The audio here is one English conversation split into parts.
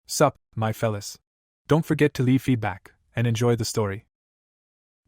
Sup, my fellas. Don't forget to leave feedback, and enjoy the story.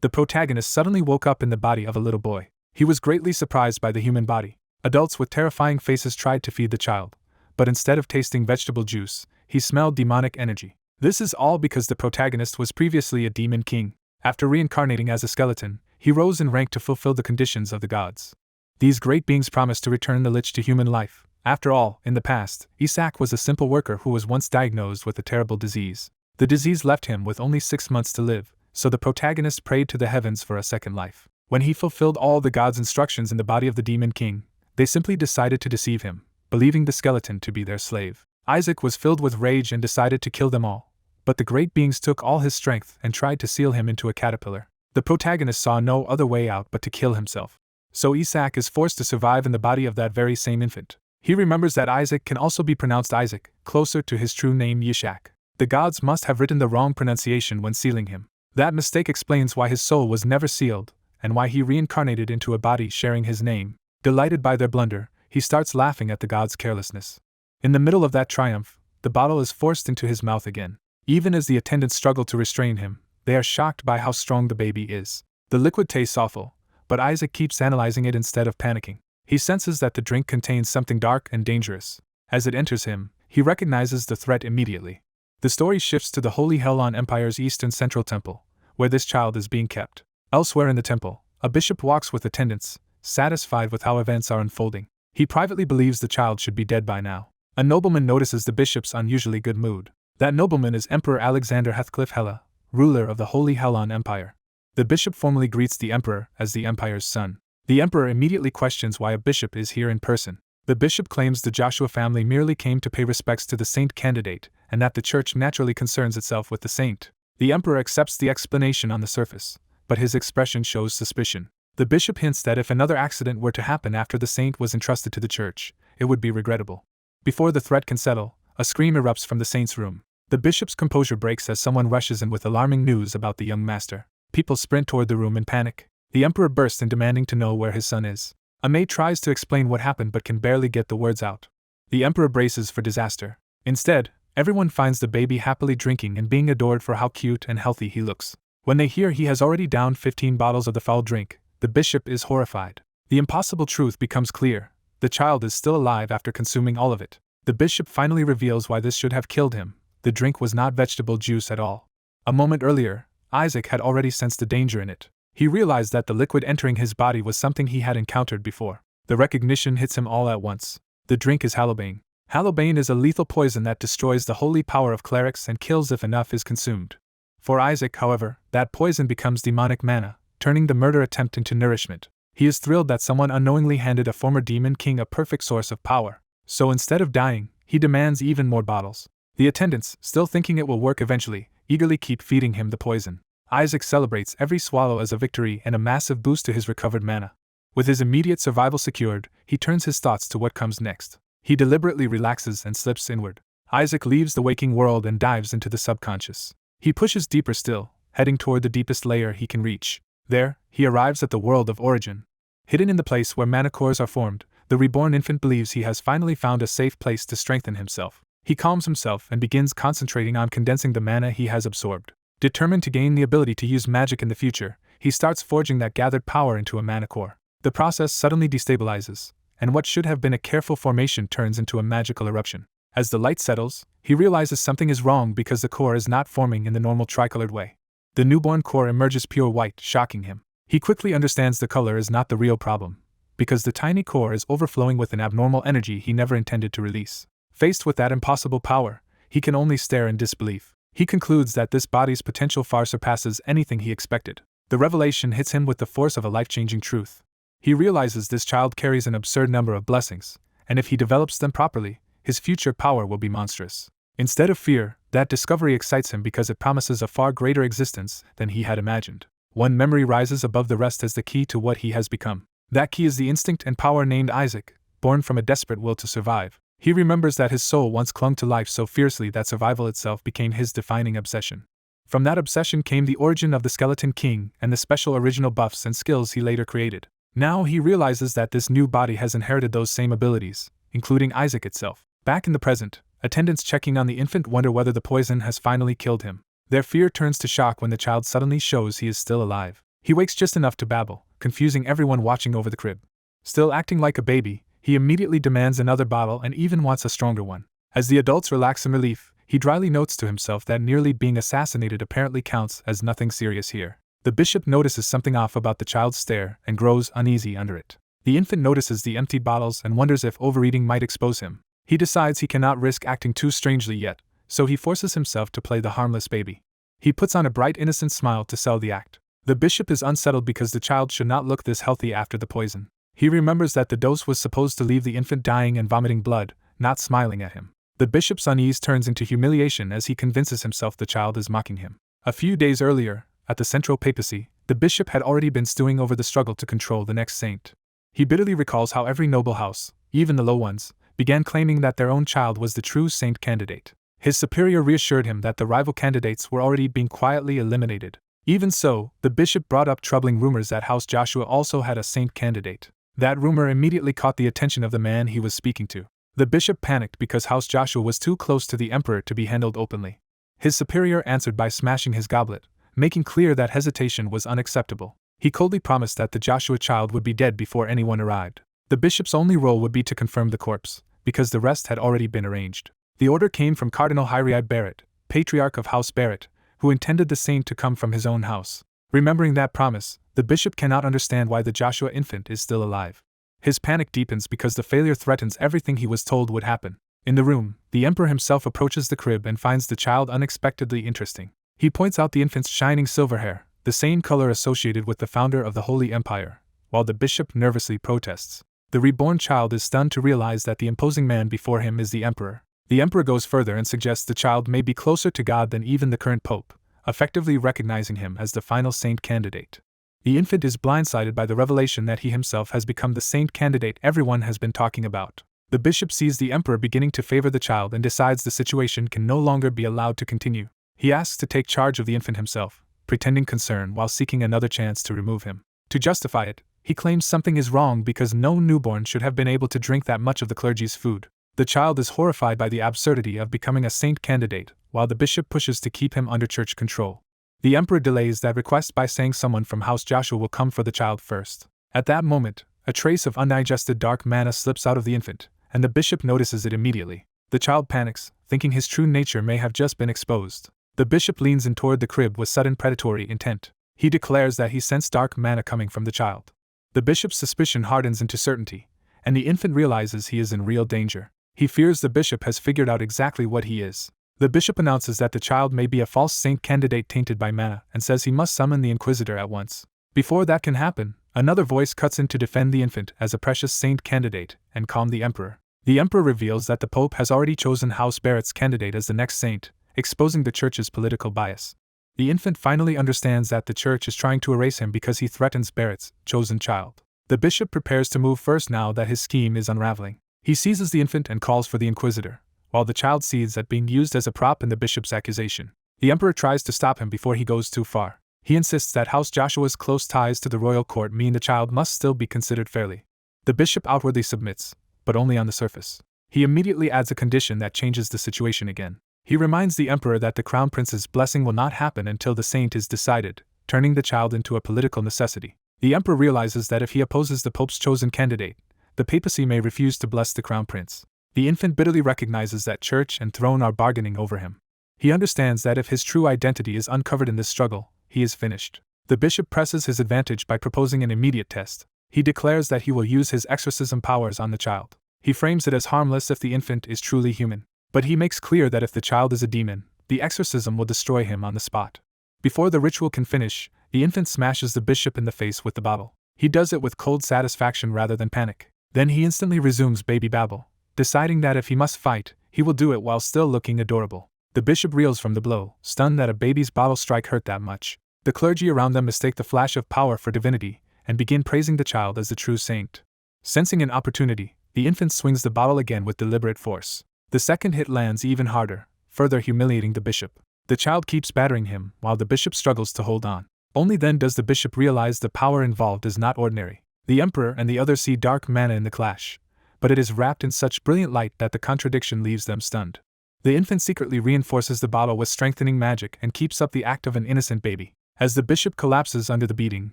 The protagonist suddenly woke up in the body of a little boy. He was greatly surprised by the human body. Adults with terrifying faces tried to feed the child, but instead of tasting vegetable juice, he smelled demonic energy. This is all because the protagonist was previously a demon king. After reincarnating as a skeleton, he rose in rank to fulfill the conditions of the gods. These great beings promised to return the lich to human life. After all, in the past, Isak was a simple worker who was once diagnosed with a terrible disease. The disease left him with only 6 months to live, so the protagonist prayed to the heavens for a second life. When he fulfilled all the gods' instructions in the body of the demon king, they simply decided to deceive him, believing the skeleton to be their slave. Isaac was filled with rage and decided to kill them all, but the great beings took all his strength and tried to seal him into a caterpillar. The protagonist saw no other way out but to kill himself. So Isak is forced to survive in the body of that very same infant. He remembers that Isaac can also be pronounced Isaac, closer to his true name Yishak. The gods must have written the wrong pronunciation when sealing him. That mistake explains why his soul was never sealed, and why he reincarnated into a body sharing his name. Delighted by their blunder, he starts laughing at the gods' carelessness. In the middle of that triumph, the bottle is forced into his mouth again. Even as the attendants struggle to restrain him, they are shocked by how strong the baby is. The liquid tastes awful, but Isaac keeps analyzing it instead of panicking. He senses that the drink contains something dark and dangerous. As it enters him, he recognizes the threat immediately. The story shifts to the Holy Helon Empire's eastern central temple, where this child is being kept. Elsewhere in the temple, a bishop walks with attendants, satisfied with how events are unfolding. He privately believes the child should be dead by now. A nobleman notices the bishop's unusually good mood. That nobleman is Emperor Alexander Heathcliff Hela, ruler of the Holy Helon Empire. The bishop formally greets the emperor as the empire's son. The emperor immediately questions why a bishop is here in person. The bishop claims the Joshua family merely came to pay respects to the saint candidate, and that the church naturally concerns itself with the saint. The emperor accepts the explanation on the surface, but his expression shows suspicion. The bishop hints that if another accident were to happen after the saint was entrusted to the church, it would be regrettable. Before the threat can settle, a scream erupts from the saint's room. The bishop's composure breaks as someone rushes in with alarming news about the young master. People sprint toward the room in panic. The emperor bursts in demanding to know where his son is. A maid tries to explain what happened but can barely get the words out. The emperor braces for disaster. Instead, everyone finds the baby happily drinking and being adored for how cute and healthy he looks. When they hear he has already downed 15 bottles of the foul drink, the bishop is horrified. The impossible truth becomes clear. The child is still alive after consuming all of it. The bishop finally reveals why this should have killed him. The drink was not vegetable juice at all. A moment earlier, Isaac had already sensed the danger in it. He realized that the liquid entering his body was something he had encountered before. The recognition hits him all at once. The drink is halobane. Halobane is a lethal poison that destroys the holy power of clerics and kills if enough is consumed. For Isaac, however, that poison becomes demonic mana, turning the murder attempt into nourishment. He is thrilled that someone unknowingly handed a former demon king a perfect source of power. So instead of dying, he demands even more bottles. The attendants, still thinking it will work eventually, eagerly keep feeding him the poison. Isaac celebrates every swallow as a victory and a massive boost to his recovered mana. With his immediate survival secured, he turns his thoughts to what comes next. He deliberately relaxes and slips inward. Isaac leaves the waking world and dives into the subconscious. He pushes deeper still, heading toward the deepest layer he can reach. There, he arrives at the world of origin. Hidden in the place where mana cores are formed, the reborn infant believes he has finally found a safe place to strengthen himself. He calms himself and begins concentrating on condensing the mana he has absorbed. Determined to gain the ability to use magic in the future, he starts forging that gathered power into a mana core. The process suddenly destabilizes, and what should have been a careful formation turns into a magical eruption. As the light settles, he realizes something is wrong because the core is not forming in the normal tricolored way. The newborn core emerges pure white, shocking him. He quickly understands the color is not the real problem, because the tiny core is overflowing with an abnormal energy he never intended to release. Faced with that impossible power, he can only stare in disbelief. He concludes that this body's potential far surpasses anything he expected. The revelation hits him with the force of a life-changing truth. He realizes this child carries an absurd number of blessings, and if he develops them properly, his future power will be monstrous. Instead of fear, that discovery excites him because it promises a far greater existence than he had imagined. One memory rises above the rest as the key to what he has become. That key is the instinct and power named Isaac, born from a desperate will to survive. He remembers that his soul once clung to life so fiercely that survival itself became his defining obsession. From that obsession came the origin of the Skeleton King and the special original buffs and skills he later created. Now he realizes that this new body has inherited those same abilities, including Isaac itself. Back in the present, Attendants checking on the infant wonder whether the poison has finally killed him. Their fear turns to shock when the child suddenly shows he is still alive. He wakes just enough to babble, confusing everyone watching over the crib. Still acting like a baby, he immediately demands another bottle and even wants a stronger one. As the adults relax in relief, he dryly notes to himself that nearly being assassinated apparently counts as nothing serious here. The bishop notices something off about the child's stare and grows uneasy under it. The infant notices the emptied bottles and wonders if overeating might expose him. He decides he cannot risk acting too strangely yet, so he forces himself to play the harmless baby. He puts on a bright innocent smile to sell the act. The bishop is unsettled because the child should not look this healthy after the poison. He remembers that the dose was supposed to leave the infant dying and vomiting blood, not smiling at him. The bishop's unease turns into humiliation as he convinces himself the child is mocking him. A few days earlier, at the central papacy, the bishop had already been stewing over the struggle to control the next saint. He bitterly recalls how every noble house, even the low ones, began claiming that their own child was the true saint candidate. His superior reassured him that the rival candidates were already being quietly eliminated. Even so, the bishop brought up troubling rumors that House Joshua also had a saint candidate. That rumor immediately caught the attention of the man he was speaking to. The bishop panicked because House Joshua was too close to the emperor to be handled openly. His superior answered by smashing his goblet, making clear that hesitation was unacceptable. He coldly promised that the Joshua child would be dead before anyone arrived. The bishop's only role would be to confirm the corpse, because the rest had already been arranged. The order came from Cardinal Hyrii Barrett, Patriarch of House Barrett, who intended the saint to come from his own house. Remembering that promise, the bishop cannot understand why the Joshua infant is still alive. His panic deepens because the failure threatens everything he was told would happen. In the room, the emperor himself approaches the crib and finds the child unexpectedly interesting. He points out the infant's shining silver hair, the same color associated with the founder of the Holy Empire, while the bishop nervously protests. The reborn child is stunned to realize that the imposing man before him is the emperor. The emperor goes further and suggests the child may be closer to God than even the current pope, effectively recognizing him as the final saint candidate. The infant is blindsided by the revelation that he himself has become the saint candidate everyone has been talking about. The bishop sees the emperor beginning to favor the child and decides the situation can no longer be allowed to continue. He asks to take charge of the infant himself, pretending concern while seeking another chance to remove him. To justify it, he claims something is wrong because no newborn should have been able to drink that much of the clergy's food. The child is horrified by the absurdity of becoming a saint candidate, while the bishop pushes to keep him under church control. The emperor delays that request by saying someone from House Joshua will come for the child first. At that moment, a trace of undigested dark manna slips out of the infant, and the bishop notices it immediately. The child panics, thinking his true nature may have just been exposed. The bishop leans in toward the crib with sudden predatory intent. He declares that he sensed dark manna coming from the child. The bishop's suspicion hardens into certainty, and the infant realizes he is in real danger. He fears the bishop has figured out exactly what he is. The bishop announces that the child may be a false saint candidate tainted by manna and says he must summon the inquisitor at once. Before that can happen, another voice cuts in to defend the infant as a precious saint candidate and calm the emperor. The emperor reveals that the pope has already chosen House Barrett's candidate as the next saint, exposing the church's political bias. The infant finally understands that the church is trying to erase him because he threatens Barrett's chosen child. The bishop prepares to move first now that his scheme is unraveling. He seizes the infant and calls for the inquisitor, while the child sees that being used as a prop in the bishop's accusation. The emperor tries to stop him before he goes too far. He insists that House Joshua's close ties to the royal court mean the child must still be considered fairly. The bishop outwardly submits, but only on the surface. He immediately adds a condition that changes the situation again. He reminds the emperor that the crown prince's blessing will not happen until the saint is decided, turning the child into a political necessity. The emperor realizes that if he opposes the pope's chosen candidate, the papacy may refuse to bless the crown prince. The infant bitterly recognizes that church and throne are bargaining over him. He understands that if his true identity is uncovered in this struggle, he is finished. The bishop presses his advantage by proposing an immediate test. He declares that he will use his exorcism powers on the child. He frames it as harmless if the infant is truly human. But he makes clear that if the child is a demon, the exorcism will destroy him on the spot. Before the ritual can finish, the infant smashes the bishop in the face with the bottle. He does it with cold satisfaction rather than panic. Then he instantly resumes baby babble, deciding that if he must fight, he will do it while still looking adorable. The bishop reels from the blow, stunned that a baby's bottle strike hurt that much. The clergy around them mistake the flash of power for divinity, and begin praising the child as the true saint. Sensing an opportunity, the infant swings the bottle again with deliberate force. The second hit lands even harder, further humiliating the bishop. The child keeps battering him, while the bishop struggles to hold on. Only then does the bishop realize the power involved is not ordinary. The emperor and the others see dark manna in the clash, but it is wrapped in such brilliant light that the contradiction leaves them stunned. The infant secretly reinforces the bottle with strengthening magic and keeps up the act of an innocent baby. As the bishop collapses under the beating,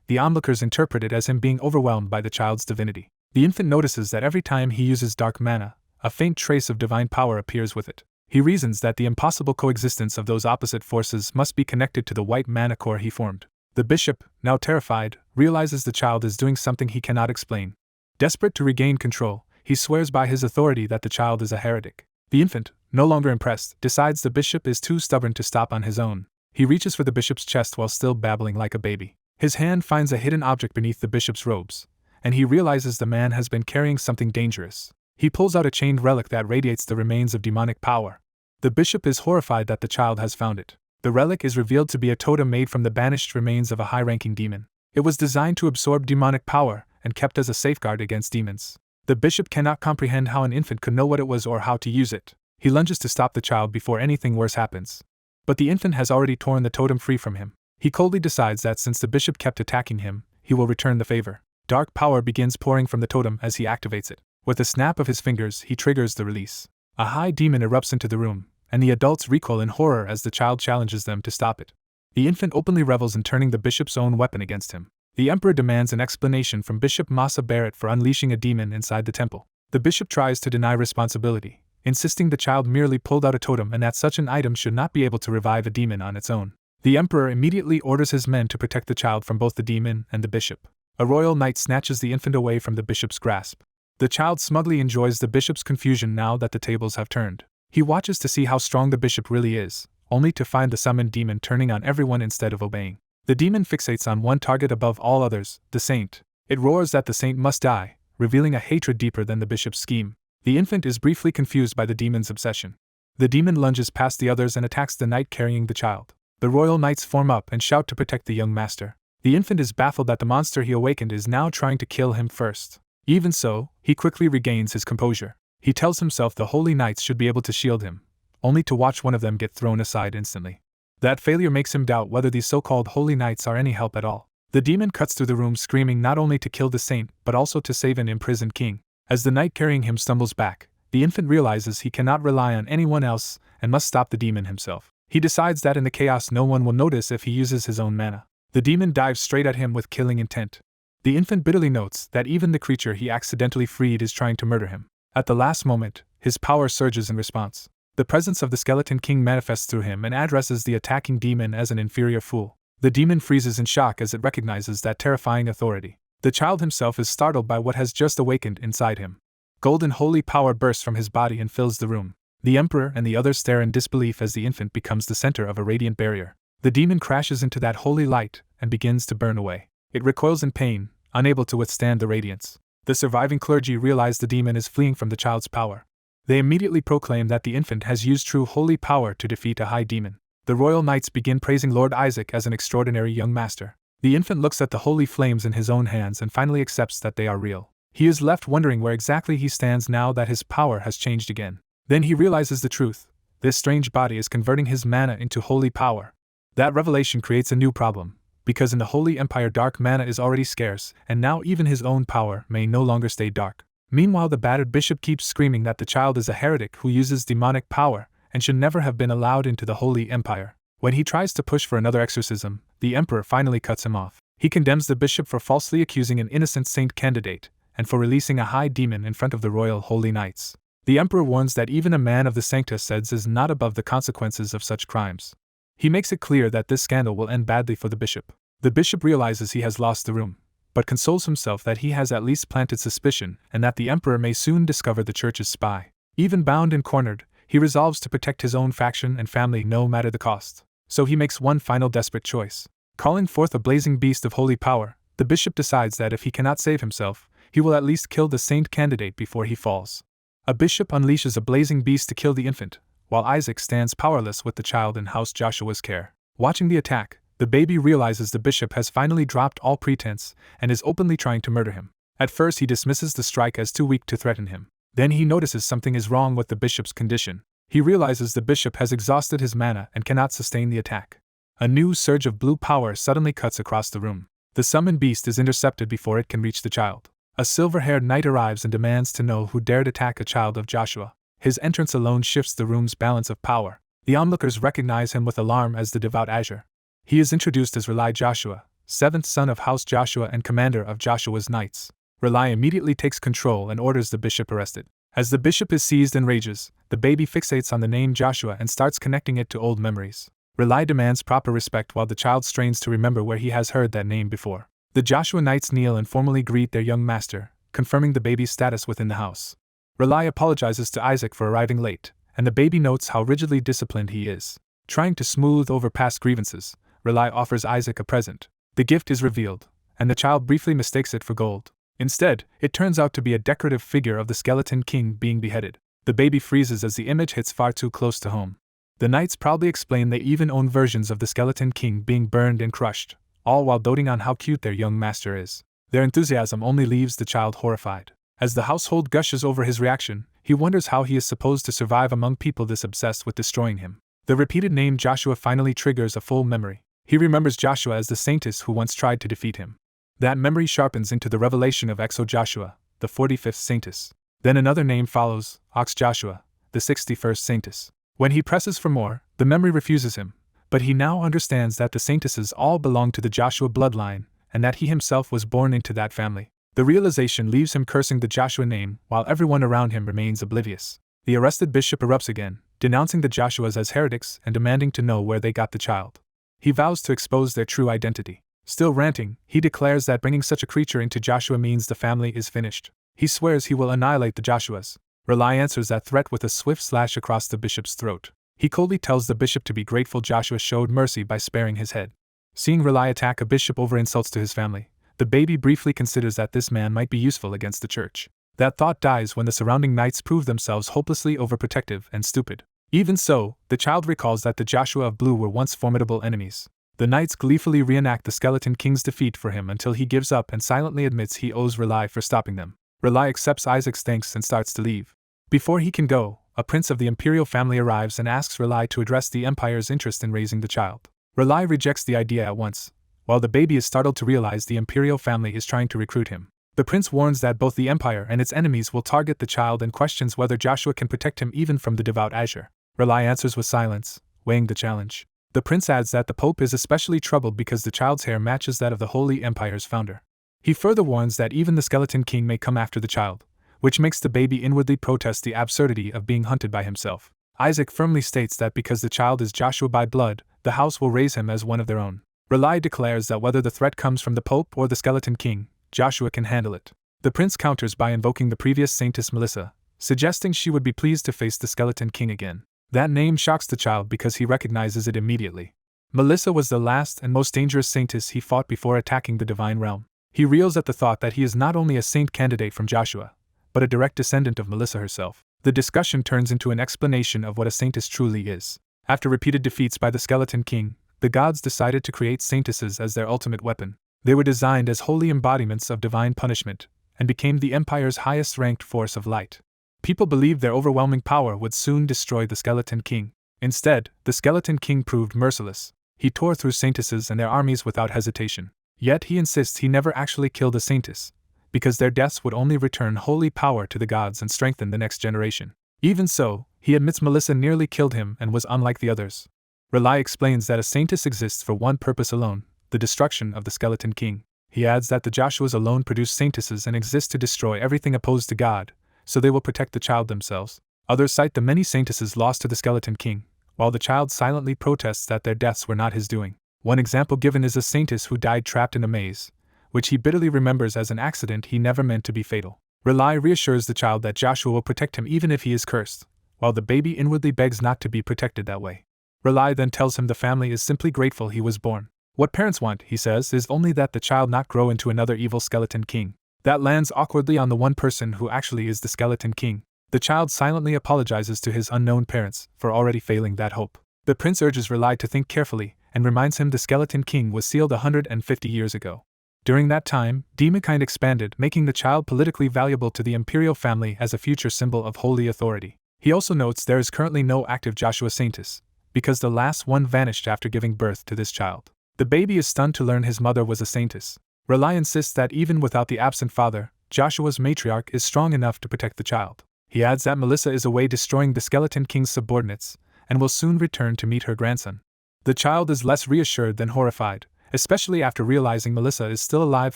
the onlookers interpret it as him being overwhelmed by the child's divinity. The infant notices that every time he uses dark mana, a faint trace of divine power appears with it. He reasons that the impossible coexistence of those opposite forces must be connected to the white mana core he formed. The bishop, now terrified, realizes the child is doing something he cannot explain. Desperate to regain control, he swears by his authority that the child is a heretic. The infant, no longer impressed, decides the bishop is too stubborn to stop on his own. He reaches for the bishop's chest while still babbling like a baby. His hand finds a hidden object beneath the bishop's robes, and he realizes the man has been carrying something dangerous. He pulls out a chained relic that radiates the remains of demonic power. The bishop is horrified that the child has found it. The relic is revealed to be a totem made from the banished remains of a high-ranking demon. It was designed to absorb demonic power and kept as a safeguard against demons. The bishop cannot comprehend how an infant could know what it was or how to use it. He lunges to stop the child before anything worse happens. But the infant has already torn the totem free from him. He coldly decides that since the bishop kept attacking him, he will return the favor. Dark power begins pouring from the totem as he activates it. With a snap of his fingers, he triggers the release. A high demon erupts into the room, and the adults recoil in horror as the child challenges them to stop it. The infant openly revels in turning the bishop's own weapon against him. The emperor demands an explanation from Bishop Masa Barrett for unleashing a demon inside the temple. The bishop tries to deny responsibility, insisting the child merely pulled out a totem and that such an item should not be able to revive a demon on its own. The emperor immediately orders his men to protect the child from both the demon and the bishop. A royal knight snatches the infant away from the bishop's grasp. The child smugly enjoys the bishop's confusion now that the tables have turned. He watches to see how strong the bishop really is, only to find the summoned demon turning on everyone instead of obeying. The demon fixates on one target above all others, the saint. It roars that the saint must die, revealing a hatred deeper than the bishop's scheme. The infant is briefly confused by the demon's obsession. The demon lunges past the others and attacks the knight carrying the child. The royal knights form up and shout to protect the young master. The infant is baffled that the monster he awakened is now trying to kill him first. Even so, he quickly regains his composure. He tells himself the holy knights should be able to shield him, only to watch one of them get thrown aside instantly. That failure makes him doubt whether these so-called holy knights are any help at all. The demon cuts through the room screaming not only to kill the saint but also to save an imprisoned king. As the knight carrying him stumbles back, the infant realizes he cannot rely on anyone else and must stop the demon himself. He decides that in the chaos no one will notice if he uses his own mana. The demon dives straight at him with killing intent. The infant bitterly notes that even the creature he accidentally freed is trying to murder him. At the last moment, his power surges in response. The presence of the skeleton king manifests through him and addresses the attacking demon as an inferior fool. The demon freezes in shock as it recognizes that terrifying authority. The child himself is startled by what has just awakened inside him. Golden holy power bursts from his body and fills the room. The emperor and the others stare in disbelief as the infant becomes the center of a radiant barrier. The demon crashes into that holy light and begins to burn away. It recoils in pain, unable to withstand the radiance. The surviving clergy realize the demon is fleeing from the child's power. They immediately proclaim that the infant has used true holy power to defeat a high demon. The royal knights begin praising Lord Isaac as an extraordinary young master. The infant looks at the holy flames in his own hands and finally accepts that they are real. He is left wondering where exactly he stands now that his power has changed again. Then he realizes the truth. This strange body is converting his mana into holy power. That revelation creates a new problem, because in the Holy Empire dark mana is already scarce, and now even his own power may no longer stay dark. Meanwhile, the battered bishop keeps screaming that the child is a heretic who uses demonic power and should never have been allowed into the Holy Empire. When he tries to push for another exorcism, the emperor finally cuts him off. He condemns the bishop for falsely accusing an innocent saint candidate and for releasing a high demon in front of the royal holy knights. The emperor warns that even a man of the Sanctus Seds is not above the consequences of such crimes. He makes it clear that this scandal will end badly for the bishop. The bishop realizes he has lost the room, but consoles himself that he has at least planted suspicion and that the emperor may soon discover the church's spy. Even bound and cornered, he resolves to protect his own faction and family no matter the cost. So he makes one final desperate choice. Calling forth a blazing beast of holy power, the bishop decides that if he cannot save himself, he will at least kill the saint candidate before he falls. A bishop unleashes a blazing beast to kill the infant, while Isaac stands powerless with the child in House Joshua's care. Watching the attack, the baby realizes the bishop has finally dropped all pretense and is openly trying to murder him. At first he dismisses the strike as too weak to threaten him. Then he notices something is wrong with the bishop's condition. He realizes the bishop has exhausted his mana and cannot sustain the attack. A new surge of blue power suddenly cuts across the room. The summoned beast is intercepted before it can reach the child. A silver-haired knight arrives and demands to know who dared attack a child of Joshua. His entrance alone shifts the room's balance of power. The onlookers recognize him with alarm as the devout Azure. He is introduced as Relai Joshua, seventh son of House Joshua and commander of Joshua's knights. Relai immediately takes control and orders the bishop arrested. As the bishop is seized and rages, the baby fixates on the name Joshua and starts connecting it to old memories. Relai demands proper respect while the child strains to remember where he has heard that name before. The Joshua knights kneel and formally greet their young master, confirming the baby's status within the house. Relai apologizes to Isaac for arriving late, and the baby notes how rigidly disciplined he is. Trying to smooth over past grievances, Relai offers Isaac a present. The gift is revealed, and the child briefly mistakes it for gold. Instead, it turns out to be a decorative figure of the skeleton king being beheaded. The baby freezes as the image hits far too close to home. The knights proudly explain they even own versions of the skeleton king being burned and crushed, all while doting on how cute their young master is. Their enthusiasm only leaves the child horrified. As the household gushes over his reaction, he wonders how he is supposed to survive among people this obsessed with destroying him. The repeated name Joshua finally triggers a full memory. He remembers Joshua as the saintess who once tried to defeat him. That memory sharpens into the revelation of Exo Joshua, the 45th saintess. Then another name follows, Ox Joshua, the 61st saintess. When he presses for more, the memory refuses him, but he now understands that the saintesses all belong to the Joshua bloodline, and that he himself was born into that family. The realization leaves him cursing the Joshua name, while everyone around him remains oblivious. The arrested bishop erupts again, denouncing the Joshuas as heretics and demanding to know where they got the child. He vows to expose their true identity. Still ranting, he declares that bringing such a creature into Joshua means the family is finished. He swears he will annihilate the Joshuas. Relai answers that threat with a swift slash across the bishop's throat. He coldly tells the bishop to be grateful Joshua showed mercy by sparing his head. Seeing Relai attack a bishop over insults to his family, the baby briefly considers that this man might be useful against the church. That thought dies when the surrounding knights prove themselves hopelessly overprotective and stupid. Even so, the child recalls that the Joshua of Blue were once formidable enemies. The knights gleefully reenact the skeleton king's defeat for him until he gives up and silently admits he owes Relai for stopping them. Relai accepts Isaac's thanks and starts to leave. Before he can go, a prince of the imperial family arrives and asks Relai to address the empire's interest in raising the child. Relai rejects the idea at once, while the baby is startled to realize the imperial family is trying to recruit him. The prince warns that both the empire and its enemies will target the child and questions whether Joshua can protect him even from the devout Azure. Relai answers with silence, weighing the challenge. The prince adds that the Pope is especially troubled because the child's hair matches that of the Holy Empire's founder. He further warns that even the skeleton king may come after the child, which makes the baby inwardly protest the absurdity of being hunted by himself. Isaac firmly states that because the child is Joshua by blood, the house will raise him as one of their own. Relai declares that whether the threat comes from the Pope or the skeleton king, Joshua can handle it. The prince counters by invoking the previous saintess Melissa, suggesting she would be pleased to face the skeleton king again. That name shocks the child because he recognizes it immediately. Melissa was the last and most dangerous saintess he fought before attacking the divine realm. He reels at the thought that he is not only a saint candidate from Joshua, but a direct descendant of Melissa herself. The discussion turns into an explanation of what a saintess truly is. After repeated defeats by the skeleton king, the gods decided to create saintesses as their ultimate weapon. They were designed as holy embodiments of divine punishment, and became the empire's highest-ranked force of light. People believed their overwhelming power would soon destroy the skeleton king. Instead, the skeleton king proved merciless. He tore through saintesses and their armies without hesitation. Yet he insists he never actually killed a saintess, because their deaths would only return holy power to the gods and strengthen the next generation. Even so, he admits Melissa nearly killed him and was unlike the others. Relai explains that a saintess exists for one purpose alone, the destruction of the skeleton king. He adds that the Joshuas alone produce saintesses and exist to destroy everything opposed to God, so they will protect the child themselves. Others cite the many saintesses lost to the skeleton king, while the child silently protests that their deaths were not his doing. One example given is a saintess who died trapped in a maze, which he bitterly remembers as an accident he never meant to be fatal. Relai reassures the child that Joshua will protect him even if he is cursed, while the baby inwardly begs not to be protected that way. Relai then tells him the family is simply grateful he was born. What parents want, he says, is only that the child not grow into another evil skeleton king. That lands awkwardly on the one person who actually is the skeleton king. The child silently apologizes to his unknown parents for already failing that hope. The prince urges Relai to think carefully and reminds him the skeleton king was sealed 150 years ago. During that time, demonkind expanded, making the child politically valuable to the imperial family as a future symbol of holy authority. He also notes there is currently no active Joshua saintess, because the last one vanished after giving birth to this child. The baby is stunned to learn his mother was a saintess. Relai insists that even without the absent father, Joshua's matriarch is strong enough to protect the child. He adds that Melissa is away destroying the Skeleton King's subordinates, and will soon return to meet her grandson. The child is less reassured than horrified, especially after realizing Melissa is still alive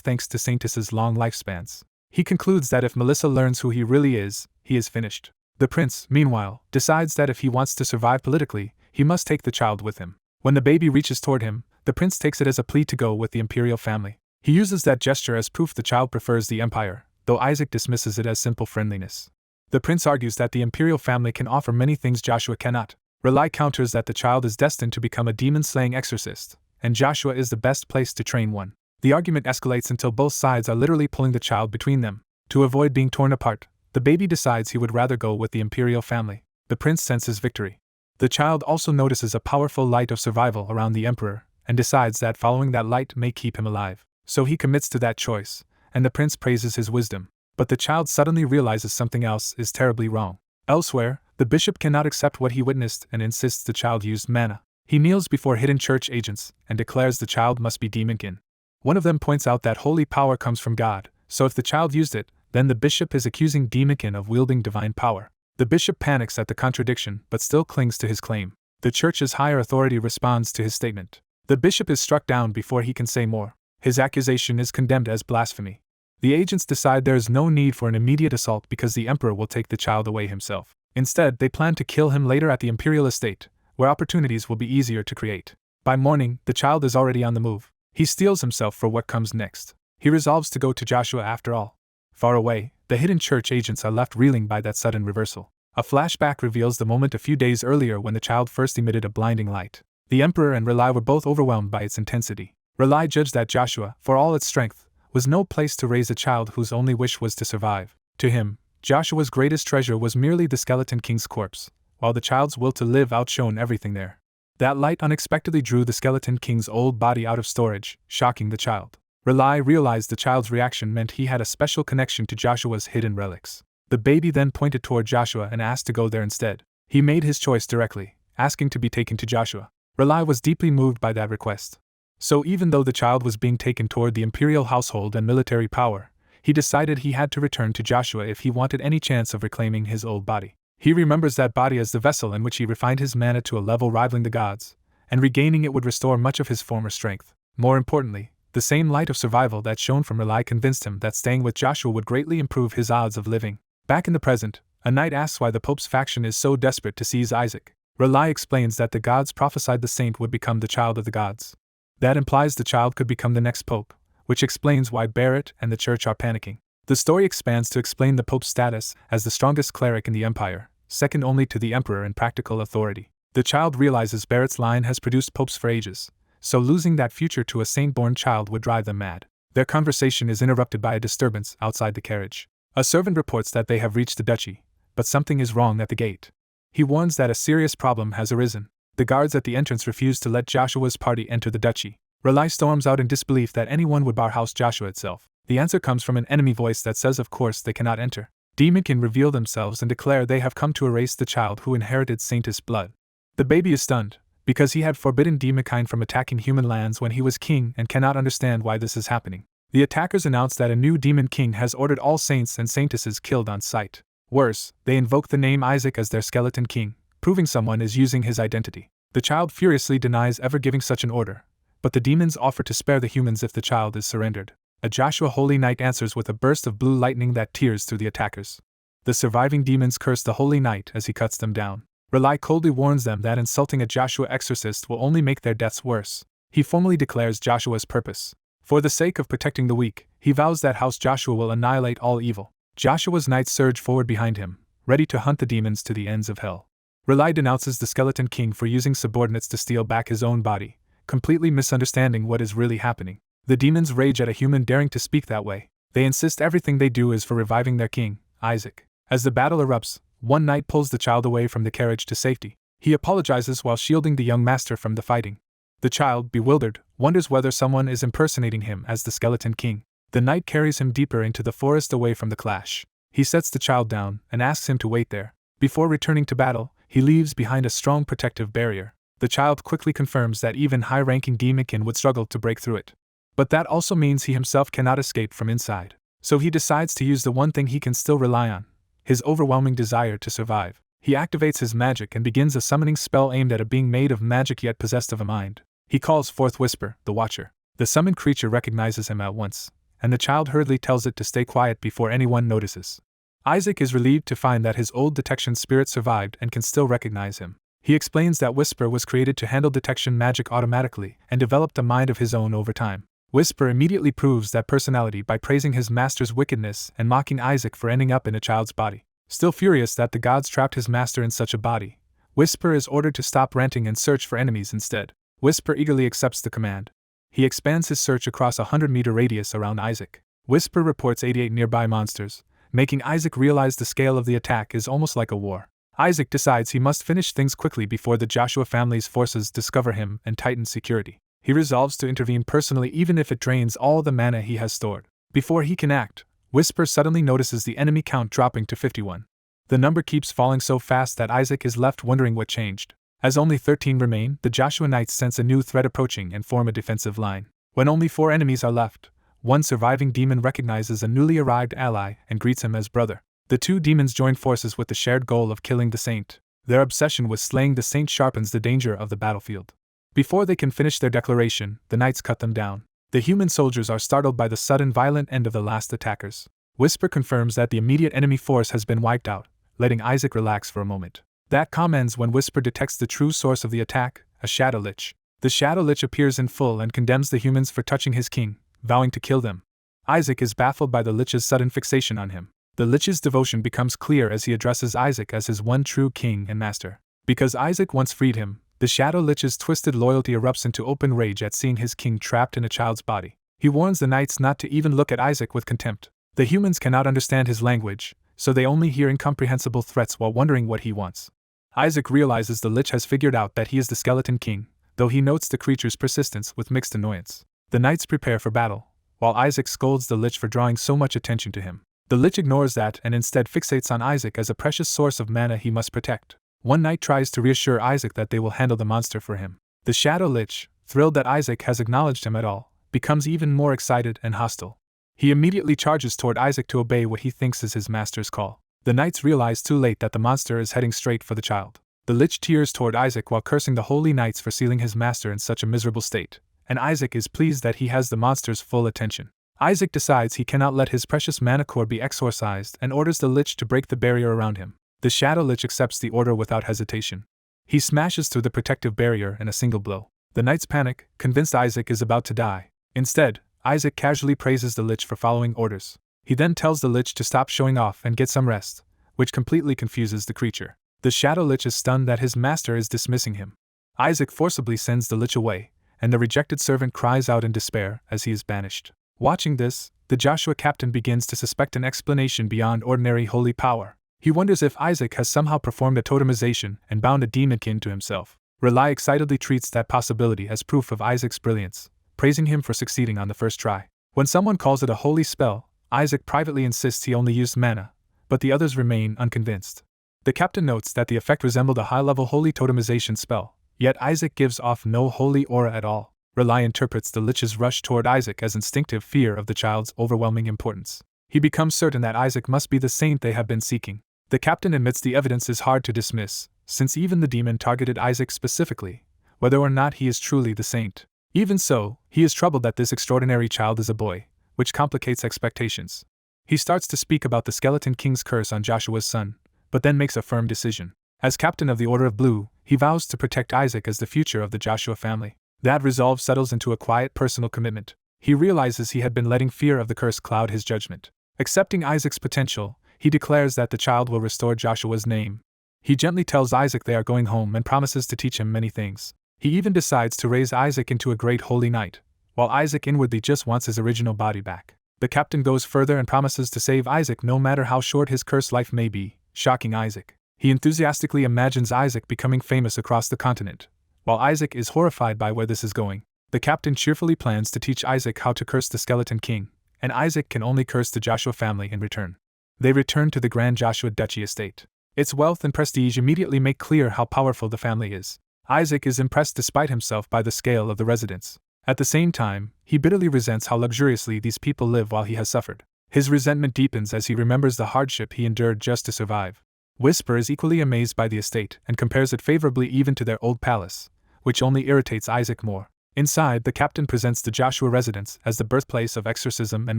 thanks to Saintess's long lifespans. He concludes that if Melissa learns who he really is, he is finished. The prince, meanwhile, decides that if he wants to survive politically, he must take the child with him. When the baby reaches toward him, the prince takes it as a plea to go with the imperial family. He uses that gesture as proof the child prefers the empire, though Isaac dismisses it as simple friendliness. The prince argues that the imperial family can offer many things Joshua cannot. Rely counters that the child is destined to become a demon-slaying exorcist, and Joshua is the best place to train one. The argument escalates until both sides are literally pulling the child between them. To avoid being torn apart, the baby decides he would rather go with the imperial family. The prince senses victory. The child also notices a powerful light of survival around the emperor, and decides that following that light may keep him alive. So he commits to that choice, and the prince praises his wisdom. But the child suddenly realizes something else is terribly wrong. Elsewhere, the bishop cannot accept what he witnessed and insists the child used mana. He kneels before hidden church agents and declares the child must be demonkin. One of them points out that holy power comes from God, so if the child used it, then the bishop is accusing demonkin of wielding divine power. The bishop panics at the contradiction but still clings to his claim. The church's higher authority responds to his statement. The bishop is struck down before he can say more. His accusation is condemned as blasphemy. The agents decide there is no need for an immediate assault because the emperor will take the child away himself. Instead, they plan to kill him later at the imperial estate, where opportunities will be easier to create. By morning, the child is already on the move. He steels himself for what comes next. He resolves to go to Joshua after all. Far away, the hidden church agents are left reeling by that sudden reversal. A flashback reveals the moment a few days earlier when the child first emitted a blinding light. The emperor and Rely were both overwhelmed by its intensity. Rely judged that Joshua, for all its strength, was no place to raise a child whose only wish was to survive. To him, Joshua's greatest treasure was merely the Skeleton King's corpse, while the child's will to live outshone everything there. That light unexpectedly drew the Skeleton King's old body out of storage, shocking the child. Rely realized the child's reaction meant he had a special connection to Joshua's hidden relics. The baby then pointed toward Joshua and asked to go there instead. He made his choice directly, asking to be taken to Joshua. Rely was deeply moved by that request. So even though the child was being taken toward the imperial household and military power, he decided he had to return to Joshua if he wanted any chance of reclaiming his old body. He remembers that body as the vessel in which he refined his mana to a level rivaling the gods, and regaining it would restore much of his former strength. More importantly, the same light of survival that shone from Rely convinced him that staying with Joshua would greatly improve his odds of living. Back in the present, a knight asks why the Pope's faction is so desperate to seize Isaac. Rely explains that the gods prophesied the saint would become the child of the gods. That implies the child could become the next pope, which explains why Barrett and the church are panicking. The story expands to explain the pope's status as the strongest cleric in the empire, second only to the emperor in practical authority. The child realizes Barrett's line has produced popes for ages, so losing that future to a saint-born child would drive them mad. Their conversation is interrupted by a disturbance outside the carriage. A servant reports that they have reached the duchy, but something is wrong at the gate. He warns that a serious problem has arisen. The guards at the entrance refuse to let Joshua's party enter the duchy. Rely storms out in disbelief that anyone would barhouse Joshua itself. The answer comes from an enemy voice that says of course they cannot enter. Demonkin reveal themselves and declare they have come to erase the child who inherited Saintess blood. The baby is stunned, because he had forbidden demonkind from attacking human lands when he was king and cannot understand why this is happening. The attackers announce that a new demon king has ordered all saints and saintesses killed on sight. Worse, they invoke the name Isaac as their skeleton king, proving someone is using his identity. The child furiously denies ever giving such an order, but the demons offer to spare the humans if the child is surrendered. A Joshua Holy Knight answers with a burst of blue lightning that tears through the attackers. The surviving demons curse the Holy Knight as he cuts them down. Rely coldly warns them that insulting a Joshua exorcist will only make their deaths worse. He formally declares Joshua's purpose. For the sake of protecting the weak, he vows that House Joshua will annihilate all evil. Joshua's knights surge forward behind him, ready to hunt the demons to the ends of hell. Rely denounces the Skeleton King for using subordinates to steal back his own body, completely misunderstanding what is really happening. The demons rage at a human daring to speak that way. They insist everything they do is for reviving their king, Isaac. As the battle erupts, one knight pulls the child away from the carriage to safety. He apologizes while shielding the young master from the fighting. The child, bewildered, wonders whether someone is impersonating him as the Skeleton King. The knight carries him deeper into the forest away from the clash. He sets the child down and asks him to wait there. Before returning to battle, he leaves behind a strong protective barrier. The child quickly confirms that even high-ranking demonkin would struggle to break through it. But that also means he himself cannot escape from inside. So he decides to use the one thing he can still rely on, his overwhelming desire to survive. He activates his magic and begins a summoning spell aimed at a being made of magic yet possessed of a mind. He calls forth Whisper, the Watcher. The summoned creature recognizes him at once, and the child hurriedly tells it to stay quiet before anyone notices. Isaac is relieved to find that his old detection spirit survived and can still recognize him. He explains that Whisper was created to handle detection magic automatically and developed a mind of his own over time. Whisper immediately proves that personality by praising his master's wickedness and mocking Isaac for ending up in a child's body. Still furious that the gods trapped his master in such a body, Whisper is ordered to stop ranting and search for enemies instead. Whisper eagerly accepts the command. He expands his search across a 100-meter radius around Isaac. Whisper reports 88 nearby monsters, making Isaac realize the scale of the attack is almost like a war. Isaac decides he must finish things quickly before the Joshua family's forces discover him and tighten security. He resolves to intervene personally even if it drains all the mana he has stored. Before he can act, Whisper suddenly notices the enemy count dropping to 51. The number keeps falling so fast that Isaac is left wondering what changed. As only 13 remain, the Joshua Knights sense a new threat approaching and form a defensive line. When only 4 enemies are left, one surviving demon recognizes a newly arrived ally and greets him as brother. The 2 demons join forces with the shared goal of killing the saint. Their obsession with slaying the saint sharpens the danger of the battlefield. Before they can finish their declaration, the knights cut them down. The human soldiers are startled by the sudden violent end of the last attackers. Whisper confirms that the immediate enemy force has been wiped out, letting Isaac relax for a moment. That calm ends when Whisper detects the true source of the attack, a Shadow Lich. The Shadow Lich appears in full and condemns the humans for touching his king, vowing to kill them. Isaac is baffled by the Lich's sudden fixation on him. The Lich's devotion becomes clear as he addresses Isaac as his one true king and master. Because Isaac once freed him, the Shadow Lich's twisted loyalty erupts into open rage at seeing his king trapped in a child's body. He warns the knights not to even look at Isaac with contempt. The humans cannot understand his language, so they only hear incomprehensible threats while wondering what he wants. Isaac realizes the Lich has figured out that he is the Skeleton King, though he notes the creature's persistence with mixed annoyance. The knights prepare for battle, while Isaac scolds the Lich for drawing so much attention to him. The Lich ignores that and instead fixates on Isaac as a precious source of mana he must protect. One knight tries to reassure Isaac that they will handle the monster for him. The Shadow Lich, thrilled that Isaac has acknowledged him at all, becomes even more excited and hostile. He immediately charges toward Isaac to obey what he thinks is his master's call. The knights realize too late that the monster is heading straight for the child. The Lich tears toward Isaac while cursing the holy knights for sealing his master in such a miserable state, and Isaac is pleased that he has the monster's full attention. Isaac decides he cannot let his precious mana core be exorcised and orders the Lich to break the barrier around him. The Shadow Lich accepts the order without hesitation. He smashes through the protective barrier in a single blow. The knights panic, convinced Isaac is about to die. Instead, Isaac casually praises the Lich for following orders. He then tells the Lich to stop showing off and get some rest, which completely confuses the creature. The Shadow Lich is stunned that his master is dismissing him. Isaac forcibly sends the Lich away, and the rejected servant cries out in despair as he is banished. Watching this, the Joshua captain begins to suspect an explanation beyond ordinary holy power. He wonders if Isaac has somehow performed a totemization and bound a demonkin to himself. Rely excitedly treats that possibility as proof of Isaac's brilliance, praising him for succeeding on the first try. When someone calls it a holy spell, Isaac privately insists he only used mana, but the others remain unconvinced. The captain notes that the effect resembled a high-level holy totemization spell, yet Isaac gives off no holy aura at all. Rely interprets the Lich's rush toward Isaac as instinctive fear of the child's overwhelming importance. He becomes certain that Isaac must be the saint they have been seeking. The captain admits the evidence is hard to dismiss, since even the demon targeted Isaac specifically, whether or not he is truly the saint. Even so, he is troubled that this extraordinary child is a boy, which complicates expectations. He starts to speak about the Skeleton King's curse on Joshua's son, but then makes a firm decision. As captain of the Order of Blue, he vows to protect Isaac as the future of the Joshua family. That resolve settles into a quiet personal commitment. He realizes he had been letting fear of the curse cloud his judgment. Accepting Isaac's potential, he declares that the child will restore Joshua's name. He gently tells Isaac they are going home and promises to teach him many things. He even decides to raise Isaac into a great holy knight, while Isaac inwardly just wants his original body back. The captain goes further and promises to save Isaac no matter how short his cursed life may be, shocking Isaac. He enthusiastically imagines Isaac becoming famous across the continent, while Isaac is horrified by where this is going. The captain cheerfully plans to teach Isaac how to curse the Skeleton King, and Isaac can only curse the Joshua family in return. They return to the Grand Joshua Duchy estate. Its wealth and prestige immediately make clear how powerful the family is. Isaac is impressed despite himself by the scale of the residence. At the same time, he bitterly resents how luxuriously these people live while he has suffered. His resentment deepens as he remembers the hardship he endured just to survive. Whisper is equally amazed by the estate and compares it favorably even to their old palace, which only irritates Isaac more. Inside, the captain presents the Joshua residence as the birthplace of exorcism and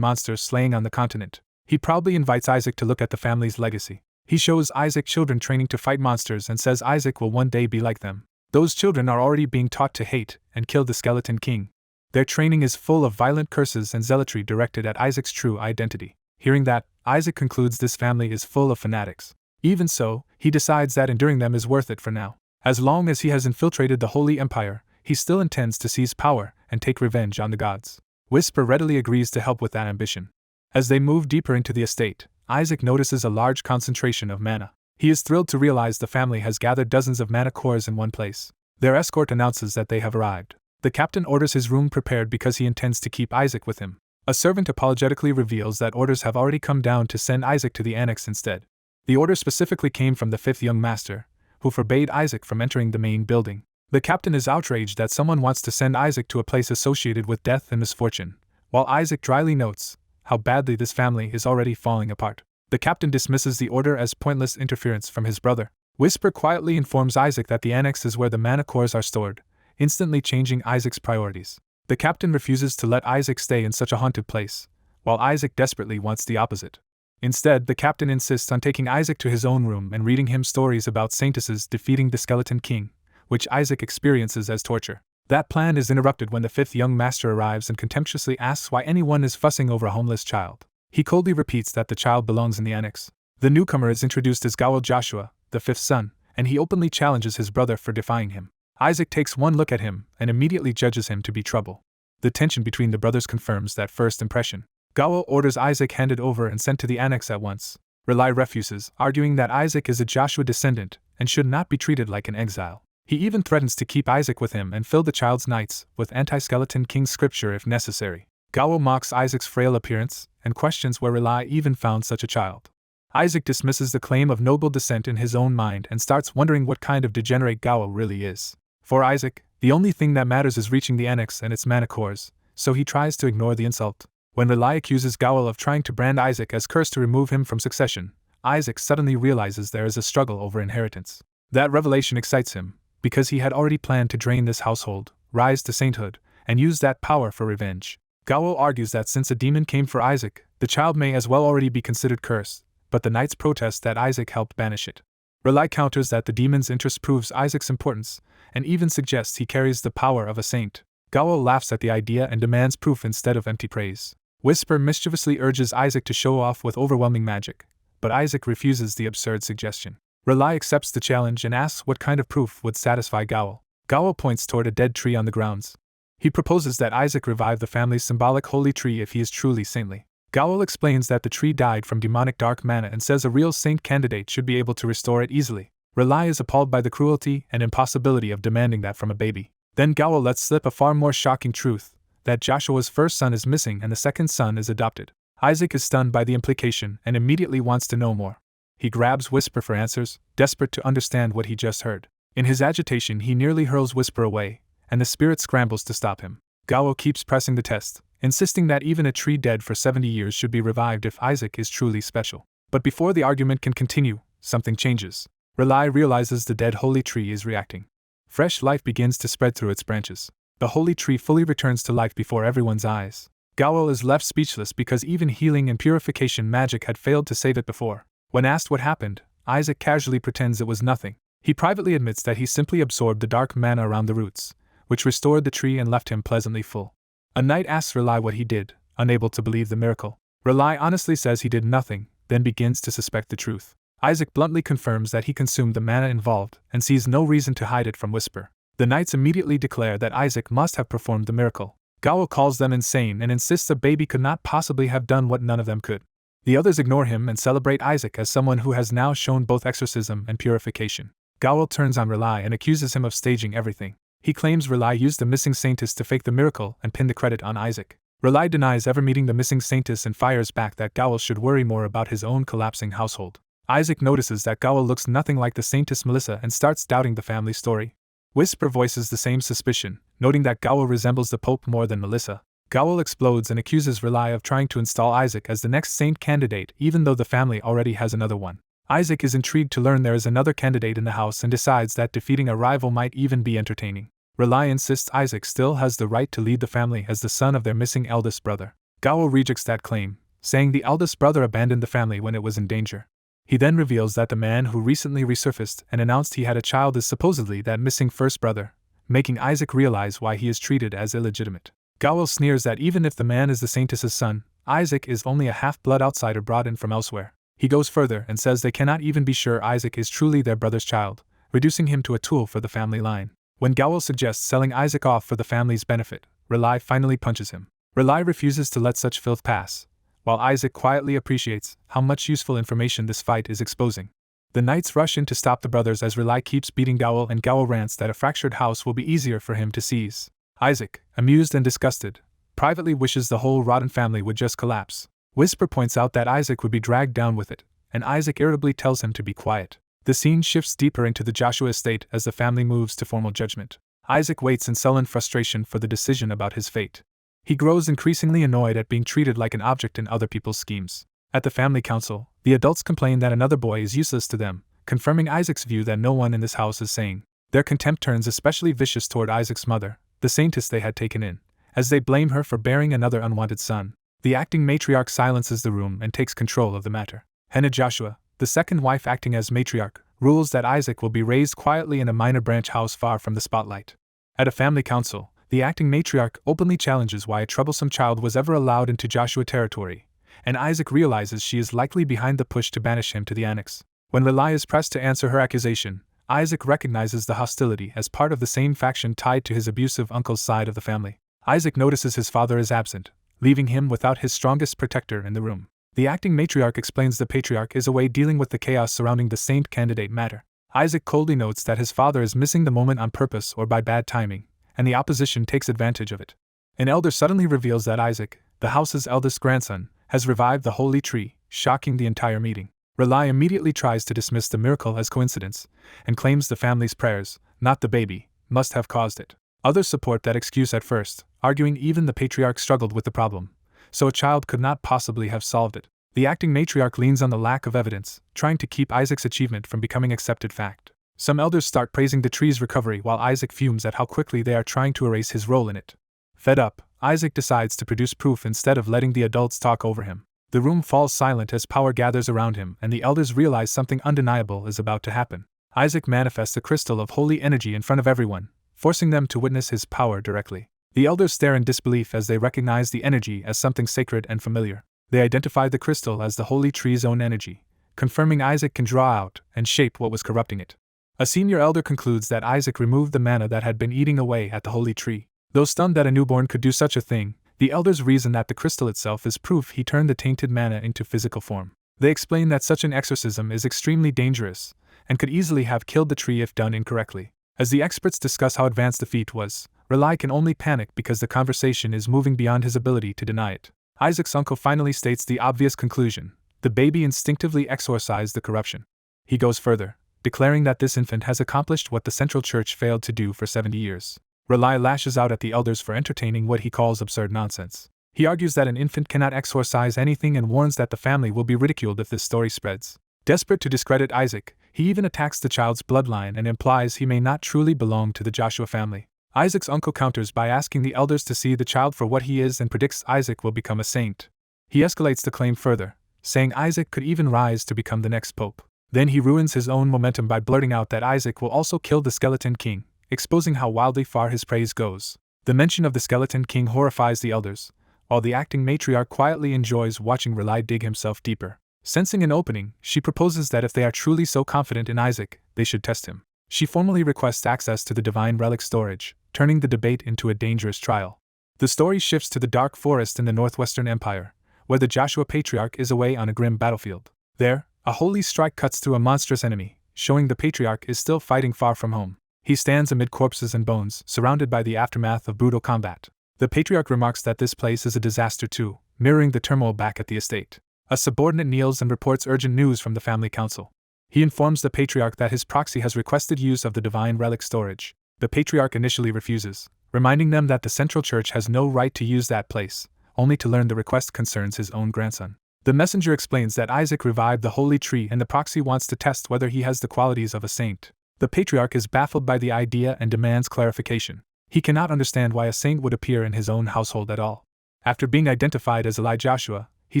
monster slaying on the continent. He proudly invites Isaac to look at the family's legacy. He shows Isaac children training to fight monsters and says Isaac will one day be like them. Those children are already being taught to hate and kill the Skeleton King. Their training is full of violent curses and zealotry directed at Isaac's true identity. Hearing that, Isaac concludes this family is full of fanatics. Even so, he decides that enduring them is worth it for now. As long as he has infiltrated the Holy Empire, he still intends to seize power and take revenge on the gods. Whisper readily agrees to help with that ambition. As they move deeper into the estate, Isaac notices a large concentration of mana. He is thrilled to realize the family has gathered dozens of mana cores in one place. Their escort announces that they have arrived. The captain orders his room prepared because he intends to keep Isaac with him. A servant apologetically reveals that orders have already come down to send Isaac to the annex instead. The order specifically came from the fifth young master, who forbade Isaac from entering the main building. The captain is outraged that someone wants to send Isaac to a place associated with death and misfortune, while Isaac dryly notes how badly this family is already falling apart. The captain dismisses the order as pointless interference from his brother. Whisper quietly informs Isaac that the annex is where the mana cores are stored, instantly changing Isaac's priorities. The captain refuses to let Isaac stay in such a haunted place, while Isaac desperately wants the opposite. Instead, the captain insists on taking Isaac to his own room and reading him stories about saintesses defeating the Skeleton King, which Isaac experiences as torture. That plan is interrupted when the fifth young master arrives and contemptuously asks why anyone is fussing over a homeless child. He coldly repeats that the child belongs in the annex. The newcomer is introduced as Gawel Joshua, the fifth son, and he openly challenges his brother for defying him. Isaac takes one look at him and immediately judges him to be trouble. The tension between the brothers confirms that first impression. Gawel orders Isaac handed over and sent to the annex at once. Relai refuses, arguing that Isaac is a Joshua descendant and should not be treated like an exile. He even threatens to keep Isaac with him and fill the child's nights with anti-Skeleton King scripture if necessary. Gawel mocks Isaac's frail appearance and questions where Relai even found such a child. Isaac dismisses the claim of noble descent in his own mind and starts wondering what kind of degenerate Gawel really is. For Isaac, the only thing that matters is reaching the annex and its mana cores, so he tries to ignore the insult. When Relai accuses Gawel of trying to brand Isaac as cursed to remove him from succession, Isaac suddenly realizes there is a struggle over inheritance. That revelation excites him, because he had already planned to drain this household, rise to sainthood, and use that power for revenge. Gawel argues that since a demon came for Isaac, the child may as well already be considered cursed, but the knights protest that Isaac helped banish it. Relai counters that the demon's interest proves Isaac's importance, and even suggests he carries the power of a saint. Gawel laughs at the idea and demands proof instead of empty praise. Whisper mischievously urges Isaac to show off with overwhelming magic, but Isaac refuses the absurd suggestion. Relai accepts the challenge and asks what kind of proof would satisfy Gawel. Gawel points toward a dead tree on the grounds. He proposes that Isaac revive the family's symbolic holy tree if he is truly saintly. Gawel explains that the tree died from demonic dark mana and says a real saint candidate should be able to restore it easily. Relai is appalled by the cruelty and impossibility of demanding that from a baby. Then Gawel lets slip a far more shocking truth, that Joshua's first son is missing and the second son is adopted. Isaac is stunned by the implication and immediately wants to know more. He grabs Whisper for answers, desperate to understand what he just heard. In his agitation, he nearly hurls Whisper away, and the spirit scrambles to stop him. Gawel keeps pressing the test, insisting that even a tree dead for 70 years should be revived if Isaac is truly special. But before the argument can continue, something changes. Relai realizes the dead holy tree is reacting. Fresh life begins to spread through its branches. The holy tree fully returns to life before everyone's eyes. Gawel is left speechless because even healing and purification magic had failed to save it before. When asked what happened, Isaac casually pretends it was nothing. He privately admits that he simply absorbed the dark mana around the roots, which restored the tree and left him pleasantly full. A knight asks Relai what he did, unable to believe the miracle. Relai honestly says he did nothing, then begins to suspect the truth. Isaac bluntly confirms that he consumed the mana involved and sees no reason to hide it from Whisper. The knights immediately declare that Isaac must have performed the miracle. Gawel calls them insane and insists a baby could not possibly have done what none of them could. The others ignore him and celebrate Isaac as someone who has now shown both exorcism and purification. Gawel turns on Relai and accuses him of staging everything. He claims Relai used the missing saintess to fake the miracle and pin the credit on Isaac. Relai denies ever meeting the missing saintess and fires back that Gawel should worry more about his own collapsing household. Isaac notices that Gawel looks nothing like the saintess Melissa and starts doubting the family story. Whisper voices the same suspicion, noting that Gawel resembles the Pope more than Melissa. Gowel explodes and accuses Rely of trying to install Isaac as the next saint candidate, even though the family already has another one. Isaac is intrigued to learn there is another candidate in the house and decides that defeating a rival might even be entertaining. Rely insists Isaac still has the right to lead the family as the son of their missing eldest brother. Gowel rejects that claim, saying the eldest brother abandoned the family when it was in danger. He then reveals that the man who recently resurfaced and announced he had a child is supposedly that missing first brother, making Isaac realize why he is treated as illegitimate. Gowel sneers that even if the man is the saintess's son, Isaac is only a half-blood outsider brought in from elsewhere. He goes further and says they cannot even be sure Isaac is truly their brother's child, reducing him to a tool for the family line. When Gowel suggests selling Isaac off for the family's benefit, Rely finally punches him. Rely refuses to let such filth pass, while Isaac quietly appreciates how much useful information this fight is exposing. The knights rush in to stop the brothers as Rely keeps beating Gowel, and Gowel rants that a fractured house will be easier for him to seize. Isaac, amused and disgusted, privately wishes the whole rotten family would just collapse. Whisper points out that Isaac would be dragged down with it, and Isaac irritably tells him to be quiet. The scene shifts deeper into the Joshua estate as the family moves to formal judgment. Isaac waits in sullen frustration for the decision about his fate. He grows increasingly annoyed at being treated like an object in other people's schemes. At the family council, the adults complain that another boy is useless to them, confirming Isaac's view that no one in this house is sane. Their contempt turns especially vicious toward Isaac's mother, the saintess they had taken in, as they blame her for bearing another unwanted son. The acting matriarch silences the room and takes control of the matter. Hannah Joshua, the second wife acting as matriarch, rules that Isaac will be raised quietly in a minor branch house far from the spotlight. At a family council, the acting matriarch openly challenges why a troublesome child was ever allowed into Joshua territory, and Isaac realizes she is likely behind the push to banish him to the annex. When Rely is pressed to answer her accusation, Isaac recognizes the hostility as part of the same faction tied to his abusive uncle's side of the family. Isaac notices his father is absent, leaving him without his strongest protector in the room. The acting matriarch explains the patriarch is away dealing with the chaos surrounding the saint candidate matter. Isaac coldly notes that his father is missing the moment on purpose or by bad timing, and the opposition takes advantage of it. An elder suddenly reveals that Isaac, the house's eldest grandson, has revived the holy tree, shocking the entire meeting. Rely immediately tries to dismiss the miracle as coincidence, and claims the family's prayers, not the baby, must have caused it. Others support that excuse at first, arguing even the patriarch struggled with the problem, so a child could not possibly have solved it. The acting matriarch leans on the lack of evidence, trying to keep Isaac's achievement from becoming accepted fact. Some elders start praising the tree's recovery while Isaac fumes at how quickly they are trying to erase his role in it. Fed up, Isaac decides to produce proof instead of letting the adults talk over him. The room falls silent as power gathers around him and the elders realize something undeniable is about to happen. Isaac manifests a crystal of holy energy in front of everyone, forcing them to witness his power directly. The elders stare in disbelief as they recognize the energy as something sacred and familiar. They identify the crystal as the holy tree's own energy, confirming Isaac can draw out and shape what was corrupting it. A senior elder concludes that Isaac removed the manna that had been eating away at the holy tree. Though stunned that a newborn could do such a thing, the elders reason that the crystal itself is proof he turned the tainted manna into physical form. They explain that such an exorcism is extremely dangerous, and could easily have killed the tree if done incorrectly. As the experts discuss how advanced the feat was, Rely can only panic because the conversation is moving beyond his ability to deny it. Isaac's uncle finally states the obvious conclusion: the baby instinctively exorcised the corruption. He goes further, declaring that this infant has accomplished what the Central Church failed to do for 70 years. Rely lashes out at the elders for entertaining what he calls absurd nonsense. He argues that an infant cannot exorcise anything and warns that the family will be ridiculed if this story spreads. Desperate to discredit Isaac, he even attacks the child's bloodline and implies he may not truly belong to the Joshua family. Isaac's uncle counters by asking the elders to see the child for what he is and predicts Isaac will become a saint. He escalates the claim further, saying Isaac could even rise to become the next pope. Then he ruins his own momentum by blurting out that Isaac will also kill the Skeleton King, exposing how wildly far his praise goes. The mention of the Skeleton King horrifies the elders, while the acting matriarch quietly enjoys watching Rely dig himself deeper. Sensing an opening, she proposes that if they are truly so confident in Isaac, they should test him. She formally requests access to the divine relic storage, turning the debate into a dangerous trial. The story shifts to the dark forest in the Northwestern Empire, where the Joshua Patriarch is away on a grim battlefield. There, a holy strike cuts through a monstrous enemy, showing the Patriarch is still fighting far from home. He stands amid corpses and bones, surrounded by the aftermath of brutal combat. The Patriarch remarks that this place is a disaster too, mirroring the turmoil back at the estate. A subordinate kneels and reports urgent news from the family council. He informs the Patriarch that his proxy has requested use of the divine relic storage. The Patriarch initially refuses, reminding them that the Central Church has no right to use that place, only to learn the request concerns his own grandson. The messenger explains that Isaac revived the holy tree and the proxy wants to test whether he has the qualities of a saint. The patriarch is baffled by the idea and demands clarification. He cannot understand why a saint would appear in his own household at all. After being identified as Elijah, he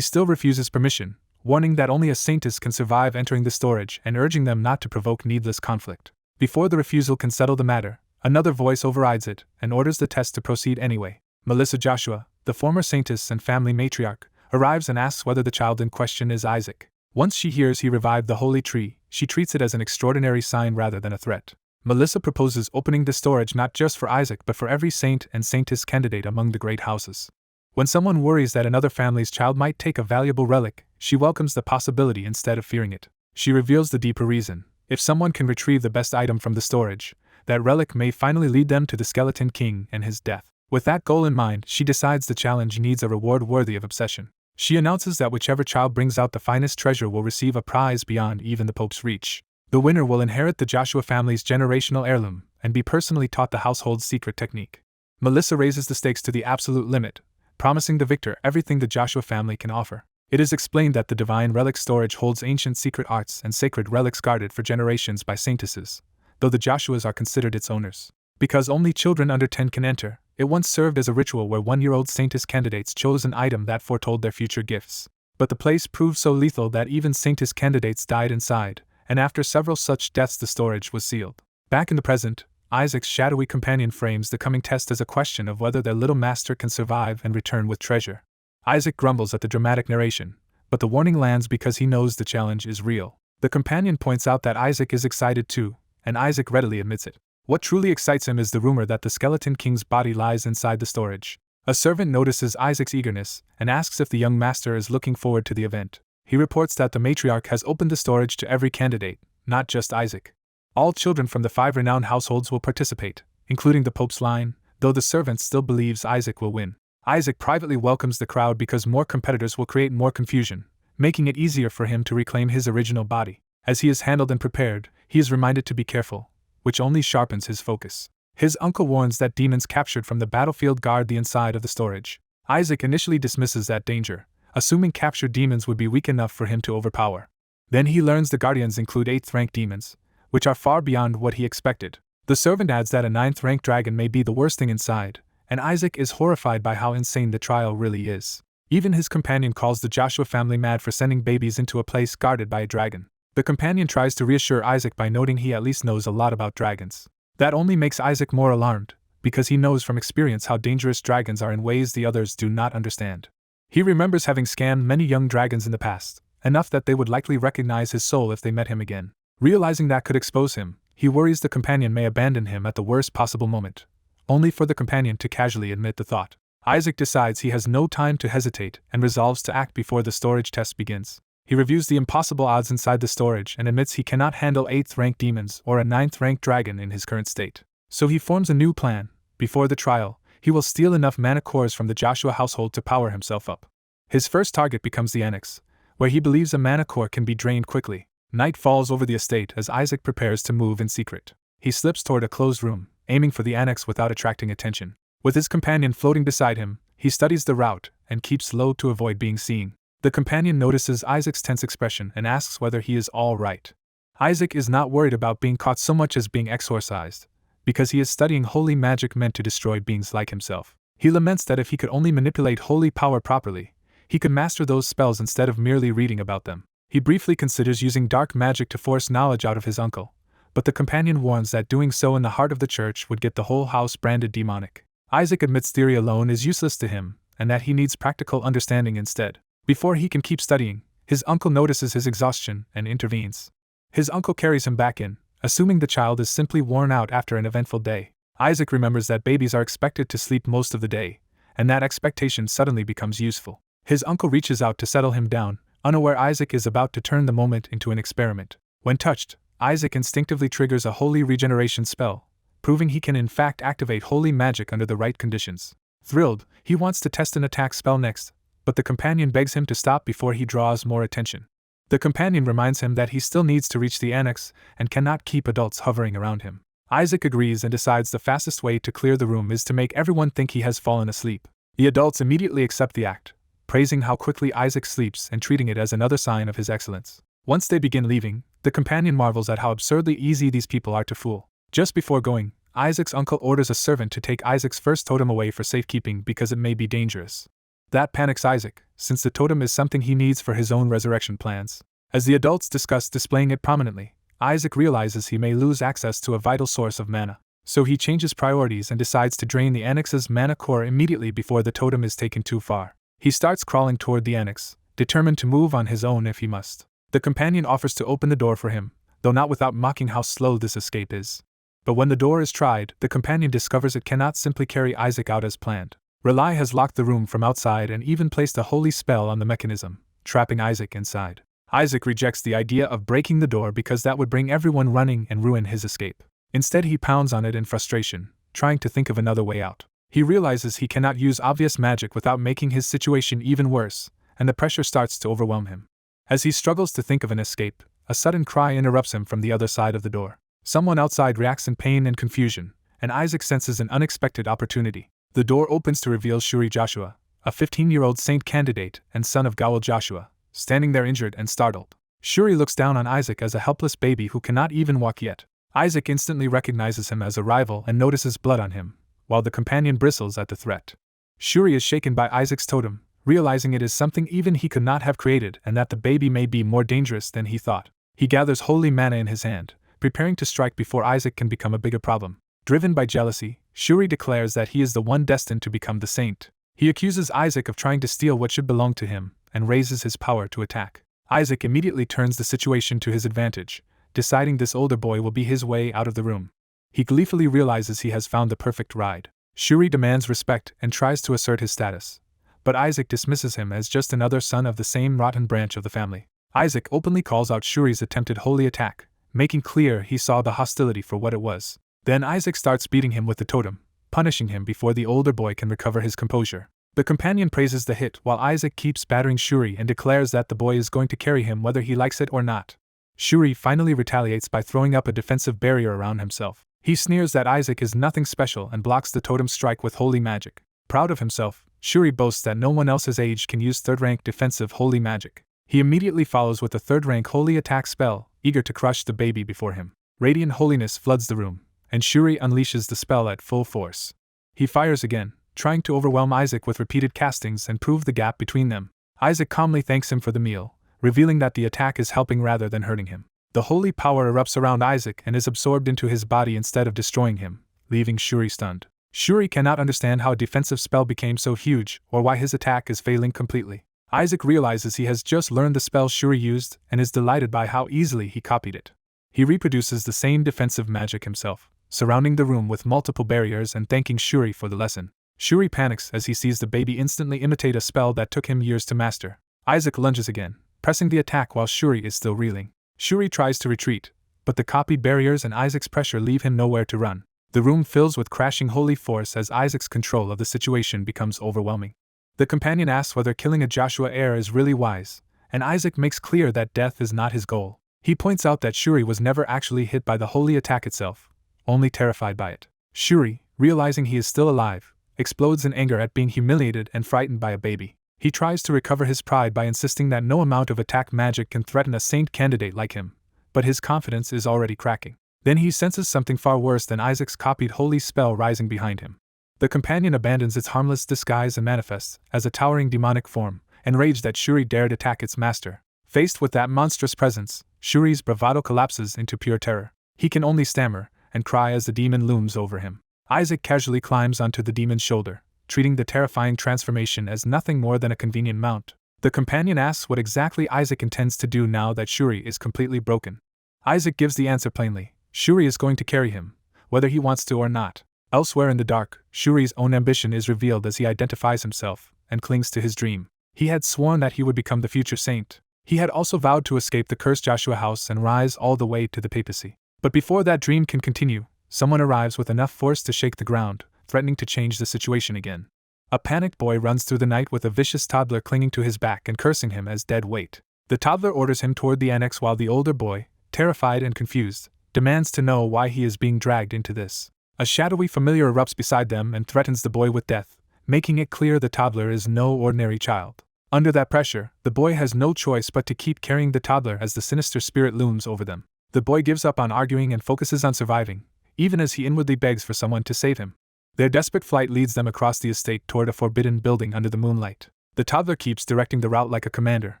still refuses permission, warning that only a saintess can survive entering the storage and urging them not to provoke needless conflict. Before the refusal can settle the matter, another voice overrides it and orders the test to proceed anyway. Melissa Joshua, the former saintess and family matriarch, arrives and asks whether the child in question is Isaac. Once she hears he revived the holy tree, she treats it as an extraordinary sign rather than a threat. Melissa proposes opening the storage not just for Isaac but for every saint and saintess candidate among the great houses. When someone worries that another family's child might take a valuable relic, she welcomes the possibility instead of fearing it. She reveals the deeper reason. If someone can retrieve the best item from the storage, that relic may finally lead them to the Skeleton King and his death. With that goal in mind, she decides the challenge needs a reward worthy of obsession. She announces that whichever child brings out the finest treasure will receive a prize beyond even the Pope's reach. The winner will inherit the Joshua family's generational heirloom and be personally taught the household's secret technique. Melissa raises the stakes to the absolute limit, promising the victor everything the Joshua family can offer. It is explained that the divine relic storage holds ancient secret arts and sacred relics guarded for generations by saintesses, though the Joshuas are considered its owners. Because only children under 10 can enter, it once served as a ritual where 1-year-old saintess candidates chose an item that foretold their future gifts. But the place proved so lethal that even saintess candidates died inside, and after several such deaths the storage was sealed. Back in the present, Isaac's shadowy companion frames the coming test as a question of whether their little master can survive and return with treasure. Isaac grumbles at the dramatic narration, but the warning lands because he knows the challenge is real. The companion points out that Isaac is excited too, and Isaac readily admits it. What truly excites him is the rumor that the Skeleton King's body lies inside the storage. A servant notices Isaac's eagerness and asks if the young master is looking forward to the event. He reports that the matriarch has opened the storage to every candidate, not just Isaac. All children from the 5 renowned households will participate, including the Pope's line, though the servant still believes Isaac will win. Isaac privately welcomes the crowd because more competitors will create more confusion, making it easier for him to reclaim his original body. As he is handled and prepared, he is reminded to be careful, which only sharpens his focus. His uncle warns that demons captured from the battlefield guard the inside of the storage. Isaac initially dismisses that danger, assuming captured demons would be weak enough for him to overpower. Then he learns the guardians include 8th-rank demons, which are far beyond what he expected. The servant adds that a 9th-rank dragon may be the worst thing inside, and Isaac is horrified by how insane the trial really is. Even his companion calls the Joshua family mad for sending babies into a place guarded by a dragon. The companion tries to reassure Isaac by noting he at least knows a lot about dragons. That only makes Isaac more alarmed, because he knows from experience how dangerous dragons are in ways the others do not understand. He remembers having scammed many young dragons in the past, enough that they would likely recognize his soul if they met him again. Realizing that could expose him, he worries the companion may abandon him at the worst possible moment, only for the companion to casually admit the thought. Isaac decides he has no time to hesitate and resolves to act before the storage test begins. He reviews the impossible odds inside the storage and admits he cannot handle 8th-rank demons or a 9th-rank dragon in his current state. So he forms a new plan. Before the trial, he will steal enough mana cores from the Joshua household to power himself up. His first target becomes the annex, where he believes a mana core can be drained quickly. Night falls over the estate as Isaac prepares to move in secret. He slips toward a closed room, aiming for the annex without attracting attention. With his companion floating beside him, he studies the route and keeps low to avoid being seen. The companion notices Isaac's tense expression and asks whether he is all right. Isaac is not worried about being caught so much as being exorcised, because he is studying holy magic meant to destroy beings like himself. He laments that if he could only manipulate holy power properly, he could master those spells instead of merely reading about them. He briefly considers using dark magic to force knowledge out of his uncle, but the companion warns that doing so in the heart of the church would get the whole house branded demonic. Isaac admits theory alone is useless to him, and that he needs practical understanding instead. Before he can keep studying, his uncle notices his exhaustion and intervenes. His uncle carries him back in, assuming the child is simply worn out after an eventful day. Isaac remembers that babies are expected to sleep most of the day, and that expectation suddenly becomes useful. His uncle reaches out to settle him down, unaware Isaac is about to turn the moment into an experiment. When touched, Isaac instinctively triggers a holy regeneration spell, proving he can in fact activate holy magic under the right conditions. Thrilled, he wants to test an attack spell next, but the companion begs him to stop before he draws more attention. The companion reminds him that he still needs to reach the annex and cannot keep adults hovering around him. Isaac agrees and decides the fastest way to clear the room is to make everyone think he has fallen asleep. The adults immediately accept the act, praising how quickly Isaac sleeps and treating it as another sign of his excellence. Once they begin leaving, the companion marvels at how absurdly easy these people are to fool. Just before going, Isaac's uncle orders a servant to take Isaac's first totem away for safekeeping because it may be dangerous. That panics Isaac, since the totem is something he needs for his own resurrection plans. As the adults discuss displaying it prominently, Isaac realizes he may lose access to a vital source of mana. So he changes priorities and decides to drain the annex's mana core immediately before the totem is taken too far. He starts crawling toward the annex, determined to move on his own if he must. The companion offers to open the door for him, though not without mocking how slow this escape is. But when the door is tried, the companion discovers it cannot simply carry Isaac out as planned. Relai has locked the room from outside and even placed a holy spell on the mechanism, trapping Isaac inside. Isaac rejects the idea of breaking the door because that would bring everyone running and ruin his escape. Instead, he pounds on it in frustration, trying to think of another way out. He realizes he cannot use obvious magic without making his situation even worse, and the pressure starts to overwhelm him. As he struggles to think of an escape, a sudden cry interrupts him from the other side of the door. Someone outside reacts in pain and confusion, and Isaac senses an unexpected opportunity. The door opens to reveal Shuri Joshua, a 15-year-old saint candidate and son of Gawal Joshua, standing there injured and startled. Shuri looks down on Isaac as a helpless baby who cannot even walk yet. Isaac instantly recognizes him as a rival and notices blood on him, while the companion bristles at the threat. Shuri is shaken by Isaac's totem, realizing it is something even he could not have created and that the baby may be more dangerous than he thought. He gathers holy mana in his hand, preparing to strike before Isaac can become a bigger problem. Driven by jealousy, Shuri declares that he is the one destined to become the saint. He accuses Isaac of trying to steal what should belong to him, and raises his power to attack. Isaac immediately turns the situation to his advantage, deciding this older boy will be his way out of the room. He gleefully realizes he has found the perfect ride. Shuri demands respect and tries to assert his status, but Isaac dismisses him as just another son of the same rotten branch of the family. Isaac openly calls out Shuri's attempted holy attack, making clear he saw the hostility for what it was. Then Isaac starts beating him with the totem, punishing him before the older boy can recover his composure. The companion praises the hit while Isaac keeps battering Shuri and declares that the boy is going to carry him whether he likes it or not. Shuri finally retaliates by throwing up a defensive barrier around himself. He sneers that Isaac is nothing special and blocks the totem strike with holy magic. Proud of himself, Shuri boasts that no one else his age can use third-rank defensive holy magic. He immediately follows with a third-rank holy attack spell, eager to crush the baby before him. Radiant holiness floods the room, and Shuri unleashes the spell at full force. He fires again, trying to overwhelm Isaac with repeated castings and prove the gap between them. Isaac calmly thanks him for the meal, revealing that the attack is helping rather than hurting him. The holy power erupts around Isaac and is absorbed into his body instead of destroying him, leaving Shuri stunned. Shuri cannot understand how a defensive spell became so huge or why his attack is failing completely. Isaac realizes he has just learned the spell Shuri used and is delighted by how easily he copied it. He reproduces the same defensive magic himself, surrounding the room with multiple barriers and thanking Shuri for the lesson. Shuri panics as he sees the baby instantly imitate a spell that took him years to master. Isaac lunges again, pressing the attack while Shuri is still reeling. Shuri tries to retreat, but the copied barriers and Isaac's pressure leave him nowhere to run. The room fills with crashing holy force as Isaac's control of the situation becomes overwhelming. The companion asks whether killing a Joshua heir is really wise, and Isaac makes clear that death is not his goal. He points out that Shuri was never actually hit by the holy attack itself, only terrified by it. Shuri, realizing he is still alive, explodes in anger at being humiliated and frightened by a baby. He tries to recover his pride by insisting that no amount of attack magic can threaten a saint candidate like him, but his confidence is already cracking. Then he senses something far worse than Isaac's copied holy spell rising behind him. The companion abandons its harmless disguise and manifests as a towering demonic form, enraged that Shuri dared attack its master. Faced with that monstrous presence, Shuri's bravado collapses into pure terror. He can only stammer and cry as the demon looms over him. Isaac casually climbs onto the demon's shoulder, treating the terrifying transformation as nothing more than a convenient mount. The companion asks what exactly Isaac intends to do now that Shuri is completely broken. Isaac gives the answer plainly: Shuri is going to carry him, whether he wants to or not. Elsewhere in the dark, Shuri's own ambition is revealed as he identifies himself and clings to his dream. He had sworn that he would become the future saint. He had also vowed to escape the cursed Joshua house and rise all the way to the papacy. But before that dream can continue, someone arrives with enough force to shake the ground, threatening to change the situation again. A panicked boy runs through the night with a vicious toddler clinging to his back and cursing him as dead weight. The toddler orders him toward the annex while the older boy, terrified and confused, demands to know why he is being dragged into this. A shadowy familiar erupts beside them and threatens the boy with death, making it clear the toddler is no ordinary child. Under that pressure, the boy has no choice but to keep carrying the toddler as the sinister spirit looms over them. The boy gives up on arguing and focuses on surviving, even as he inwardly begs for someone to save him. Their desperate flight leads them across the estate toward a forbidden building under the moonlight. The toddler keeps directing the route like a commander,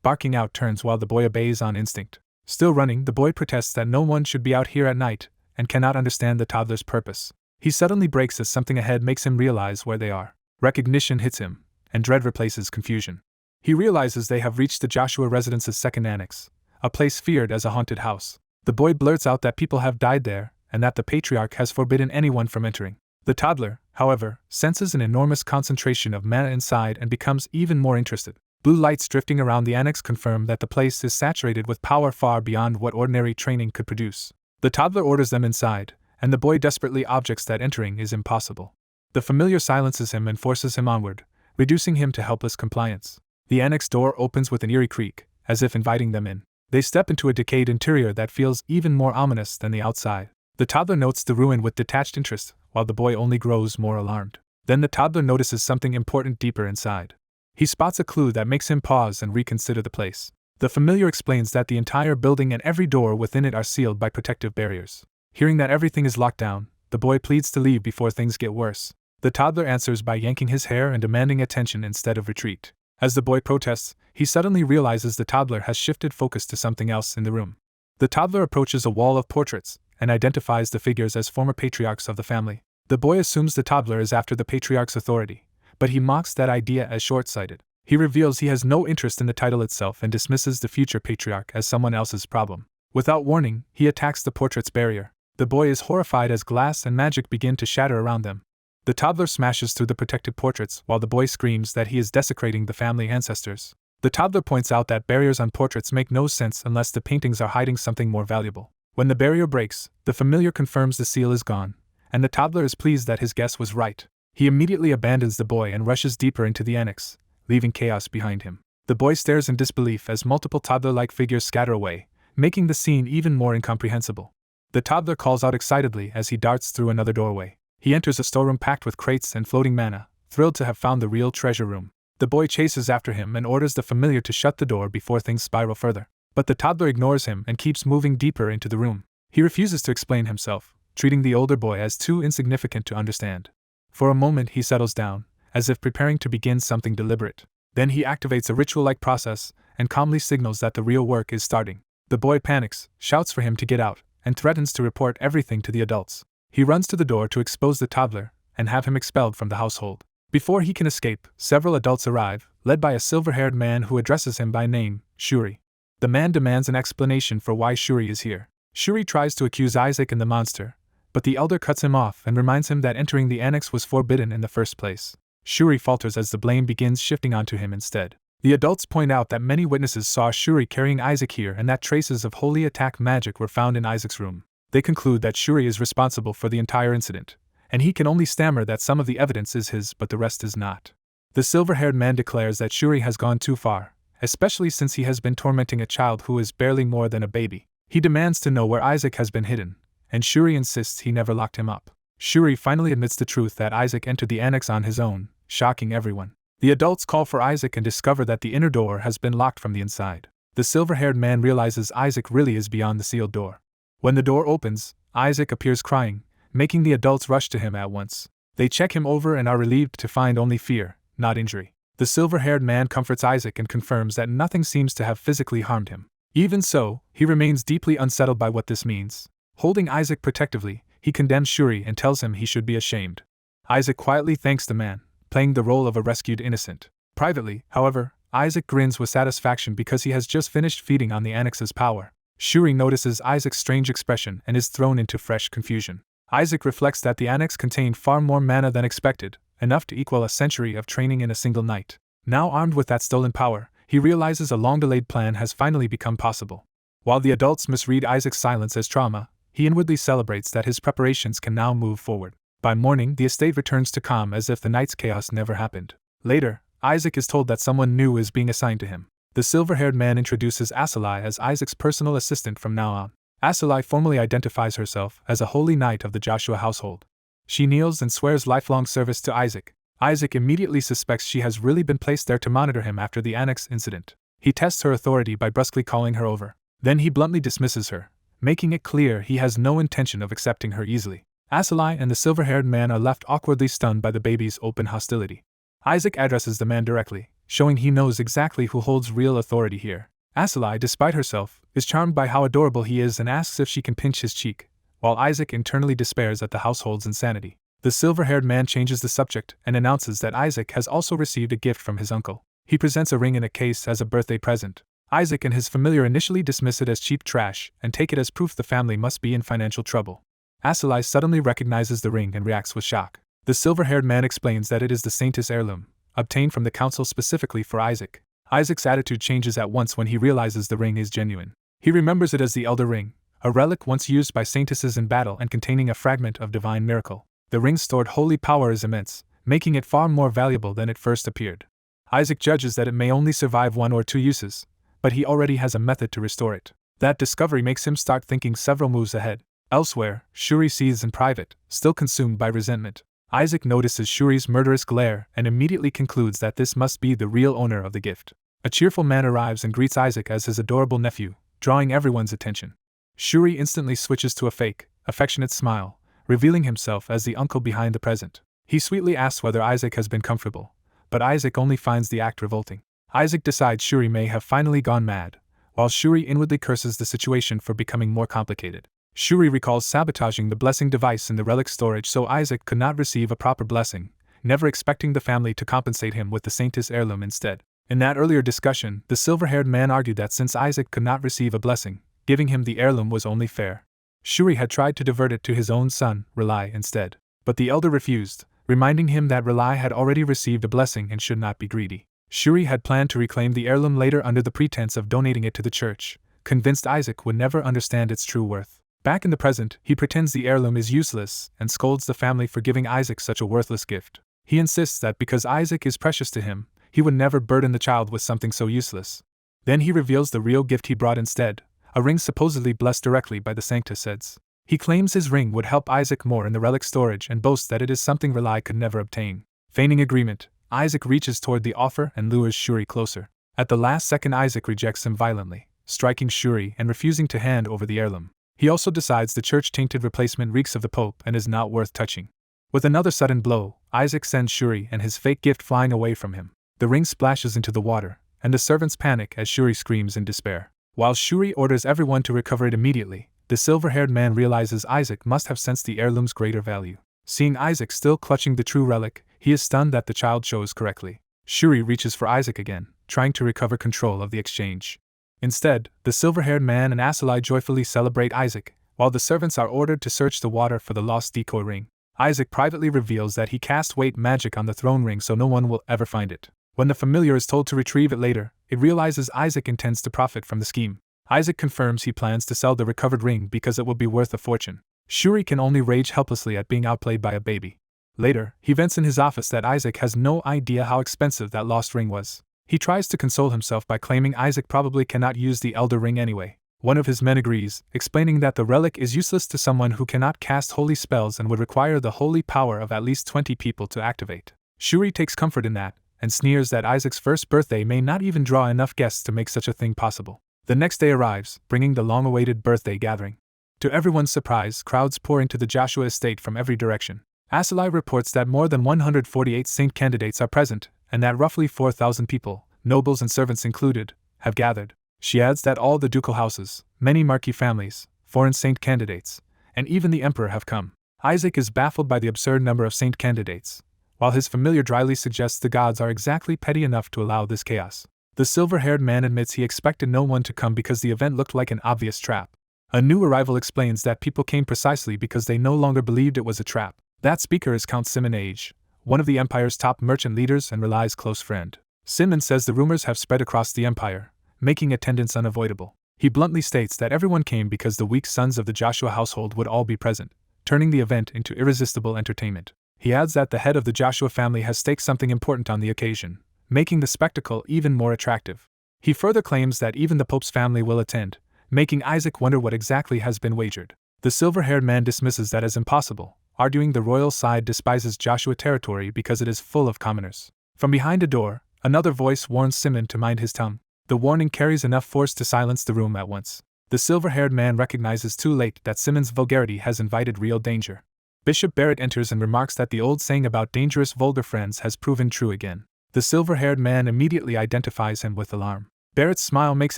barking out turns while the boy obeys on instinct. Still running, the boy protests that no one should be out here at night, and cannot understand the toddler's purpose. He suddenly brakes as something ahead makes him realize where they are. Recognition hits him, and dread replaces confusion. He realizes they have reached the Joshua residence's second annex, a place feared as a haunted house. The boy blurts out that people have died there, and that the patriarch has forbidden anyone from entering. The toddler, however, senses an enormous concentration of mana inside and becomes even more interested. Blue lights drifting around the annex confirm that the place is saturated with power far beyond what ordinary training could produce. The toddler orders them inside, and the boy desperately objects that entering is impossible. The familiar silences him and forces him onward, reducing him to helpless compliance. The annex door opens with an eerie creak, as if inviting them in. They step into a decayed interior that feels even more ominous than the outside. The toddler notes the ruin with detached interest, while the boy only grows more alarmed. Then the toddler notices something important deeper inside. He spots a clue that makes him pause and reconsider the place. The familiar explains that the entire building and every door within it are sealed by protective barriers. Hearing that everything is locked down, the boy pleads to leave before things get worse. The toddler answers by yanking his hair and demanding attention instead of retreat. As the boy protests, he suddenly realizes the toddler has shifted focus to something else in the room. The toddler approaches a wall of portraits and identifies the figures as former patriarchs of the family. The boy assumes the toddler is after the patriarch's authority, but he mocks that idea as short-sighted. He reveals he has no interest in the title itself and dismisses the future patriarch as someone else's problem. Without warning, he attacks the portrait's barrier. The boy is horrified as glass and magic begin to shatter around them. The toddler smashes through the protected portraits while the boy screams that he is desecrating the family ancestors. The toddler points out that barriers on portraits make no sense unless the paintings are hiding something more valuable. When the barrier breaks, the familiar confirms the seal is gone, and the toddler is pleased that his guess was right. He immediately abandons the boy and rushes deeper into the annex, leaving chaos behind him. The boy stares in disbelief as multiple toddler-like figures scatter away, making the scene even more incomprehensible. The toddler calls out excitedly as he darts through another doorway. He enters a storeroom packed with crates and floating mana, thrilled to have found the real treasure room. The boy chases after him and orders the familiar to shut the door before things spiral further. But the toddler ignores him and keeps moving deeper into the room. He refuses to explain himself, treating the older boy as too insignificant to understand. For a moment he settles down, as if preparing to begin something deliberate. Then he activates a ritual-like process and calmly signals that the real work is starting. The boy panics, shouts for him to get out, and threatens to report everything to the adults. He runs to the door to expose the toddler and have him expelled from the household. Before he can escape, several adults arrive, led by a silver-haired man who addresses him by name, Shuri. The man demands an explanation for why Shuri is here. Shuri tries to accuse Isaac and the monster, but the elder cuts him off and reminds him that entering the annex was forbidden in the first place. Shuri falters as the blame begins shifting onto him instead. The adults point out that many witnesses saw Shuri carrying Isaac here and that traces of holy attack magic were found in Isaac's room. They conclude that Shuri is responsible for the entire incident, and he can only stammer that some of the evidence is his but the rest is not. The silver-haired man declares that Shuri has gone too far, especially since he has been tormenting a child who is barely more than a baby. He demands to know where Isaac has been hidden, and Shuri insists he never locked him up. Shuri finally admits the truth that Isaac entered the annex on his own, shocking everyone. The adults call for Isaac and discover that the inner door has been locked from the inside. The silver-haired man realizes Isaac really is beyond the sealed door. When the door opens, Isaac appears crying, making the adults rush to him at once. They check him over and are relieved to find only fear, not injury. The silver-haired man comforts Isaac and confirms that nothing seems to have physically harmed him. Even so, he remains deeply unsettled by what this means. Holding Isaac protectively, he condemns Shuri and tells him he should be ashamed. Isaac quietly thanks the man, playing the role of a rescued innocent. Privately, however, Isaac grins with satisfaction because he has just finished feeding on the annex's power. Shuri notices Isaac's strange expression and is thrown into fresh confusion. Isaac reflects that the annex contained far more mana than expected, enough to equal a century of training in a single night. Now armed with that stolen power, he realizes a long-delayed plan has finally become possible. While the adults misread Isaac's silence as trauma, he inwardly celebrates that his preparations can now move forward. By morning, the estate returns to calm as if the night's chaos never happened. Later, Isaac is told that someone new is being assigned to him. The silver-haired man introduces Asalai as Isaac's personal assistant from now on. Asalai formally identifies herself as a holy knight of the Joshua household. She kneels and swears lifelong service to Isaac. Isaac immediately suspects she has really been placed there to monitor him after the annex incident. He tests her authority by brusquely calling her over. Then he bluntly dismisses her, making it clear he has no intention of accepting her easily. Asalai and the silver-haired man are left awkwardly stunned by the baby's open hostility. Isaac addresses the man directly, showing he knows exactly who holds real authority here. Asalai, despite herself, is charmed by how adorable he is and asks if she can pinch his cheek, while Isaac internally despairs at the household's insanity. The silver-haired man changes the subject and announces that Isaac has also received a gift from his uncle. He presents a ring in a case as a birthday present. Isaac and his familiar initially dismiss it as cheap trash and take it as proof the family must be in financial trouble. Asalai suddenly recognizes the ring and reacts with shock. The silver-haired man explains that it is the Saintess heirloom, obtained from the council specifically for Isaac. Isaac's attitude changes at once when he realizes the ring is genuine. He remembers it as the Elder Ring, a relic once used by saintesses in battle and containing a fragment of divine miracle. The ring's stored holy power is immense, making it far more valuable than it first appeared. Isaac judges that it may only survive 1 or 2 uses, but he already has a method to restore it. That discovery makes him start thinking several moves ahead. Elsewhere, Shuri seethes in private, still consumed by resentment. Isaac notices Shuri's murderous glare and immediately concludes that this must be the real owner of the gift. A cheerful man arrives and greets Isaac as his adorable nephew, drawing everyone's attention. Shuri instantly switches to a fake, affectionate smile, revealing himself as the uncle behind the present. He sweetly asks whether Isaac has been comfortable, but Isaac only finds the act revolting. Isaac decides Shuri may have finally gone mad, while Shuri inwardly curses the situation for becoming more complicated. Shuri recalls sabotaging the blessing device in the relic storage so Isaac could not receive a proper blessing, never expecting the family to compensate him with the Saintess heirloom instead. In that earlier discussion, the silver-haired man argued that since Isaac could not receive a blessing, giving him the heirloom was only fair. Shuri had tried to divert it to his own son, Relai, instead. But the elder refused, reminding him that Relai had already received a blessing and should not be greedy. Shuri had planned to reclaim the heirloom later under the pretense of donating it to the church, convinced Isaac would never understand its true worth. Back in the present, he pretends the heirloom is useless and scolds the family for giving Isaac such a worthless gift. He insists that because Isaac is precious to him, he would never burden the child with something so useless. Then he reveals the real gift he brought instead, a ring supposedly blessed directly by the Saintess. He claims his ring would help Isaac more in the relic storage and boasts that it is something Relai could never obtain. Feigning agreement, Isaac reaches toward the offer and lures Shuri closer. At the last second, Isaac rejects him violently, striking Shuri and refusing to hand over the heirloom. He also decides the church-tainted replacement reeks of the Pope and is not worth touching. With another sudden blow, Isaac sends Shuri and his fake gift flying away from him. The ring splashes into the water, and the servants panic as Shuri screams in despair. While Shuri orders everyone to recover it immediately, the silver-haired man realizes Isaac must have sensed the heirloom's greater value. Seeing Isaac still clutching the true relic, he is stunned that the child chose correctly. Shuri reaches for Isaac again, trying to recover control of the exchange. Instead, the silver-haired man and Asalai joyfully celebrate Isaac, while the servants are ordered to search the water for the lost decoy ring. Isaac privately reveals that he cast weight magic on the throne ring so no one will ever find it. When the familiar is told to retrieve it later, it realizes Isaac intends to profit from the scheme. Isaac confirms he plans to sell the recovered ring because it will be worth a fortune. Shuri can only rage helplessly at being outplayed by a baby. Later, he vents in his office that Isaac has no idea how expensive that lost ring was. He tries to console himself by claiming Isaac probably cannot use the Elder Ring anyway. One of his men agrees, explaining that the relic is useless to someone who cannot cast holy spells and would require the holy power of at least 20 people to activate. Shuri takes comfort in that, and sneers that Isaac's first birthday may not even draw enough guests to make such a thing possible. The next day arrives, bringing the long-awaited birthday gathering. To everyone's surprise, crowds pour into the Joshua estate from every direction. Asalai reports that more than 148 saint candidates are present, and that roughly 4,000 people, nobles and servants included, have gathered. She adds that all the ducal houses, many marquis families, foreign saint candidates, and even the emperor have come. Isaac is baffled by the absurd number of saint candidates, while his familiar dryly suggests the gods are exactly petty enough to allow this chaos. The silver-haired man admits he expected no one to come because the event looked like an obvious trap. A new arrival explains that people came precisely because they no longer believed it was a trap. That speaker is Count Simon Age, one of the empire's top merchant leaders and Relai's close friend. Simon says the rumors have spread across the empire, making attendance unavoidable. He bluntly states that everyone came because the weak sons of the Joshua household would all be present, turning the event into irresistible entertainment. He adds that the head of the Joshua family has staked something important on the occasion, making the spectacle even more attractive. He further claims that even the Pope's family will attend, making Isaac wonder what exactly has been wagered. The silver-haired man dismisses that as impossible, arguing the royal side despises Joshua territory because it is full of commoners. From behind a door, another voice warns Simon to mind his tongue. The warning carries enough force to silence the room at once. The silver-haired man recognizes too late that Simon's vulgarity has invited real danger. Bishop Barrett enters and remarks that the old saying about dangerous vulgar friends has proven true again. The silver-haired man immediately identifies him with alarm. Barrett's smile makes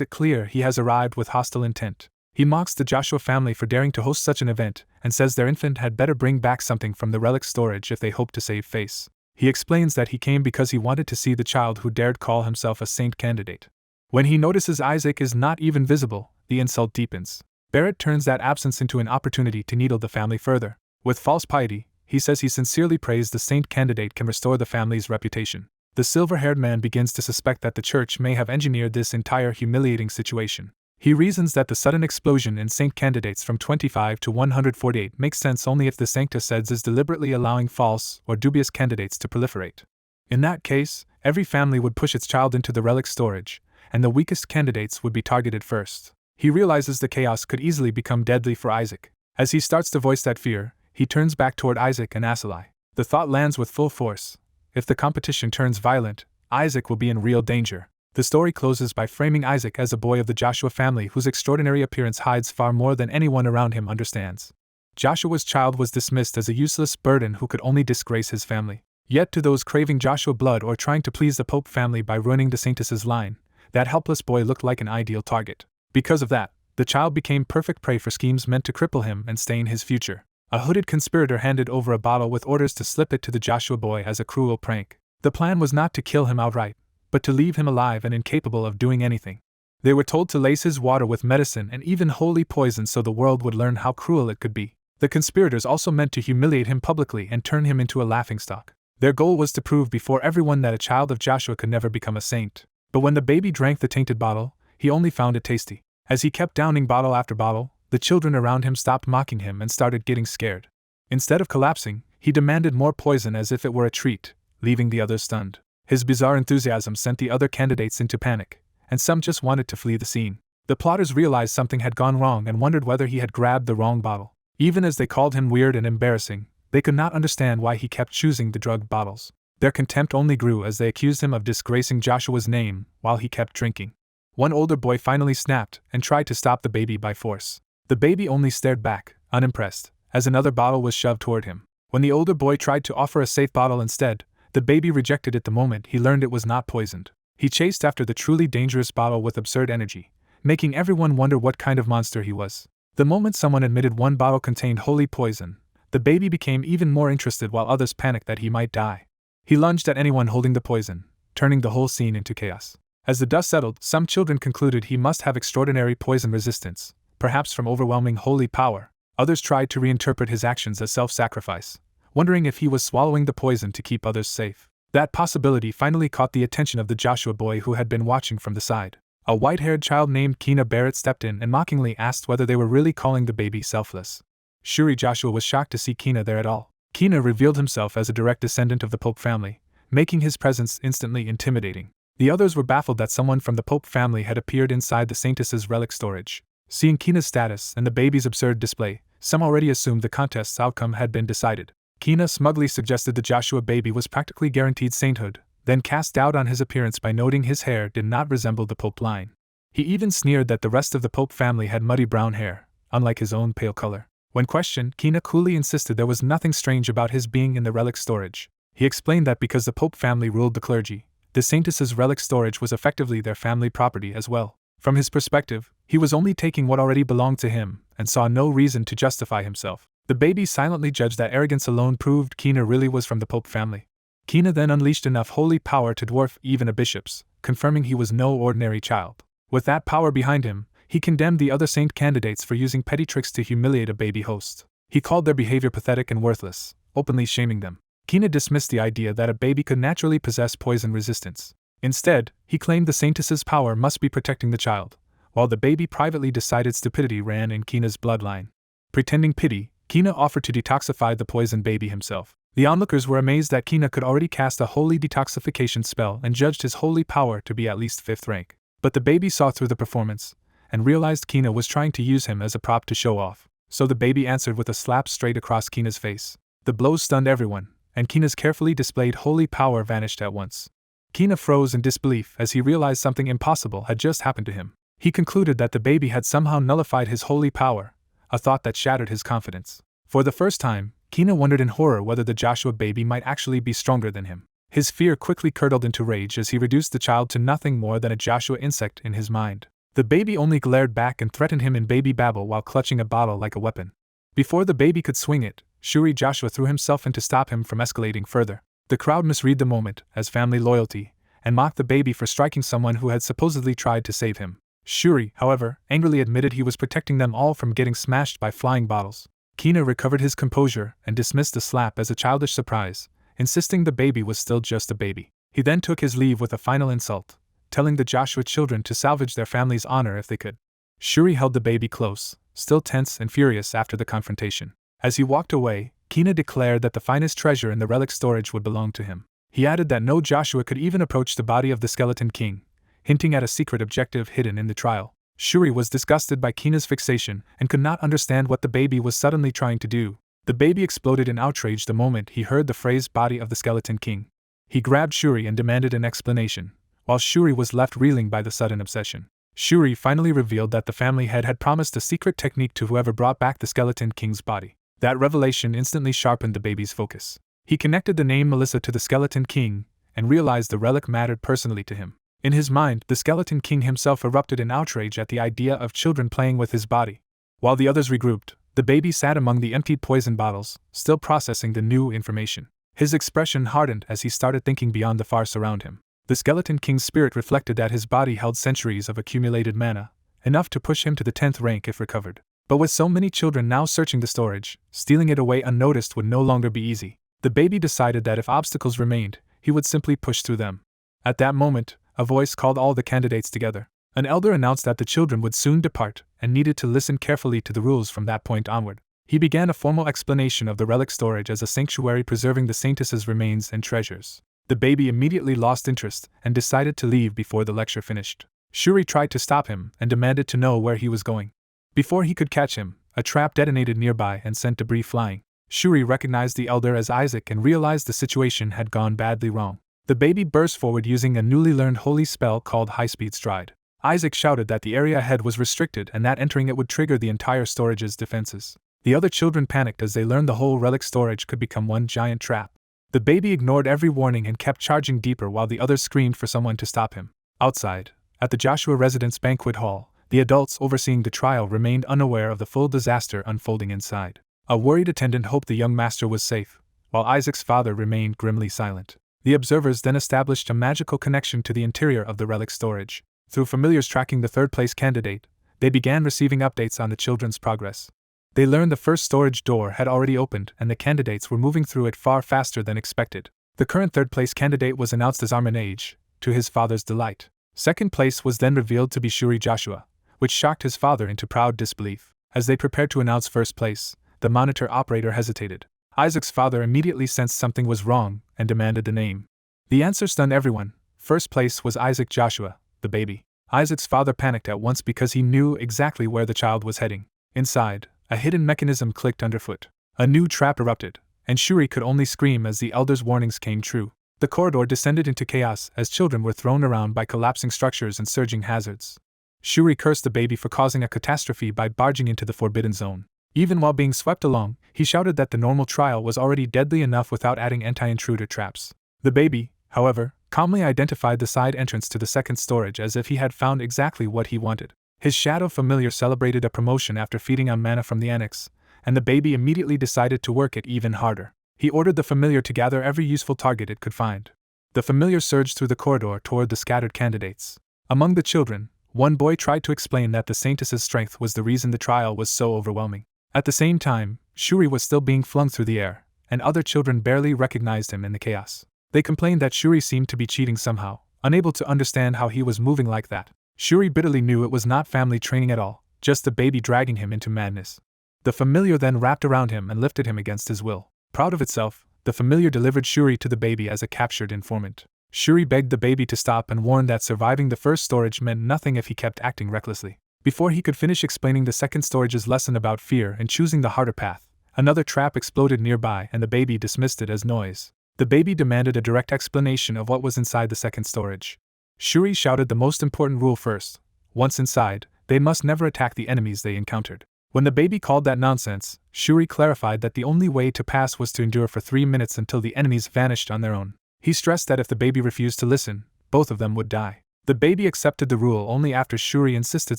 it clear he has arrived with hostile intent. He mocks the Joshua family for daring to host such an event, and says their infant had better bring back something from the relic storage if they hope to save face. He explains that he came because he wanted to see the child who dared call himself a saint candidate. When he notices Isaac is not even visible, the insult deepens. Barrett turns that absence into an opportunity to needle the family further. With false piety, he says he sincerely prays the saint candidate can restore the family's reputation. The silver-haired man begins to suspect that the church may have engineered this entire humiliating situation. He reasons that the sudden explosion in saint candidates from 25 to 148 makes sense only if the Sanctus Seds is deliberately allowing false or dubious candidates to proliferate. In that case, every family would push its child into the relic storage, and the weakest candidates would be targeted first. He realizes the chaos could easily become deadly for Isaac. As he starts to voice that fear, he turns back toward Isaac and Asalai. The thought lands with full force. If the competition turns violent, Isaac will be in real danger. The story closes by framing Isaac as a boy of the Joshua family whose extraordinary appearance hides far more than anyone around him understands. Joshua's child was dismissed as a useless burden who could only disgrace his family. Yet to those craving Joshua blood or trying to please the Pope family by ruining the Saintess's line, that helpless boy looked like an ideal target. Because of that, the child became perfect prey for schemes meant to cripple him and stain his future. A hooded conspirator handed over a bottle with orders to slip it to the Joshua boy as a cruel prank. The plan was not to kill him outright, but to leave him alive and incapable of doing anything. They were told to lace his water with medicine and even holy poison so the world would learn how cruel it could be. The conspirators also meant to humiliate him publicly and turn him into a laughingstock. Their goal was to prove before everyone that a child of Joshua could never become a saint. But when the baby drank the tainted bottle, he only found it tasty. As he kept downing bottle after bottle, the children around him stopped mocking him and started getting scared. Instead of collapsing, he demanded more poison as if it were a treat, leaving the others stunned. His bizarre enthusiasm sent the other candidates into panic, and some just wanted to flee the scene. The plotters realized something had gone wrong and wondered whether he had grabbed the wrong bottle. Even as they called him weird and embarrassing, they could not understand why he kept choosing the drugged bottles. Their contempt only grew as they accused him of disgracing Joshua's name while he kept drinking. One older boy finally snapped and tried to stop the baby by force. The baby only stared back, unimpressed, as another bottle was shoved toward him. When the older boy tried to offer a safe bottle instead, the baby rejected it the moment he learned it was not poisoned. He chased after the truly dangerous bottle with absurd energy, making everyone wonder what kind of monster he was. The moment someone admitted one bottle contained holy poison, the baby became even more interested while others panicked that he might die. He lunged at anyone holding the poison, turning the whole scene into chaos. As the dust settled, some children concluded he must have extraordinary poison resistance, perhaps from overwhelming holy power. Others tried to reinterpret his actions as self-sacrifice, wondering if he was swallowing the poison to keep others safe. That possibility finally caught the attention of the Joshua boy who had been watching from the side. A white-haired child named Kina Barrett stepped in and mockingly asked whether they were really calling the baby selfless. Shuri Joshua was shocked to see Kina there at all. Kina revealed himself as a direct descendant of the Pope family, making his presence instantly intimidating. The others were baffled that someone from the Pope family had appeared inside the Saintess's relic storage. Seeing Kina's status and the baby's absurd display, some already assumed the contest's outcome had been decided. Kina smugly suggested the Joshua baby was practically guaranteed sainthood, then cast doubt on his appearance by noting his hair did not resemble the Pope line. He even sneered that the rest of the Pope family had muddy brown hair, unlike his own pale color. When questioned, Kina coolly insisted there was nothing strange about his being in the relic storage. He explained that because the Pope family ruled the clergy, the Saintess's relic storage was effectively their family property as well. From his perspective, he was only taking what already belonged to him, and saw no reason to justify himself. The baby silently judged that arrogance alone proved Kina really was from the Pope family. Kina then unleashed enough holy power to dwarf even a bishop's, confirming he was no ordinary child. With that power behind him, he condemned the other saint candidates for using petty tricks to humiliate a baby host. He called their behavior pathetic and worthless, openly shaming them. Kina dismissed the idea that a baby could naturally possess poison resistance. Instead, he claimed the Saintess's power must be protecting the child, while the baby privately decided stupidity ran in Kina's bloodline. Pretending pity, Kina offered to detoxify the poisoned baby himself. The onlookers were amazed that Kina could already cast a holy detoxification spell and judged his holy power to be at least 5th rank. But the baby saw through the performance, and realized Kina was trying to use him as a prop to show off. So the baby answered with a slap straight across Kina's face. The blow stunned everyone, and Kina's carefully displayed holy power vanished at once. Kina froze in disbelief as he realized something impossible had just happened to him. He concluded that the baby had somehow nullified his holy power, a thought that shattered his confidence. For the first time, Kina wondered in horror whether the Joshua baby might actually be stronger than him. His fear quickly curdled into rage as he reduced the child to nothing more than a Joshua insect in his mind. The baby only glared back and threatened him in baby babble while clutching a bottle like a weapon. Before the baby could swing it, Shuri Joshua threw himself in to stop him from escalating further. The crowd misread the moment as family loyalty, and mocked the baby for striking someone who had supposedly tried to save him. Shuri, however, angrily admitted he was protecting them all from getting smashed by flying bottles. Kina recovered his composure and dismissed the slap as a childish surprise, insisting the baby was still just a baby. He then took his leave with a final insult, telling the Joshua children to salvage their family's honor if they could. Shuri held the baby close, still tense and furious after the confrontation. As he walked away, Kina declared that the finest treasure in the relic storage would belong to him. He added that no Joshua could even approach the body of the Skeleton King, hinting at a secret objective hidden in the trial. Shuri was disgusted by Kina's fixation and could not understand what the baby was suddenly trying to do. The baby exploded in outrage the moment he heard the phrase body of the Skeleton King. He grabbed Shuri and demanded an explanation, while Shuri was left reeling by the sudden obsession. Shuri finally revealed that the family head had promised a secret technique to whoever brought back the Skeleton King's body. That revelation instantly sharpened the baby's focus. He connected the name Melissa to the Skeleton King and realized the relic mattered personally to him. In his mind, the Skeleton King himself erupted in outrage at the idea of children playing with his body. While the others regrouped, the baby sat among the emptied poison bottles, still processing the new information. His expression hardened as he started thinking beyond the farce around him. The Skeleton King's spirit reflected that his body held centuries of accumulated mana, enough to push him to the 10th rank if recovered. But with so many children now searching the storage, stealing it away unnoticed would no longer be easy. The baby decided that if obstacles remained, he would simply push through them. At that moment, a voice called all the candidates together. An elder announced that the children would soon depart and needed to listen carefully to the rules from that point onward. He began a formal explanation of the relic storage as a sanctuary preserving the saintess's remains and treasures. The baby immediately lost interest and decided to leave before the lecture finished. Shuri tried to stop him and demanded to know where he was going. Before he could catch him, a trap detonated nearby and sent debris flying. Shuri recognized the elder as Isaac and realized the situation had gone badly wrong. The baby burst forward using a newly learned holy spell called High-Speed Stride. Isaac shouted that the area ahead was restricted and that entering it would trigger the entire storage's defenses. The other children panicked as they learned the whole relic storage could become one giant trap. The baby ignored every warning and kept charging deeper while the others screamed for someone to stop him. Outside, at the Joshua residence banquet hall, the adults overseeing the trial remained unaware of the full disaster unfolding inside. A worried attendant hoped the young master was safe, while Isaac's father remained grimly silent. The observers then established a magical connection to the interior of the relic storage. Through familiars tracking the third-place candidate, they began receiving updates on the children's progress. They learned the first storage door had already opened and the candidates were moving through it far faster than expected. The current third-place candidate was announced as Armin Age, to his father's delight. Second place was then revealed to be Shuri Joshua, which shocked his father into proud disbelief. As they prepared to announce first place, the monitor operator hesitated. Isaac's father immediately sensed something was wrong and demanded the name. The answer stunned everyone. First place was Isaac Joshua, the baby. Isaac's father panicked at once because he knew exactly where the child was heading. Inside, a hidden mechanism clicked underfoot. A new trap erupted, and Shuri could only scream as the elder's warnings came true. The corridor descended into chaos as children were thrown around by collapsing structures and surging hazards. Shuri cursed the baby for causing a catastrophe by barging into the forbidden zone. Even while being swept along, he shouted that the normal trial was already deadly enough without adding anti-intruder traps. The baby, however, calmly identified the side entrance to the second storage as if he had found exactly what he wanted. His shadow familiar celebrated a promotion after feeding on mana from the annex, and the baby immediately decided to work it even harder. He ordered the familiar to gather every useful target it could find. The familiar surged through the corridor toward the scattered candidates. Among the children, one boy tried to explain that the saintess's strength was the reason the trial was so overwhelming. At the same time, Shuri was still being flung through the air, and other children barely recognized him in the chaos. They complained that Shuri seemed to be cheating somehow, unable to understand how he was moving like that. Shuri bitterly knew it was not family training at all, just the baby dragging him into madness. The familiar then wrapped around him and lifted him against his will. Proud of itself, the familiar delivered Shuri to the baby as a captured informant. Shuri begged the baby to stop and warned that surviving the first storage meant nothing if he kept acting recklessly. Before he could finish explaining the second storage's lesson about fear and choosing the harder path, another trap exploded nearby and the baby dismissed it as noise. The baby demanded a direct explanation of what was inside the second storage. Shuri shouted the most important rule first. Once inside, they must never attack the enemies they encountered. When the baby called that nonsense, Shuri clarified that the only way to pass was to endure for 3 minutes until the enemies vanished on their own. He stressed that if the baby refused to listen, both of them would die. The baby accepted the rule only after Shuri insisted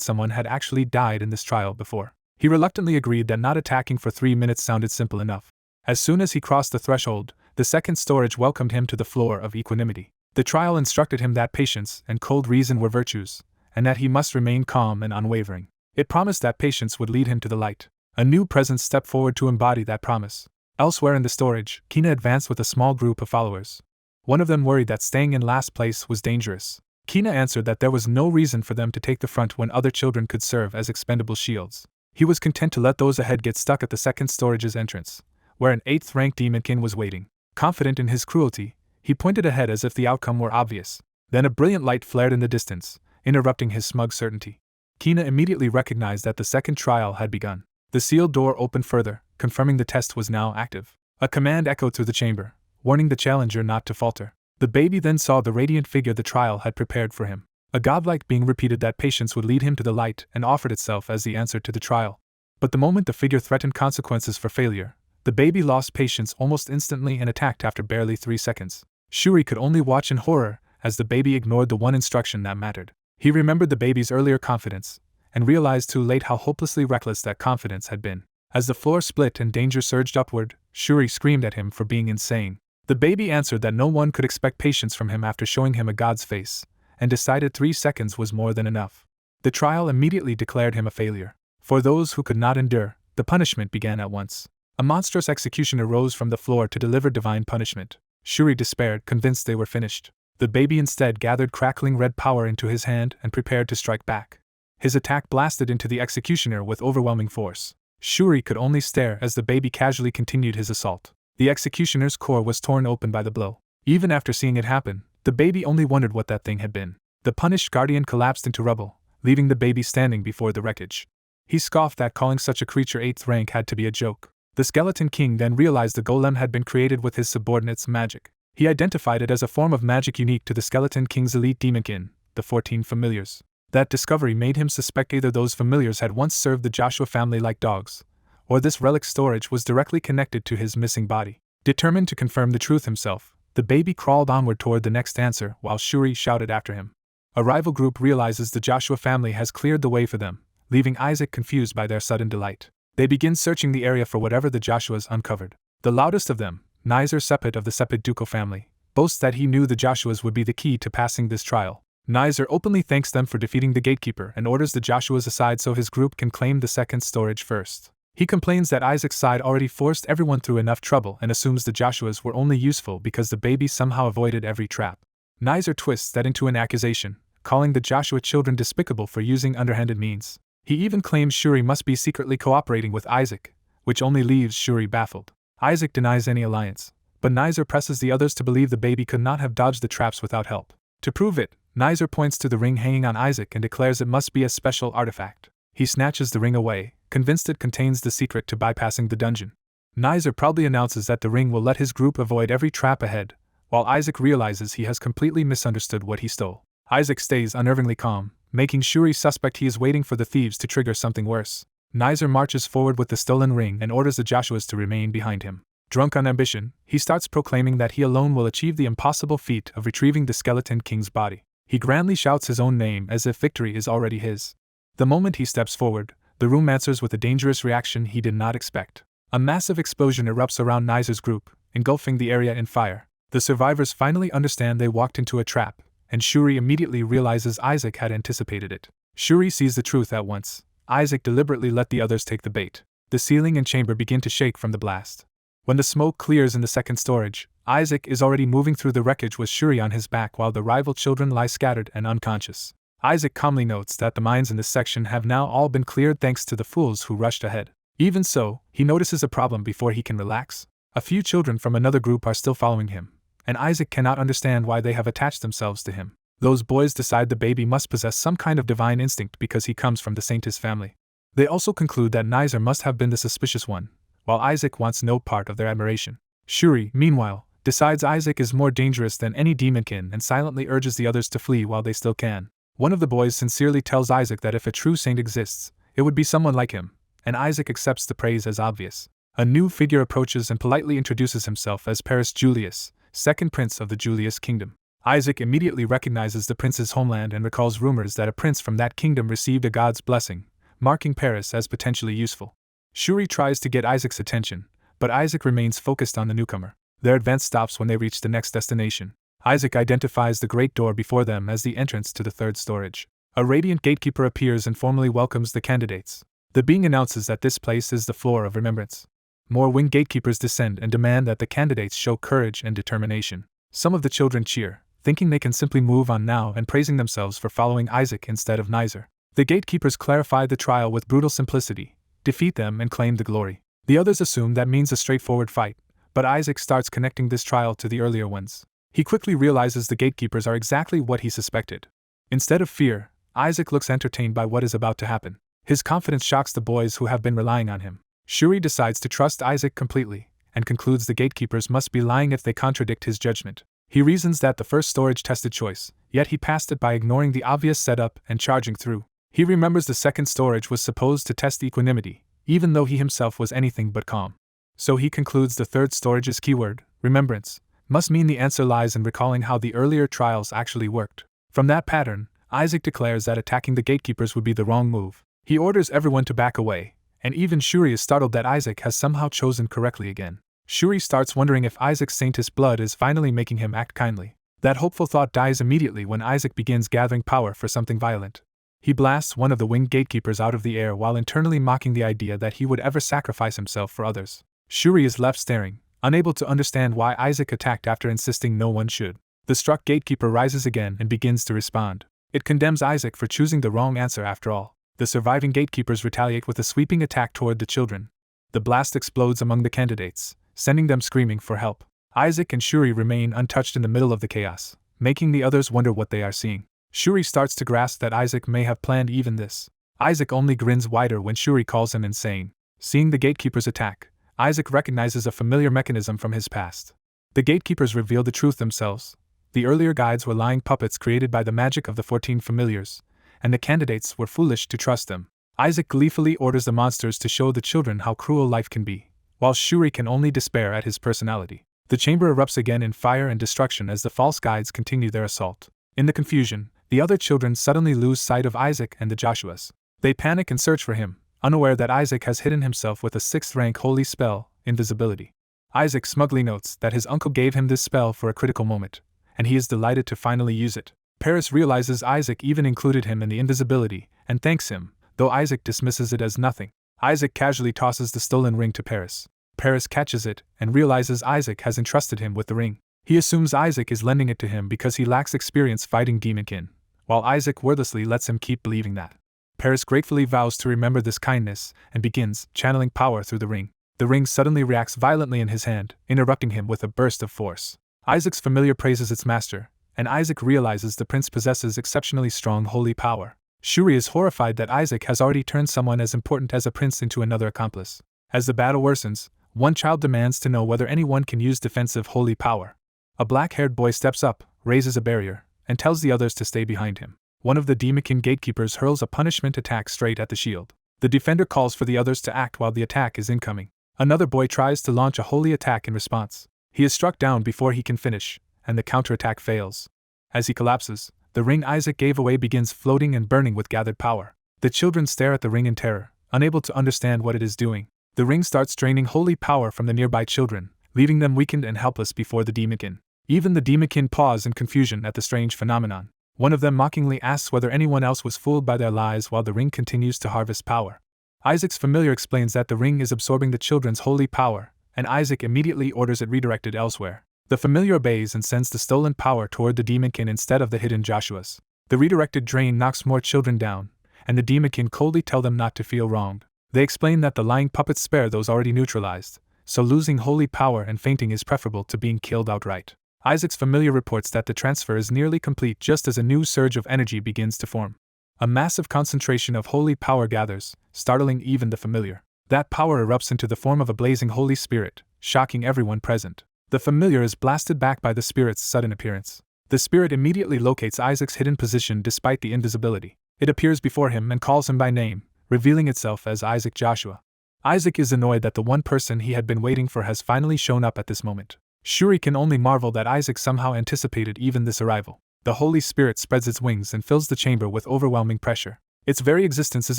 someone had actually died in this trial before. He reluctantly agreed that not attacking for 3 minutes sounded simple enough. As soon as he crossed the threshold, the second storage welcomed him to the floor of equanimity. The trial instructed him that patience and cold reason were virtues, and that he must remain calm and unwavering. It promised that patience would lead him to the light. A new presence stepped forward to embody that promise. Elsewhere in the storage, Kina advanced with a small group of followers. One of them worried that staying in last place was dangerous. Kina answered that there was no reason for them to take the front when other children could serve as expendable shields. He was content to let those ahead get stuck at the second storage's entrance, where an 8th-ranked demonkin was waiting. Confident in his cruelty, he pointed ahead as if the outcome were obvious. Then a brilliant light flared in the distance, interrupting his smug certainty. Kina immediately recognized that the second trial had begun. The sealed door opened further, confirming the test was now active. A command echoed through the chamber, warning the challenger not to falter. The baby then saw the radiant figure the trial had prepared for him. A godlike being repeated that patience would lead him to the light and offered itself as the answer to the trial. But the moment the figure threatened consequences for failure, the baby lost patience almost instantly and attacked after barely 3 seconds. Shuri could only watch in horror as the baby ignored the one instruction that mattered. He remembered the baby's earlier confidence, and realized too late how hopelessly reckless that confidence had been. As the floor split and danger surged upward, Shuri screamed at him for being insane. The baby answered that no one could expect patience from him after showing him a god's face, and decided 3 seconds was more than enough. The trial immediately declared him a failure. For those who could not endure, the punishment began at once. A monstrous executioner rose from the floor to deliver divine punishment. Shuri despaired, convinced they were finished. The baby instead gathered crackling red power into his hand and prepared to strike back. His attack blasted into the executioner with overwhelming force. Shuri could only stare as the baby casually continued his assault. The executioner's core was torn open by the blow. Even after seeing it happen, the baby only wondered what that thing had been. The punished guardian collapsed into rubble, leaving the baby standing before the wreckage. He scoffed that calling such a creature 8th rank had to be a joke. The Skeleton King then realized the golem had been created with his subordinate's magic. He identified it as a form of magic unique to the Skeleton King's elite demonkin, the 14 familiars. That discovery made him suspect either those familiars had once served the Joshua family like dogs, or this relic storage was directly connected to his missing body. Determined to confirm the truth himself, the baby crawled onward toward the next answer while Shuri shouted after him. A rival group realizes the Joshua family has cleared the way for them, leaving Isaac confused by their sudden delight. They begin searching the area for whatever the Joshuas uncovered. The loudest of them, Nizer Sepet of the Sepet ducal family, boasts that he knew the Joshuas would be the key to passing this trial. Nizer openly thanks them for defeating the gatekeeper and orders the Joshuas aside so his group can claim the second storage first. He complains that Isaac's side already forced everyone through enough trouble and assumes the Joshuas were only useful because the baby somehow avoided every trap. Nizer twists that into an accusation, calling the Joshua children despicable for using underhanded means. He even claims Shuri must be secretly cooperating with Isaac, which only leaves Shuri baffled. Isaac denies any alliance, but Nizer presses the others to believe the baby could not have dodged the traps without help. To prove it, Nizer points to the ring hanging on Isaac and declares it must be a special artifact. He snatches the ring away, convinced it contains the secret to bypassing the dungeon. Nizer proudly announces that the ring will let his group avoid every trap ahead, while Isaac realizes he has completely misunderstood what he stole. Isaac stays unnervingly calm, making Shuri suspect he is waiting for the thieves to trigger something worse. Nizer marches forward with the stolen ring and orders the Joshuas to remain behind him. Drunk on ambition, he starts proclaiming that he alone will achieve the impossible feat of retrieving the Skeleton King's body. He grandly shouts his own name as if victory is already his. The moment he steps forward, the room answers with a dangerous reaction he did not expect. A massive explosion erupts around Nizer's group, engulfing the area in fire. The survivors finally understand they walked into a trap, and Shuri immediately realizes Isaac had anticipated it. Shuri sees the truth at once. Isaac deliberately let the others take the bait. The ceiling and chamber begin to shake from the blast. When the smoke clears in the second storage, Isaac is already moving through the wreckage with Shuri on his back while the rival children lie scattered and unconscious. Isaac calmly notes that the mines in this section have now all been cleared thanks to the fools who rushed ahead. Even so, he notices a problem before he can relax. A few children from another group are still following him, and Isaac cannot understand why they have attached themselves to him. Those boys decide the baby must possess some kind of divine instinct because he comes from the Saintess family. They also conclude that Nizer must have been the suspicious one, while Isaac wants no part of their admiration. Shuri, meanwhile, decides Isaac is more dangerous than any demonkin and silently urges the others to flee while they still can. One of the boys sincerely tells Isaac that if a true saint exists, it would be someone like him, and Isaac accepts the praise as obvious. A new figure approaches and politely introduces himself as Paris Julius, second prince of the Julius kingdom. Isaac immediately recognizes the prince's homeland and recalls rumors that a prince from that kingdom received a god's blessing, marking Paris as potentially useful. Shuri tries to get Isaac's attention, but Isaac remains focused on the newcomer. Their advance stops when they reach the next destination. Isaac identifies the great door before them as the entrance to the third storage. A radiant gatekeeper appears and formally welcomes the candidates. The being announces that this place is the floor of remembrance. More winged gatekeepers descend and demand that the candidates show courage and determination. Some of the children cheer, thinking they can simply move on now and praising themselves for following Isaac instead of Nizer. The gatekeepers clarify the trial with brutal simplicity, defeat them and claim the glory. The others assume that means a straightforward fight, but Isaac starts connecting this trial to the earlier ones. He quickly realizes the gatekeepers are exactly what he suspected. Instead of fear, Isaac looks entertained by what is about to happen. His confidence shocks the boys who have been relying on him. Shuri decides to trust Isaac completely, and concludes the gatekeepers must be lying if they contradict his judgment. He reasons that the first storage tested choice, yet he passed it by ignoring the obvious setup and charging through. He remembers the second storage was supposed to test equanimity, even though he himself was anything but calm. So he concludes the third storage's keyword, remembrance, must mean the answer lies in recalling how the earlier trials actually worked. From that pattern, Isaac declares that attacking the gatekeepers would be the wrong move. He orders everyone to back away, and even Shuri is startled that Isaac has somehow chosen correctly again. Shuri starts wondering if Isaac's saintess blood is finally making him act kindly. That hopeful thought dies immediately when Isaac begins gathering power for something violent. He blasts one of the winged gatekeepers out of the air while internally mocking the idea that he would ever sacrifice himself for others. Shuri is left staring, unable to understand why Isaac attacked after insisting no one should. The struck gatekeeper rises again and begins to respond. It condemns Isaac for choosing the wrong answer after all. The surviving gatekeepers retaliate with a sweeping attack toward the children. The blast explodes among the candidates, sending them screaming for help. Isaac and Shuri remain untouched in the middle of the chaos, making the others wonder what they are seeing. Shuri starts to grasp that Isaac may have planned even this. Isaac only grins wider when Shuri calls him insane. Seeing the gatekeepers attack, Isaac recognizes a familiar mechanism from his past. The gatekeepers reveal the truth themselves. The earlier guides were lying puppets created by the magic of the 14 familiars, and the candidates were foolish to trust them. Isaac gleefully orders the monsters to show the children how cruel life can be, while Shuri can only despair at his personality. The chamber erupts again in fire and destruction as the false guides continue their assault. In the confusion, the other children suddenly lose sight of Isaac and the Joshuas. They panic and search for him, unaware that Isaac has hidden himself with a 6th-rank holy spell, invisibility. Isaac smugly notes that his uncle gave him this spell for a critical moment, and he is delighted to finally use it. Paris realizes Isaac even included him in the invisibility, and thanks him, though Isaac dismisses it as nothing. Isaac casually tosses the stolen ring to Paris. Paris catches it, and realizes Isaac has entrusted him with the ring. He assumes Isaac is lending it to him because he lacks experience fighting demonkin, while Isaac wordlessly lets him keep believing that. Paris gratefully vows to remember this kindness, and begins channeling power through the ring. The ring suddenly reacts violently in his hand, interrupting him with a burst of force. Isaac's familiar praises its master, and Isaac realizes the prince possesses exceptionally strong holy power. Shuri is horrified that Isaac has already turned someone as important as a prince into another accomplice. As the battle worsens, one child demands to know whether anyone can use defensive holy power. A black-haired boy steps up, raises a barrier, and tells the others to stay behind him. One of the Demonkin gatekeepers hurls a punishment attack straight at the shield. The defender calls for the others to act while the attack is incoming. Another boy tries to launch a holy attack in response. He is struck down before he can finish, and the counterattack fails. As he collapses, the ring Isaac gave away begins floating and burning with gathered power. The children stare at the ring in terror, unable to understand what it is doing. The ring starts draining holy power from the nearby children, leaving them weakened and helpless before the Demonkin. Even the Demonkin pause in confusion at the strange phenomenon. One of them mockingly asks whether anyone else was fooled by their lies while the ring continues to harvest power. Isaac's familiar explains that the ring is absorbing the children's holy power, and Isaac immediately orders it redirected elsewhere. The familiar obeys and sends the stolen power toward the Demonkin instead of the hidden Joshuas. The redirected drain knocks more children down, and the Demonkin coldly tell them not to feel wronged. They explain that the lying puppets spare those already neutralized, so losing holy power and fainting is preferable to being killed outright. Isaac's familiar reports that the transfer is nearly complete just as a new surge of energy begins to form. A massive concentration of holy power gathers, startling even the familiar. That power erupts into the form of a blazing Holy Spirit, shocking everyone present. The familiar is blasted back by the spirit's sudden appearance. The spirit immediately locates Isaac's hidden position despite the invisibility. It appears before him and calls him by name, revealing itself as Isaac Joshua. Isaac is annoyed that the one person he had been waiting for has finally shown up at this moment. Shuri can only marvel that Isaac somehow anticipated even this arrival. The Holy Spirit spreads its wings and fills the chamber with overwhelming pressure. Its very existence is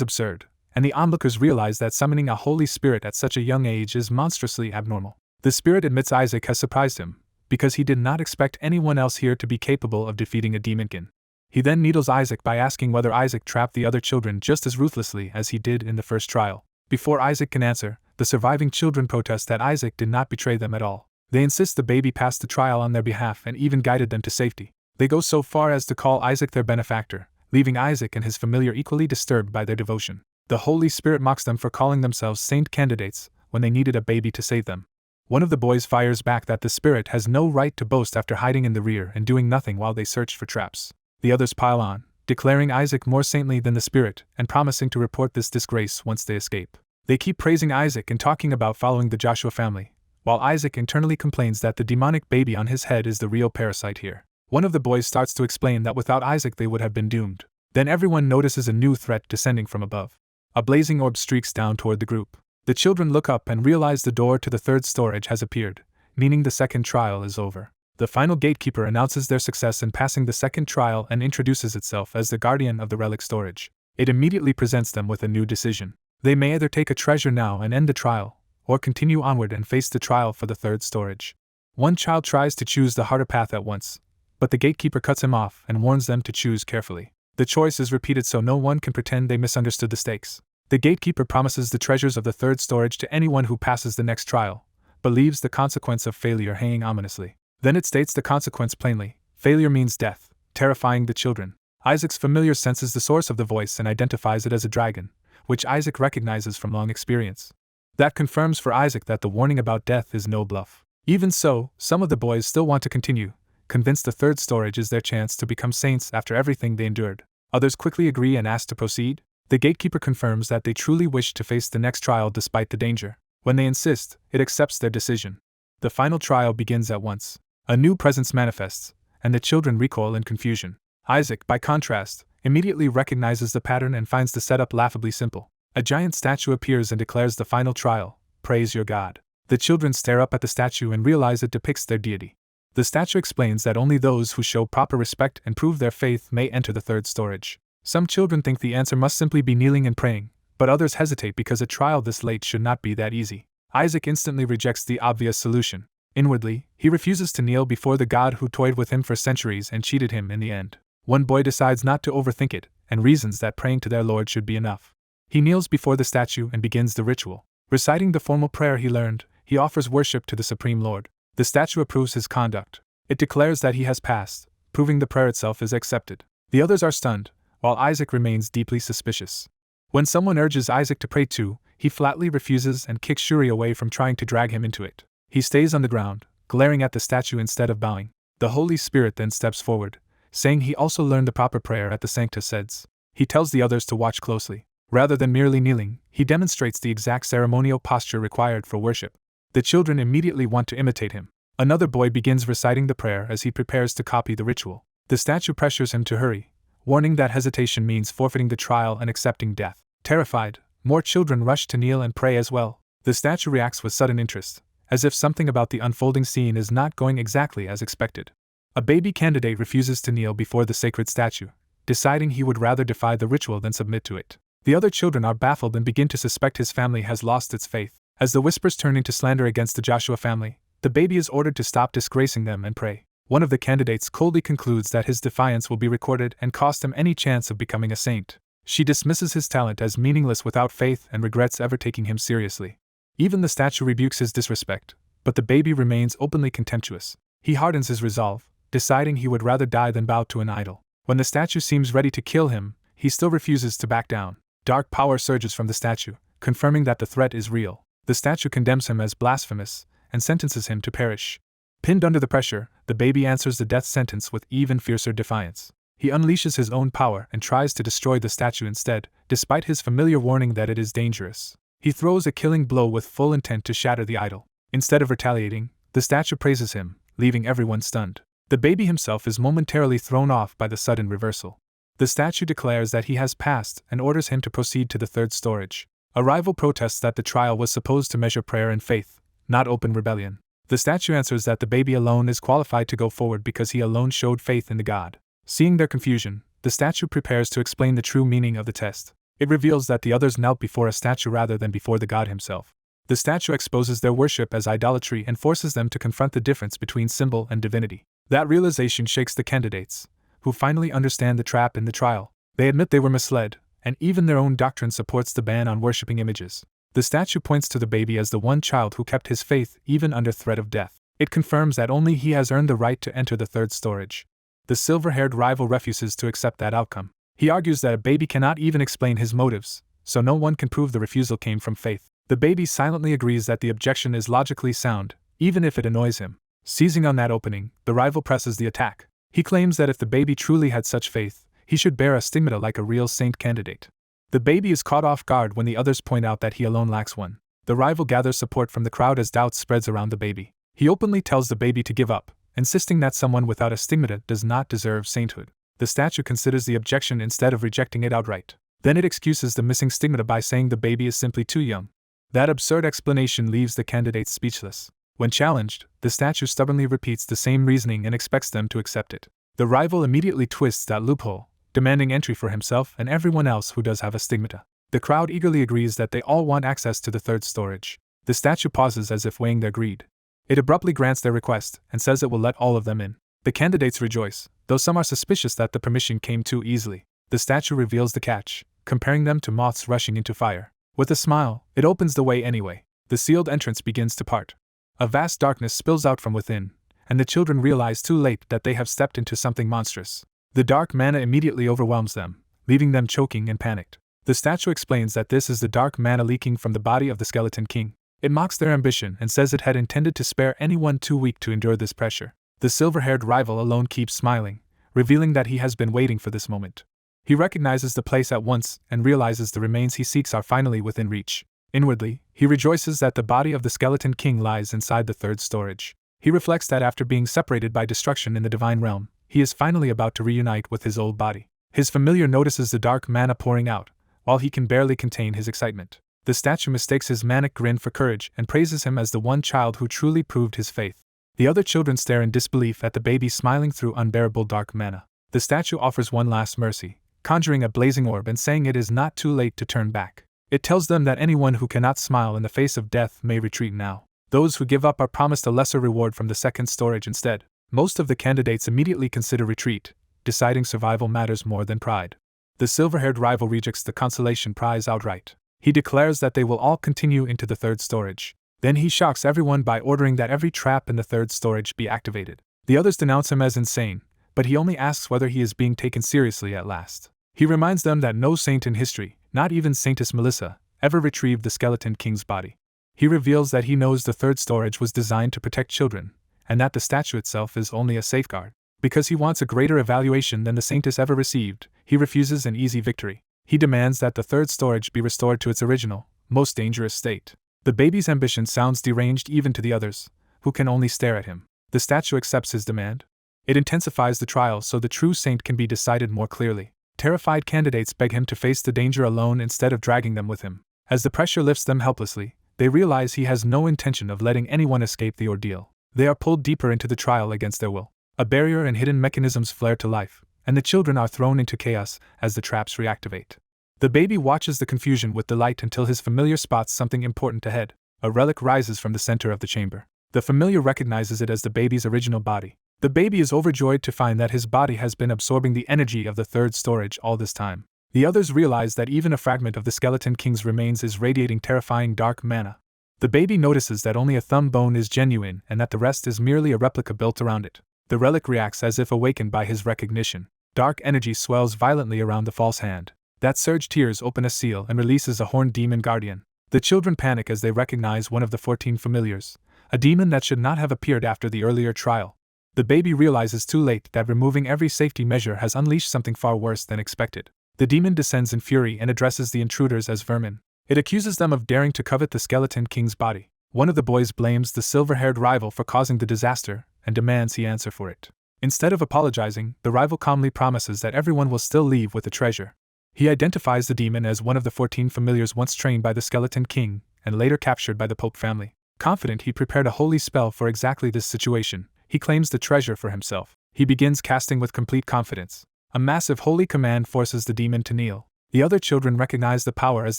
absurd, and the onlookers realize that summoning a Holy Spirit at such a young age is monstrously abnormal. The spirit admits Isaac has surprised him, because he did not expect anyone else here to be capable of defeating a demonkin. He then needles Isaac by asking whether Isaac trapped the other children just as ruthlessly as he did in the first trial. Before Isaac can answer, the surviving children protest that Isaac did not betray them at all. They insist the baby passed the trial on their behalf and even guided them to safety. They go so far as to call Isaac their benefactor, leaving Isaac and his familiar equally disturbed by their devotion. The Holy Spirit mocks them for calling themselves saint candidates when they needed a baby to save them. One of the boys fires back that the spirit has no right to boast after hiding in the rear and doing nothing while they searched for traps. The others pile on, declaring Isaac more saintly than the spirit and promising to report this disgrace once they escape. They keep praising Isaac and talking about following the Joshua family, while Isaac internally complains that the demonic baby on his head is the real parasite here. One of the boys starts to explain that without Isaac they would have been doomed. Then everyone notices a new threat descending from above. A blazing orb streaks down toward the group. The children look up and realize the door to the third storage has appeared, meaning the second trial is over. The final gatekeeper announces their success in passing the second trial and introduces itself as the guardian of the relic storage. It immediately presents them with a new decision. They may either take a treasure now and end the trial, or continue onward and face the trial for the third storage. One child tries to choose the harder path at once, but the gatekeeper cuts him off and warns them to choose carefully. The choice is repeated so no one can pretend they misunderstood the stakes. The gatekeeper promises the treasures of the third storage to anyone who passes the next trial, but leaves the consequence of failure hanging ominously. Then it states the consequence plainly: failure means death, terrifying the children. Isaac's familiar senses the source of the voice and identifies it as a dragon, which Isaac recognizes from long experience. That confirms for Isaac that the warning about death is no bluff. Even so, some of the boys still want to continue, convinced the third storage is their chance to become saints after everything they endured. Others quickly agree and ask to proceed. The gatekeeper confirms that they truly wish to face the next trial despite the danger. When they insist, it accepts their decision. The final trial begins at once. A new presence manifests, and the children recoil in confusion. Isaac, by contrast, immediately recognizes the pattern and finds the setup laughably simple. A giant statue appears and declares the final trial: praise your God. The children stare up at the statue and realize it depicts their deity. The statue explains that only those who show proper respect and prove their faith may enter the third storage. Some children think the answer must simply be kneeling and praying, but others hesitate because a trial this late should not be that easy. Isaac instantly rejects the obvious solution. Inwardly, he refuses to kneel before the God who toyed with him for centuries and cheated him in the end. One boy decides not to overthink it, and reasons that praying to their Lord should be enough. He kneels before the statue and begins the ritual. Reciting the formal prayer he learned, he offers worship to the Supreme Lord. The statue approves his conduct. It declares that he has passed, proving the prayer itself is accepted. The others are stunned, while Isaac remains deeply suspicious. When someone urges Isaac to pray too, he flatly refuses and kicks Shuri away from trying to drag him into it. He stays on the ground, glaring at the statue instead of bowing. The Holy Spirit then steps forward, saying he also learned the proper prayer at the Sancta Seds. He tells the others to watch closely. Rather than merely kneeling, he demonstrates the exact ceremonial posture required for worship. The children immediately want to imitate him. Another boy begins reciting the prayer as he prepares to copy the ritual. The statue pressures him to hurry, warning that hesitation means forfeiting the trial and accepting death. Terrified, more children rush to kneel and pray as well. The statue reacts with sudden interest, as if something about the unfolding scene is not going exactly as expected. A baby candidate refuses to kneel before the sacred statue, deciding he would rather defy the ritual than submit to it. The other children are baffled and begin to suspect his family has lost its faith. As the whispers turn into slander against the Joshua family, the baby is ordered to stop disgracing them and pray. One of the candidates coldly concludes that his defiance will be recorded and cost him any chance of becoming a saint. She dismisses his talent as meaningless without faith and regrets ever taking him seriously. Even the statue rebukes his disrespect, but the baby remains openly contemptuous. He hardens his resolve, deciding he would rather die than bow to an idol. When the statue seems ready to kill him, he still refuses to back down. Dark power surges from the statue, confirming that the threat is real. The statue condemns him as blasphemous and sentences him to perish. Pinned under the pressure, the baby answers the death sentence with even fiercer defiance. He unleashes his own power and tries to destroy the statue instead, despite his familiar warning that it is dangerous. He throws a killing blow with full intent to shatter the idol. Instead of retaliating, the statue praises him, leaving everyone stunned. The baby himself is momentarily thrown off by the sudden reversal. The statue declares that he has passed and orders him to proceed to the third storage. A rival protests that the trial was supposed to measure prayer and faith, not open rebellion. The statue answers that the baby alone is qualified to go forward because he alone showed faith in the god. Seeing their confusion, the statue prepares to explain the true meaning of the test. It reveals that the others knelt before a statue rather than before the god himself. The statue exposes their worship as idolatry and forces them to confront the difference between symbol and divinity. That realization shakes the candidates, who finally understand the trap in the trial. They admit they were misled, and even their own doctrine supports the ban on worshipping images. The statue points to the baby as the one child who kept his faith even under threat of death. It confirms that only he has earned the right to enter the third storage. The silver-haired rival refuses to accept that outcome. He argues that a baby cannot even explain his motives, so no one can prove the refusal came from faith. The baby silently agrees that the objection is logically sound, even if it annoys him. Seizing on that opening, the rival presses the attack. He claims that if the baby truly had such faith, he should bear a stigmata like a real saint candidate. The baby is caught off guard when the others point out that he alone lacks one. The rival gathers support from the crowd as doubt spreads around the baby. He openly tells the baby to give up, insisting that someone without a stigmata does not deserve sainthood. The statue considers the objection instead of rejecting it outright. Then it excuses the missing stigmata by saying the baby is simply too young. That absurd explanation leaves the candidates speechless. When challenged, the statue stubbornly repeats the same reasoning and expects them to accept it. The rival immediately twists that loophole, demanding entry for himself and everyone else who does have a stigmata. The crowd eagerly agrees that they all want access to the third storage. The statue pauses as if weighing their greed. It abruptly grants their request and says it will let all of them in. The candidates rejoice, though some are suspicious that the permission came too easily. The statue reveals the catch, comparing them to moths rushing into fire. With a smile, it opens the way anyway. The sealed entrance begins to part. A vast darkness spills out from within, and the children realize too late that they have stepped into something monstrous. The dark mana immediately overwhelms them, leaving them choking and panicked. The statue explains that this is the dark mana leaking from the body of the Skeleton King. It mocks their ambition and says it had intended to spare anyone too weak to endure this pressure. The silver-haired rival alone keeps smiling, revealing that he has been waiting for this moment. He recognizes the place at once and realizes the remains he seeks are finally within reach. Inwardly, he rejoices that the body of the Skeleton King lies inside the third storage. He reflects that after being separated by destruction in the divine realm, he is finally about to reunite with his old body. His familiar notices the dark mana pouring out, while he can barely contain his excitement. The statue mistakes his manic grin for courage and praises him as the one child who truly proved his faith. The other children stare in disbelief at the baby smiling through unbearable dark mana. The statue offers one last mercy, conjuring a blazing orb and saying it is not too late to turn back. It tells them that anyone who cannot smile in the face of death may retreat now. Those who give up are promised a lesser reward from the second storage instead. Most of the candidates immediately consider retreat, deciding survival matters more than pride. The silver-haired rival rejects the consolation prize outright. He declares that they will all continue into the third storage. Then he shocks everyone by ordering that every trap in the third storage be activated. The others denounce him as insane, but he only asks whether he is being taken seriously at last. He reminds them that no saint in history, not even Saintess Melissa, ever retrieved the Skeleton King's body. He reveals that he knows the third storage was designed to protect children, and that the statue itself is only a safeguard. Because he wants a greater evaluation than the Saintess ever received, he refuses an easy victory. He demands that the third storage be restored to its original, most dangerous state. The baby's ambition sounds deranged even to the others, who can only stare at him. The statue accepts his demand. It intensifies the trial so the true saint can be decided more clearly. Terrified candidates beg him to face the danger alone instead of dragging them with him. As the pressure lifts them helplessly, they realize he has no intention of letting anyone escape the ordeal. They are pulled deeper into the trial against their will. A barrier and hidden mechanisms flare to life, and the children are thrown into chaos as the traps reactivate. The baby watches the confusion with delight until his familiar spots something important ahead. A relic rises from the center of the chamber. The familiar recognizes it as the baby's original body. The baby is overjoyed to find that his body has been absorbing the energy of the third storage all this time. The others realize that even a fragment of the Skeleton King's remains is radiating terrifying dark mana. The baby notices that only a thumb bone is genuine and that the rest is merely a replica built around it. The relic reacts as if awakened by his recognition. Dark energy swells violently around the false hand. That surge tears open a seal and releases a horned demon guardian. The children panic as they recognize one of the 14 familiars, a demon that should not have appeared after the earlier trial. The baby realizes too late that removing every safety measure has unleashed something far worse than expected. The demon descends in fury and addresses the intruders as vermin. It accuses them of daring to covet the skeleton king's body. One of the boys blames the silver-haired rival for causing the disaster and demands he answer for it. Instead of apologizing, the rival calmly promises that everyone will still leave with the treasure. He identifies the demon as one of the 14 familiars once trained by the skeleton king and later captured by the Pope family. Confident he prepared a holy spell for exactly this situation, he claims the treasure for himself. He begins casting with complete confidence. A massive holy command forces the demon to kneel. The other children recognize the power as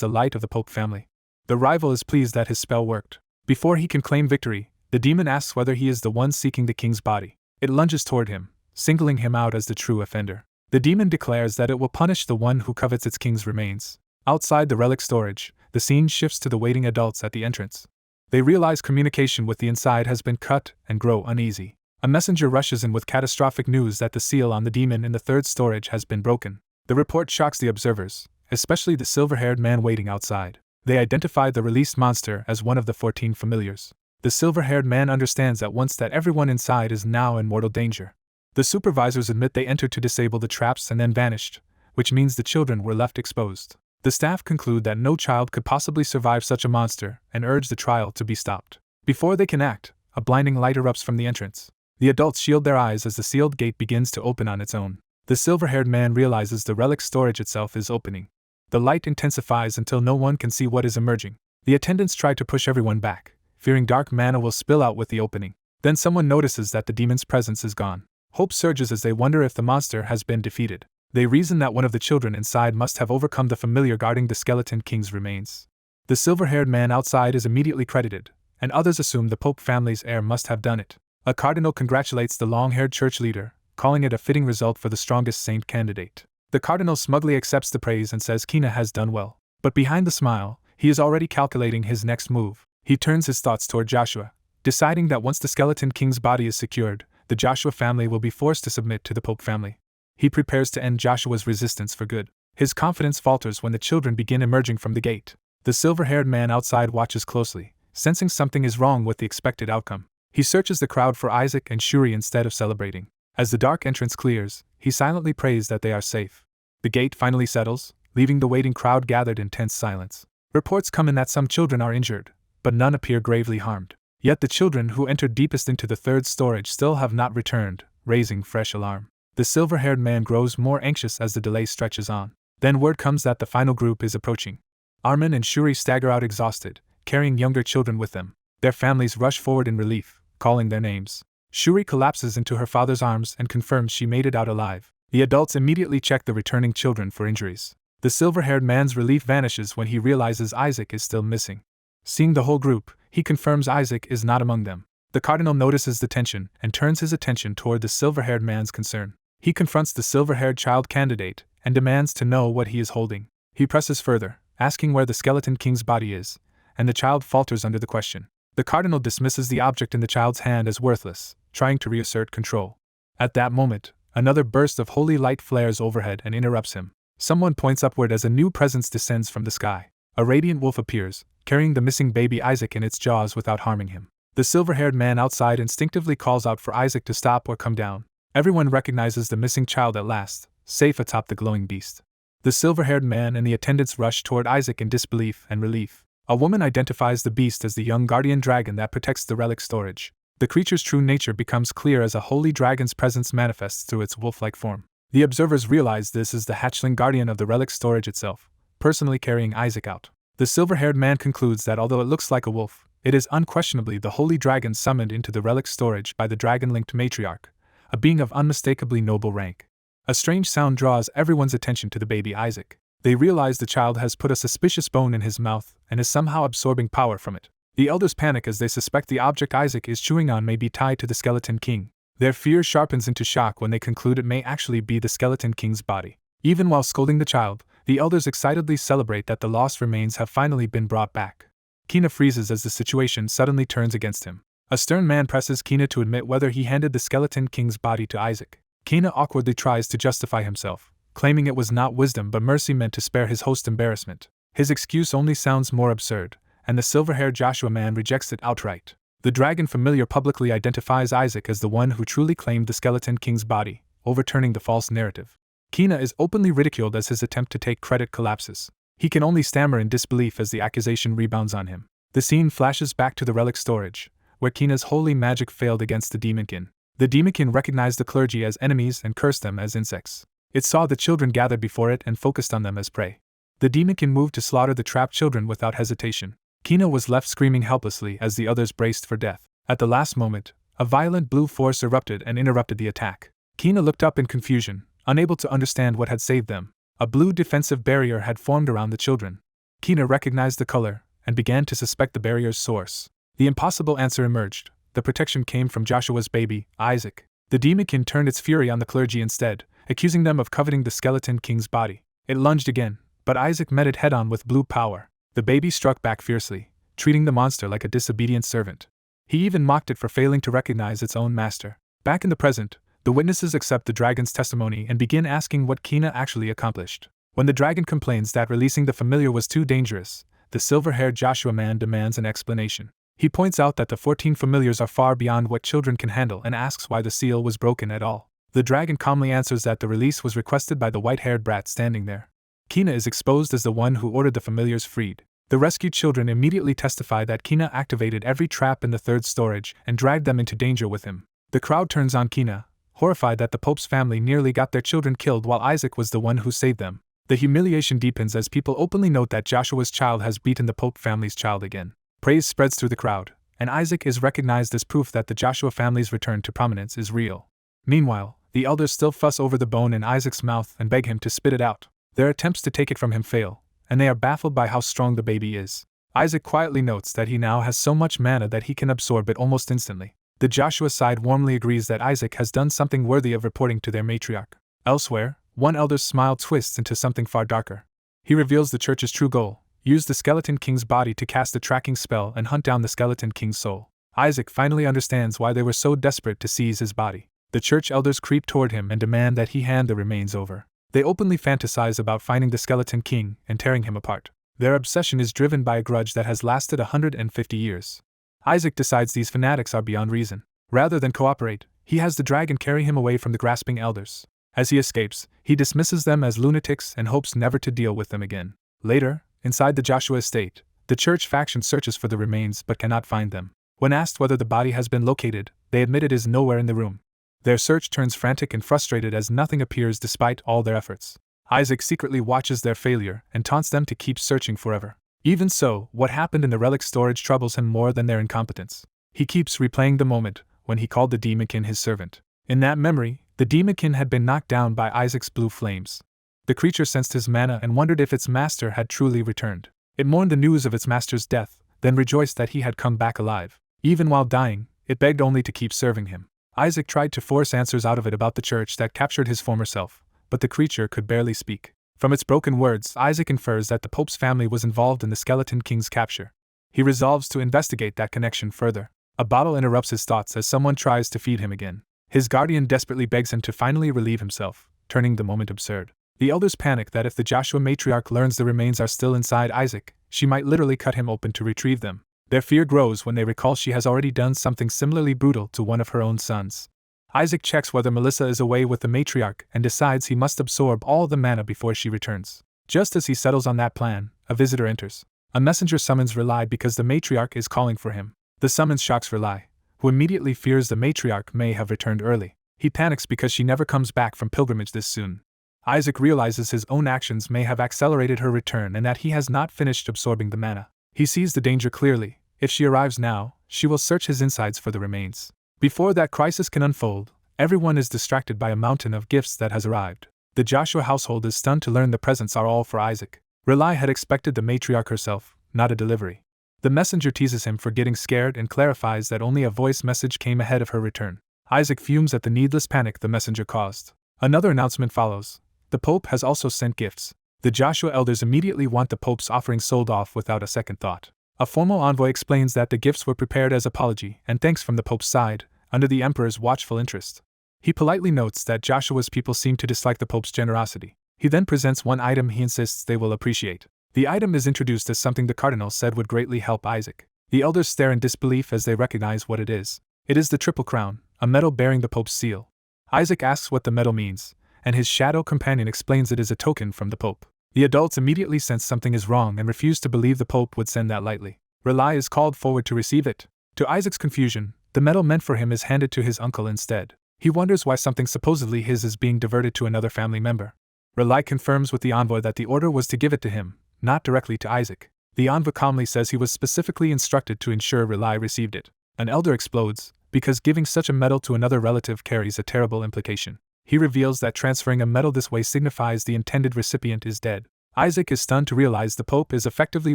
the light of the Pope family. The rival is pleased that his spell worked. Before he can claim victory, the demon asks whether he is the one seeking the king's body. It lunges toward him, singling him out as the true offender. The demon declares that it will punish the one who covets its king's remains. Outside the relic storage, the scene shifts to the waiting adults at the entrance. They realize communication with the inside has been cut and grow uneasy. A messenger rushes in with catastrophic news that the seal on the demon in the third storage has been broken. The report shocks the observers, especially the silver-haired man waiting outside. They identify the released monster as one of the 14 familiars. The silver-haired man understands at once that everyone inside is now in mortal danger. The supervisors admit they entered to disable the traps and then vanished, which means the children were left exposed. The staff conclude that no child could possibly survive such a monster and urge the trial to be stopped. Before they can act, a blinding light erupts from the entrance. The adults shield their eyes as the sealed gate begins to open on its own. The silver-haired man realizes the relic storage itself is opening. The light intensifies until no one can see what is emerging. The attendants try to push everyone back, fearing dark mana will spill out with the opening. Then someone notices that the demon's presence is gone. Hope surges as they wonder if the monster has been defeated. They reason that one of the children inside must have overcome the familiar guarding the skeleton king's remains. The silver-haired man outside is immediately credited, and others assume the Pope family's heir must have done it. A cardinal congratulates the long-haired church leader, calling it a fitting result for the strongest saint candidate. The cardinal smugly accepts the praise and says Kina has done well. But behind the smile, he is already calculating his next move. He turns his thoughts toward Joshua, deciding that once the skeleton king's body is secured, the Joshua family will be forced to submit to the Pope family. He prepares to end Joshua's resistance for good. His confidence falters when the children begin emerging from the gate. The silver-haired man outside watches closely, sensing something is wrong with the expected outcome. He searches the crowd for Isaac and Shuri instead of celebrating. As the dark entrance clears, he silently prays that they are safe. The gate finally settles, leaving the waiting crowd gathered in tense silence. Reports come in that some children are injured, but none appear gravely harmed. Yet the children who entered deepest into the third storage still have not returned, raising fresh alarm. The silver-haired man grows more anxious as the delay stretches on. Then word comes that the final group is approaching. Armin and Shuri stagger out exhausted, carrying younger children with them. Their families rush forward in relief, calling their names. Shuri collapses into her father's arms and confirms she made it out alive. The adults immediately check the returning children for injuries. The silver-haired man's relief vanishes when he realizes Isaac is still missing. Seeing the whole group, he confirms Isaac is not among them. The cardinal notices the tension and turns his attention toward the silver-haired man's concern. He confronts the silver-haired child candidate and demands to know what he is holding. He presses further, asking where the skeleton king's body is, and the child falters under the question. The cardinal dismisses the object in the child's hand as worthless, trying to reassert control. At that moment, another burst of holy light flares overhead and interrupts him. Someone points upward as a new presence descends from the sky. A radiant wolf appears, carrying the missing baby Isaac in its jaws without harming him. The silver-haired man outside instinctively calls out for Isaac to stop or come down. Everyone recognizes the missing child at last, safe atop the glowing beast. The silver-haired man and the attendants rush toward Isaac in disbelief and relief. A woman identifies the beast as the young guardian dragon that protects the relic storage. The creature's true nature becomes clear as a holy dragon's presence manifests through its wolf-like form. The observers realize this is the hatchling guardian of the relic storage itself, personally carrying Isaac out. The silver-haired man concludes that although it looks like a wolf, it is unquestionably the holy dragon summoned into the relic storage by the dragon-linked matriarch, a being of unmistakably noble rank. A strange sound draws everyone's attention to the baby Isaac. They realize the child has put a suspicious bone in his mouth and is somehow absorbing power from it. The elders panic as they suspect the object Isaac is chewing on may be tied to the skeleton king. Their fear sharpens into shock when they conclude it may actually be the skeleton king's body. Even while scolding the child, the elders excitedly celebrate that the lost remains have finally been brought back. Kina freezes as the situation suddenly turns against him. A stern man presses Kina to admit whether he handed the skeleton king's body to Isaac. Kina awkwardly tries to justify himself, claiming it was not wisdom but mercy meant to spare his host embarrassment. His excuse only sounds more absurd, and the silver-haired Joshua man rejects it outright. The dragon familiar publicly identifies Isaac as the one who truly claimed the Skeleton King's body, overturning the false narrative. Kina is openly ridiculed as his attempt to take credit collapses. He can only stammer in disbelief as the accusation rebounds on him. The scene flashes back to the relic storage, where Kina's holy magic failed against the Demonkin. The Demonkin recognized the clergy as enemies and cursed them as insects. It saw the children gathered before it and focused on them as prey. The Demonkin moved to slaughter the trapped children without hesitation. Kina was left screaming helplessly as the others braced for death. At the last moment, a violent blue force erupted and interrupted the attack. Kina looked up in confusion, unable to understand what had saved them. A blue defensive barrier had formed around the children. Kina recognized the color and began to suspect the barrier's source. The impossible answer emerged. The protection came from Joshua's baby, Isaac. The Demonkin turned its fury on the clergy instead, accusing them of coveting the Skeleton King's body. It lunged again, but Isaac met it head-on with blue power. The baby struck back fiercely, treating the monster like a disobedient servant. He even mocked it for failing to recognize its own master. Back in the present, the witnesses accept the dragon's testimony and begin asking what Kina actually accomplished. When the dragon complains that releasing the familiar was too dangerous, the silver-haired Joshua man demands an explanation. He points out that the 14 familiars are far beyond what children can handle and asks why the seal was broken at all. The dragon calmly answers that the release was requested by the white-haired brat standing there. Kina is exposed as the one who ordered the familiars freed. The rescued children immediately testify that Kina activated every trap in the third storage and dragged them into danger with him. The crowd turns on Kina, horrified that the Pope's family nearly got their children killed while Isaac was the one who saved them. The humiliation deepens as people openly note that Joshua's child has beaten the Pope family's child again. Praise spreads through the crowd, and Isaac is recognized as proof that the Joshua family's return to prominence is real. Meanwhile, the elders still fuss over the bone in Isaac's mouth and beg him to spit it out. Their attempts to take it from him fail, and they are baffled by how strong the baby is. Isaac quietly notes that he now has so much mana that he can absorb it almost instantly. The Joshua side warmly agrees that Isaac has done something worthy of reporting to their matriarch. Elsewhere, one elder's smile twists into something far darker. He reveals the church's true goal: use the Skeleton King's body to cast a tracking spell and hunt down the Skeleton King's soul. Isaac finally understands why they were so desperate to seize his body. The church elders creep toward him and demand that he hand the remains over. They openly fantasize about finding the Skeleton King and tearing him apart. Their obsession is driven by a grudge that has lasted 150 years. Isaac decides these fanatics are beyond reason. Rather than cooperate, he has the dragon carry him away from the grasping elders. As he escapes, he dismisses them as lunatics and hopes never to deal with them again. Later, inside the Joshua estate, the church faction searches for the remains but cannot find them. When asked whether the body has been located, they admit it is nowhere in the room. Their search turns frantic and frustrated as nothing appears despite all their efforts. Isaac secretly watches their failure and taunts them to keep searching forever. Even so, what happened in the relic storage troubles him more than their incompetence. He keeps replaying the moment when he called the Demonkin his servant. In that memory, the Demonkin had been knocked down by Isaac's blue flames. The creature sensed his mana and wondered if its master had truly returned. It mourned the news of its master's death, then rejoiced that he had come back alive. Even while dying, it begged only to keep serving him. Isaac tried to force answers out of it about the church that captured his former self, but the creature could barely speak. From its broken words, Isaac infers that the Pope's family was involved in the Skeleton King's capture. He resolves to investigate that connection further. A bottle interrupts his thoughts as someone tries to feed him again. His guardian desperately begs him to finally relieve himself, turning the moment absurd. The elders panic that if the Joshua matriarch learns the remains are still inside Isaac, she might literally cut him open to retrieve them. Their fear grows when they recall she has already done something similarly brutal to one of her own sons. Isaac checks whether Melissa is away with the matriarch and decides he must absorb all the mana before she returns. Just as he settles on that plan, a visitor enters. A messenger summons Relai because the matriarch is calling for him. The summons shocks Relai, who immediately fears the matriarch may have returned early. He panics because she never comes back from pilgrimage this soon. Isaac realizes his own actions may have accelerated her return and that he has not finished absorbing the mana. He sees the danger clearly. If she arrives now, she will search his insides for the remains. Before that crisis can unfold, everyone is distracted by a mountain of gifts that has arrived. The Joshua household is stunned to learn the presents are all for Isaac. Relai had expected the matriarch herself, not a delivery. The messenger teases him for getting scared and clarifies that only a voice message came ahead of her return. Isaac fumes at the needless panic the messenger caused. Another announcement follows. The Pope has also sent gifts. The Joshua elders immediately want the Pope's offering sold off without a second thought. A formal envoy explains that the gifts were prepared as apology and thanks from the Pope's side, under the Emperor's watchful interest. He politely notes that Joshua's people seem to dislike the Pope's generosity. He then presents one item he insists they will appreciate. The item is introduced as something the Cardinal said would greatly help Isaac. The elders stare in disbelief as they recognize what it is. It is the Triple Crown, a medal bearing the Pope's seal. Isaac asks what the medal means, and his shadow companion explains it is a token from the Pope. The adults immediately sense something is wrong and refuse to believe the Pope would send that lightly. Rely is called forward to receive it. To Isaac's confusion, the medal meant for him is handed to his uncle instead. He wonders why something supposedly his is being diverted to another family member. Rely confirms with the envoy that the order was to give it to him, not directly to Isaac. The envoy calmly says he was specifically instructed to ensure Rely received it. An elder explodes, because giving such a medal to another relative carries a terrible implication. He reveals that transferring a medal this way signifies the intended recipient is dead. Isaac is stunned to realize the Pope is effectively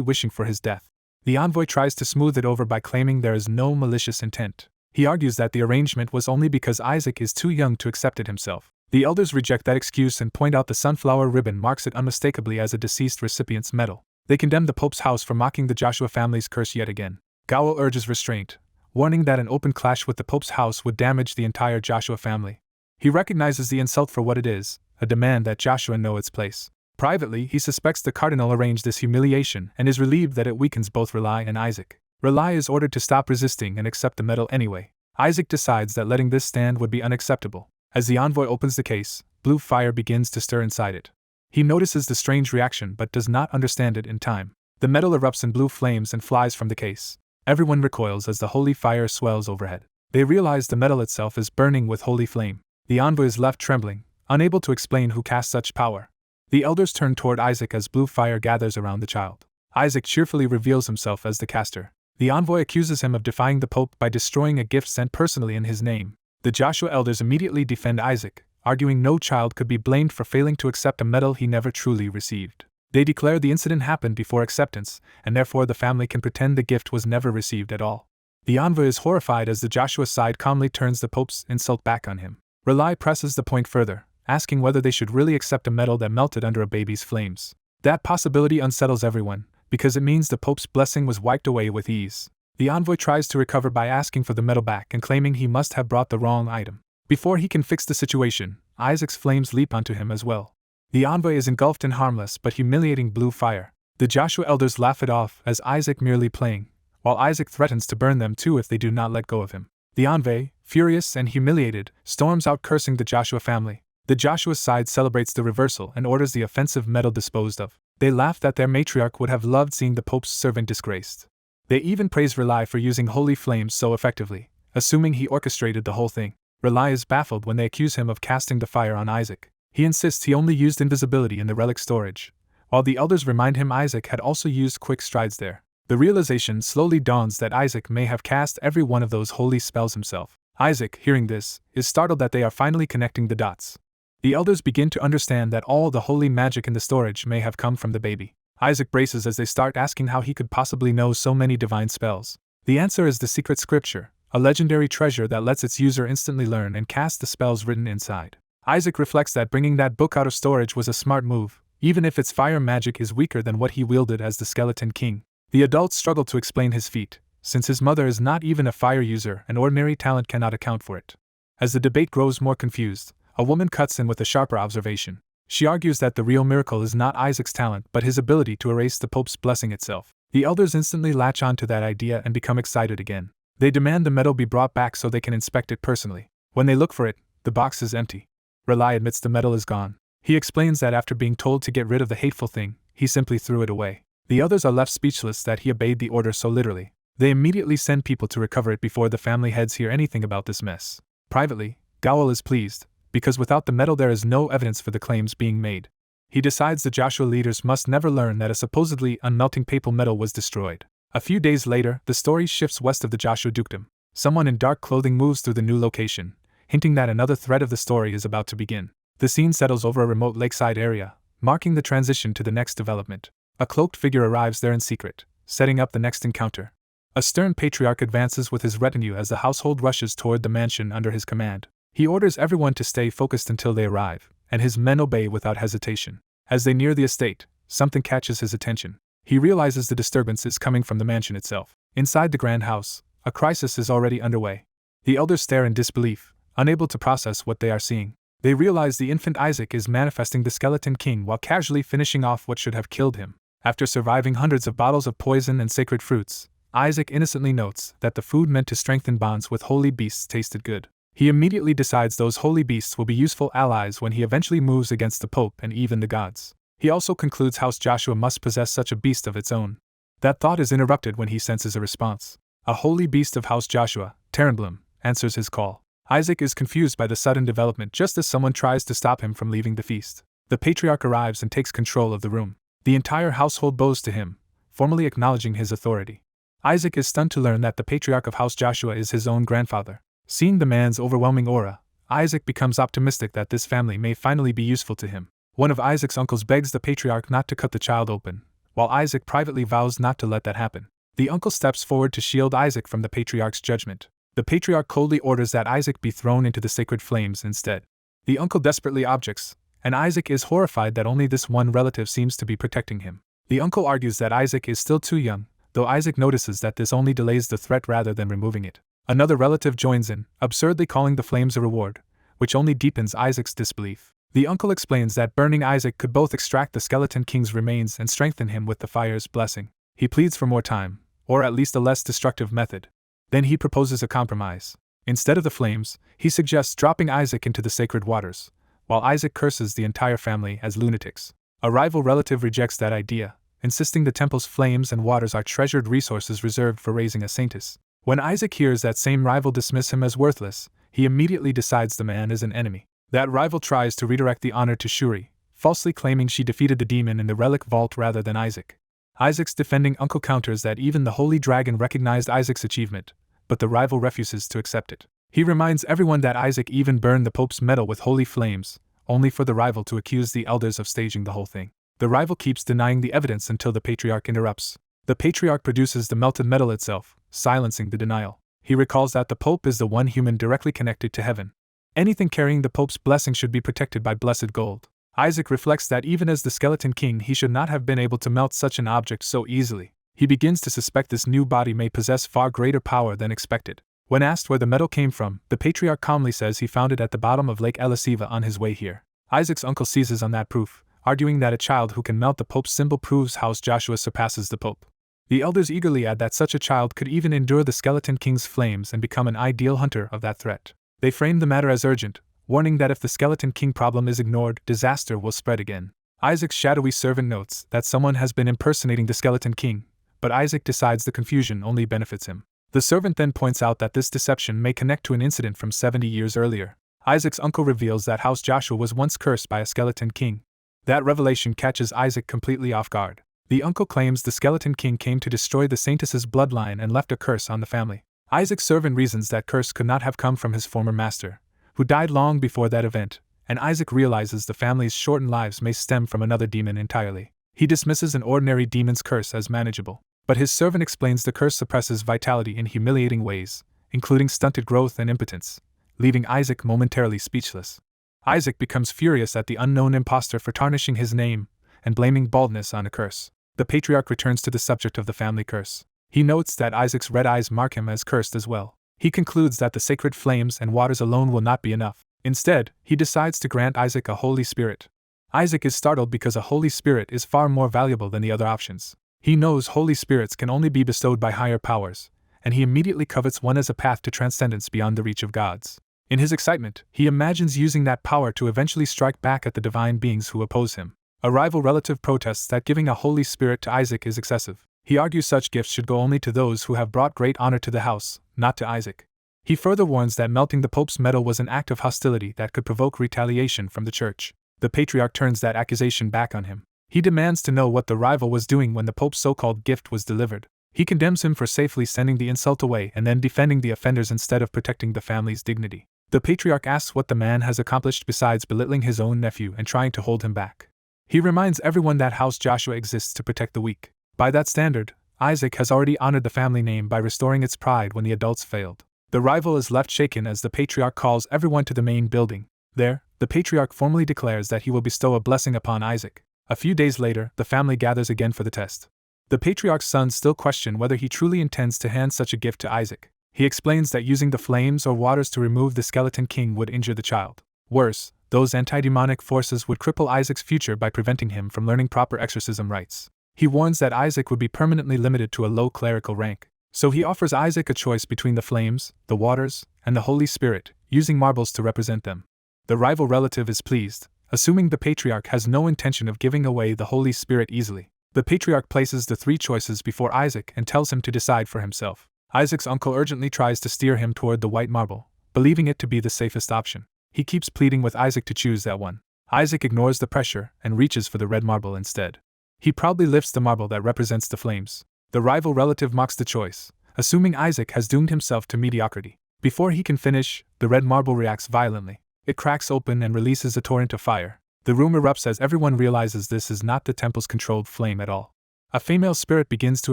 wishing for his death. The envoy tries to smooth it over by claiming there is no malicious intent. He argues that the arrangement was only because Isaac is too young to accept it himself. The elders reject that excuse and point out the sunflower ribbon marks it unmistakably as a deceased recipient's medal. They condemn the Pope's house for mocking the Joshua family's curse yet again. Gao urges restraint, warning that an open clash with the Pope's house would damage the entire Joshua family. He recognizes the insult for what it is, a demand that Joshua know its place. Privately, he suspects the cardinal arranged this humiliation and is relieved that it weakens both Rely and Isaac. Rely is ordered to stop resisting and accept the medal anyway. Isaac decides that letting this stand would be unacceptable. As the envoy opens the case, blue fire begins to stir inside it. He notices the strange reaction but does not understand it in time. The metal erupts in blue flames and flies from the case. Everyone recoils as the holy fire swells overhead. They realize the metal itself is burning with holy flame. The envoy is left trembling, unable to explain who cast such power. The elders turn toward Isaac as blue fire gathers around the child. Isaac cheerfully reveals himself as the caster. The envoy accuses him of defying the Pope by destroying a gift sent personally in his name. The Joshua elders immediately defend Isaac, arguing no child could be blamed for failing to accept a medal he never truly received. They declare the incident happened before acceptance, and therefore the family can pretend the gift was never received at all. The envoy is horrified as the Joshua side calmly turns the Pope's insult back on him. Rely presses the point further, asking whether they should really accept a medal that melted under a baby's flames. That possibility unsettles everyone, because it means the Pope's blessing was wiped away with ease. The envoy tries to recover by asking for the medal back and claiming he must have brought the wrong item. Before he can fix the situation, Isaac's flames leap onto him as well. The envoy is engulfed in harmless but humiliating blue fire. The Joshua elders laugh it off as Isaac merely playing, while Isaac threatens to burn them too if they do not let go of him. The envoy, furious and humiliated, storms out cursing the Joshua family. The Joshua side celebrates the reversal and orders the offensive medal disposed of. They laugh that their matriarch would have loved seeing the Pope's servant disgraced. They even praise Rely for using holy flames so effectively, assuming he orchestrated the whole thing. Rely is baffled when they accuse him of casting the fire on Isaac. He insists he only used invisibility in the relic storage, while the elders remind him Isaac had also used quick strides there. The realization slowly dawns that Isaac may have cast every one of those holy spells himself. Isaac, hearing this, is startled that they are finally connecting the dots. The elders begin to understand that all the holy magic in the storage may have come from the baby. Isaac braces as they start asking how he could possibly know so many divine spells. The answer is the secret scripture, a legendary treasure that lets its user instantly learn and cast the spells written inside. Isaac reflects that bringing that book out of storage was a smart move, even if its fire magic is weaker than what he wielded as the Skeleton King. The adults struggle to explain his feat, since his mother is not even a fire user and ordinary talent cannot account for it. As the debate grows more confused, a woman cuts in with a sharper observation. She argues that the real miracle is not Isaac's talent but his ability to erase the Pope's blessing itself. The elders instantly latch on to that idea and become excited again. They demand the medal be brought back so they can inspect it personally. When they look for it, the box is empty. Rely admits the medal is gone. He explains that after being told to get rid of the hateful thing, he simply threw it away. The others are left speechless that he obeyed the order so literally. They immediately send people to recover it before the family heads hear anything about this mess. Privately, Gowel is pleased, because without the medal there is no evidence for the claims being made. He decides the Joshua leaders must never learn that a supposedly unmelting papal medal was destroyed. A few days later, the story shifts west of the Joshua dukedom. Someone in dark clothing moves through the new location, hinting that another thread of the story is about to begin. The scene settles over a remote lakeside area, marking the transition to the next development. A cloaked figure arrives there in secret, setting up the next encounter. A stern patriarch advances with his retinue as the household rushes toward the mansion under his command. He orders everyone to stay focused until they arrive, and his men obey without hesitation. As they near the estate, something catches his attention. He realizes the disturbance is coming from the mansion itself. Inside the grand house, a crisis is already underway. The elders stare in disbelief, unable to process what they are seeing. They realize the infant Isaac is manifesting the Skeleton King while casually finishing off what should have killed him. After surviving hundreds of bottles of poison and sacred fruits, Isaac innocently notes that the food meant to strengthen bonds with holy beasts tasted good. He immediately decides those holy beasts will be useful allies when he eventually moves against the Pope and even the gods. He also concludes House Joshua must possess such a beast of its own. That thought is interrupted when he senses a response. A holy beast of House Joshua, Terenblum, answers his call. Isaac is confused by the sudden development just as someone tries to stop him from leaving the feast. The patriarch arrives and takes control of the room. The entire household bows to him, formally acknowledging his authority. Isaac is stunned to learn that the patriarch of House Joshua is his own grandfather. Seeing the man's overwhelming aura, Isaac becomes optimistic that this family may finally be useful to him. One of Isaac's uncles begs the patriarch not to cut the child open, while Isaac privately vows not to let that happen. The uncle steps forward to shield Isaac from the patriarch's judgment. The patriarch coldly orders that Isaac be thrown into the sacred flames instead. The uncle desperately objects, and Isaac is horrified that only this one relative seems to be protecting him. The uncle argues that Isaac is still too young, though Isaac notices that this only delays the threat rather than removing it. Another relative joins in, absurdly calling the flames a reward, which only deepens Isaac's disbelief. The uncle explains that burning Isaac could both extract the skeleton king's remains and strengthen him with the fire's blessing. He pleads for more time, or at least a less destructive method. Then he proposes a compromise. Instead of the flames, he suggests dropping Isaac into the sacred waters, while Isaac curses the entire family as lunatics. A rival relative rejects that idea, insisting the temple's flames and waters are treasured resources reserved for raising a saintess. When Isaac hears that same rival dismiss him as worthless, he immediately decides the man is an enemy. That rival tries to redirect the honor to Shuri, falsely claiming she defeated the demon in the relic vault rather than Isaac. Isaac's defending uncle counters that even the holy dragon recognized Isaac's achievement, but the rival refuses to accept it. He reminds everyone that Isaac even burned the Pope's medal with holy flames, only for the rival to accuse the elders of staging the whole thing. The rival keeps denying the evidence until the patriarch interrupts. The patriarch produces the melted metal itself, silencing the denial. He recalls that the Pope is the one human directly connected to heaven. Anything carrying the Pope's blessing should be protected by blessed gold. Isaac reflects that even as the skeleton king he should not have been able to melt such an object so easily. He begins to suspect this new body may possess far greater power than expected. When asked where the metal came from, the patriarch calmly says he found it at the bottom of Lake Elisiva on his way here. Isaac's uncle seizes on that proof, arguing that a child who can melt the Pope's symbol proves House Joshua surpasses the Pope. The elders eagerly add that such a child could even endure the skeleton king's flames and become an ideal hunter of that threat. They frame the matter as urgent, warning that if the skeleton king problem is ignored, disaster will spread again. Isaac's shadowy servant notes that someone has been impersonating the skeleton king, but Isaac decides the confusion only benefits him. The servant then points out that this deception may connect to an incident from 70 years earlier. Isaac's uncle reveals that House Joshua was once cursed by a skeleton king. That revelation catches Isaac completely off guard. The uncle claims the skeleton king came to destroy the saintess's bloodline and left a curse on the family. Isaac's servant reasons that curse could not have come from his former master, who died long before that event, and Isaac realizes the family's shortened lives may stem from another demon entirely. He dismisses an ordinary demon's curse as manageable, but his servant explains the curse suppresses vitality in humiliating ways, including stunted growth and impotence, leaving Isaac momentarily speechless. Isaac becomes furious at the unknown impostor for tarnishing his name and blaming baldness on a curse. The patriarch returns to the subject of the family curse. He notes that Isaac's red eyes mark him as cursed as well. He concludes that the sacred flames and waters alone will not be enough. Instead, he decides to grant Isaac a Holy Spirit. Isaac is startled because a Holy Spirit is far more valuable than the other options. He knows Holy Spirits can only be bestowed by higher powers, and he immediately covets one as a path to transcendence beyond the reach of gods. In his excitement, he imagines using that power to eventually strike back at the divine beings who oppose him. A rival relative protests that giving a Holy Spirit to Isaac is excessive. He argues such gifts should go only to those who have brought great honor to the house, not to Isaac. He further warns that melting the Pope's medal was an act of hostility that could provoke retaliation from the church. The patriarch turns that accusation back on him. He demands to know what the rival was doing when the Pope's so-called gift was delivered. He condemns him for safely sending the insult away and then defending the offenders instead of protecting the family's dignity. The patriarch asks what the man has accomplished besides belittling his own nephew and trying to hold him back. He reminds everyone that House Joshua exists to protect the weak. By that standard, Isaac has already honored the family name by restoring its pride when the adults failed. The rival is left shaken as the patriarch calls everyone to the main building. There, the patriarch formally declares that he will bestow a blessing upon Isaac. A few days later, the family gathers again for the test. The patriarch's sons still question whether he truly intends to hand such a gift to Isaac. He explains that using the flames or waters to remove the skeleton king would injure the child. Worse, those anti-demonic forces would cripple Isaac's future by preventing him from learning proper exorcism rites. He warns that Isaac would be permanently limited to a low clerical rank. So he offers Isaac a choice between the flames, the waters, and the Holy Spirit, using marbles to represent them. The rival relative is pleased, assuming the patriarch has no intention of giving away the Holy Spirit easily. The patriarch places the three choices before Isaac and tells him to decide for himself. Isaac's uncle urgently tries to steer him toward the white marble, believing it to be the safest option. He keeps pleading with Isaac to choose that one. Isaac ignores the pressure and reaches for the red marble instead. He proudly lifts the marble that represents the flames. The rival relative mocks the choice, assuming Isaac has doomed himself to mediocrity. Before he can finish, the red marble reacts violently. It cracks open and releases a torrent of fire. The room erupts as everyone realizes this is not the temple's controlled flame at all. A female spirit begins to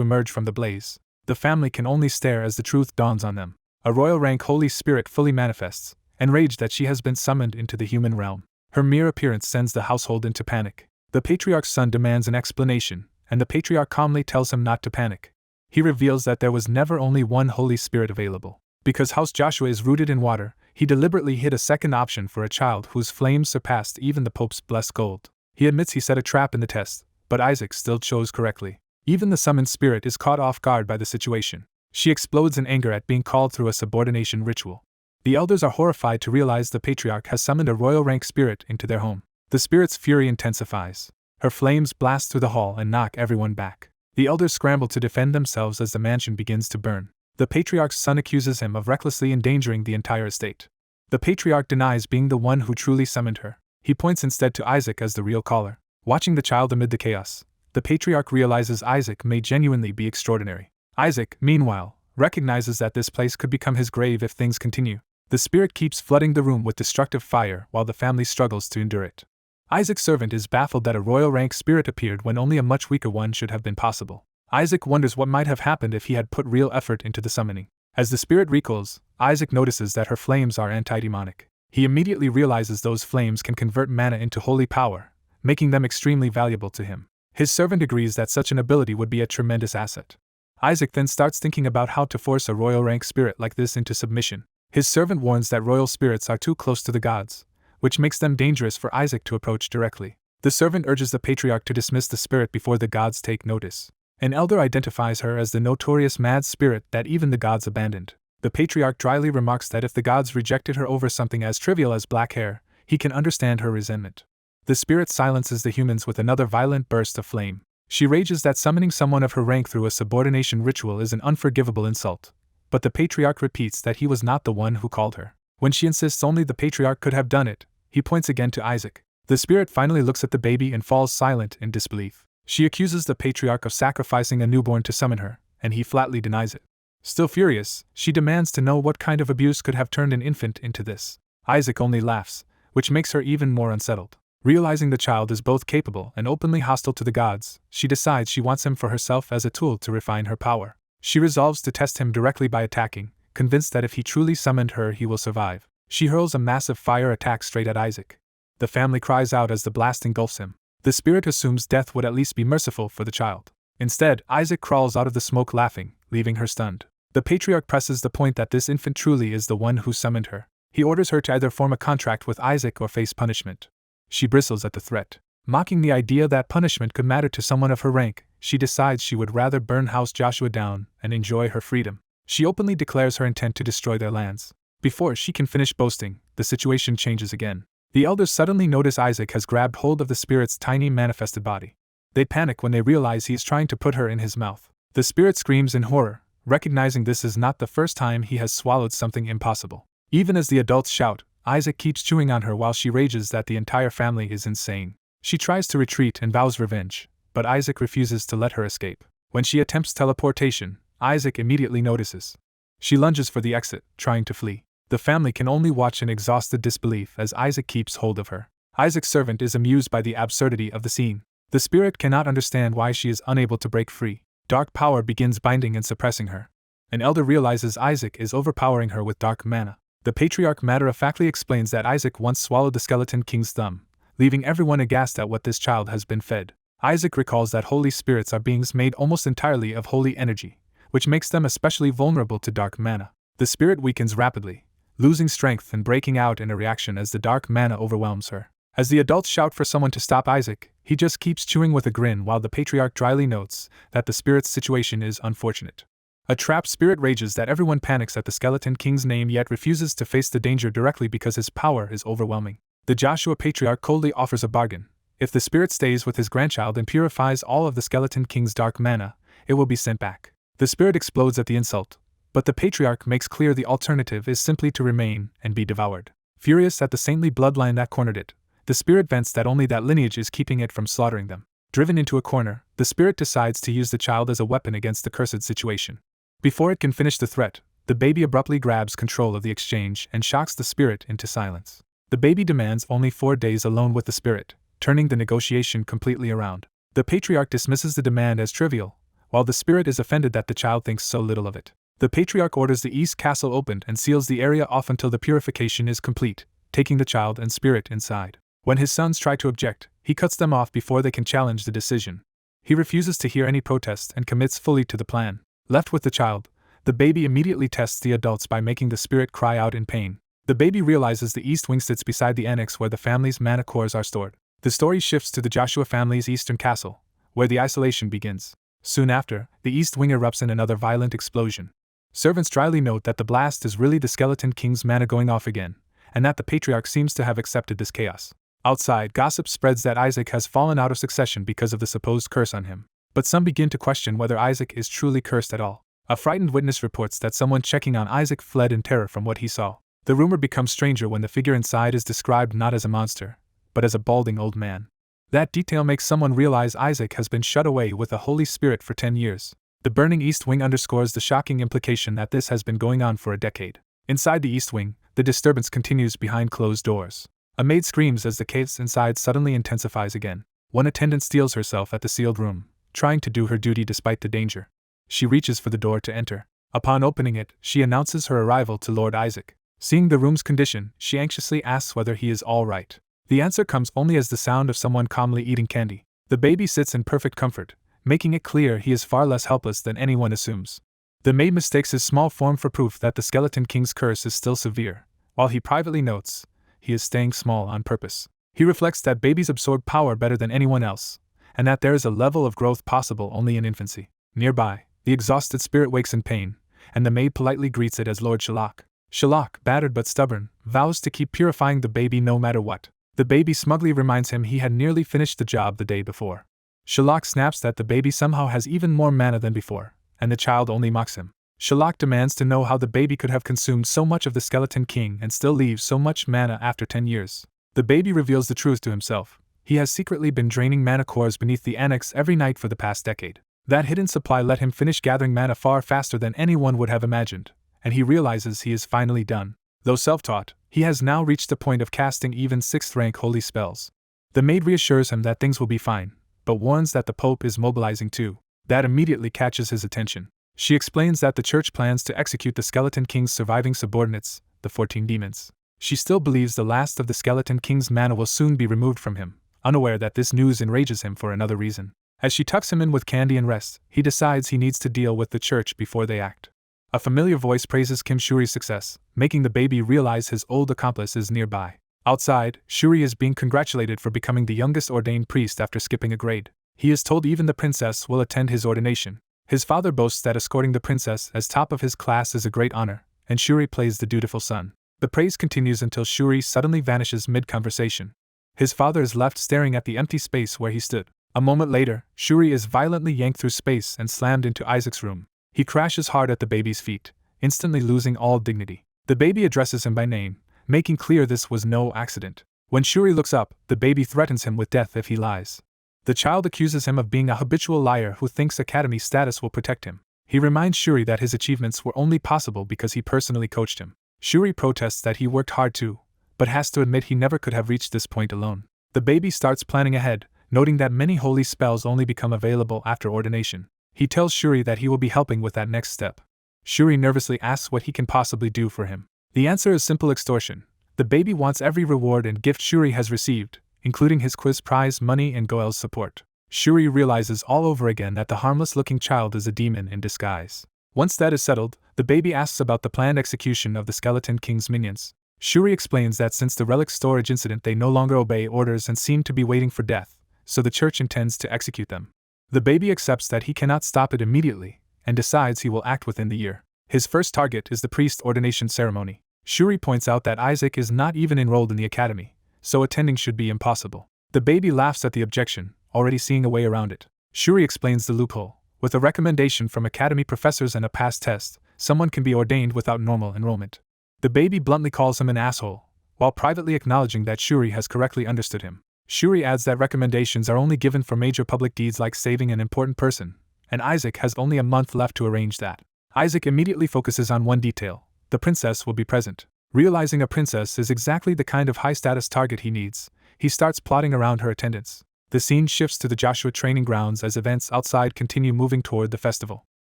emerge from the blaze. The family can only stare as the truth dawns on them. A royal rank Holy Spirit fully manifests, enraged that she has been summoned into the human realm. Her mere appearance sends the household into panic. The patriarch's son demands an explanation, and the patriarch calmly tells him not to panic. He reveals that there was never only one Holy Spirit available. Because House Joshua is rooted in water, he deliberately hid a second option for a child whose flames surpassed even the Pope's blessed gold. He admits he set a trap in the test, but Isaac still chose correctly. Even the summoned spirit is caught off guard by the situation. She explodes in anger at being called through a subordination ritual. The elders are horrified to realize the patriarch has summoned a royal rank spirit into their home. The spirit's fury intensifies. Her flames blast through the hall and knock everyone back. The elders scramble to defend themselves as the mansion begins to burn. The patriarch's son accuses him of recklessly endangering the entire estate. The patriarch denies being the one who truly summoned her. He points instead to Isaac as the real caller. Watching the child amid the chaos, the patriarch realizes Isaac may genuinely be extraordinary. Isaac, meanwhile, recognizes that this place could become his grave if things continue. The spirit keeps flooding the room with destructive fire while the family struggles to endure it. Isaac's servant is baffled that a royal rank spirit appeared when only a much weaker one should have been possible. Isaac wonders what might have happened if he had put real effort into the summoning. As the spirit recalls, Isaac notices that her flames are anti-demonic. He immediately realizes those flames can convert mana into holy power, making them extremely valuable to him. His servant agrees that such an ability would be a tremendous asset. Isaac then starts thinking about how to force a royal rank spirit like this into submission. His servant warns that royal spirits are too close to the gods, which makes them dangerous for Isaac to approach directly. The servant urges the patriarch to dismiss the spirit before the gods take notice. An elder identifies her as the notorious mad spirit that even the gods abandoned. The patriarch dryly remarks that if the gods rejected her over something as trivial as black hair, he can understand her resentment. The spirit silences the humans with another violent burst of flame. She rages that summoning someone of her rank through a subordination ritual is an unforgivable insult, but the patriarch repeats that he was not the one who called her. When she insists only the patriarch could have done it, he points again to Isaac. The spirit finally looks at the baby and falls silent in disbelief. She accuses the patriarch of sacrificing a newborn to summon her, and he flatly denies it. Still furious, she demands to know what kind of abuse could have turned an infant into this. Isaac only laughs, which makes her even more unsettled. Realizing the child is both capable and openly hostile to the gods, she decides she wants him for herself as a tool to refine her power. She resolves to test him directly by attacking, convinced that if he truly summoned her he will survive. She hurls a massive fire attack straight at Isaac. The family cries out as the blast engulfs him. The spirit assumes death would at least be merciful for the child. Instead, Isaac crawls out of the smoke laughing, leaving her stunned. The patriarch presses the point that this infant truly is the one who summoned her. He orders her to either form a contract with Isaac or face punishment. She bristles at the threat. Mocking the idea that punishment could matter to someone of her rank, she decides she would rather burn House Joshua down and enjoy her freedom. She openly declares her intent to destroy their lands. Before she can finish boasting, the situation changes again. The elders suddenly notice Isaac has grabbed hold of the spirit's tiny manifested body. They panic when they realize he is trying to put her in his mouth. The spirit screams in horror, recognizing this is not the first time he has swallowed something impossible. Even as the adults shout, Isaac keeps chewing on her while she rages that the entire family is insane. She tries to retreat and vows revenge, but Isaac refuses to let her escape. When she attempts teleportation, Isaac immediately notices. She lunges for the exit, trying to flee. The family can only watch in exhausted disbelief as Isaac keeps hold of her. Isaac's servant is amused by the absurdity of the scene. The spirit cannot understand why she is unable to break free. Dark power begins binding and suppressing her. An elder realizes Isaac is overpowering her with dark mana. The patriarch matter-of-factly explains that Isaac once swallowed the skeleton king's thumb, leaving everyone aghast at what this child has been fed. Isaac recalls that holy spirits are beings made almost entirely of holy energy, which makes them especially vulnerable to dark mana. The spirit weakens rapidly, losing strength and breaking out in a reaction as the dark mana overwhelms her. As the adults shout for someone to stop Isaac, he just keeps chewing with a grin while the patriarch dryly notes that the spirit's situation is unfortunate. A trapped spirit rages that everyone panics at the Skeleton King's name yet refuses to face the danger directly because his power is overwhelming. The Joshua Patriarch coldly offers a bargain. If the spirit stays with his grandchild and purifies all of the Skeleton King's dark mana, it will be sent back. The spirit explodes at the insult, but the Patriarch makes clear the alternative is simply to remain and be devoured. Furious at the saintly bloodline that cornered it, the spirit vents that only that lineage is keeping it from slaughtering them. Driven into a corner, the spirit decides to use the child as a weapon against the cursed situation. Before it can finish the threat, the baby abruptly grabs control of the exchange and shocks the spirit into silence. The baby demands only 4 days alone with the spirit, turning the negotiation completely around. The Patriarch dismisses the demand as trivial, while the spirit is offended that the child thinks so little of it. The Patriarch orders the East Castle opened and seals the area off until the purification is complete, taking the child and spirit inside. When his sons try to object, he cuts them off before they can challenge the decision. He refuses to hear any protest and commits fully to the plan. Left with the child, the baby immediately tests the adults by making the spirit cry out in pain. The baby realizes the East Wing sits beside the annex where the family's mana cores are stored. The story shifts to the Joshua family's eastern castle, where the isolation begins. Soon after, the East Wing erupts in another violent explosion. Servants dryly note that the blast is really the Skeleton King's mana going off again, and that the Patriarch seems to have accepted this chaos. Outside, gossip spreads that Isaac has fallen out of succession because of the supposed curse on him. But some begin to question whether Isaac is truly cursed at all. A frightened witness reports that someone checking on Isaac fled in terror from what he saw. The rumor becomes stranger when the figure inside is described not as a monster, but as a balding old man. That detail makes someone realize Isaac has been shut away with the Holy Spirit for 10 years. The burning East Wing underscores the shocking implication that this has been going on for a decade. Inside the East Wing, the disturbance continues behind closed doors. A maid screams as the chaos inside suddenly intensifies again. One attendant steals herself at the sealed room, trying to do her duty despite the danger. She reaches for the door to enter. Upon opening it, she announces her arrival to Lord Isaac. Seeing the room's condition, she anxiously asks whether he is all right. The answer comes only as the sound of someone calmly eating candy. The baby sits in perfect comfort, making it clear he is far less helpless than anyone assumes. The maid mistakes his small form for proof that the Skeleton King's curse is still severe, while he privately notes he is staying small on purpose. He reflects that babies absorb power better than anyone else, and that there is a level of growth possible only in infancy. Nearby, the exhausted spirit wakes in pain, and the maid politely greets it as Lord Shalak. Shalak, battered but stubborn, vows to keep purifying the baby no matter what. The baby smugly reminds him he had nearly finished the job the day before. Shalak snaps that the baby somehow has even more mana than before, and the child only mocks him. Shalak demands to know how the baby could have consumed so much of the Skeleton King and still leave so much mana after 10 years. The baby reveals the truth to himself. He has secretly been draining mana cores beneath the annex every night for the past decade. That hidden supply let him finish gathering mana far faster than anyone would have imagined, and he realizes he is finally done. Though self-taught, he has now reached the point of casting even 6th-rank holy spells. The maid reassures him that things will be fine, but warns that the Pope is mobilizing too. That immediately catches his attention. She explains that the church plans to execute the Skeleton King's surviving subordinates, the 14 demons. She still believes the last of the Skeleton King's mana will soon be removed from him, unaware that this news enrages him for another reason. As she tucks him in with candy and rest, he decides he needs to deal with the church before they act. A familiar voice praises Kim Shuri's success, making the baby realize his old accomplice is nearby. Outside, Shuri is being congratulated for becoming the youngest ordained priest after skipping a grade. He is told even the princess will attend his ordination. His father boasts that escorting the princess as top of his class is a great honor, and Shuri plays the dutiful son. The praise continues until Shuri suddenly vanishes mid-conversation. His father is left staring at the empty space where he stood. A moment later, Shuri is violently yanked through space and slammed into Isaac's room. He crashes hard at the baby's feet, instantly losing all dignity. The baby addresses him by name, making clear this was no accident. When Shuri looks up, the baby threatens him with death if he lies. The child accuses him of being a habitual liar who thinks academy status will protect him. He reminds Shuri that his achievements were only possible because he personally coached him. Shuri protests that he worked hard too, but has to admit he never could have reached this point alone. The baby starts planning ahead, noting that many holy spells only become available after ordination. He tells Shuri that he will be helping with that next step. Shuri nervously asks what he can possibly do for him. The answer is simple extortion. The baby wants every reward and gift Shuri has received, including his quiz prize money and Goel's support. Shuri realizes all over again that the harmless-looking child is a demon in disguise. Once that is settled, the baby asks about the planned execution of the Skeleton King's minions. Shuri explains that since the relic storage incident they no longer obey orders and seem to be waiting for death, so the church intends to execute them. The baby accepts that he cannot stop it immediately, and decides he will act within the year. His first target is the priest ordination ceremony. Shuri points out that Isaac is not even enrolled in the academy, so attending should be impossible. The baby laughs at the objection, already seeing a way around it. Shuri explains the loophole. With a recommendation from academy professors and a past test, someone can be ordained without normal enrollment. The baby bluntly calls him an asshole, while privately acknowledging that Shuri has correctly understood him. Shuri adds that recommendations are only given for major public deeds like saving an important person, and Isaac has only a month left to arrange that. Isaac immediately focuses on one detail: the princess will be present. Realizing a princess is exactly the kind of high-status target he needs, he starts plotting around her attendance. The scene shifts to the Joshua training grounds as events outside continue moving toward the festival.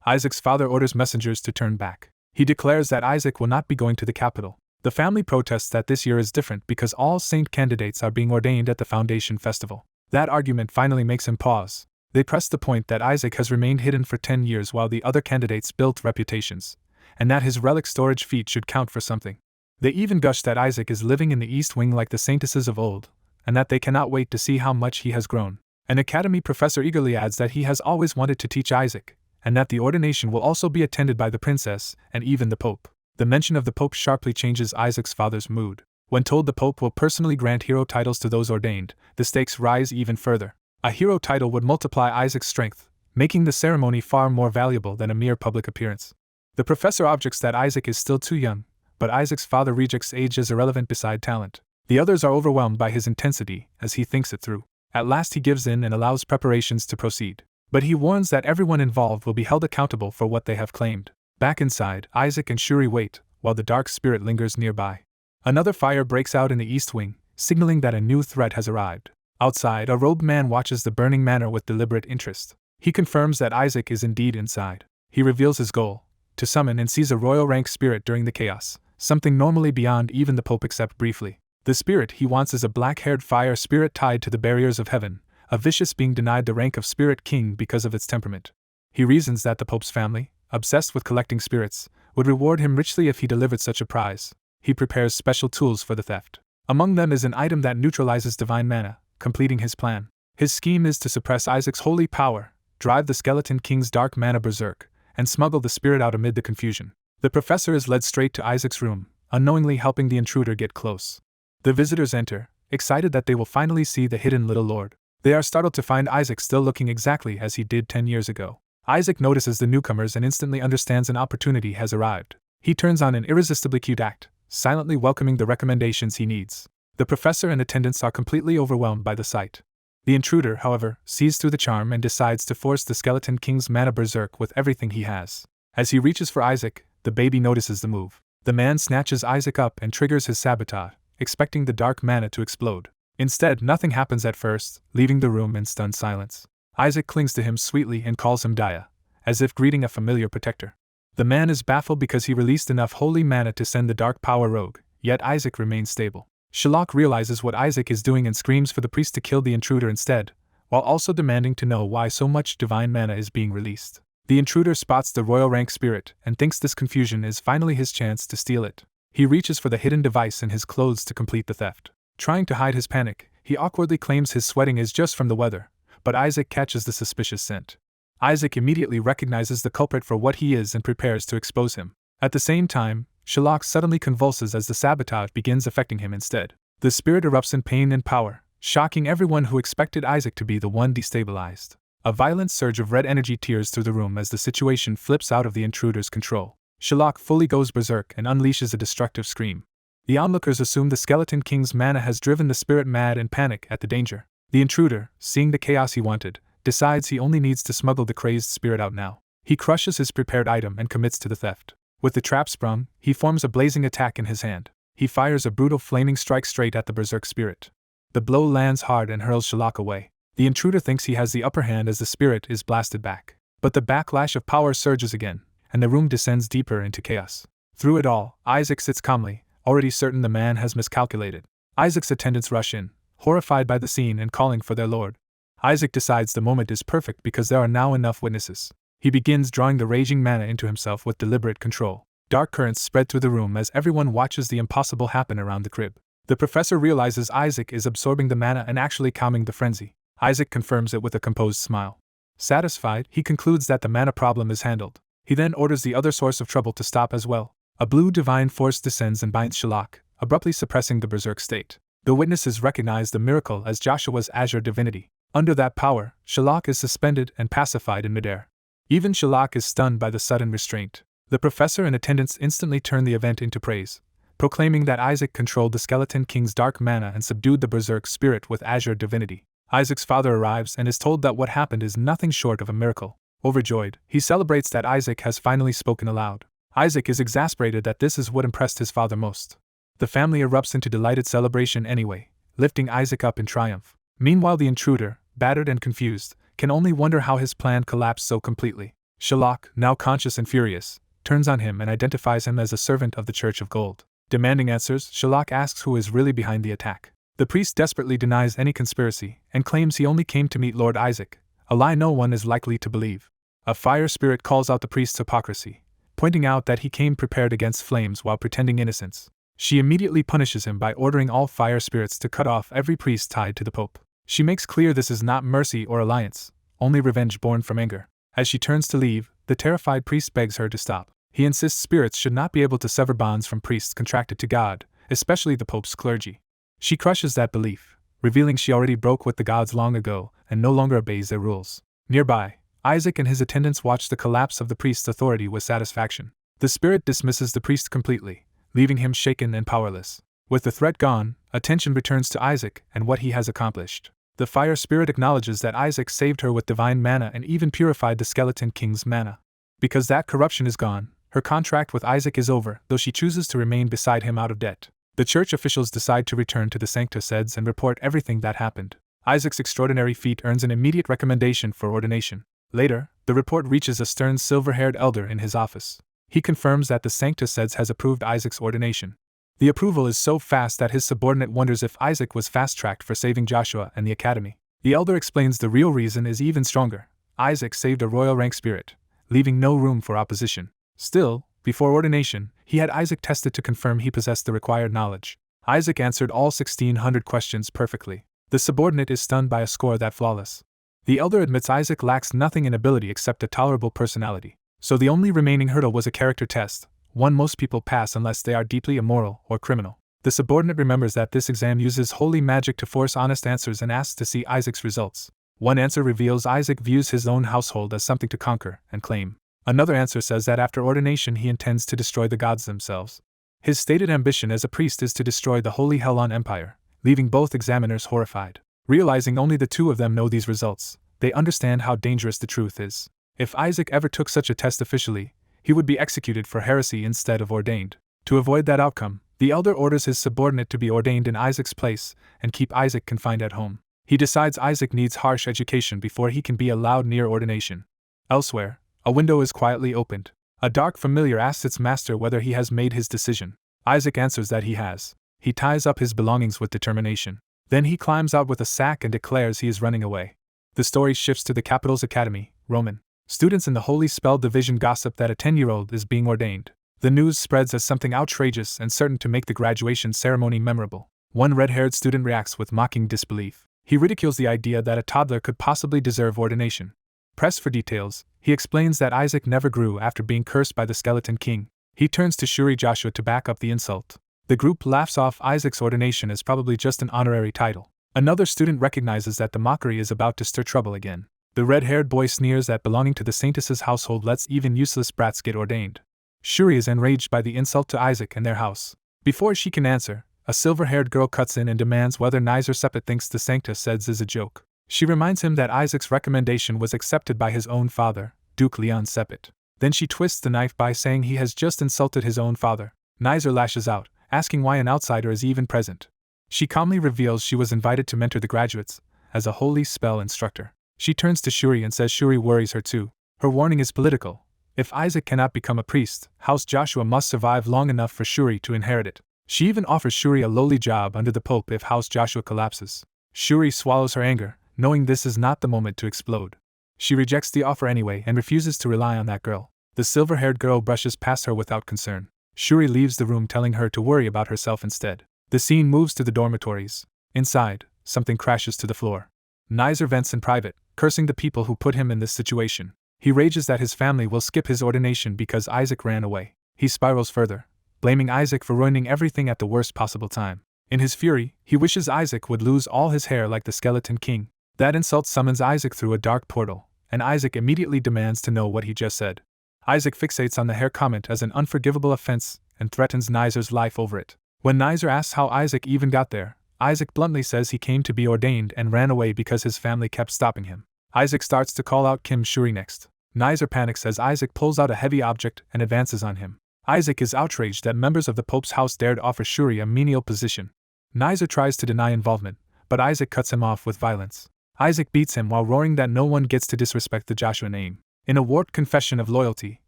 Isaac's father orders messengers to turn back. He declares that Isaac will not be going to the capital. The family protests that this year is different because all saint candidates are being ordained at the Foundation Festival. That argument finally makes him pause. They press the point that Isaac has remained hidden for 10 years while the other candidates built reputations, and that his relic storage feat should count for something. They even gush that Isaac is living in the East Wing like the saintesses of old, and that they cannot wait to see how much he has grown. An academy professor eagerly adds that he has always wanted to teach Isaac, and that the ordination will also be attended by the princess and even the Pope. The mention of the Pope sharply changes Isaac's father's mood. When told the Pope will personally grant hero titles to those ordained, the stakes rise even further. A hero title would multiply Isaac's strength, making the ceremony far more valuable than a mere public appearance. The professor objects that Isaac is still too young, but Isaac's father rejects age as irrelevant beside talent. The others are overwhelmed by his intensity as he thinks it through. At last he gives in and allows preparations to proceed. But he warns that everyone involved will be held accountable for what they have claimed. Back inside, Isaac and Shuri wait, while the dark spirit lingers nearby. Another fire breaks out in the East Wing, signaling that a new threat has arrived. Outside, a robed man watches the burning manor with deliberate interest. He confirms that Isaac is indeed inside. He reveals his goal: to summon and seize a royal rank spirit during the chaos, something normally beyond even the Pope except briefly. The spirit he wants is a black-haired fire spirit tied to the barriers of heaven, a vicious being denied the rank of spirit king because of its temperament. He reasons that the Pope's family, obsessed with collecting spirits, would reward him richly if he delivered such a prize. He prepares special tools for the theft. Among them is an item that neutralizes divine mana, completing his plan. His scheme is to suppress Isaac's holy power, drive the Skeleton King's dark mana berserk, and smuggle the spirit out amid the confusion. The professor is led straight to Isaac's room, unknowingly helping the intruder get close. The visitors enter, excited that they will finally see the hidden little lord. They are startled to find Isaac still looking exactly as he did 10 years ago. Isaac notices the newcomers and instantly understands an opportunity has arrived. He turns on an irresistibly cute act, silently welcoming the recommendations he needs. The professor and attendants are completely overwhelmed by the sight. The intruder, however, sees through the charm and decides to force the Skeleton King's mana berserk with everything he has. As he reaches for Isaac, the baby notices the move. The man snatches Isaac up and triggers his sabotage, expecting the dark mana to explode. Instead, nothing happens at first, leaving the room in stunned silence. Isaac clings to him sweetly and calls him Daya, as if greeting a familiar protector. The man is baffled because he released enough holy mana to send the dark power rogue, yet Isaac remains stable. Shalak realizes what Isaac is doing and screams for the priest to kill the intruder instead, while also demanding to know why so much divine mana is being released. The intruder spots the royal rank spirit and thinks this confusion is finally his chance to steal it. He reaches for the hidden device in his clothes to complete the theft. Trying to hide his panic, he awkwardly claims his sweating is just from the weather, but Isaac catches the suspicious scent. Isaac immediately recognizes the culprit for what he is and prepares to expose him. At the same time, Shalak suddenly convulses as the sabotage begins affecting him instead. The spirit erupts in pain and power, shocking everyone who expected Isaac to be the one destabilized. A violent surge of red energy tears through the room as the situation flips out of the intruder's control. Shalak fully goes berserk and unleashes a destructive scream. The onlookers assume the Skeleton King's mana has driven the spirit mad and panic at the danger. The intruder, seeing the chaos he wanted, decides he only needs to smuggle the crazed spirit out now. He crushes his prepared item and commits to the theft. With the trap sprung, he forms a blazing attack in his hand. He fires a brutal flaming strike straight at the berserk spirit. The blow lands hard and hurls Shalak away. The intruder thinks he has the upper hand as the spirit is blasted back. But the backlash of power surges again, and the room descends deeper into chaos. Through it all, Isaac sits calmly, already certain the man has miscalculated. Isaac's attendants rush in, horrified by the scene and calling for their lord. Isaac decides the moment is perfect because there are now enough witnesses. He begins drawing the raging mana into himself with deliberate control. Dark currents spread through the room as everyone watches the impossible happen around the crib. The professor realizes Isaac is absorbing the mana and actually calming the frenzy. Isaac confirms it with a composed smile. Satisfied, he concludes that the mana problem is handled. He then orders the other source of trouble to stop as well. A blue divine force descends and binds Shalak, abruptly suppressing the berserk state. The witnesses recognize the miracle as Joshua's azure divinity. Under that power, Shalak is suspended and pacified in midair. Even Shalak is stunned by the sudden restraint. The professor and attendants instantly turn the event into praise, proclaiming that Isaac controlled the Skeleton King's dark mana and subdued the berserk spirit with azure divinity. Isaac's father arrives and is told that what happened is nothing short of a miracle. Overjoyed, he celebrates that Isaac has finally spoken aloud. Isaac is exasperated that this is what impressed his father most. The family erupts into delighted celebration anyway, lifting Isaac up in triumph. Meanwhile, the intruder, battered and confused, can only wonder how his plan collapsed so completely. Shalak, now conscious and furious, turns on him and identifies him as a servant of the Church of Gold. Demanding answers, Shalak asks who is really behind the attack. The priest desperately denies any conspiracy and claims he only came to meet Lord Isaac, a lie no one is likely to believe. A fire spirit calls out the priest's hypocrisy, pointing out that he came prepared against flames while pretending innocence. She immediately punishes him by ordering all fire spirits to cut off every priest tied to the Pope. She makes clear this is not mercy or alliance, only revenge born from anger. As she turns to leave, the terrified priest begs her to stop. He insists spirits should not be able to sever bonds from priests contracted to God, especially the Pope's clergy. She crushes that belief, revealing she already broke with the gods long ago and no longer obeys their rules. Nearby, Isaac and his attendants watch the collapse of the priest's authority with satisfaction. The spirit dismisses the priest completely, leaving him shaken and powerless. With the threat gone, attention returns to Isaac and what he has accomplished. The fire spirit acknowledges that Isaac saved her with divine mana and even purified the Skeleton King's mana. Because that corruption is gone, her contract with Isaac is over, though she chooses to remain beside him out of debt. The church officials decide to return to the Sancta Seds and report everything that happened. Isaac's extraordinary feat earns an immediate recommendation for ordination. Later, the report reaches a stern silver-haired elder in his office. He confirms that the Sancta Seds has approved Isaac's ordination. The approval is so fast that his subordinate wonders if Isaac was fast-tracked for saving Joshua and the academy. The elder explains the real reason is even stronger. Isaac saved a royal rank spirit, leaving no room for opposition. Still, before ordination, he had Isaac tested to confirm he possessed the required knowledge. Isaac answered all 1,600 questions perfectly. The subordinate is stunned by a score that flawless. The elder admits Isaac lacks nothing in ability except a tolerable personality. So the only remaining hurdle was a character test, one most people pass unless they are deeply immoral or criminal. The subordinate remembers that this exam uses holy magic to force honest answers and asks to see Isaac's results. One answer reveals Isaac views his own household as something to conquer and claim. Another answer says that after ordination he intends to destroy the gods themselves. His stated ambition as a priest is to destroy the Holy Helon Empire, leaving both examiners horrified. Realizing only the two of them know these results, they understand how dangerous the truth is. If Isaac ever took such a test officially, he would be executed for heresy instead of ordained. To avoid that outcome, the elder orders his subordinate to be ordained in Isaac's place and keep Isaac confined at home. He decides Isaac needs harsh education before he can be allowed near ordination. Elsewhere, a window is quietly opened. A dark familiar asks its master whether he has made his decision. Isaac answers that he has. He ties up his belongings with determination. Then he climbs out with a sack and declares he is running away. The story shifts to the capital's academy, Roman. Students in the Holy Spell Division gossip that a 10-year-old is being ordained. The news spreads as something outrageous and certain to make the graduation ceremony memorable. One red-haired student reacts with mocking disbelief. He ridicules the idea that a toddler could possibly deserve ordination. Pressed for details, he explains that Isaac never grew after being cursed by the Skeleton King. He turns to Shuri Joshua to back up the insult. The group laughs off Isaac's ordination as probably just an honorary title. Another student recognizes that the mockery is about to stir trouble again. The red-haired boy sneers that belonging to the Saintess's household lets even useless brats get ordained. Shuri is enraged by the insult to Isaac and their house. Before she can answer, a silver-haired girl cuts in and demands whether Nizer Sepet thinks the Sancta Seds is a joke. She reminds him that Isaac's recommendation was accepted by his own father, Duke Leon Sepet. Then she twists the knife by saying he has just insulted his own father. Nizer lashes out, asking why an outsider is even present. She calmly reveals she was invited to mentor the graduates, as a holy spell instructor. She turns to Shuri and says Shuri worries her too. Her warning is political. If Isaac cannot become a priest, House Joshua must survive long enough for Shuri to inherit it. She even offers Shuri a lowly job under the Pope if House Joshua collapses. Shuri swallows her anger, knowing this is not the moment to explode. She rejects the offer anyway and refuses to rely on that girl. The silver-haired girl brushes past her without concern. Shuri leaves the room telling her to worry about herself instead. The scene moves to the dormitories. Inside, something crashes to the floor. Nizer vents in private, cursing the people who put him in this situation. He rages that his family will skip his ordination because Isaac ran away. He spirals further, blaming Isaac for ruining everything at the worst possible time. In his fury, he wishes Isaac would lose all his hair like the Skeleton King. That insult summons Isaac through a dark portal, and Isaac immediately demands to know what he just said. Isaac fixates on the hair comment as an unforgivable offense and threatens Nizer's life over it. When Nizer asks how Isaac even got there, Isaac bluntly says he came to be ordained and ran away because his family kept stopping him. Isaac starts to call out Kim Shuri next. Nizer panics as Isaac pulls out a heavy object and advances on him. Isaac is outraged that members of the Pope's house dared offer Shuri a menial position. Nizer tries to deny involvement, but Isaac cuts him off with violence. Isaac beats him while roaring that no one gets to disrespect the Joshua name. In a warped confession of loyalty,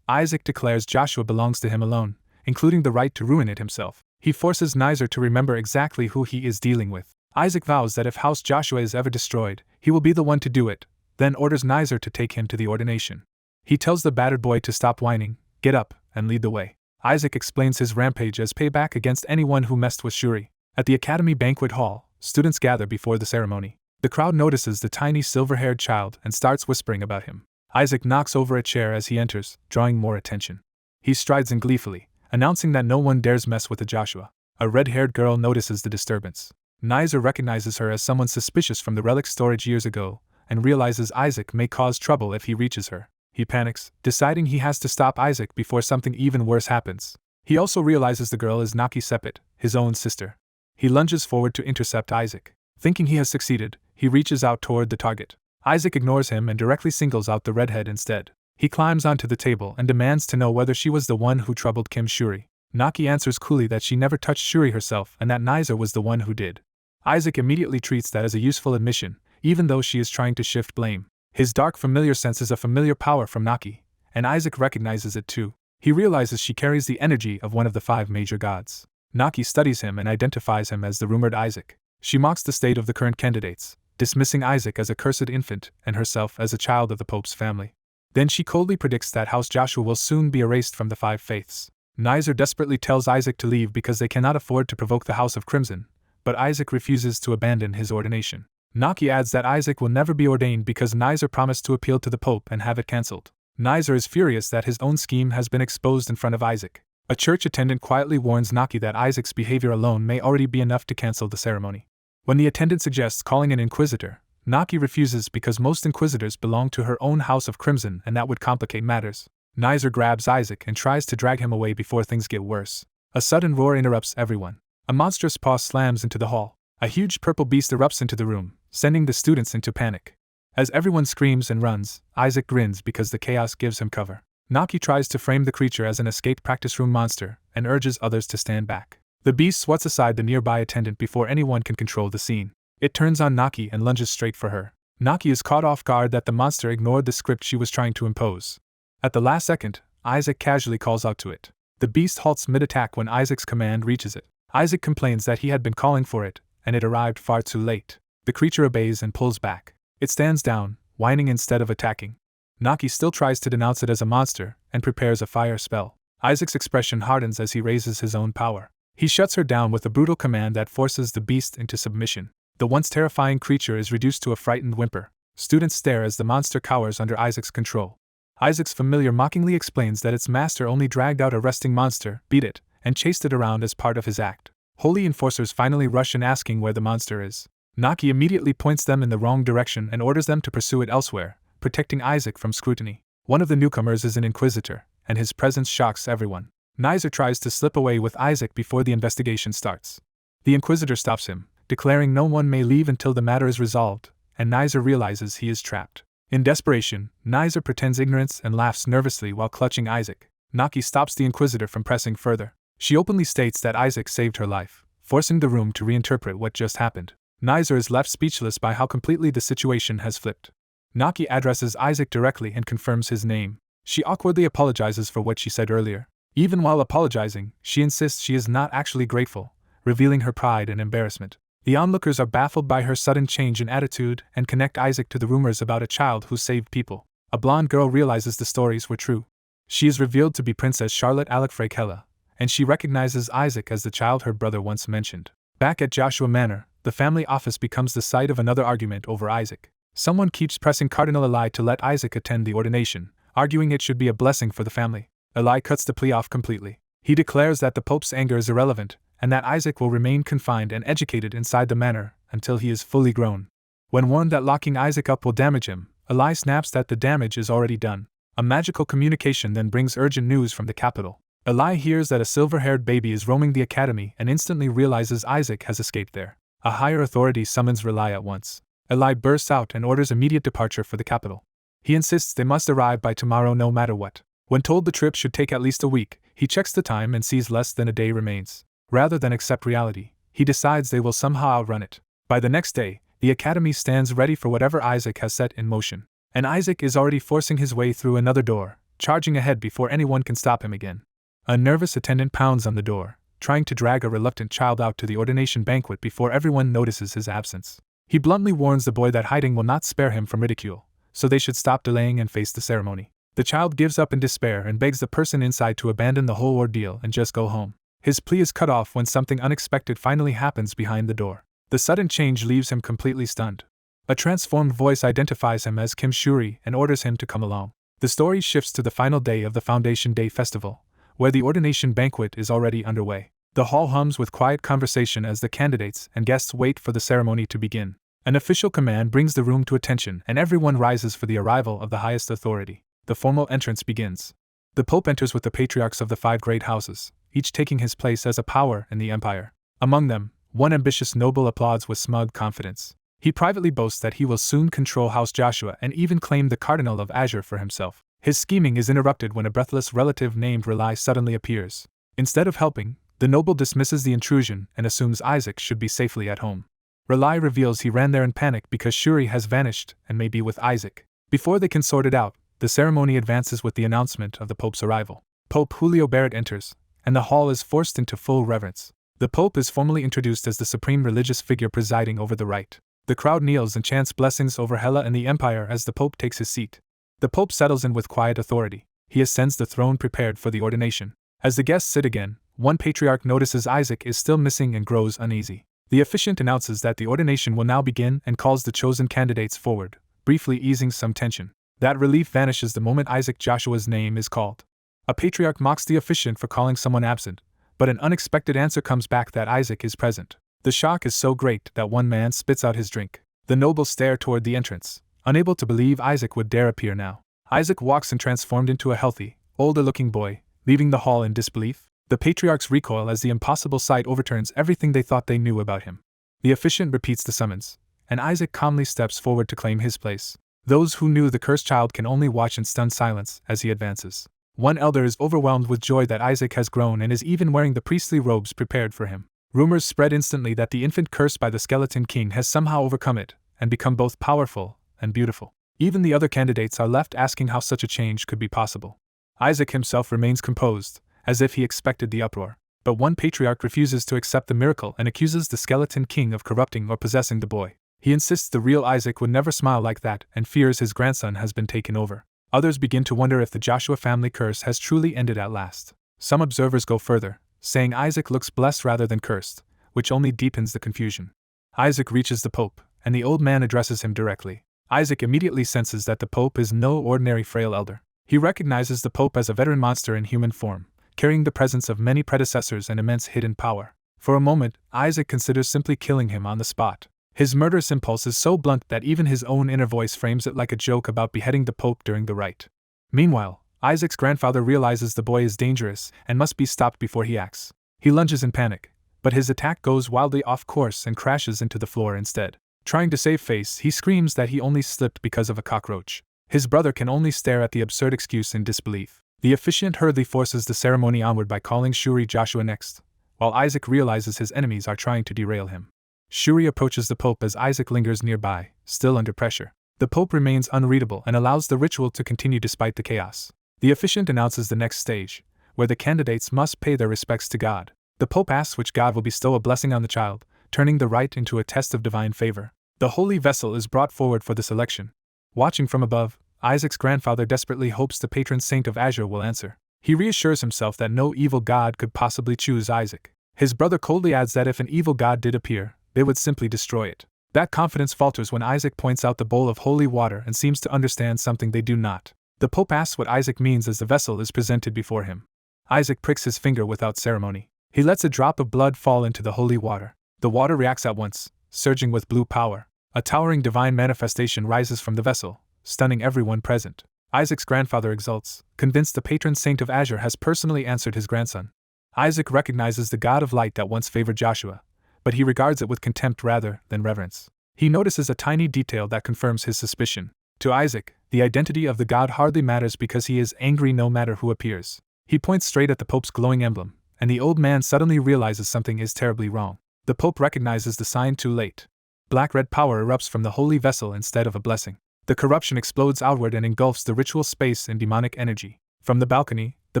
Isaac declares Joshua belongs to him alone, including the right to ruin it himself. He forces Nizer to remember exactly who he is dealing with. Isaac vows that if House Joshua is ever destroyed, he will be the one to do it, then orders Nizer to take him to the ordination. He tells the battered boy to stop whining, get up, and lead the way. Isaac explains his rampage as payback against anyone who messed with Shuri. At the Academy banquet hall, students gather before the ceremony. The crowd notices the tiny silver-haired child and starts whispering about him. Isaac knocks over a chair as he enters, drawing more attention. He strides in gleefully, announcing that no one dares mess with the Joshua. A red-haired girl notices the disturbance. Nizer recognizes her as someone suspicious from the relic storage years ago, and realizes Isaac may cause trouble if he reaches her. He panics, deciding he has to stop Isaac before something even worse happens. He also realizes the girl is Naki Sepet, his own sister. He lunges forward to intercept Isaac. Thinking he has succeeded, he reaches out toward the target. Isaac ignores him and directly singles out the redhead instead. He climbs onto the table and demands to know whether she was the one who troubled Kim Shuri. Naki answers coolly that she never touched Shuri herself and that Nizer was the one who did. Isaac immediately treats that as a useful admission, even though she is trying to shift blame. His dark familiar senses a familiar power from Naki, and Isaac recognizes it too. He realizes she carries the energy of one of the 5 major gods. Naki studies him and identifies him as the rumored Isaac. She mocks the state of the current candidates, dismissing Isaac as a cursed infant and herself as a child of the Pope's family. Then she coldly predicts that House Joshua will soon be erased from the 5 faiths. Nizer desperately tells Isaac to leave because they cannot afford to provoke the House of Crimson, but Isaac refuses to abandon his ordination. Naki adds that Isaac will never be ordained because Nizer promised to appeal to the Pope and have it cancelled. Nizer is furious that his own scheme has been exposed in front of Isaac. A church attendant quietly warns Naki that Isaac's behavior alone may already be enough to cancel the ceremony. When the attendant suggests calling an inquisitor, Naki refuses because most inquisitors belong to her own House of Crimson and that would complicate matters. Nizer grabs Isaac and tries to drag him away before things get worse. A sudden roar interrupts everyone. A monstrous paw slams into the hall. A huge purple beast erupts into the room, sending the students into panic. As everyone screams and runs, Isaac grins because the chaos gives him cover. Naki tries to frame the creature as an escaped practice room monster and urges others to stand back. The beast swats aside the nearby attendant before anyone can control the scene. It turns on Naki and lunges straight for her. Naki is caught off guard that the monster ignored the script she was trying to impose. At the last second, Isaac casually calls out to it. The beast halts mid-attack when Isaac's command reaches it. Isaac complains that he had been calling for it, and it arrived far too late. The creature obeys and pulls back. It stands down, whining instead of attacking. Naki still tries to denounce it as a monster, and prepares a fire spell. Isaac's expression hardens as he raises his own power. He shuts her down with a brutal command that forces the beast into submission. The once terrifying creature is reduced to a frightened whimper. Students stare as the monster cowers under Isaac's control. Isaac's familiar mockingly explains that its master only dragged out a resting monster, beat it, and chased it around as part of his act. Holy enforcers finally rush in asking where the monster is. Naki immediately points them in the wrong direction and orders them to pursue it elsewhere, protecting Isaac from scrutiny. One of the newcomers is an inquisitor, and his presence shocks everyone. Nizer tries to slip away with Isaac before the investigation starts. The inquisitor stops him, declaring no one may leave until the matter is resolved, and Nizer realizes he is trapped. In desperation, Nizer pretends ignorance and laughs nervously while clutching Isaac. Naki stops the inquisitor from pressing further. She openly states that Isaac saved her life, forcing the room to reinterpret what just happened. Nizer is left speechless by how completely the situation has flipped. Naki addresses Isaac directly and confirms his name. She awkwardly apologizes for what she said earlier. Even while apologizing, she insists she is not actually grateful, revealing her pride and embarrassment. The onlookers are baffled by her sudden change in attitude and connect Isaac to the rumors about a child who saved people. A blonde girl realizes the stories were true. She is revealed to be Princess Charlotte Alec-Frakella, and she recognizes Isaac as the child her brother once mentioned. Back at Joshua Manor, the family office becomes the site of another argument over Isaac. Someone keeps pressing Cardinal Eli to let Isaac attend the ordination, arguing it should be a blessing for the family. Eli cuts the plea off completely. He declares that the Pope's anger is irrelevant, and that Isaac will remain confined and educated inside the manor until he is fully grown. When warned that locking Isaac up will damage him, Eli snaps that the damage is already done. A magical communication then brings urgent news from the capital. Eli hears that a silver-haired baby is roaming the academy and instantly realizes Isaac has escaped there. A higher authority summons Eli at once. Eli bursts out and orders immediate departure for the capital. He insists they must arrive by tomorrow no matter what. When told the trip should take at least a week, he checks the time and sees less than a day remains. Rather than accept reality, he decides they will somehow outrun it. By the next day, the academy stands ready for whatever Isaac has set in motion. And Isaac is already forcing his way through another door, charging ahead before anyone can stop him again. A nervous attendant pounds on the door, trying to drag a reluctant child out to the ordination banquet before everyone notices his absence. He bluntly warns the boy that hiding will not spare him from ridicule, so they should stop delaying and face the ceremony. The child gives up in despair and begs the person inside to abandon the whole ordeal and just go home. His plea is cut off when something unexpected finally happens behind the door. The sudden change leaves him completely stunned. A transformed voice identifies him as Kim Shuri and orders him to come along. The story shifts to the final day of the Foundation Day Festival, where the ordination banquet is already underway. The hall hums with quiet conversation as the candidates and guests wait for the ceremony to begin. An official command brings the room to attention and everyone rises for the arrival of the highest authority. The formal entrance begins. The Pope enters with the patriarchs of the 5 great houses, each taking his place as a power in the empire. Among them, one ambitious noble applauds with smug confidence. He privately boasts that he will soon control House Joshua and even claim the Cardinal of Azure for himself. His scheming is interrupted when a breathless relative named Rely suddenly appears. Instead of helping, the noble dismisses the intrusion and assumes Isaac should be safely at home. Rely reveals he ran there in panic because Shuri has vanished and may be with Isaac. Before they can sort it out, the ceremony advances with the announcement of the Pope's arrival. Pope Julio Barrett enters, and the hall is forced into full reverence. The Pope is formally introduced as the supreme religious figure presiding over the rite. The crowd kneels and chants blessings over Hela and the Empire as the Pope takes his seat. The Pope settles in with quiet authority. He ascends the throne prepared for the ordination. As the guests sit again, one patriarch notices Isaac is still missing and grows uneasy. The officiant announces that the ordination will now begin and calls the chosen candidates forward, briefly easing some tension. That relief vanishes the moment Isaac Joshua's name is called. A patriarch mocks the officiant for calling someone absent, but an unexpected answer comes back that Isaac is present. The shock is so great that one man spits out his drink. The nobles stare toward the entrance, unable to believe Isaac would dare appear now. Isaac walks in transformed into a healthy, older-looking boy, leaving the hall in disbelief. The patriarchs recoil as the impossible sight overturns everything they thought they knew about him. The officiant repeats the summons, and Isaac calmly steps forward to claim his place. Those who knew the cursed child can only watch in stunned silence as he advances. One elder is overwhelmed with joy that Isaac has grown and is even wearing the priestly robes prepared for him. Rumors spread instantly that the infant cursed by the Skeleton King has somehow overcome it and become both powerful and beautiful. Even the other candidates are left asking how such a change could be possible. Isaac himself remains composed, as if he expected the uproar. But one patriarch refuses to accept the miracle and accuses the Skeleton King of corrupting or possessing the boy. He insists the real Isaac would never smile like that and fears his grandson has been taken over. Others begin to wonder if the Joshua family curse has truly ended at last. Some observers go further, saying Isaac looks blessed rather than cursed, which only deepens the confusion. Isaac reaches the Pope, and the old man addresses him directly. Isaac immediately senses that the Pope is no ordinary frail elder. He recognizes the Pope as a veteran monster in human form, carrying the presence of many predecessors and immense hidden power. For a moment, Isaac considers simply killing him on the spot. His murderous impulse is so blunt that even his own inner voice frames it like a joke about beheading the Pope during the rite. Meanwhile, Isaac's grandfather realizes the boy is dangerous and must be stopped before he acts. He lunges in panic, but his attack goes wildly off course and crashes into the floor instead. Trying to save face, he screams that he only slipped because of a cockroach. His brother can only stare at the absurd excuse in disbelief. The officiant hurriedly forces the ceremony onward by calling Shuri Joshua next, while Isaac realizes his enemies are trying to derail him. Shuri approaches the Pope as Isaac lingers nearby, still under pressure. The Pope remains unreadable and allows the ritual to continue despite the chaos. The officiant announces the next stage, where the candidates must pay their respects to God. The Pope asks which God will bestow a blessing on the child, turning the rite into a test of divine favor. The holy vessel is brought forward for the selection. Watching from above, Isaac's grandfather desperately hopes the patron saint of Azure will answer. He reassures himself that no evil god could possibly choose Isaac. His brother coldly adds that if an evil god did appear, they would simply destroy it. That confidence falters when Isaac points out the bowl of holy water and seems to understand something they do not. The Pope asks what Isaac means as the vessel is presented before him. Isaac pricks his finger without ceremony. He lets a drop of blood fall into the holy water. The water reacts at once, surging with blue power. A towering divine manifestation rises from the vessel, stunning everyone present. Isaac's grandfather exults, convinced the patron saint of Azure has personally answered his grandson. Isaac recognizes the god of light that once favored Joshua, but he regards it with contempt rather than reverence. He notices a tiny detail that confirms his suspicion. To Isaac, the identity of the god hardly matters because he is angry no matter who appears. He points straight at the Pope's glowing emblem, and the old man suddenly realizes something is terribly wrong. The Pope recognizes the sign too late. Black-red power erupts from the holy vessel instead of a blessing. The corruption explodes outward and engulfs the ritual space in demonic energy. From the balcony, the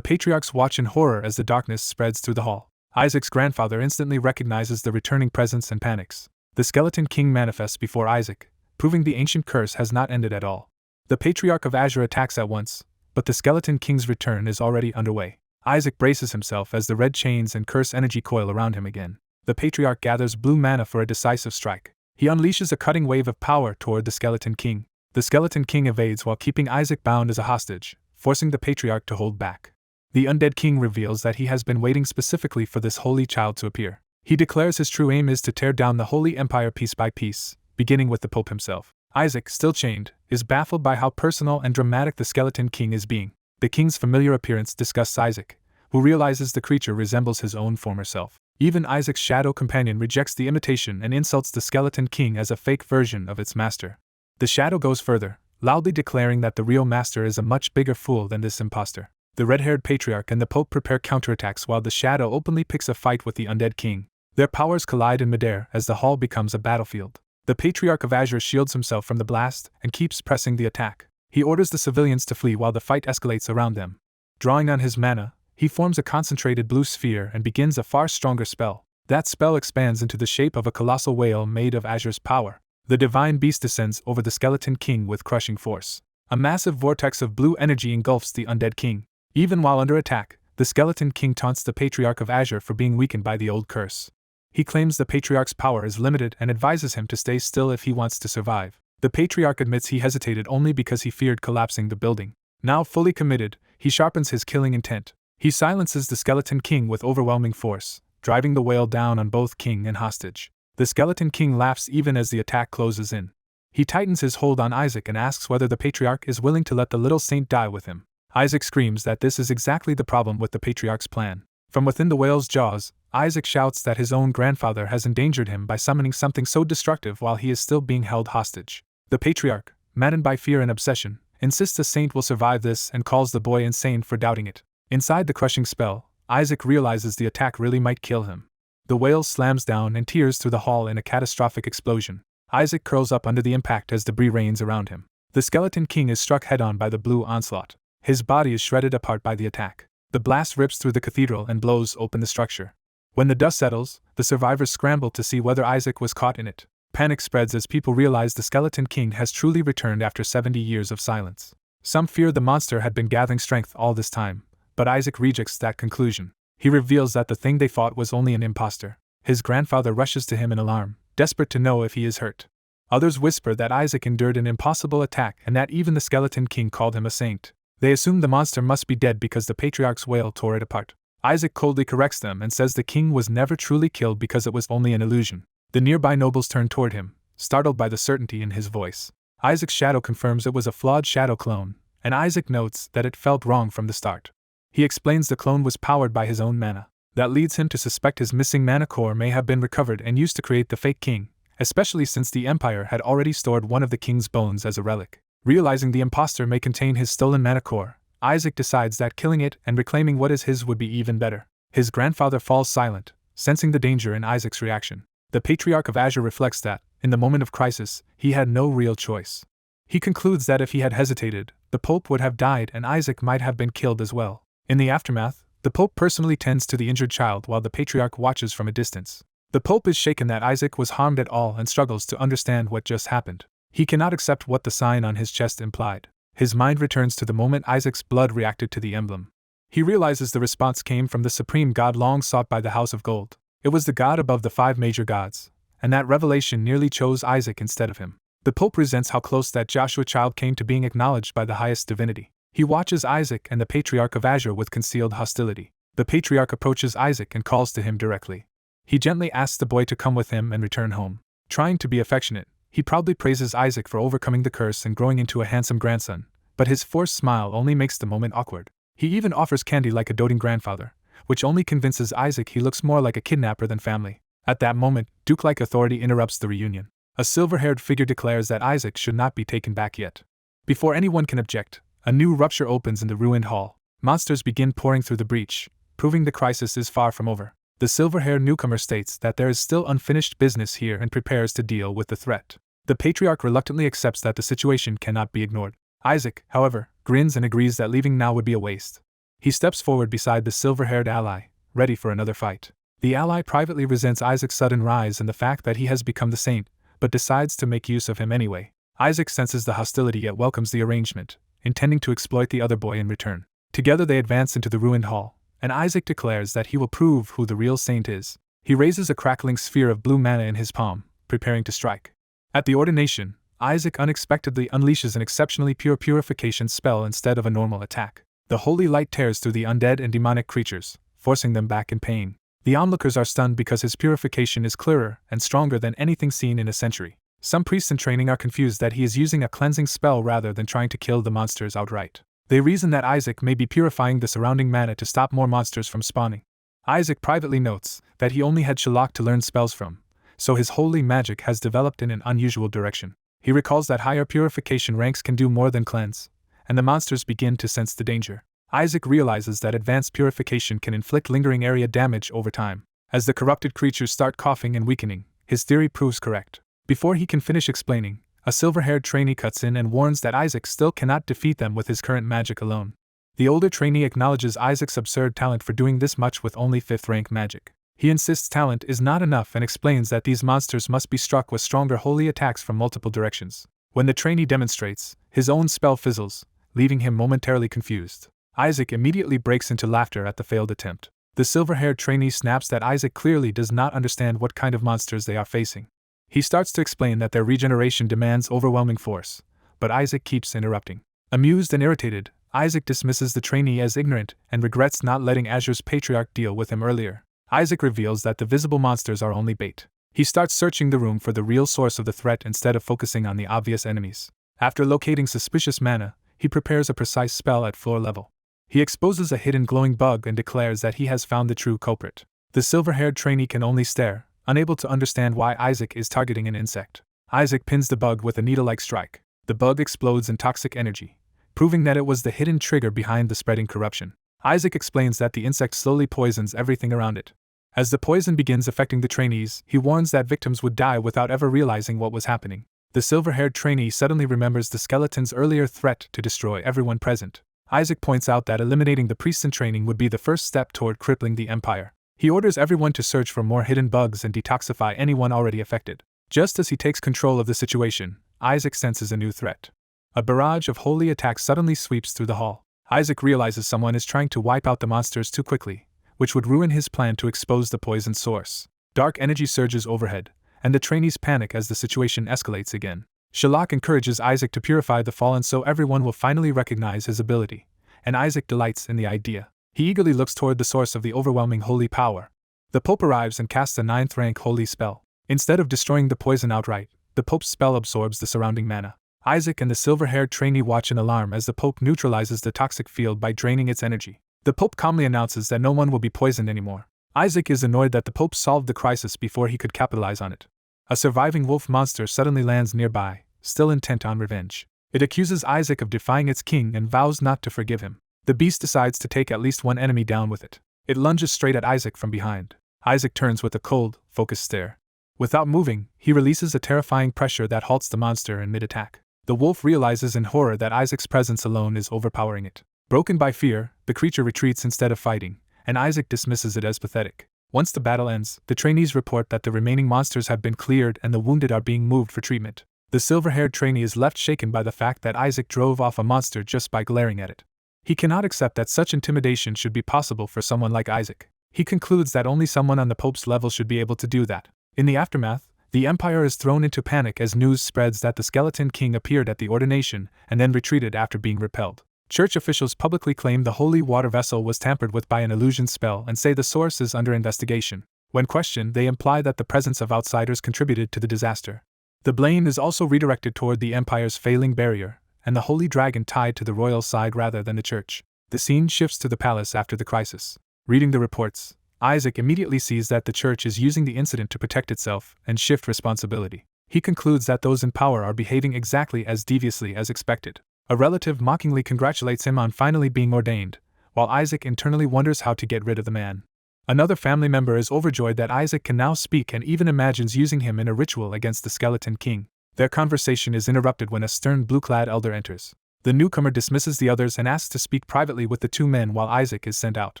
patriarchs watch in horror as the darkness spreads through the hall. Isaac's grandfather instantly recognizes the returning presence and panics. The skeleton king manifests before Isaac, proving the ancient curse has not ended at all. The patriarch of Azure attacks at once, but the skeleton king's return is already underway. Isaac braces himself as the red chains and curse energy coil around him again. The patriarch gathers blue mana for a decisive strike. He unleashes a cutting wave of power toward the skeleton king. The skeleton king evades while keeping Isaac bound as a hostage, forcing the patriarch to hold back. The undead king reveals that he has been waiting specifically for this holy child to appear. He declares his true aim is to tear down the holy empire piece by piece, beginning with the Pope himself. Isaac, still chained, is baffled by how personal and dramatic the skeleton king is being. The king's familiar appearance disgusts Isaac, who realizes the creature resembles his own former self. Even Isaac's shadow companion rejects the imitation and insults the skeleton king as a fake version of its master. The shadow goes further, loudly declaring that the real master is a much bigger fool than this imposter. The red-haired patriarch and the Pope prepare counterattacks while the shadow openly picks a fight with the undead king. Their powers collide in midair as the hall becomes a battlefield. The patriarch of Azure shields himself from the blast and keeps pressing the attack. He orders the civilians to flee while the fight escalates around them. Drawing on his mana, he forms a concentrated blue sphere and begins a far stronger spell. That spell expands into the shape of a colossal whale made of Azure's power. The divine beast descends over the skeleton king with crushing force. A massive vortex of blue energy engulfs the undead king. Even while under attack, the skeleton king taunts the patriarch of Azure for being weakened by the old curse. He claims the patriarch's power is limited and advises him to stay still if he wants to survive. The patriarch admits he hesitated only because he feared collapsing the building. Now fully committed, he sharpens his killing intent. He silences the skeleton king with overwhelming force, driving the whale down on both king and hostage. The skeleton king laughs even as the attack closes in. He tightens his hold on Isaac and asks whether the patriarch is willing to let the little saint die with him. Isaac screams that this is exactly the problem with the patriarch's plan. From within the whale's jaws, Isaac shouts that his own grandfather has endangered him by summoning something so destructive while he is still being held hostage. The patriarch, maddened by fear and obsession, insists a saint will survive this and calls the boy insane for doubting it. Inside the crushing spell, Isaac realizes the attack really might kill him. The whale slams down and tears through the hall in a catastrophic explosion. Isaac curls up under the impact as debris rains around him. The skeleton king is struck head-on by the blue onslaught. His body is shredded apart by the attack. The blast rips through the cathedral and blows open the structure. When the dust settles, the survivors scramble to see whether Isaac was caught in it. Panic spreads as people realize the skeleton king has truly returned after 70 years of silence. Some fear the monster had been gathering strength all this time, but Isaac rejects that conclusion. He reveals that the thing they fought was only an imposter. His grandfather rushes to him in alarm, desperate to know if he is hurt. Others whisper that Isaac endured an impossible attack and that even the skeleton king called him a saint. They assume the monster must be dead because the patriarch's whale tore it apart. Isaac coldly corrects them and says the king was never truly killed because it was only an illusion. The nearby nobles turn toward him, startled by the certainty in his voice. Isaac's shadow confirms it was a flawed shadow clone, and Isaac notes that it felt wrong from the start. He explains the clone was powered by his own mana. That leads him to suspect his missing mana core may have been recovered and used to create the fake king, especially since the Empire had already stored one of the king's bones as a relic. Realizing the imposter may contain his stolen mana core, Isaac decides that killing it and reclaiming what is his would be even better. His grandfather falls silent, sensing the danger in Isaac's reaction. The patriarch of Azure reflects that, in the moment of crisis, he had no real choice. He concludes that if he had hesitated, the Pope would have died and Isaac might have been killed as well. In the aftermath, the Pope personally tends to the injured child while the patriarch watches from a distance. The Pope is shaken that Isaac was harmed at all and struggles to understand what just happened. He cannot accept what the sign on his chest implied. His mind returns to the moment Isaac's blood reacted to the emblem. He realizes the response came from the supreme god long sought by the House of Gold. It was the god above the 5 major gods, and that revelation nearly chose Isaac instead of him. The Pope resents how close that Joshua child came to being acknowledged by the highest divinity. He watches Isaac and the Patriarch of Azure with concealed hostility. The Patriarch approaches Isaac and calls to him directly. He gently asks the boy to come with him and return home. Trying to be affectionate, he proudly praises Isaac for overcoming the curse and growing into a handsome grandson, but his forced smile only makes the moment awkward. He even offers candy like a doting grandfather, which only convinces Isaac he looks more like a kidnapper than family. At that moment, Duke-like authority interrupts the reunion. A silver-haired figure declares that Isaac should not be taken back yet. Before anyone can object, a new rupture opens in the ruined hall. Monsters begin pouring through the breach, proving the crisis is far from over. The silver-haired newcomer states that there is still unfinished business here and prepares to deal with the threat. The Patriarch reluctantly accepts that the situation cannot be ignored. Isaac, however, grins and agrees that leaving now would be a waste. He steps forward beside the silver-haired ally, ready for another fight. The ally privately resents Isaac's sudden rise and the fact that he has become the saint, but decides to make use of him anyway. Isaac senses the hostility yet welcomes the arrangement, intending to exploit the other boy in return. Together they advance into the ruined hall, and Isaac declares that he will prove who the real saint is. He raises a crackling sphere of blue mana in his palm, preparing to strike. At the ordination, Isaac unexpectedly unleashes an exceptionally pure purification spell instead of a normal attack. The holy light tears through the undead and demonic creatures, forcing them back in pain. The onlookers are stunned because his purification is clearer and stronger than anything seen in a century. Some priests in training are confused that he is using a cleansing spell rather than trying to kill the monsters outright. They reason that Isaac may be purifying the surrounding mana to stop more monsters from spawning. Isaac privately notes that he only had Shalak to learn spells from, so his holy magic has developed in an unusual direction. He recalls that higher purification ranks can do more than cleanse, and the monsters begin to sense the danger. Isaac realizes that advanced purification can inflict lingering area damage over time. As the corrupted creatures start coughing and weakening, his theory proves correct. Before he can finish explaining, a silver-haired trainee cuts in and warns that Isaac still cannot defeat them with his current magic alone. The older trainee acknowledges Isaac's absurd talent for doing this much with only 5th-rank magic. He insists talent is not enough and explains that these monsters must be struck with stronger holy attacks from multiple directions. When the trainee demonstrates, his own spell fizzles, leaving him momentarily confused. Isaac immediately breaks into laughter at the failed attempt. The silver-haired trainee snaps that Isaac clearly does not understand what kind of monsters they are facing. He starts to explain that their regeneration demands overwhelming force, but Isaac keeps interrupting. Amused and irritated, Isaac dismisses the trainee as ignorant and regrets not letting Azure's Patriarch deal with him earlier. Isaac reveals that the visible monsters are only bait. He starts searching the room for the real source of the threat instead of focusing on the obvious enemies. After locating suspicious mana, he prepares a precise spell at floor level. He exposes a hidden glowing bug and declares that he has found the true culprit. The silver-haired trainee can only stare, unable to understand why Isaac is targeting an insect. Isaac pins the bug with a needle-like strike. The bug explodes in toxic energy, proving that it was the hidden trigger behind the spreading corruption. Isaac explains that the insect slowly poisons everything around it. As the poison begins affecting the trainees, he warns that victims would die without ever realizing what was happening. The silver-haired trainee suddenly remembers the skeleton's earlier threat to destroy everyone present. Isaac points out that eliminating the priests in training would be the first step toward crippling the empire. He orders everyone to search for more hidden bugs and detoxify anyone already affected. Just as he takes control of the situation, Isaac senses a new threat. A barrage of holy attacks suddenly sweeps through the hall. Isaac realizes someone is trying to wipe out the monsters too quickly, which would ruin his plan to expose the poison source. Dark energy surges overhead, and the trainees panic as the situation escalates again. Shalak encourages Isaac to purify the fallen so everyone will finally recognize his ability, and Isaac delights in the idea. He eagerly looks toward the source of the overwhelming holy power. The Pope arrives and casts a 9th-rank holy spell. Instead of destroying the poison outright, the Pope's spell absorbs the surrounding mana. Isaac and the silver-haired trainee watch in alarm as the Pope neutralizes the toxic field by draining its energy. The Pope calmly announces that no one will be poisoned anymore. Isaac is annoyed that the Pope solved the crisis before he could capitalize on it. A surviving wolf monster suddenly lands nearby, still intent on revenge. It accuses Isaac of defying its king and vows not to forgive him. The beast decides to take at least one enemy down with it. It lunges straight at Isaac from behind. Isaac turns with a cold, focused stare. Without moving, he releases a terrifying pressure that halts the monster in mid-attack. The wolf realizes in horror that Isaac's presence alone is overpowering it. Broken by fear, the creature retreats instead of fighting, and Isaac dismisses it as pathetic. Once the battle ends, the trainees report that the remaining monsters have been cleared and the wounded are being moved for treatment. The silver-haired trainee is left shaken by the fact that Isaac drove off a monster just by glaring at it. He cannot accept that such intimidation should be possible for someone like Isaac. He concludes that only someone on the Pope's level should be able to do that. In the aftermath, The Empire is thrown into panic as news spreads that the Skeleton King appeared at the ordination and then retreated after being repelled. Church officials publicly claim the holy water vessel was tampered with by an illusion spell and say the source is under investigation. When questioned, they imply that the presence of outsiders contributed to the disaster. The blame is also redirected toward the Empire's failing barrier, and the holy dragon tied to the royal side rather than the church. The scene shifts to the palace after the crisis. Reading the reports, Isaac immediately sees that the church is using the incident to protect itself and shift responsibility. He concludes that those in power are behaving exactly as deviously as expected. A relative mockingly congratulates him on finally being ordained, while Isaac internally wonders how to get rid of the man. Another family member is overjoyed that Isaac can now speak and even imagines using him in a ritual against the Skeleton King. Their conversation is interrupted when a stern blue-clad elder enters. The newcomer dismisses the others and asks to speak privately with the two men while Isaac is sent out.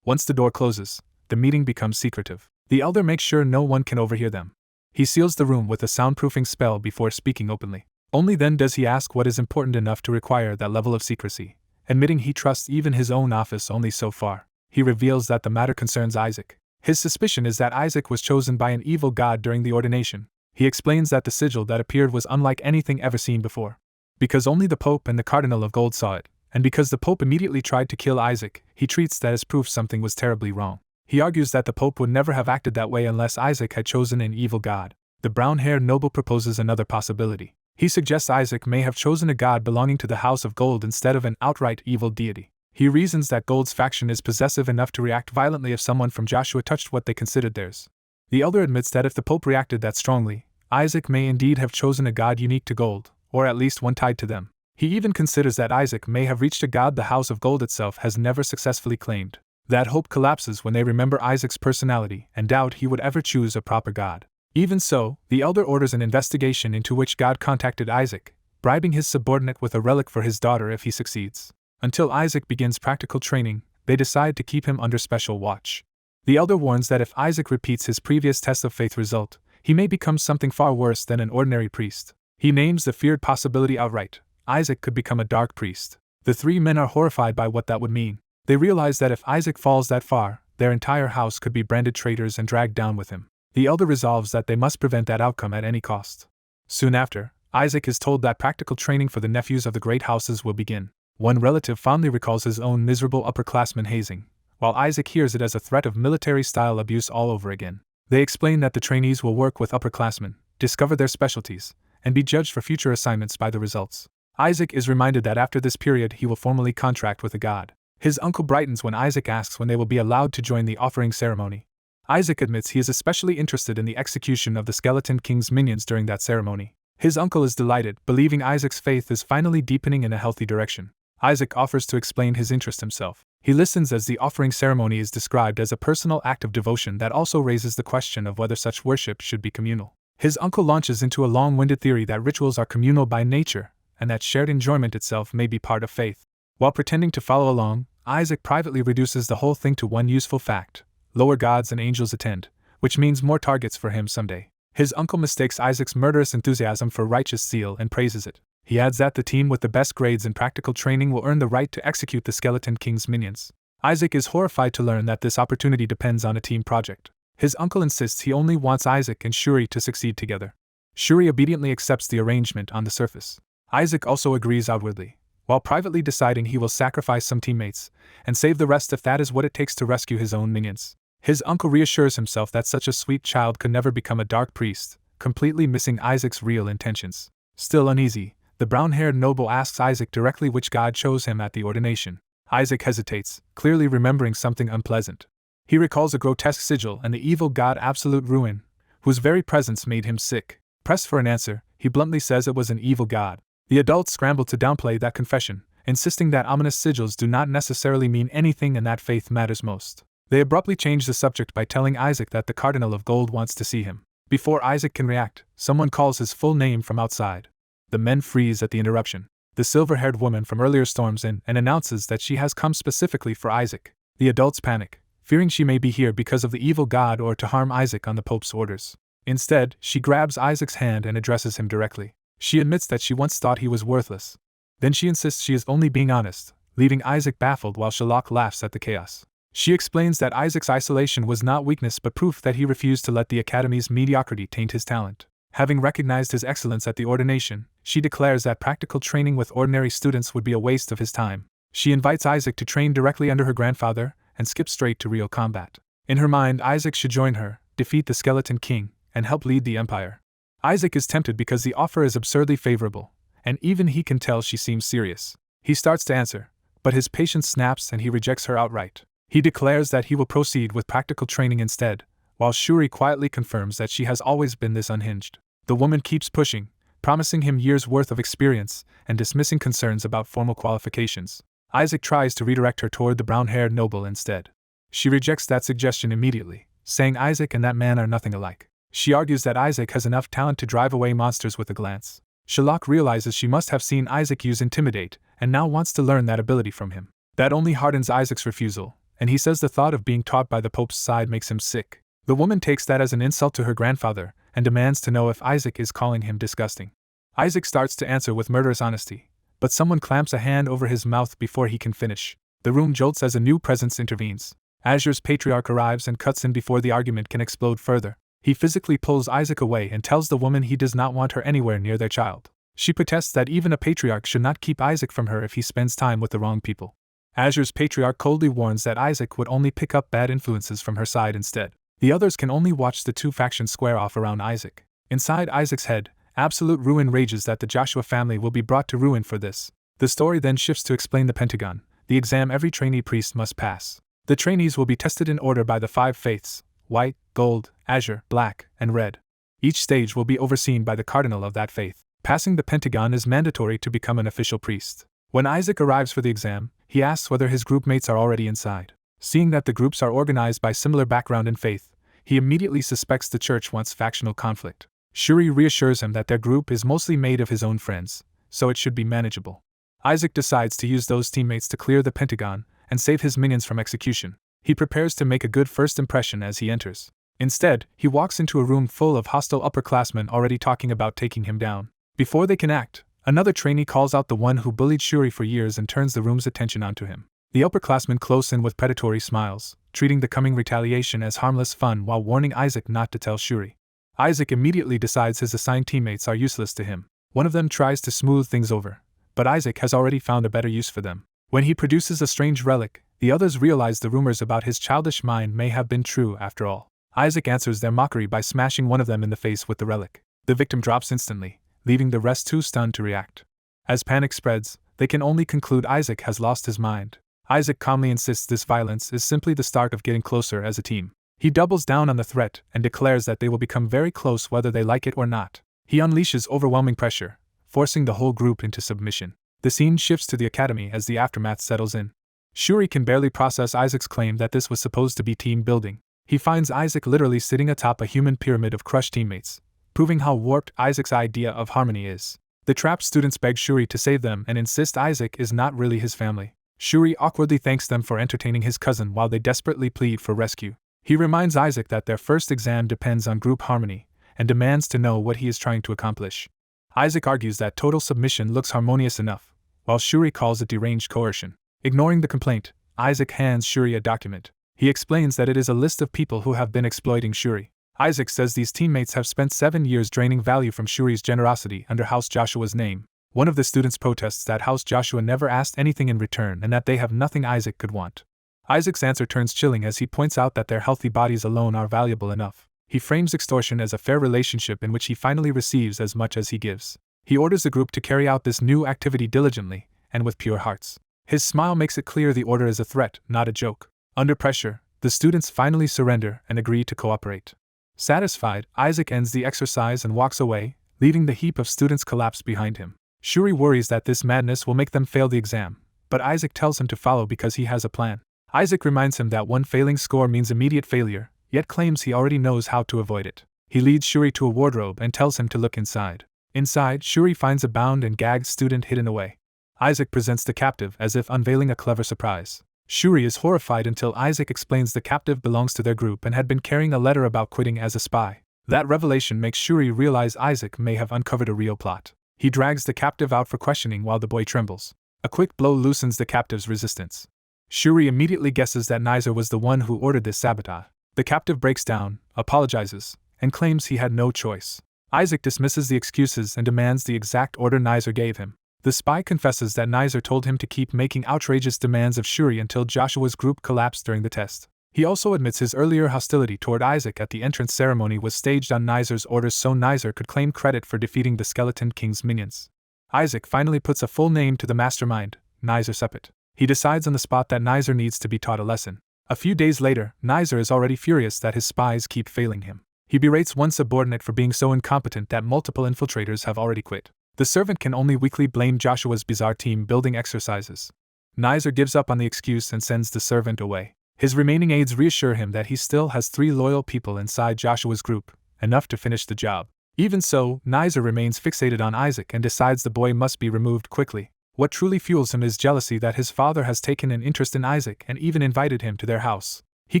Once the door closes, the meeting becomes secretive. The elder makes sure no one can overhear them. He seals the room with a soundproofing spell before speaking openly. Only then does he ask what is important enough to require that level of secrecy, admitting he trusts even his own office only so far. He reveals that the matter concerns Isaac. His suspicion is that Isaac was chosen by an evil god during the ordination. He explains that the sigil that appeared was unlike anything ever seen before. Because only the Pope and the Cardinal of Gold saw it, and because the Pope immediately tried to kill Isaac, he treats that as proof something was terribly wrong. He argues that the Pope would never have acted that way unless Isaac had chosen an evil god. The brown-haired noble proposes another possibility. He suggests Isaac may have chosen a god belonging to the House of Gold instead of an outright evil deity. He reasons that Gold's faction is possessive enough to react violently if someone from Joshua touched what they considered theirs. The elder admits that if the Pope reacted that strongly, Isaac may indeed have chosen a god unique to Gold, or at least one tied to them. He even considers that Isaac may have reached a god the House of Gold itself has never successfully claimed. That hope collapses when they remember Isaac's personality and doubt he would ever choose a proper god. Even so, the elder orders an investigation into which god contacted Isaac, bribing his subordinate with a relic for his daughter if he succeeds. Until Isaac begins practical training, they decide to keep him under special watch. The elder warns that if Isaac repeats his previous test of faith result, he may become something far worse than an ordinary priest. He names the feared possibility outright: Isaac could become a dark priest. The three men are horrified by what that would mean. They realize that if Isaac falls that far, their entire house could be branded traitors and dragged down with him. The elder resolves that they must prevent that outcome at any cost. Soon after, Isaac is told that practical training for the nephews of the great houses will begin. One relative fondly recalls his own miserable upperclassman hazing, while Isaac hears it as a threat of military-style abuse all over again. They explain that the trainees will work with upperclassmen, discover their specialties, and be judged for future assignments by the results. Isaac is reminded that after this period he will formally contract with a god. His uncle brightens when Isaac asks when they will be allowed to join the offering ceremony. Isaac admits he is especially interested in the execution of the Skeleton King's minions during that ceremony. His uncle is delighted, believing Isaac's faith is finally deepening in a healthy direction. Isaac offers to explain his interest himself. He listens as the offering ceremony is described as a personal act of devotion that also raises the question of whether such worship should be communal. His uncle launches into a long-winded theory that rituals are communal by nature, and that shared enjoyment itself may be part of faith. While pretending to follow along, Isaac privately reduces the whole thing to one useful fact: lower gods and angels attend, which means more targets for him someday. His uncle mistakes Isaac's murderous enthusiasm for righteous zeal and praises it. He adds that the team with the best grades in practical training will earn the right to execute the Skeleton King's minions. Isaac is horrified to learn that this opportunity depends on a team project. His uncle insists he only wants Isaac and Shuri to succeed together. Shuri obediently accepts the arrangement on the surface. Isaac also agrees outwardly, while privately deciding he will sacrifice some teammates and save the rest if that is what it takes to rescue his own minions. His uncle reassures himself that such a sweet child could never become a dark priest, completely missing Isaac's real intentions. Still uneasy, the brown-haired noble asks Isaac directly which god chose him at the ordination. Isaac hesitates, clearly remembering something unpleasant. He recalls a grotesque sigil and the evil god Absolute Ruin, whose very presence made him sick. Pressed for an answer, he bluntly says it was an evil god. The adults scramble to downplay that confession, insisting that ominous sigils do not necessarily mean anything and that faith matters most. They abruptly change the subject by telling Isaac that the Cardinal of Gold wants to see him. Before Isaac can react, someone calls his full name from outside. The men freeze at the interruption. The silver-haired woman from earlier storms in and announces that she has come specifically for Isaac. The adults panic, fearing she may be here because of the evil god or to harm Isaac on the Pope's orders. Instead, she grabs Isaac's hand and addresses him directly. She admits that she once thought he was worthless. Then she insists she is only being honest, leaving Isaac baffled while Sherlock laughs at the chaos. She explains that Isaac's isolation was not weakness but proof that he refused to let the Academy's mediocrity taint his talent. Having recognized his excellence at the ordination, she declares that practical training with ordinary students would be a waste of his time. She invites Isaac to train directly under her grandfather and skip straight to real combat. In her mind, Isaac should join her, defeat the Skeleton King, and help lead the Empire. Isaac is tempted because the offer is absurdly favorable, and even he can tell she seems serious. He starts to answer, but his patience snaps and he rejects her outright. He declares that he will proceed with practical training instead, while Shuri quietly confirms that she has always been this unhinged. The woman keeps pushing, promising him years' worth of experience and dismissing concerns about formal qualifications. Isaac tries to redirect her toward the brown-haired noble instead. She rejects that suggestion immediately, saying Isaac and that man are nothing alike. She argues that Isaac has enough talent to drive away monsters with a glance. Sherlock realizes she must have seen Isaac use Intimidate and now wants to learn that ability from him. That only hardens Isaac's refusal, and he says the thought of being taught by the Pope's side makes him sick. The woman takes that as an insult to her grandfather and demands to know if Isaac is calling him disgusting. Isaac starts to answer with murderous honesty, but someone clamps a hand over his mouth before he can finish. The room jolts as a new presence intervenes. Azure's patriarch arrives and cuts in before the argument can explode further. He physically pulls Isaac away and tells the woman he does not want her anywhere near their child. She protests that even a patriarch should not keep Isaac from her if he spends time with the wrong people. Azure's patriarch coldly warns that Isaac would only pick up bad influences from her side instead. The others can only watch the two factions square off around Isaac. Inside Isaac's head, absolute ruin rages that the Joshua family will be brought to ruin for this. The story then shifts to explain the Pentagon, the exam every trainee priest must pass. The trainees will be tested in order by the 5 faiths: white, gold, azure, black, and red. Each stage will be overseen by the cardinal of that faith. Passing the Pentagon is mandatory to become an official priest. When Isaac arrives for the exam, he asks whether his group mates are already inside. Seeing that the groups are organized by similar background and faith, he immediately suspects the church wants factional conflict. Shuri reassures him that their group is mostly made of his own friends, so it should be manageable. Isaac decides to use those teammates to clear the Pentagon and save his minions from execution. He prepares to make a good first impression as he enters. Instead, he walks into a room full of hostile upperclassmen already talking about taking him down. Before they can act, another trainee calls out the one who bullied Shuri for years and turns the room's attention onto him. The upperclassmen close in with predatory smiles, treating the coming retaliation as harmless fun while warning Isaac not to tell Shuri. Isaac immediately decides his assigned teammates are useless to him. One of them tries to smooth things over, but Isaac has already found a better use for them. When he produces a strange relic, the others realize the rumors about his childish mind may have been true after all. Isaac answers their mockery by smashing one of them in the face with the relic. The victim drops instantly, leaving the rest too stunned to react. As panic spreads, they can only conclude Isaac has lost his mind. Isaac calmly insists this violence is simply the start of getting closer as a team. He doubles down on the threat and declares that they will become very close whether they like it or not. He unleashes overwhelming pressure, forcing the whole group into submission. The scene shifts to the academy as the aftermath settles in. Shuri can barely process Isaac's claim that this was supposed to be team building. He finds Isaac literally sitting atop a human pyramid of crushed teammates, proving how warped Isaac's idea of harmony is. The trapped students beg Shuri to save them and insist Isaac is not really his family. Shuri awkwardly thanks them for entertaining his cousin while they desperately plead for rescue. He reminds Isaac that their first exam depends on group harmony, and demands to know what he is trying to accomplish. Isaac argues that total submission looks harmonious enough, while Shuri calls it deranged coercion. Ignoring the complaint, Isaac hands Shuri a document. He explains that it is a list of people who have been exploiting Shuri. Isaac says these teammates have spent 7 years draining value from Shuri's generosity under House Joshua's name. One of the students protests that House Joshua never asked anything in return and that they have nothing Isaac could want. Isaac's answer turns chilling as he points out that their healthy bodies alone are valuable enough. He frames extortion as a fair relationship in which he finally receives as much as he gives. He orders the group to carry out this new activity diligently and with pure hearts. His smile makes it clear the order is a threat, not a joke. Under pressure, the students finally surrender and agree to cooperate. Satisfied, Isaac ends the exercise and walks away, leaving the heap of students collapsed behind him. Shuri worries that this madness will make them fail the exam, but Isaac tells him to follow because he has a plan. Isaac reminds him that one failing score means immediate failure, yet claims he already knows how to avoid it. He leads Shuri to a wardrobe and tells him to look inside. Inside, Shuri finds a bound and gagged student hidden away. Isaac presents the captive as if unveiling a clever surprise. Shuri is horrified until Isaac explains the captive belongs to their group and had been carrying a letter about quitting as a spy. That revelation makes Shuri realize Isaac may have uncovered a real plot. He drags the captive out for questioning while the boy trembles. A quick blow loosens the captive's resistance. Shuri immediately guesses that Nizer was the one who ordered this sabotage. The captive breaks down, apologizes, and claims he had no choice. Isaac dismisses the excuses and demands the exact order Nizer gave him. The spy confesses that Nizer told him to keep making outrageous demands of Shuri until Joshua's group collapsed during the test. He also admits his earlier hostility toward Isaac at the entrance ceremony was staged on Nizer's orders so Nizer could claim credit for defeating the Skeleton King's minions. Isaac finally puts a full name to the mastermind, Nizer Sepet. He decides on the spot that Nizer needs to be taught a lesson. A few days later, Nizer is already furious that his spies keep failing him. He berates one subordinate for being so incompetent that multiple infiltrators have already quit. The servant can only weakly blame Joshua's bizarre team building exercises. Nizer gives up on the excuse and sends the servant away. His remaining aides reassure him that he still has 3 loyal people inside Joshua's group, enough to finish the job. Even so, Nizer remains fixated on Isaac and decides the boy must be removed quickly. What truly fuels him is jealousy that his father has taken an interest in Isaac and even invited him to their house. He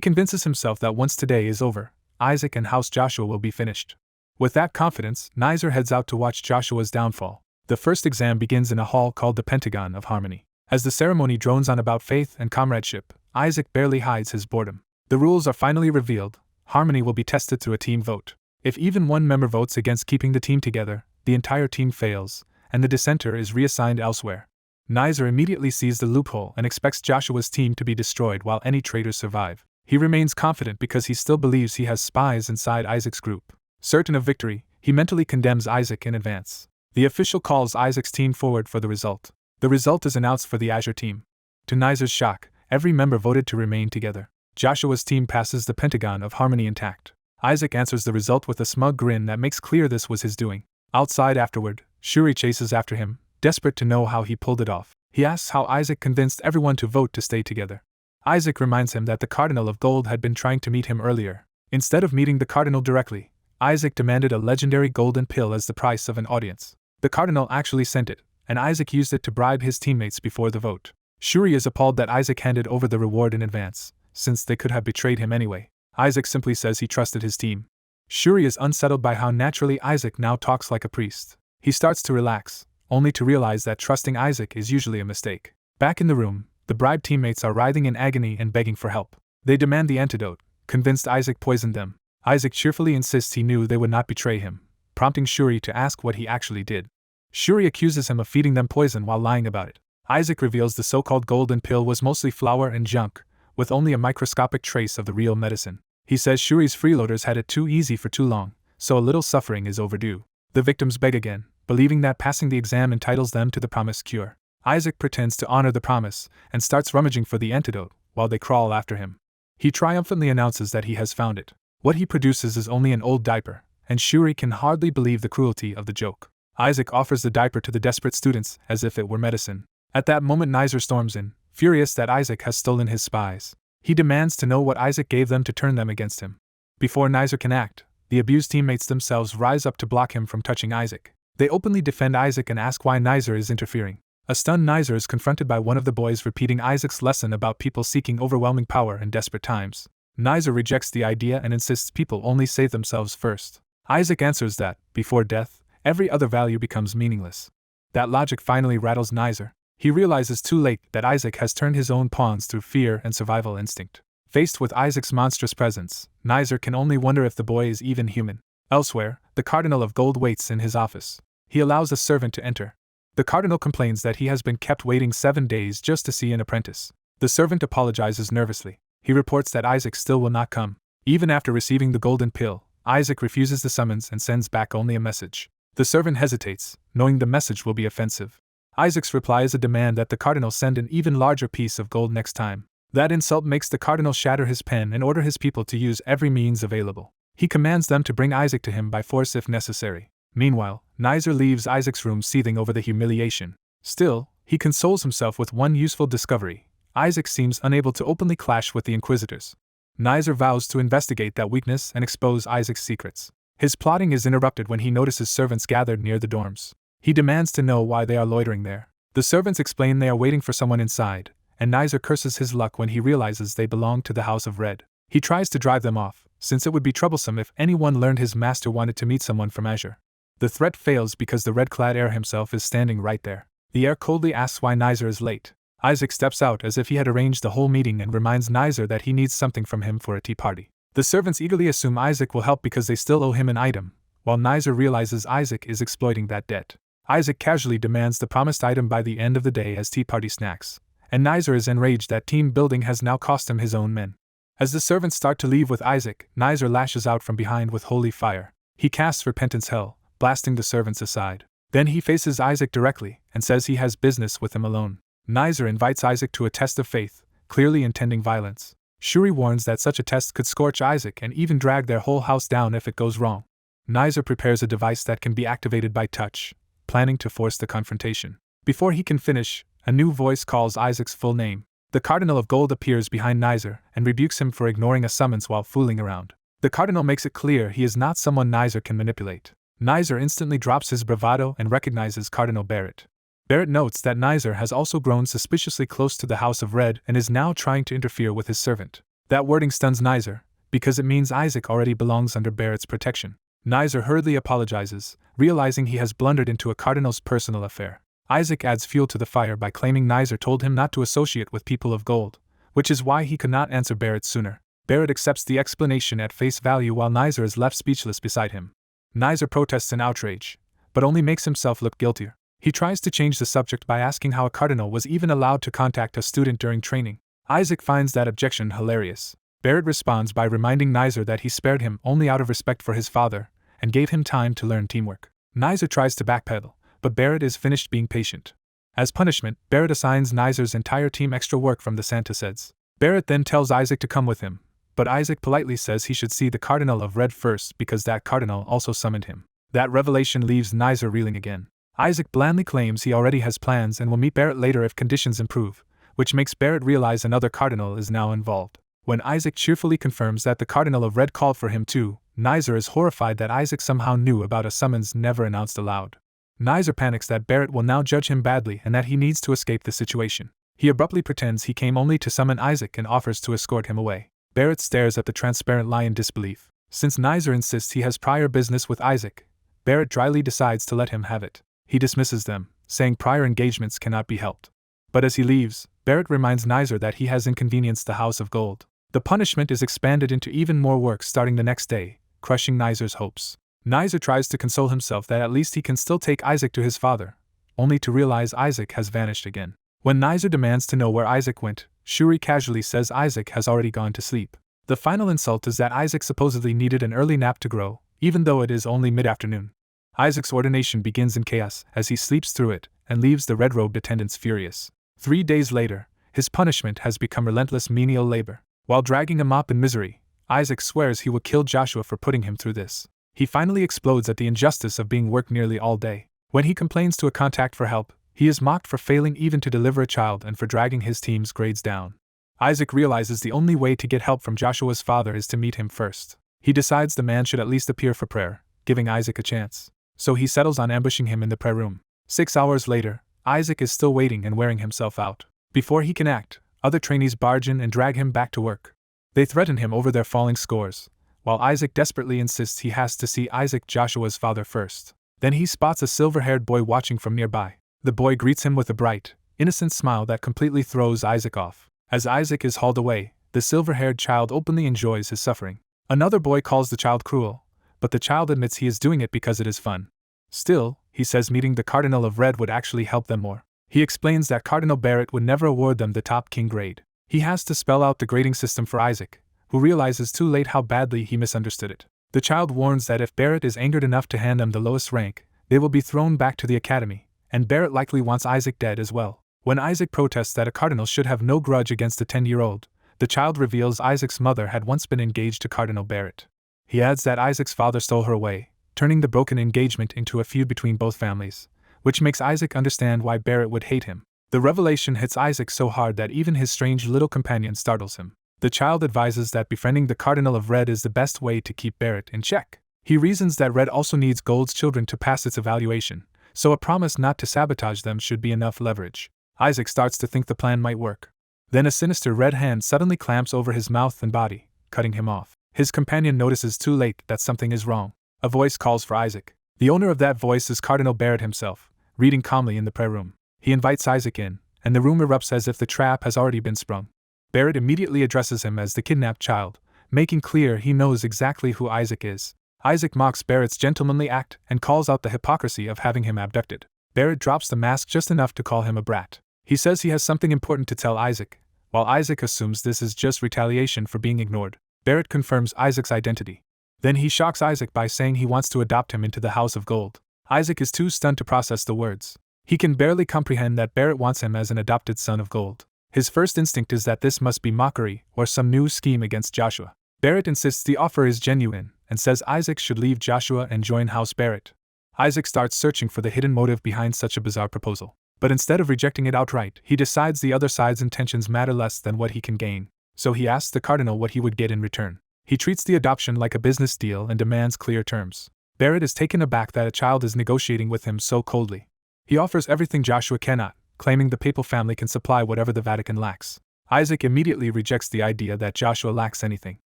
convinces himself that once today is over, Isaac and House Joshua will be finished. With that confidence, Nizer heads out to watch Joshua's downfall. The first exam begins in a hall called the Pentagon of Harmony. As the ceremony drones on about faith and comradeship, Isaac barely hides his boredom. The rules are finally revealed. Harmony will be tested through a team vote. If even one member votes against keeping the team together, the entire team fails, and the dissenter is reassigned elsewhere. Nizer immediately sees the loophole and expects Joshua's team to be destroyed while any traitors survive. He remains confident because he still believes he has spies inside Isaac's group. Certain of victory, he mentally condemns Isaac in advance. The official calls Isaac's team forward for the result. The result is announced for the Azure team. To Nizer's shock, every member voted to remain together. Joshua's team passes the Pentagon of Harmony intact. Isaac answers the result with a smug grin that makes clear this was his doing. Outside afterward, Shuri chases after him, desperate to know how he pulled it off. He asks how Isaac convinced everyone to vote to stay together. Isaac reminds him that the Cardinal of Gold had been trying to meet him earlier. Instead of meeting the Cardinal directly, Isaac demanded a legendary golden pill as the price of an audience. The Cardinal actually sent it, and Isaac used it to bribe his teammates before the vote. Shuri is appalled that Isaac handed over the reward in advance, since they could have betrayed him anyway. Isaac simply says he trusted his team. Shuri is unsettled by how naturally Isaac now talks like a priest. He starts to relax, only to realize that trusting Isaac is usually a mistake. Back in the room, the bribed teammates are writhing in agony and begging for help. They demand the antidote, convinced Isaac poisoned them. Isaac cheerfully insists he knew they would not betray him, prompting Shuri to ask what he actually did. Shuri accuses him of feeding them poison while lying about it. Isaac reveals the so-called golden pill was mostly flour and junk, with only a microscopic trace of the real medicine. He says Shuri's freeloaders had it too easy for too long, so a little suffering is overdue. The victims beg again, believing that passing the exam entitles them to the promised cure. Isaac pretends to honor the promise and starts rummaging for the antidote while they crawl after him. He triumphantly announces that he has found it. What he produces is only an old diaper, and Shuri can hardly believe the cruelty of the joke. Isaac offers the diaper to the desperate students as if it were medicine. At that moment Nizer storms in, furious that Isaac has stolen his spies. He demands to know what Isaac gave them to turn them against him. Before Nizer can act, the abused teammates themselves rise up to block him from touching Isaac. They openly defend Isaac and ask why Nizer is interfering. A stunned Nizer is confronted by one of the boys repeating Isaac's lesson about people seeking overwhelming power in desperate times. Nizer rejects the idea and insists people only save themselves first. Isaac answers that, before death, every other value becomes meaningless. That logic finally rattles Nizer. He realizes too late that Isaac has turned his own pawns through fear and survival instinct. Faced with Isaac's monstrous presence, Nizer can only wonder if the boy is even human. Elsewhere, the Cardinal of Gold waits in his office. He allows a servant to enter. The Cardinal complains that he has been kept waiting 7 days just to see an apprentice. The servant apologizes nervously. He reports that Isaac still will not come. Even after receiving the golden pill, Isaac refuses the summons and sends back only a message. The servant hesitates, knowing the message will be offensive. Isaac's reply is a demand that the Cardinal send an even larger piece of gold next time. That insult makes the Cardinal shatter his pen and order his people to use every means available. He commands them to bring Isaac to him by force if necessary. Meanwhile, Nizer leaves Isaac's room seething over the humiliation. Still, he consoles himself with one useful discovery. Isaac seems unable to openly clash with the Inquisitors. Nizer vows to investigate that weakness and expose Isaac's secrets. His plotting is interrupted when he notices servants gathered near the dorms. He demands to know why they are loitering there. The servants explain they are waiting for someone inside, and Nizer curses his luck when he realizes they belong to the House of Red. He tries to drive them off, since it would be troublesome if anyone learned his master wanted to meet someone from Azure. The threat fails because the red-clad heir himself is standing right there. The heir coldly asks why Nizer is late. Isaac steps out as if he had arranged the whole meeting and reminds Nizer that he needs something from him for a tea party. The servants eagerly assume Isaac will help because they still owe him an item, while Nizer realizes Isaac is exploiting that debt. Isaac casually demands the promised item by the end of the day as tea party snacks, and Nizer is enraged that team building has now cost him his own men. As the servants start to leave with Isaac, Nizer lashes out from behind with holy fire. He casts Repentance Hell, blasting the servants aside. Then he faces Isaac directly and says he has business with him alone. Nizer invites Isaac to a test of faith, clearly intending violence. Shuri warns that such a test could scorch Isaac and even drag their whole house down if it goes wrong. Nizer prepares a device that can be activated by touch, planning to force the confrontation. Before he can finish, a new voice calls Isaac's full name. The Cardinal of Gold appears behind Nizer and rebukes him for ignoring a summons while fooling around. The Cardinal makes it clear he is not someone Nizer can manipulate. Nizer instantly drops his bravado and recognizes Cardinal Barrett. Barrett notes that Nizer has also grown suspiciously close to the House of Red and is now trying to interfere with his servant. That wording stuns Nizer, because it means Isaac already belongs under Barrett's protection. Nizer hurriedly apologizes, realizing he has blundered into a Cardinal's personal affair. Isaac adds fuel to the fire by claiming Nizer told him not to associate with people of gold, which is why he could not answer Barrett sooner. Barrett accepts the explanation at face value while Nizer is left speechless beside him. Nizer protests in outrage, but only makes himself look guiltier. He tries to change the subject by asking how a Cardinal was even allowed to contact a student during training. Isaac finds that objection hilarious. Barrett responds by reminding Nizer that he spared him only out of respect for his father, and gave him time to learn teamwork. Nizer tries to backpedal, but Barrett is finished being patient. As punishment, Barrett assigns Nizer's entire team extra work from the Santa Seds. Barrett then tells Isaac to come with him, but Isaac politely says he should see the Cardinal of Red first because that Cardinal also summoned him. That revelation leaves Nizer reeling again. Isaac blandly claims he already has plans and will meet Barrett later if conditions improve, which makes Barrett realize another Cardinal is now involved. When Isaac cheerfully confirms that the Cardinal of Red called for him too, Nizer is horrified that Isaac somehow knew about a summons never announced aloud. Nizer panics that Barrett will now judge him badly and that he needs to escape the situation. He abruptly pretends he came only to summon Isaac and offers to escort him away. Barrett stares at the transparent lie in disbelief. Since Nizer insists he has prior business with Isaac, Barrett dryly decides to let him have it. He dismisses them, saying prior engagements cannot be helped. But as he leaves, Barrett reminds Nizer that he has inconvenienced the House of Gold. The punishment is expanded into even more work starting the next day, crushing Nizer's hopes. Nizer tries to console himself that at least he can still take Isaac to his father, only to realize Isaac has vanished again. When Nizer demands to know where Isaac went, Shuri casually says Isaac has already gone to sleep. The final insult is that Isaac supposedly needed an early nap to grow, even though it is only mid-afternoon. Isaac's ordination begins in chaos as he sleeps through it and leaves the red-robed attendants furious. 3 days later, his punishment has become relentless menial labor. While dragging a mop in misery, Isaac swears he will kill Joshua for putting him through this. He finally explodes at the injustice of being worked nearly all day. When he complains to a contact for help, he is mocked for failing even to deliver a child and for dragging his team's grades down. Isaac realizes the only way to get help from Joshua's father is to meet him first. He decides the man should at least appear for prayer, giving Isaac a chance. So he settles on ambushing him in the prayer room. 6 hours later, Isaac is still waiting and wearing himself out. Before he can act, other trainees barge in and drag him back to work. They threaten him over their falling scores, while Isaac desperately insists he has to see Isaac Joshua's father first. Then he spots a silver-haired boy watching from nearby. The boy greets him with a bright, innocent smile that completely throws Isaac off. As Isaac is hauled away, the silver-haired child openly enjoys his suffering. Another boy calls the child cruel, but the child admits he is doing it because it is fun. Still, he says meeting the Cardinal of Red would actually help them more. He explains that Cardinal Barrett would never award them the top king grade. He has to spell out the grading system for Isaac, who realizes too late how badly he misunderstood it. The child warns that if Barrett is angered enough to hand them the lowest rank, they will be thrown back to the academy, and Barrett likely wants Isaac dead as well. When Isaac protests that a cardinal should have no grudge against a 10-year-old, the child reveals Isaac's mother had once been engaged to Cardinal Barrett. He adds that Isaac's father stole her away, turning the broken engagement into a feud between both families, which makes Isaac understand why Barrett would hate him. The revelation hits Isaac so hard that even his strange little companion startles him. The child advises that befriending the Cardinal of Red is the best way to keep Barrett in check. He reasons that Red also needs Gold's children to pass its evaluation, so a promise not to sabotage them should be enough leverage. Isaac starts to think the plan might work. Then a sinister red hand suddenly clamps over his mouth and body, cutting him off. His companion notices too late that something is wrong. A voice calls for Isaac. The owner of that voice is Cardinal Barrett himself, reading calmly in the prayer room. He invites Isaac in, and the room erupts as if the trap has already been sprung. Barrett immediately addresses him as the kidnapped child, making clear he knows exactly who Isaac is. Isaac mocks Barrett's gentlemanly act and calls out the hypocrisy of having him abducted. Barrett drops the mask just enough to call him a brat. He says he has something important to tell Isaac, while Isaac assumes this is just retaliation for being ignored. Barrett confirms Isaac's identity. Then he shocks Isaac by saying he wants to adopt him into the House of Gold. Isaac is too stunned to process the words. He can barely comprehend that Barrett wants him as an adopted son of gold. His first instinct is that this must be mockery or some new scheme against Joshua. Barrett insists the offer is genuine and says Isaac should leave Joshua and join House Barrett. Isaac starts searching for the hidden motive behind such a bizarre proposal. But instead of rejecting it outright, he decides the other side's intentions matter less than what he can gain. So he asks the cardinal what he would get in return. He treats the adoption like a business deal and demands clear terms. Barrett is taken aback that a child is negotiating with him so coldly. He offers everything Joshua cannot, claiming the papal family can supply whatever the Vatican lacks. Isaac immediately rejects the idea that Joshua lacks anything.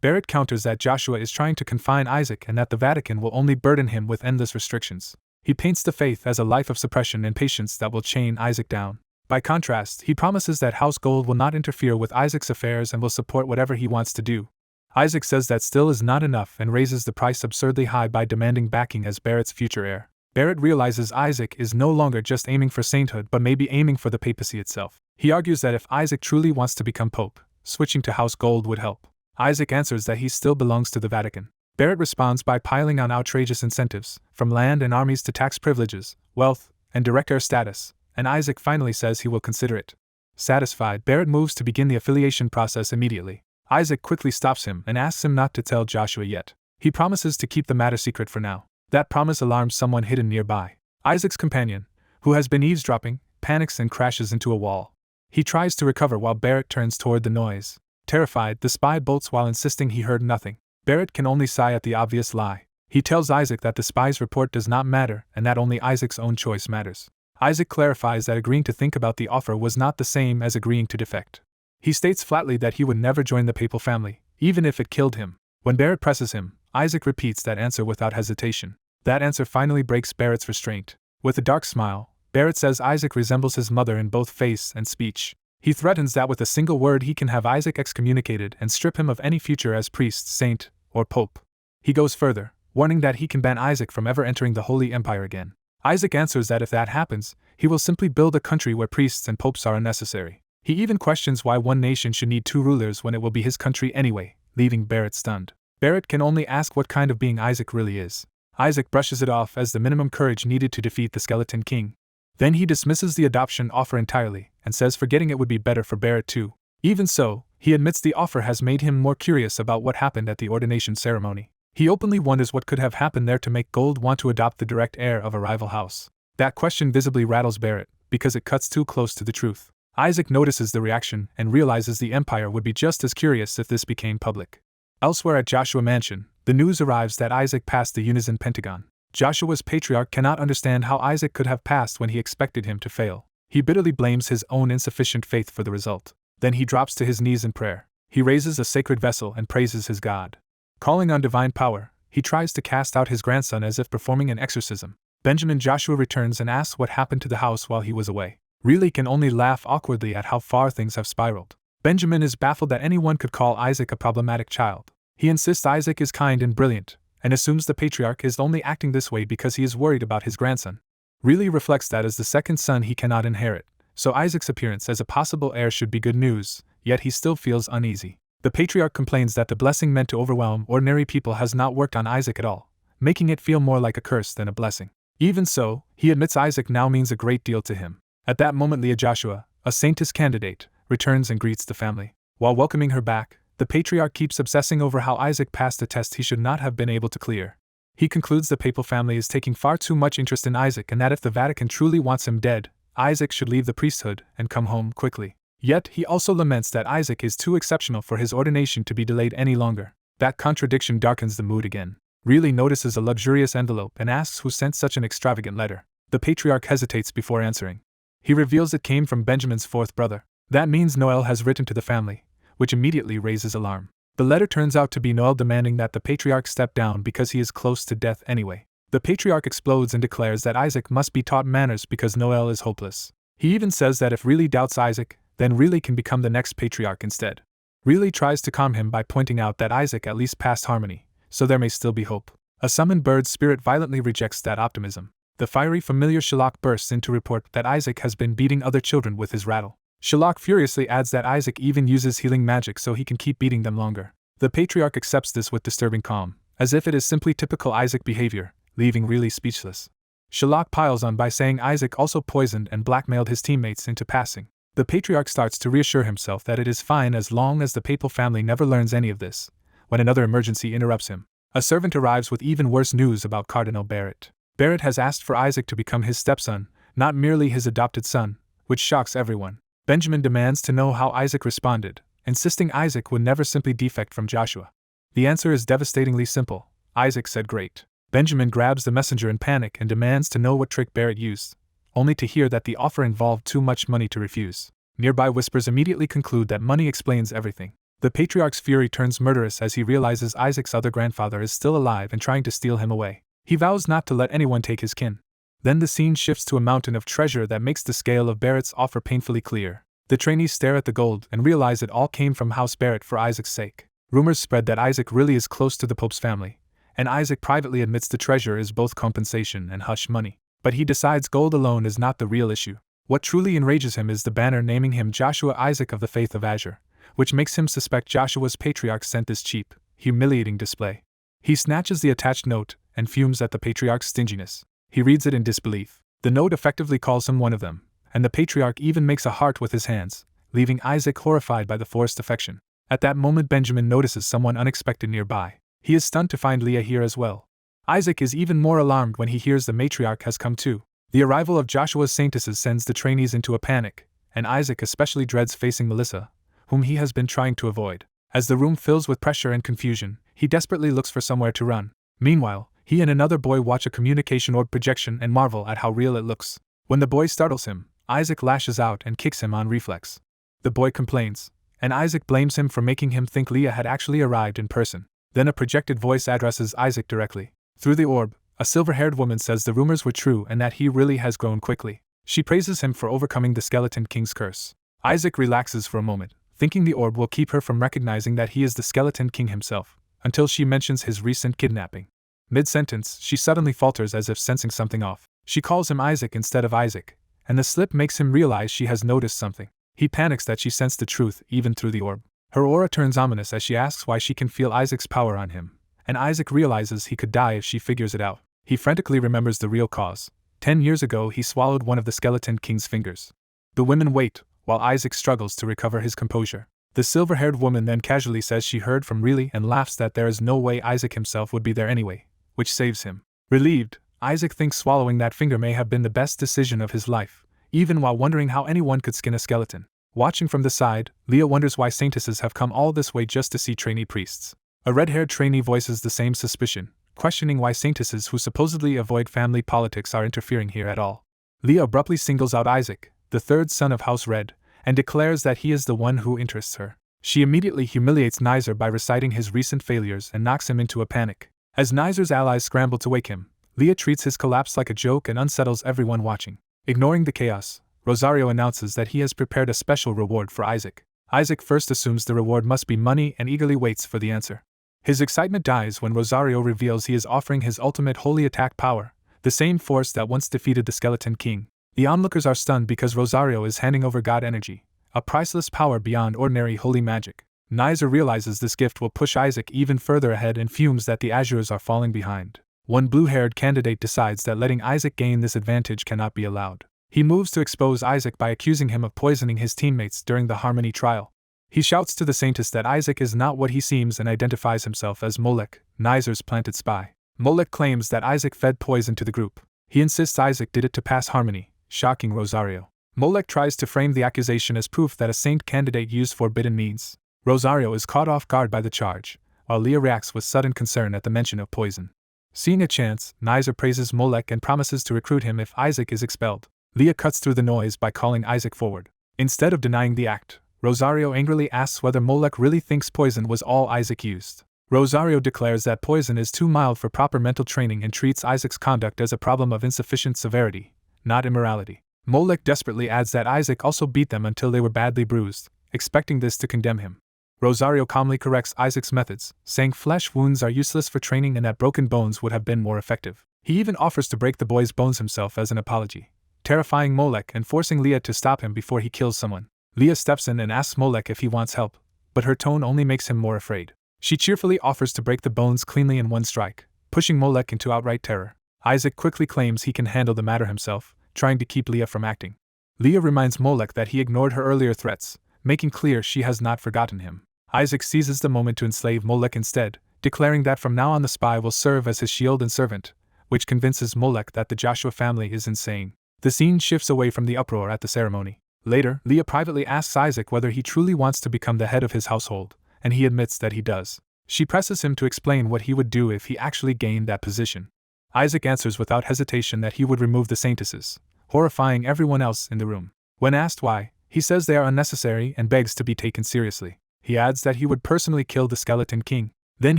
Barrett counters that Joshua is trying to confine Isaac and that the Vatican will only burden him with endless restrictions. He paints the faith as a life of suppression and patience that will chain Isaac down. By contrast, he promises that House Gold will not interfere with Isaac's affairs and will support whatever he wants to do. Isaac says that still is not enough and raises the price absurdly high by demanding backing as Barrett's future heir. Barrett realizes Isaac is no longer just aiming for sainthood but maybe aiming for the papacy itself. He argues that if Isaac truly wants to become pope, switching to House Gold would help. Isaac answers that he still belongs to the Vatican. Barrett responds by piling on outrageous incentives, from land and armies to tax privileges, wealth, and direct heir status, and Isaac finally says he will consider it. Satisfied, Barrett moves to begin the affiliation process immediately. Isaac quickly stops him and asks him not to tell Joshua yet. He promises to keep the matter secret for now. That promise alarms someone hidden nearby. Isaac's companion, who has been eavesdropping, panics and crashes into a wall. He tries to recover while Barrett turns toward the noise. Terrified, the spy bolts while insisting he heard nothing. Barrett can only sigh at the obvious lie. He tells Isaac that the spy's report does not matter and that only Isaac's own choice matters. Isaac clarifies that agreeing to think about the offer was not the same as agreeing to defect. He states flatly that he would never join the papal family, even if it killed him. When Barrett presses him, Isaac repeats that answer without hesitation. That answer finally breaks Barrett's restraint. With a dark smile, Barrett says Isaac resembles his mother in both face and speech. He threatens that with a single word he can have Isaac excommunicated and strip him of any future as priest, saint, or pope. He goes further, warning that he can ban Isaac from ever entering the Holy Empire again. Isaac answers that if that happens, he will simply build a country where priests and popes are unnecessary. He even questions why one nation should need two rulers when it will be his country anyway, leaving Barrett stunned. Barrett can only ask what kind of being Isaac really is. Isaac brushes it off as the minimum courage needed to defeat the Skeleton King. Then he dismisses the adoption offer entirely, and says forgetting it would be better for Barrett too. Even so, he admits the offer has made him more curious about what happened at the ordination ceremony. He openly wonders what could have happened there to make Gold want to adopt the direct heir of a rival house. That question visibly rattles Barrett, because it cuts too close to the truth. Isaac notices the reaction and realizes the Empire would be just as curious if this became public. Elsewhere at Joshua Mansion, the news arrives that Isaac passed the Unison Pentagon. Joshua's patriarch cannot understand how Isaac could have passed when he expected him to fail. He bitterly blames his own insufficient faith for the result. Then he drops to his knees in prayer. He raises a sacred vessel and praises his God. Calling on divine power, he tries to cast out his grandson as if performing an exorcism. Benjamin Joshua returns and asks what happened to the house while he was away. Really can only laugh awkwardly at how far things have spiraled. Benjamin is baffled that anyone could call Isaac a problematic child. He insists Isaac is kind and brilliant, and assumes the patriarch is only acting this way because he is worried about his grandson. Really reflects that as the second son he cannot inherit, so Isaac's appearance as a possible heir should be good news, yet he still feels uneasy. The patriarch complains that the blessing meant to overwhelm ordinary people has not worked on Isaac at all, making it feel more like a curse than a blessing. Even so, he admits Isaac now means a great deal to him. At that moment Leah Joshua, a saintess candidate, returns and greets the family. While welcoming her back, the patriarch keeps obsessing over how Isaac passed a test he should not have been able to clear. He concludes the papal family is taking far too much interest in Isaac and that if the Vatican truly wants him dead, Isaac should leave the priesthood and come home quickly. Yet he also laments that Isaac is too exceptional for his ordination to be delayed any longer. That contradiction darkens the mood again. Really notices a luxurious envelope and asks who sent such an extravagant letter. The patriarch hesitates before answering. He reveals it came from Benjamin's fourth brother. That means Noel has written to the family, which immediately raises alarm. The letter turns out to be Noel demanding that the patriarch step down because he is close to death anyway. The patriarch explodes and declares that Isaac must be taught manners because Noel is hopeless. He even says that if Really doubts Isaac, then Really can become the next patriarch instead. Really tries to calm him by pointing out that Isaac at least passed harmony, so there may still be hope. A summoned bird spirit violently rejects that optimism. The fiery familiar Sherlock bursts in to report that Isaac has been beating other children with his rattle. Sherlock furiously adds that Isaac even uses healing magic so he can keep beating them longer. The patriarch accepts this with disturbing calm, as if it is simply typical Isaac behavior, leaving really speechless. Sherlock piles on by saying Isaac also poisoned and blackmailed his teammates into passing. The patriarch starts to reassure himself that it is fine as long as the papal family never learns any of this, when another emergency interrupts him. A servant arrives with even worse news about Cardinal Barrett. Barrett has asked for Isaac to become his stepson, not merely his adopted son, which shocks everyone. Benjamin demands to know how Isaac responded, insisting Isaac would never simply defect from Joshua. The answer is devastatingly simple. Isaac said great. Benjamin grabs the messenger in panic and demands to know what trick Barrett used, only to hear that the offer involved too much money to refuse. Nearby whispers immediately conclude that money explains everything. The patriarch's fury turns murderous as he realizes Isaac's other grandfather is still alive and trying to steal him away. He vows not to let anyone take his kin. Then the scene shifts to a mountain of treasure that makes the scale of Barrett's offer painfully clear. The trainees stare at the gold and realize it all came from House Barrett for Isaac's sake. Rumors spread that Isaac really is close to the Pope's family, and Isaac privately admits the treasure is both compensation and hush money. But he decides gold alone is not the real issue. What truly enrages him is the banner naming him Joshua Isaac of the Faith of Azure, which makes him suspect Joshua's patriarch sent this cheap, humiliating display. He snatches the attached note and fumes at the patriarch's stinginess. He reads it in disbelief. The note effectively calls him one of them, and the patriarch even makes a heart with his hands, leaving Isaac horrified by the forced affection. At that moment Benjamin notices someone unexpected nearby. He is stunned to find Leah here as well. Isaac is even more alarmed when he hears the matriarch has come too. The arrival of Joshua's saintesses sends the trainees into a panic, and Isaac especially dreads facing Melissa, whom he has been trying to avoid. As the room fills with pressure and confusion, he desperately looks for somewhere to run. Meanwhile, he and another boy watch a communication orb projection and marvel at how real it looks. When the boy startles him, Isaac lashes out and kicks him on reflex. The boy complains, and Isaac blames him for making him think Leah had actually arrived in person. Then a projected voice addresses Isaac directly. Through the orb, a silver-haired woman says the rumors were true and that he really has grown quickly. She praises him for overcoming the Skeleton King's curse. Isaac relaxes for a moment, thinking the orb will keep her from recognizing that he is the Skeleton King himself, until she mentions his recent kidnapping. Mid-sentence, she suddenly falters as if sensing something off. She calls him Isaac instead of Isaac, and the slip makes him realize she has noticed something. He panics that she sensed the truth even through the orb. Her aura turns ominous as she asks why she can feel Isaac's power on him, and Isaac realizes he could die if she figures it out. He frantically remembers the real cause. 10 years ago he swallowed one of the Skeleton King's fingers. The women wait, while Isaac struggles to recover his composure. The silver-haired woman then casually says she heard from Riley and laughs that there is no way Isaac himself would be there anyway, which saves him. Relieved, Isaac thinks swallowing that finger may have been the best decision of his life, even while wondering how anyone could skin a skeleton. Watching from the side, Leah wonders why saintesses have come all this way just to see trainee priests. A red-haired trainee voices the same suspicion, questioning why saintesses who supposedly avoid family politics are interfering here at all. Leah abruptly singles out Isaac, the third son of House Red, and declares that he is the one who interests her. She immediately humiliates Nizer by reciting his recent failures and knocks him into a panic. As Nizer's allies scramble to wake him, Leah treats his collapse like a joke and unsettles everyone watching. Ignoring the chaos, Rosario announces that he has prepared a special reward for Isaac. Isaac first assumes the reward must be money and eagerly waits for the answer. His excitement dies when Rosario reveals he is offering his ultimate holy attack power, the same force that once defeated the Skeleton King. The onlookers are stunned because Rosario is handing over God energy, a priceless power beyond ordinary holy magic. Nizer realizes this gift will push Isaac even further ahead and fumes that the Azures are falling behind. One blue-haired candidate decides that letting Isaac gain this advantage cannot be allowed. He moves to expose Isaac by accusing him of poisoning his teammates during the Harmony trial. He shouts to the Saintess that Isaac is not what he seems and identifies himself as Molech, Nizer's planted spy. Molech claims that Isaac fed poison to the group. He insists Isaac did it to pass Harmony, shocking Rosario. Molech tries to frame the accusation as proof that a saint candidate used forbidden means. Rosario is caught off guard by the charge, while Leah reacts with sudden concern at the mention of poison. Seeing a chance, Nizer praises Molech and promises to recruit him if Isaac is expelled. Leah cuts through the noise by calling Isaac forward. Instead of denying the act, Rosario angrily asks whether Molech really thinks poison was all Isaac used. Rosario declares that poison is too mild for proper mental training and treats Isaac's conduct as a problem of insufficient severity, not immorality. Molech desperately adds that Isaac also beat them until they were badly bruised, expecting this to condemn him. Rosario calmly corrects Isaac's methods, saying flesh wounds are useless for training and that broken bones would have been more effective. He even offers to break the boy's bones himself as an apology, terrifying Molek and forcing Leah to stop him before he kills someone. Leah steps in and asks Molek if he wants help, but her tone only makes him more afraid. She cheerfully offers to break the bones cleanly in one strike, pushing Molek into outright terror. Isaac quickly claims he can handle the matter himself, trying to keep Leah from acting. Leah reminds Molek that he ignored her earlier threats, making clear she has not forgotten him. Isaac seizes the moment to enslave Molek instead, declaring that from now on the spy will serve as his shield and servant, which convinces Molek that the Joshua family is insane. The scene shifts away from the uproar at the ceremony. Later, Leah privately asks Isaac whether he truly wants to become the head of his household, and he admits that he does. She presses him to explain what he would do if he actually gained that position. Isaac answers without hesitation that he would remove the saintesses, horrifying everyone else in the room. When asked why, he says they are unnecessary and begs to be taken seriously. He adds that he would personally kill the Skeleton King. Then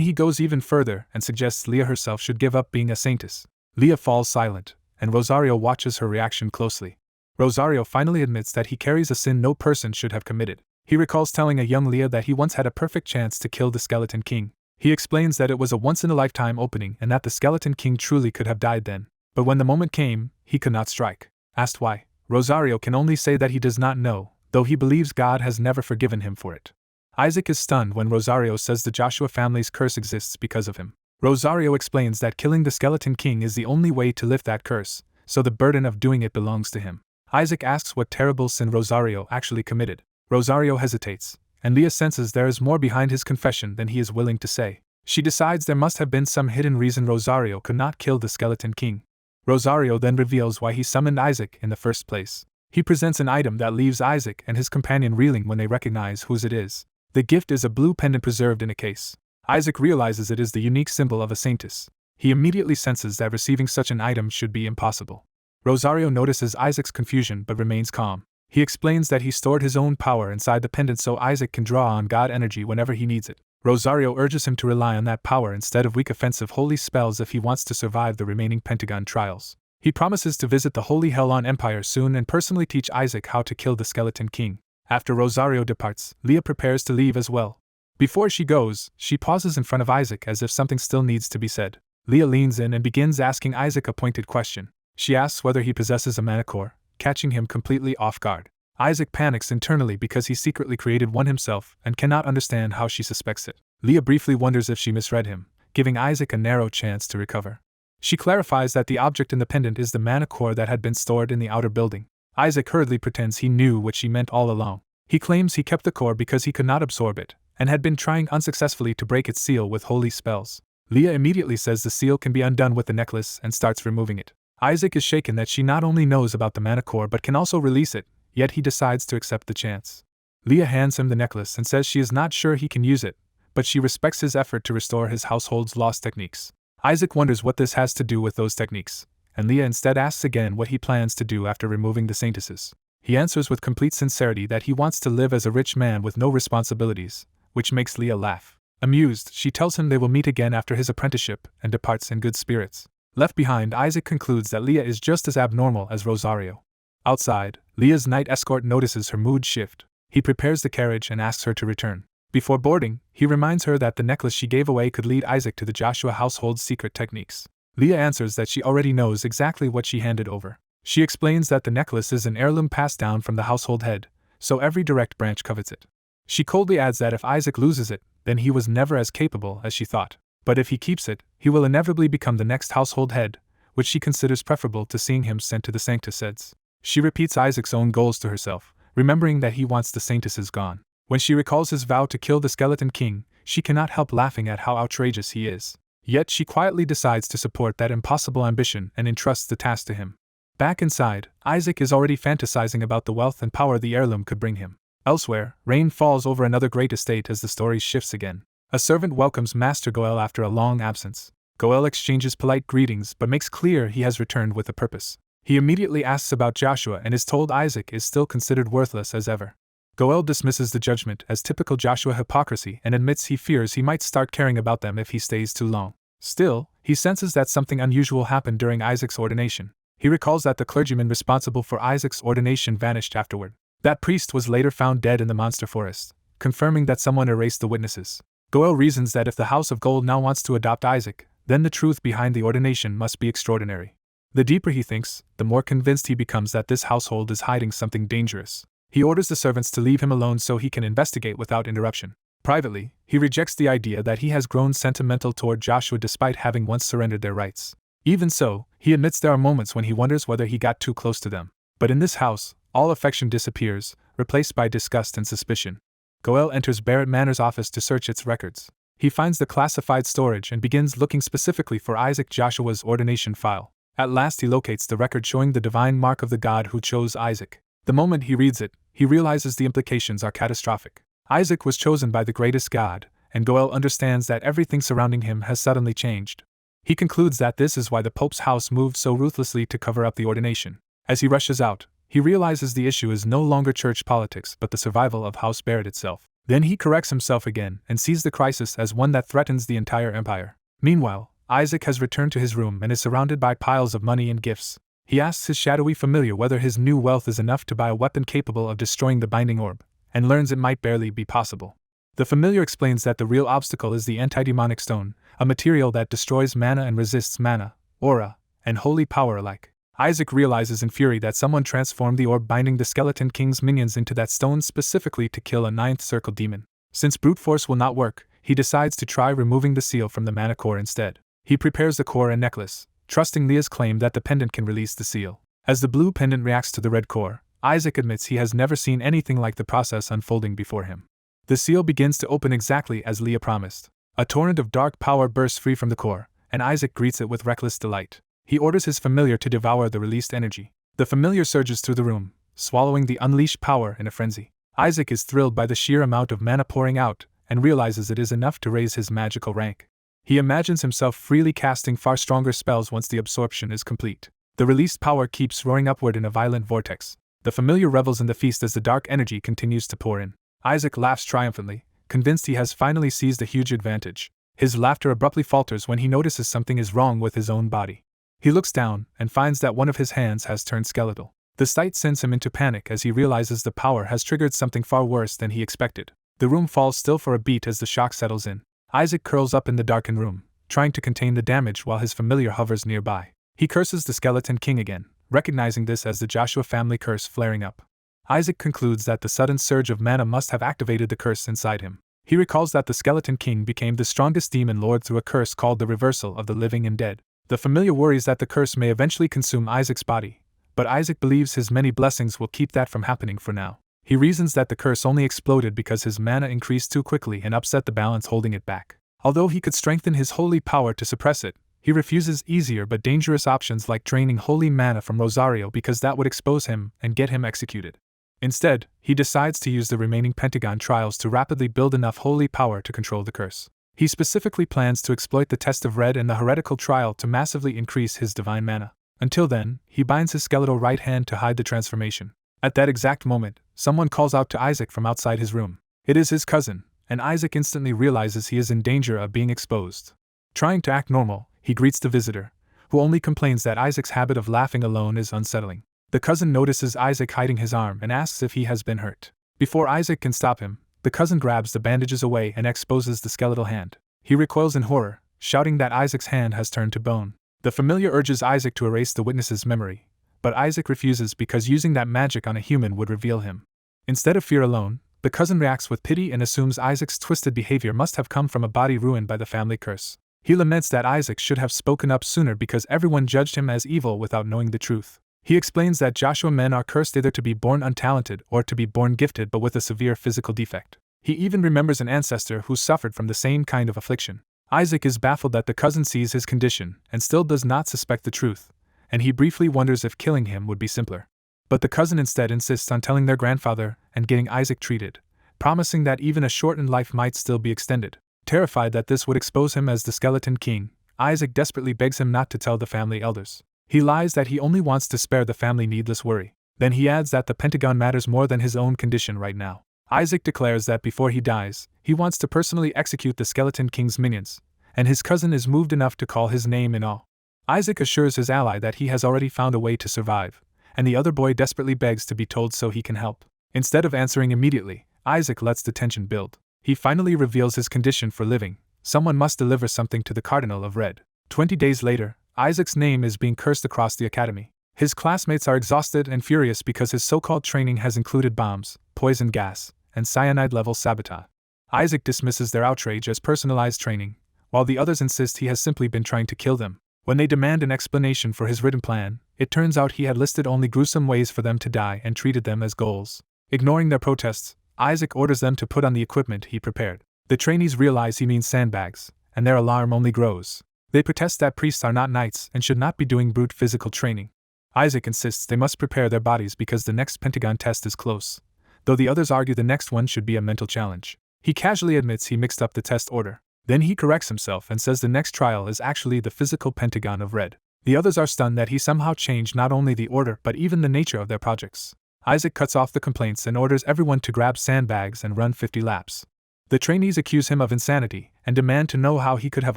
he goes even further and suggests Leah herself should give up being a saintess. Leah falls silent, and Rosario watches her reaction closely. Rosario finally admits that he carries a sin no person should have committed. He recalls telling a young Leah that he once had a perfect chance to kill the Skeleton King. He explains that it was a once-in-a-lifetime opening and that the Skeleton King truly could have died then. But when the moment came, he could not strike. Asked why, Rosario can only say that he does not know, though he believes God has never forgiven him for it. Isaac is stunned when Rosario says the Joshua family's curse exists because of him. Rosario explains that killing the Skeleton King is the only way to lift that curse, so the burden of doing it belongs to him. Isaac asks what terrible sin Rosario actually committed. Rosario hesitates, and Leah senses there is more behind his confession than he is willing to say. She decides there must have been some hidden reason Rosario could not kill the Skeleton King. Rosario then reveals why he summoned Isaac in the first place. He presents an item that leaves Isaac and his companion reeling when they recognize whose it is. The gift is a blue pendant preserved in a case. Isaac realizes it is the unique symbol of a saintess. He immediately senses that receiving such an item should be impossible. Rosario notices Isaac's confusion but remains calm. He explains that he stored his own power inside the pendant so Isaac can draw on God energy whenever he needs it. Rosario urges him to rely on that power instead of weak offensive holy spells if he wants to survive the remaining Pentagon trials. He promises to visit the Holy Hellon Empire soon and personally teach Isaac how to kill the Skeleton King. After Rosario departs, Leah prepares to leave as well. Before she goes, she pauses in front of Isaac as if something still needs to be said. Leah leans in and begins asking Isaac a pointed question. She asks whether he possesses a manicore, catching him completely off guard. Isaac panics internally because he secretly created one himself and cannot understand how she suspects it. Leah briefly wonders if she misread him, giving Isaac a narrow chance to recover. She clarifies that the object in the pendant is the manicore that had been stored in the outer building. Isaac hurriedly pretends he knew what she meant all along. He claims he kept the core because he could not absorb it, and had been trying unsuccessfully to break its seal with holy spells. Leah immediately says the seal can be undone with the necklace and starts removing it. Isaac is shaken that she not only knows about the manicore but can also release it, yet he decides to accept the chance. Leah hands him the necklace and says she is not sure he can use it, but she respects his effort to restore his household's lost techniques. Isaac wonders what this has to do with those techniques, and Leah instead asks again what he plans to do after removing the saintesses. He answers with complete sincerity that he wants to live as a rich man with no responsibilities, which makes Leah laugh. Amused, she tells him they will meet again after his apprenticeship and departs in good spirits. Left behind, Isaac concludes that Leah is just as abnormal as Rosario. Outside, Leah's night escort notices her mood shift. He prepares the carriage and asks her to return. Before boarding, he reminds her that the necklace she gave away could lead Isaac to the Joshua household's secret techniques. Leah answers that she already knows exactly what she handed over. She explains that the necklace is an heirloom passed down from the household head, so every direct branch covets it. She coldly adds that if Isaac loses it, then he was never as capable as she thought. But if he keeps it, he will inevitably become the next household head, which she considers preferable to seeing him sent to the saintesses. She repeats Isaac's own goals to herself, remembering that he wants the saintesses gone. When she recalls his vow to kill the Skeleton King, she cannot help laughing at how outrageous he is. Yet she quietly decides to support that impossible ambition and entrusts the task to him. Back inside, Isaac is already fantasizing about the wealth and power the heirloom could bring him. Elsewhere, rain falls over another great estate as the story shifts again. A servant welcomes Master Goel after a long absence. Goel exchanges polite greetings but makes clear he has returned with a purpose. He immediately asks about Joshua and is told Isaac is still considered worthless as ever. Goel dismisses the judgment as typical Joshua hypocrisy and admits he fears he might start caring about them if he stays too long. Still, he senses that something unusual happened during Isaac's ordination. He recalls that the clergyman responsible for Isaac's ordination vanished afterward. That priest was later found dead in the monster forest, confirming that someone erased the witnesses. Goel reasons that if the House of Gold now wants to adopt Isaac, then the truth behind the ordination must be extraordinary. The deeper he thinks, the more convinced he becomes that this household is hiding something dangerous. He orders the servants to leave him alone so he can investigate without interruption. Privately, he rejects the idea that he has grown sentimental toward Joshua despite having once surrendered their rights. Even so, he admits there are moments when he wonders whether he got too close to them. But in this house, all affection disappears, replaced by disgust and suspicion. Goel enters Barrett Manor's office to search its records. He finds the classified storage and begins looking specifically for Isaac Joshua's ordination file. At last he locates the record showing the divine mark of the God who chose Isaac. The moment he reads it, he realizes the implications are catastrophic. Isaac was chosen by the greatest God, and Goel understands that everything surrounding him has suddenly changed. He concludes that this is why the Pope's house moved so ruthlessly to cover up the ordination. As he rushes out, he realizes the issue is no longer church politics but the survival of House Barrett itself. Then he corrects himself again and sees the crisis as one that threatens the entire empire. Meanwhile, Isaac has returned to his room and is surrounded by piles of money and gifts. He asks his shadowy familiar whether his new wealth is enough to buy a weapon capable of destroying the binding orb, and learns it might barely be possible. The familiar explains that the real obstacle is the antidemonic stone, a material that destroys mana and resists mana, aura, and holy power alike. Isaac realizes in fury that someone transformed the orb binding the Skeleton King's minions into that stone specifically to kill a ninth circle demon. Since brute force will not work, he decides to try removing the seal from the mana core instead. He prepares the core and necklace, trusting Leah's claim that the pendant can release the seal. As the blue pendant reacts to the red core, Isaac admits he has never seen anything like the process unfolding before him. The seal begins to open exactly as Leah promised. A torrent of dark power bursts free from the core, and Isaac greets it with reckless delight. He orders his familiar to devour the released energy. The familiar surges through the room, swallowing the unleashed power in a frenzy. Isaac is thrilled by the sheer amount of mana pouring out, and realizes it is enough to raise his magical rank. He imagines himself freely casting far stronger spells once the absorption is complete. The released power keeps roaring upward in a violent vortex. The familiar revels in the feast as the dark energy continues to pour in. Isaac laughs triumphantly, convinced he has finally seized a huge advantage. His laughter abruptly falters when he notices something is wrong with his own body. He looks down and finds that one of his hands has turned skeletal. The sight sends him into panic as he realizes the power has triggered something far worse than he expected. The room falls still for a beat as the shock settles in. Isaac curls up in the darkened room, trying to contain the damage while his familiar hovers nearby. He curses the Skeleton King again, recognizing this as the Joshua family curse flaring up. Isaac concludes that the sudden surge of mana must have activated the curse inside him. He recalls that the Skeleton King became the strongest demon lord through a curse called the reversal of the living and dead. The familiar worries that the curse may eventually consume Isaac's body, but Isaac believes his many blessings will keep that from happening for now. He reasons that the curse only exploded because his mana increased too quickly and upset the balance holding it back. Although he could strengthen his holy power to suppress it, he refuses easier but dangerous options like draining holy mana from Rosario because that would expose him and get him executed. Instead, he decides to use the remaining Pentagon trials to rapidly build enough holy power to control the curse. He specifically plans to exploit the test of red and the heretical trial to massively increase his divine mana. Until then, he binds his skeletal right hand to hide the transformation. At that exact moment, someone calls out to Isaac from outside his room. It is his cousin, and Isaac instantly realizes he is in danger of being exposed. Trying to act normal, he greets the visitor, who only complains that Isaac's habit of laughing alone is unsettling. The cousin notices Isaac hiding his arm and asks if he has been hurt. Before Isaac can stop him, the cousin grabs the bandages away and exposes the skeletal hand. He recoils in horror, shouting that Isaac's hand has turned to bone. The familiar urges Isaac to erase the witness's memory, but Isaac refuses because using that magic on a human would reveal him. Instead of fear alone, the cousin reacts with pity and assumes Isaac's twisted behavior must have come from a body ruined by the family curse. He laments that Isaac should have spoken up sooner because everyone judged him as evil without knowing the truth. He explains that Joshua men are cursed either to be born untalented or to be born gifted but with a severe physical defect. He even remembers an ancestor who suffered from the same kind of affliction. Isaac is baffled that the cousin sees his condition and still does not suspect the truth, and he briefly wonders if killing him would be simpler. But the cousin instead insists on telling their grandfather and getting Isaac treated, promising that even a shortened life might still be extended. Terrified that this would expose him as the Skeleton King, Isaac desperately begs him not to tell the family elders. He lies that he only wants to spare the family needless worry. Then he adds that the Pentagon matters more than his own condition right now. Isaac declares that before he dies, he wants to personally execute the Skeleton King's minions, and his cousin is moved enough to call his name in awe. Isaac assures his ally that he has already found a way to survive, and the other boy desperately begs to be told so he can help. Instead of answering immediately, Isaac lets the tension build. He finally reveals his condition for living. Someone must deliver something to the Cardinal of Red. 20 days later, Isaac's name is being cursed across the academy. His classmates are exhausted and furious because his so-called training has included bombs, poison gas, and cyanide-level sabotage. Isaac dismisses their outrage as personalized training, while the others insist he has simply been trying to kill them. When they demand an explanation for his written plan, it turns out he had listed only gruesome ways for them to die and treated them as goals. Ignoring their protests, Isaac orders them to put on the equipment he prepared. The trainees realize he means sandbags, and their alarm only grows. They protest that priests are not knights and should not be doing brute physical training. Isaac insists they must prepare their bodies because the next Pentagon test is close, though the others argue the next one should be a mental challenge. He casually admits he mixed up the test order. Then he corrects himself and says the next trial is actually the physical Pentagon of Red. The others are stunned that he somehow changed not only the order but even the nature of their projects. Isaac cuts off the complaints and orders everyone to grab sandbags and run 50 laps. The trainees accuse him of insanity and demand to know how he could have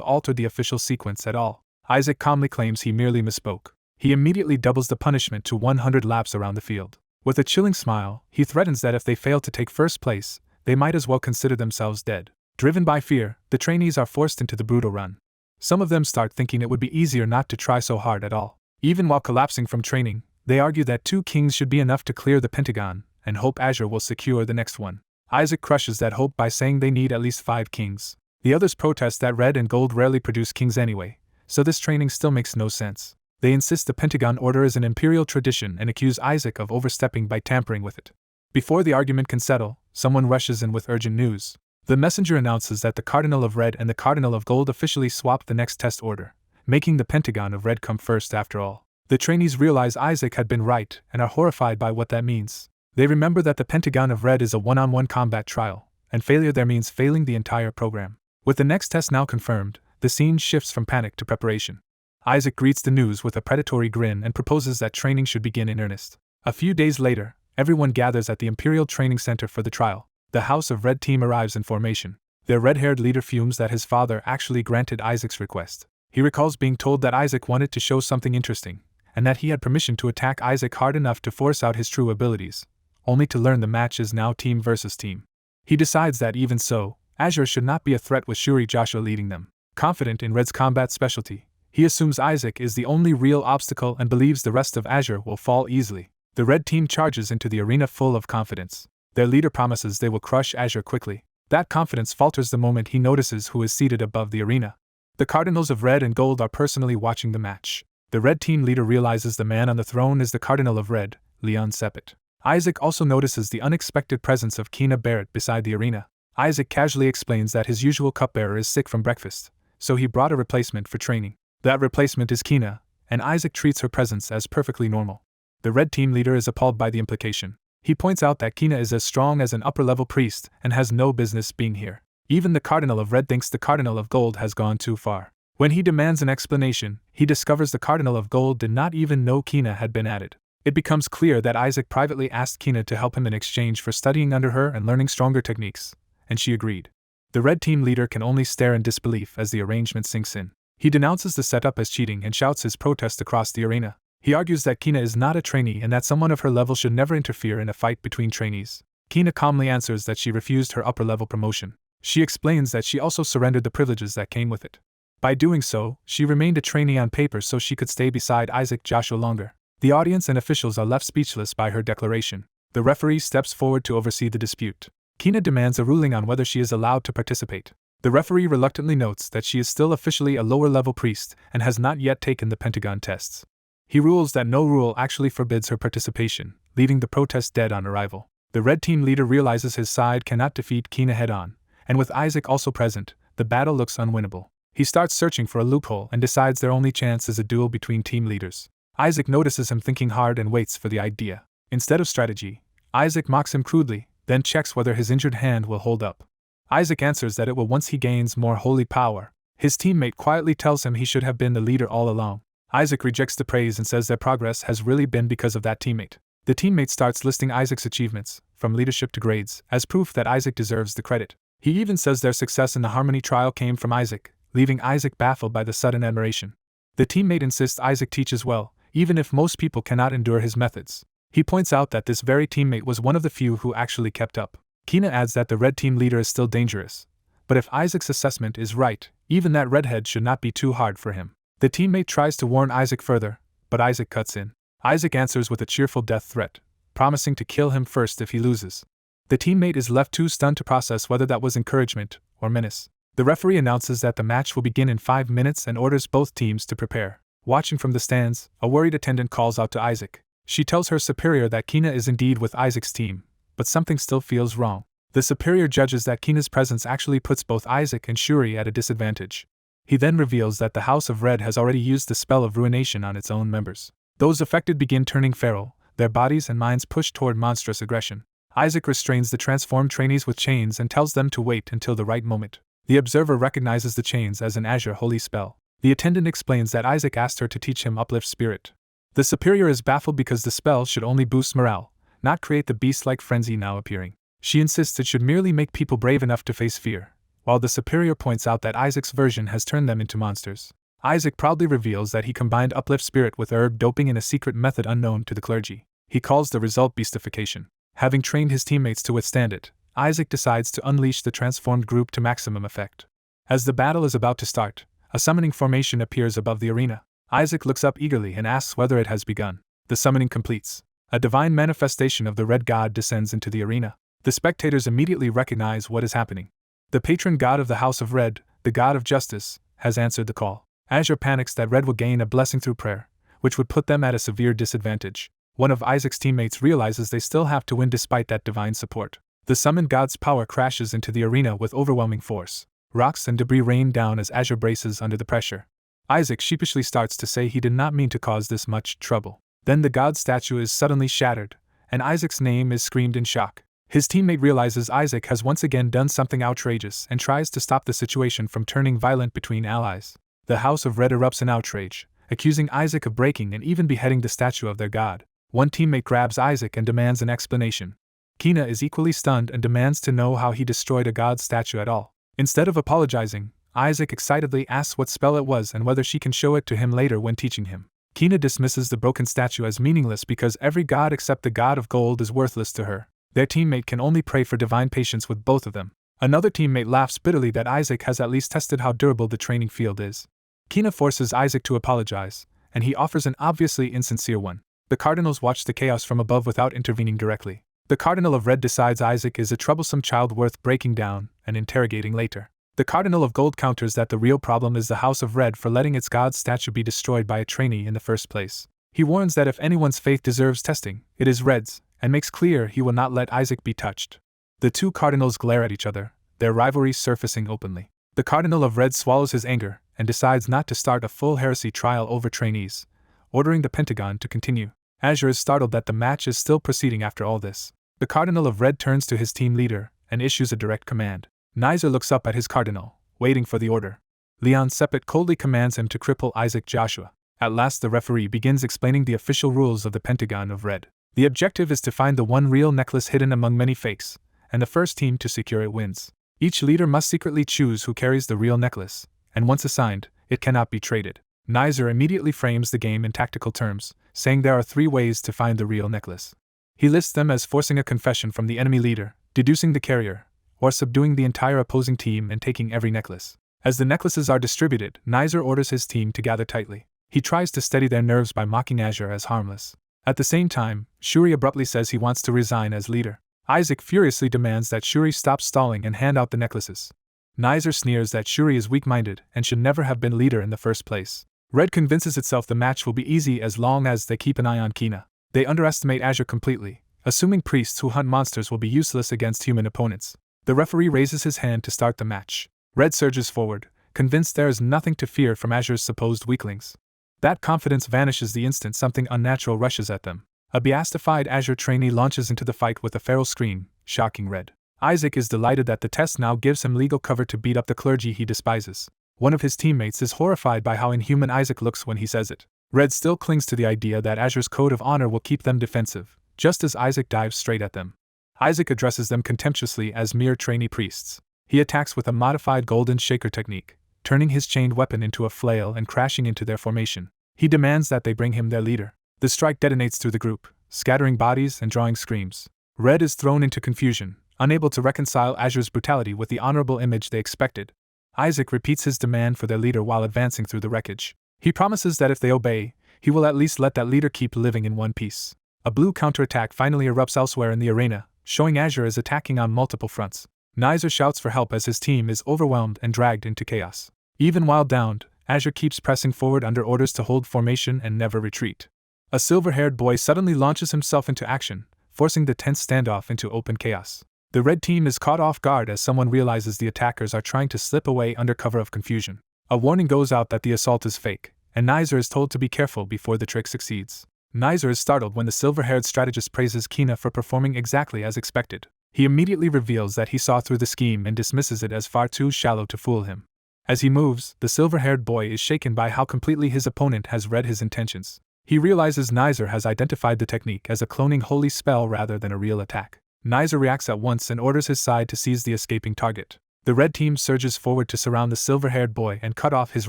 altered the official sequence at all. Isaac calmly claims he merely misspoke. He immediately doubles the punishment to 100 laps around the field. With a chilling smile, he threatens that if they fail to take first place, they might as well consider themselves dead. Driven by fear, the trainees are forced into the brutal run. Some of them start thinking it would be easier not to try so hard at all. Even while collapsing from training, they argue that 2 kings should be enough to clear the Pentagon, and hope Azure will secure the next one. Isaac crushes that hope by saying they need at least 5 kings. The others protest that red and gold rarely produce kings anyway, so this training still makes no sense. They insist the Pentagon order is an imperial tradition and accuse Isaac of overstepping by tampering with it. Before the argument can settle, someone rushes in with urgent news. The messenger announces that the Cardinal of Red and the Cardinal of Gold officially swapped the next test order, making the Pentagon of Red come first after all. The trainees realize Isaac had been right and are horrified by what that means. They remember that the Pentagon of Red is a one-on-one combat trial, and failure there means failing the entire program. With the next test now confirmed, the scene shifts from panic to preparation. Isaac greets the news with a predatory grin and proposes that training should begin in earnest. A few days later, everyone gathers at the Imperial Training Center for the trial. The House of Red team arrives in formation. Their red-haired leader fumes that his father actually granted Isaac's request. He recalls being told that Isaac wanted to show something interesting, and that he had permission to attack Isaac hard enough to force out his true abilities, only to learn the match is now team versus team. He decides that even so, Azure should not be a threat with Shuri Joshua leading them. Confident in Red's combat specialty, he assumes Isaac is the only real obstacle and believes the rest of Azure will fall easily. The Red team charges into the arena full of confidence. Their leader promises they will crush Azure quickly. That confidence falters the moment he notices who is seated above the arena. The Cardinals of Red and Gold are personally watching the match. The Red team leader realizes the man on the throne is the Cardinal of Red, Leon Sepet. Isaac also notices the unexpected presence of Kina Barrett beside the arena. Isaac casually explains that his usual cupbearer is sick from breakfast, so he brought a replacement for training. That replacement is Kina, and Isaac treats her presence as perfectly normal. The Red team leader is appalled by the implication. He points out that Kina is as strong as an upper-level priest and has no business being here. Even the Cardinal of Red thinks the Cardinal of Gold has gone too far. When he demands an explanation, he discovers the Cardinal of Gold did not even know Kina had been added. It becomes clear that Isaac privately asked Kina to help him in exchange for studying under her and learning stronger techniques, and she agreed. The Red team leader can only stare in disbelief as the arrangement sinks in. He denounces the setup as cheating and shouts his protest across the arena. He argues that Kina is not a trainee and that someone of her level should never interfere in a fight between trainees. Kina calmly answers that she refused her upper-level promotion. She explains that she also surrendered the privileges that came with it. By doing so, she remained a trainee on paper so she could stay beside Isaac Joshua longer. The audience and officials are left speechless by her declaration. The referee steps forward to oversee the dispute. Kina demands a ruling on whether she is allowed to participate. The referee reluctantly notes that she is still officially a lower-level priest and has not yet taken the Pentagon tests. He rules that no rule actually forbids her participation, leaving the protest dead on arrival. The Red team leader realizes his side cannot defeat Kina head-on, and with Isaac also present, the battle looks unwinnable. He starts searching for a loophole and decides their only chance is a duel between team leaders. Isaac notices him thinking hard and waits for the idea. Instead of strategy, Isaac mocks him crudely, then checks whether his injured hand will hold up. Isaac answers that it will once he gains more holy power. His teammate quietly tells him he should have been the leader all along. Isaac rejects the praise and says their progress has really been because of that teammate. The teammate starts listing Isaac's achievements, from leadership to grades, as proof that Isaac deserves the credit. He even says their success in the Harmony trial came from Isaac, leaving Isaac baffled by the sudden admiration. The teammate insists Isaac teaches well, even if most people cannot endure his methods. He points out that this very teammate was one of the few who actually kept up. Kina adds that the red team leader is still dangerous, but if Isaac's assessment is right, even that redhead should not be too hard for him. The teammate tries to warn Isaac further, but Isaac cuts in. Isaac answers with a cheerful death threat, promising to kill him first if he loses. The teammate is left too stunned to process whether that was encouragement or menace. The referee announces that the match will begin in 5 minutes and orders both teams to prepare. Watching from the stands, a worried attendant calls out to Isaac. She tells her superior that Kina is indeed with Isaac's team, but something still feels wrong. The superior judges that Kina's presence actually puts both Isaac and Shuri at a disadvantage. He then reveals that the House of Red has already used the spell of ruination on its own members. Those affected begin turning feral, their bodies and minds pushed toward monstrous aggression. Isaac restrains the transformed trainees with chains and tells them to wait until the right moment. The observer recognizes the chains as an Azure holy spell. The attendant explains that Isaac asked her to teach him uplift spirit. The superior is baffled because the spell should only boost morale, not create the beast-like frenzy now appearing. She insists it should merely make people brave enough to face fear, while the superior points out that Isaac's version has turned them into monsters. Isaac proudly reveals that he combined uplift spirit with herb doping in a secret method unknown to the clergy. He calls the result beastification. Having trained his teammates to withstand it, Isaac decides to unleash the transformed group to maximum effect. As the battle is about to start, a summoning formation appears above the arena. Isaac looks up eagerly and asks whether it has begun. The summoning completes. A divine manifestation of the red god descends into the arena. The spectators immediately recognize what is happening. The patron god of the House of Red, the god of justice, has answered the call. Azure panics that Red will gain a blessing through prayer, which would put them at a severe disadvantage. One of Isaac's teammates realizes they still have to win despite that divine support. The summoned god's power crashes into the arena with overwhelming force. Rocks and debris rain down as Azure braces under the pressure. Isaac sheepishly starts to say he did not mean to cause this much trouble. Then the god statue is suddenly shattered, and Isaac's name is screamed in shock. His teammate realizes Isaac has once again done something outrageous and tries to stop the situation from turning violent between allies. The House of Red erupts in outrage, accusing Isaac of breaking and even beheading the statue of their god. One teammate grabs Isaac and demands an explanation. Kina is equally stunned and demands to know how he destroyed a god statue at all. Instead of apologizing, Isaac excitedly asks what spell it was and whether she can show it to him later when teaching him. Kina dismisses the broken statue as meaningless because every god except the god of gold is worthless to her. Their teammate can only pray for divine patience with both of them. Another teammate laughs bitterly that Isaac has at least tested how durable the training field is. Kina forces Isaac to apologize, and he offers an obviously insincere one. The Cardinals watch the chaos from above without intervening directly. The Cardinal of Red decides Isaac is a troublesome child worth breaking down and interrogating later. The Cardinal of Gold counters that the real problem is the House of Red for letting its god statue be destroyed by a trainee in the first place. He warns that if anyone's faith deserves testing, it is Red's, and makes clear he will not let Isaac be touched. The two Cardinals glare at each other, their rivalry surfacing openly. The Cardinal of Red swallows his anger and decides not to start a full heresy trial over trainees, ordering the Pentagon to continue. Azure is startled that the match is still proceeding after all this. The Cardinal of Red turns to his team leader and issues a direct command. Nizer looks up at his cardinal, waiting for the order. Leon Sepet coldly commands him to cripple Isaac Joshua. At last the referee begins explaining the official rules of the Pentagon of Red. The objective is to find the one real necklace hidden among many fakes, and the first team to secure it wins. Each leader must secretly choose who carries the real necklace, and once assigned, it cannot be traded. Nizer immediately frames the game in tactical terms, saying there are 3 ways to find the real necklace. He lists them as forcing a confession from the enemy leader, deducing the carrier, or subduing the entire opposing team and taking every necklace. As the necklaces are distributed, Nizer orders his team to gather tightly. He tries to steady their nerves by mocking Azure as harmless. At the same time, Shuri abruptly says he wants to resign as leader. Isaac furiously demands that Shuri stop stalling and hand out the necklaces. Nizer sneers that Shuri is weak-minded and should never have been leader in the first place. Red convinces itself the match will be easy as long as they keep an eye on Kina. They underestimate Azure completely, assuming priests who hunt monsters will be useless against human opponents. The referee raises his hand to start the match. Red surges forward, convinced there is nothing to fear from Azure's supposed weaklings. That confidence vanishes the instant something unnatural rushes at them. A beastified Azure trainee launches into the fight with a feral scream, shocking Red. Isaac is delighted that the test now gives him legal cover to beat up the clergy he despises. One of his teammates is horrified by how inhuman Isaac looks when he says it. Red still clings to the idea that Azure's code of honor will keep them defensive, just as Isaac dives straight at them. Isaac addresses them contemptuously as mere trainee priests. He attacks with a modified golden shaker technique, turning his chained weapon into a flail and crashing into their formation. He demands that they bring him their leader. The strike detonates through the group, scattering bodies and drawing screams. Red is thrown into confusion, Unable to reconcile Azure's brutality with the honorable image they expected, Isaac repeats his demand for their leader while advancing through the wreckage. He promises that if they obey, he will at least let that leader keep living in one piece. A blue counterattack finally erupts elsewhere in the arena, showing Azure is attacking on multiple fronts. Nizer shouts for help as his team is overwhelmed and dragged into chaos. Even while downed, Azure keeps pressing forward under orders to hold formation and never retreat. A silver-haired boy suddenly launches himself into action, forcing the tense standoff into open chaos. The red team is caught off guard as someone realizes the attackers are trying to slip away under cover of confusion. A warning goes out that the assault is fake, and Nizer is told to be careful before the trick succeeds. Nizer is startled when the silver-haired strategist praises Kina for performing exactly as expected. He immediately reveals that he saw through the scheme and dismisses it as far too shallow to fool him. As he moves, the silver-haired boy is shaken by how completely his opponent has read his intentions. He realizes Nizer has identified the technique as a cloning holy spell rather than a real attack. Nizer reacts at once and orders his side to seize the escaping target. The red team surges forward to surround the silver-haired boy and cut off his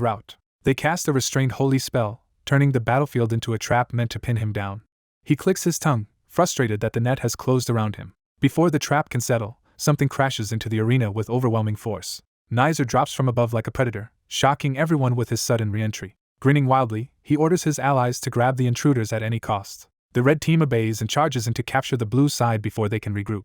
route. They cast a restrained holy spell, turning the battlefield into a trap meant to pin him down. He clicks his tongue, frustrated that the net has closed around him. Before the trap can settle, something crashes into the arena with overwhelming force. Nizer drops from above like a predator, shocking everyone with his sudden re-entry. Grinning wildly, he orders his allies to grab the intruders at any cost. The red team obeys and charges in to capture the blue side before they can regroup.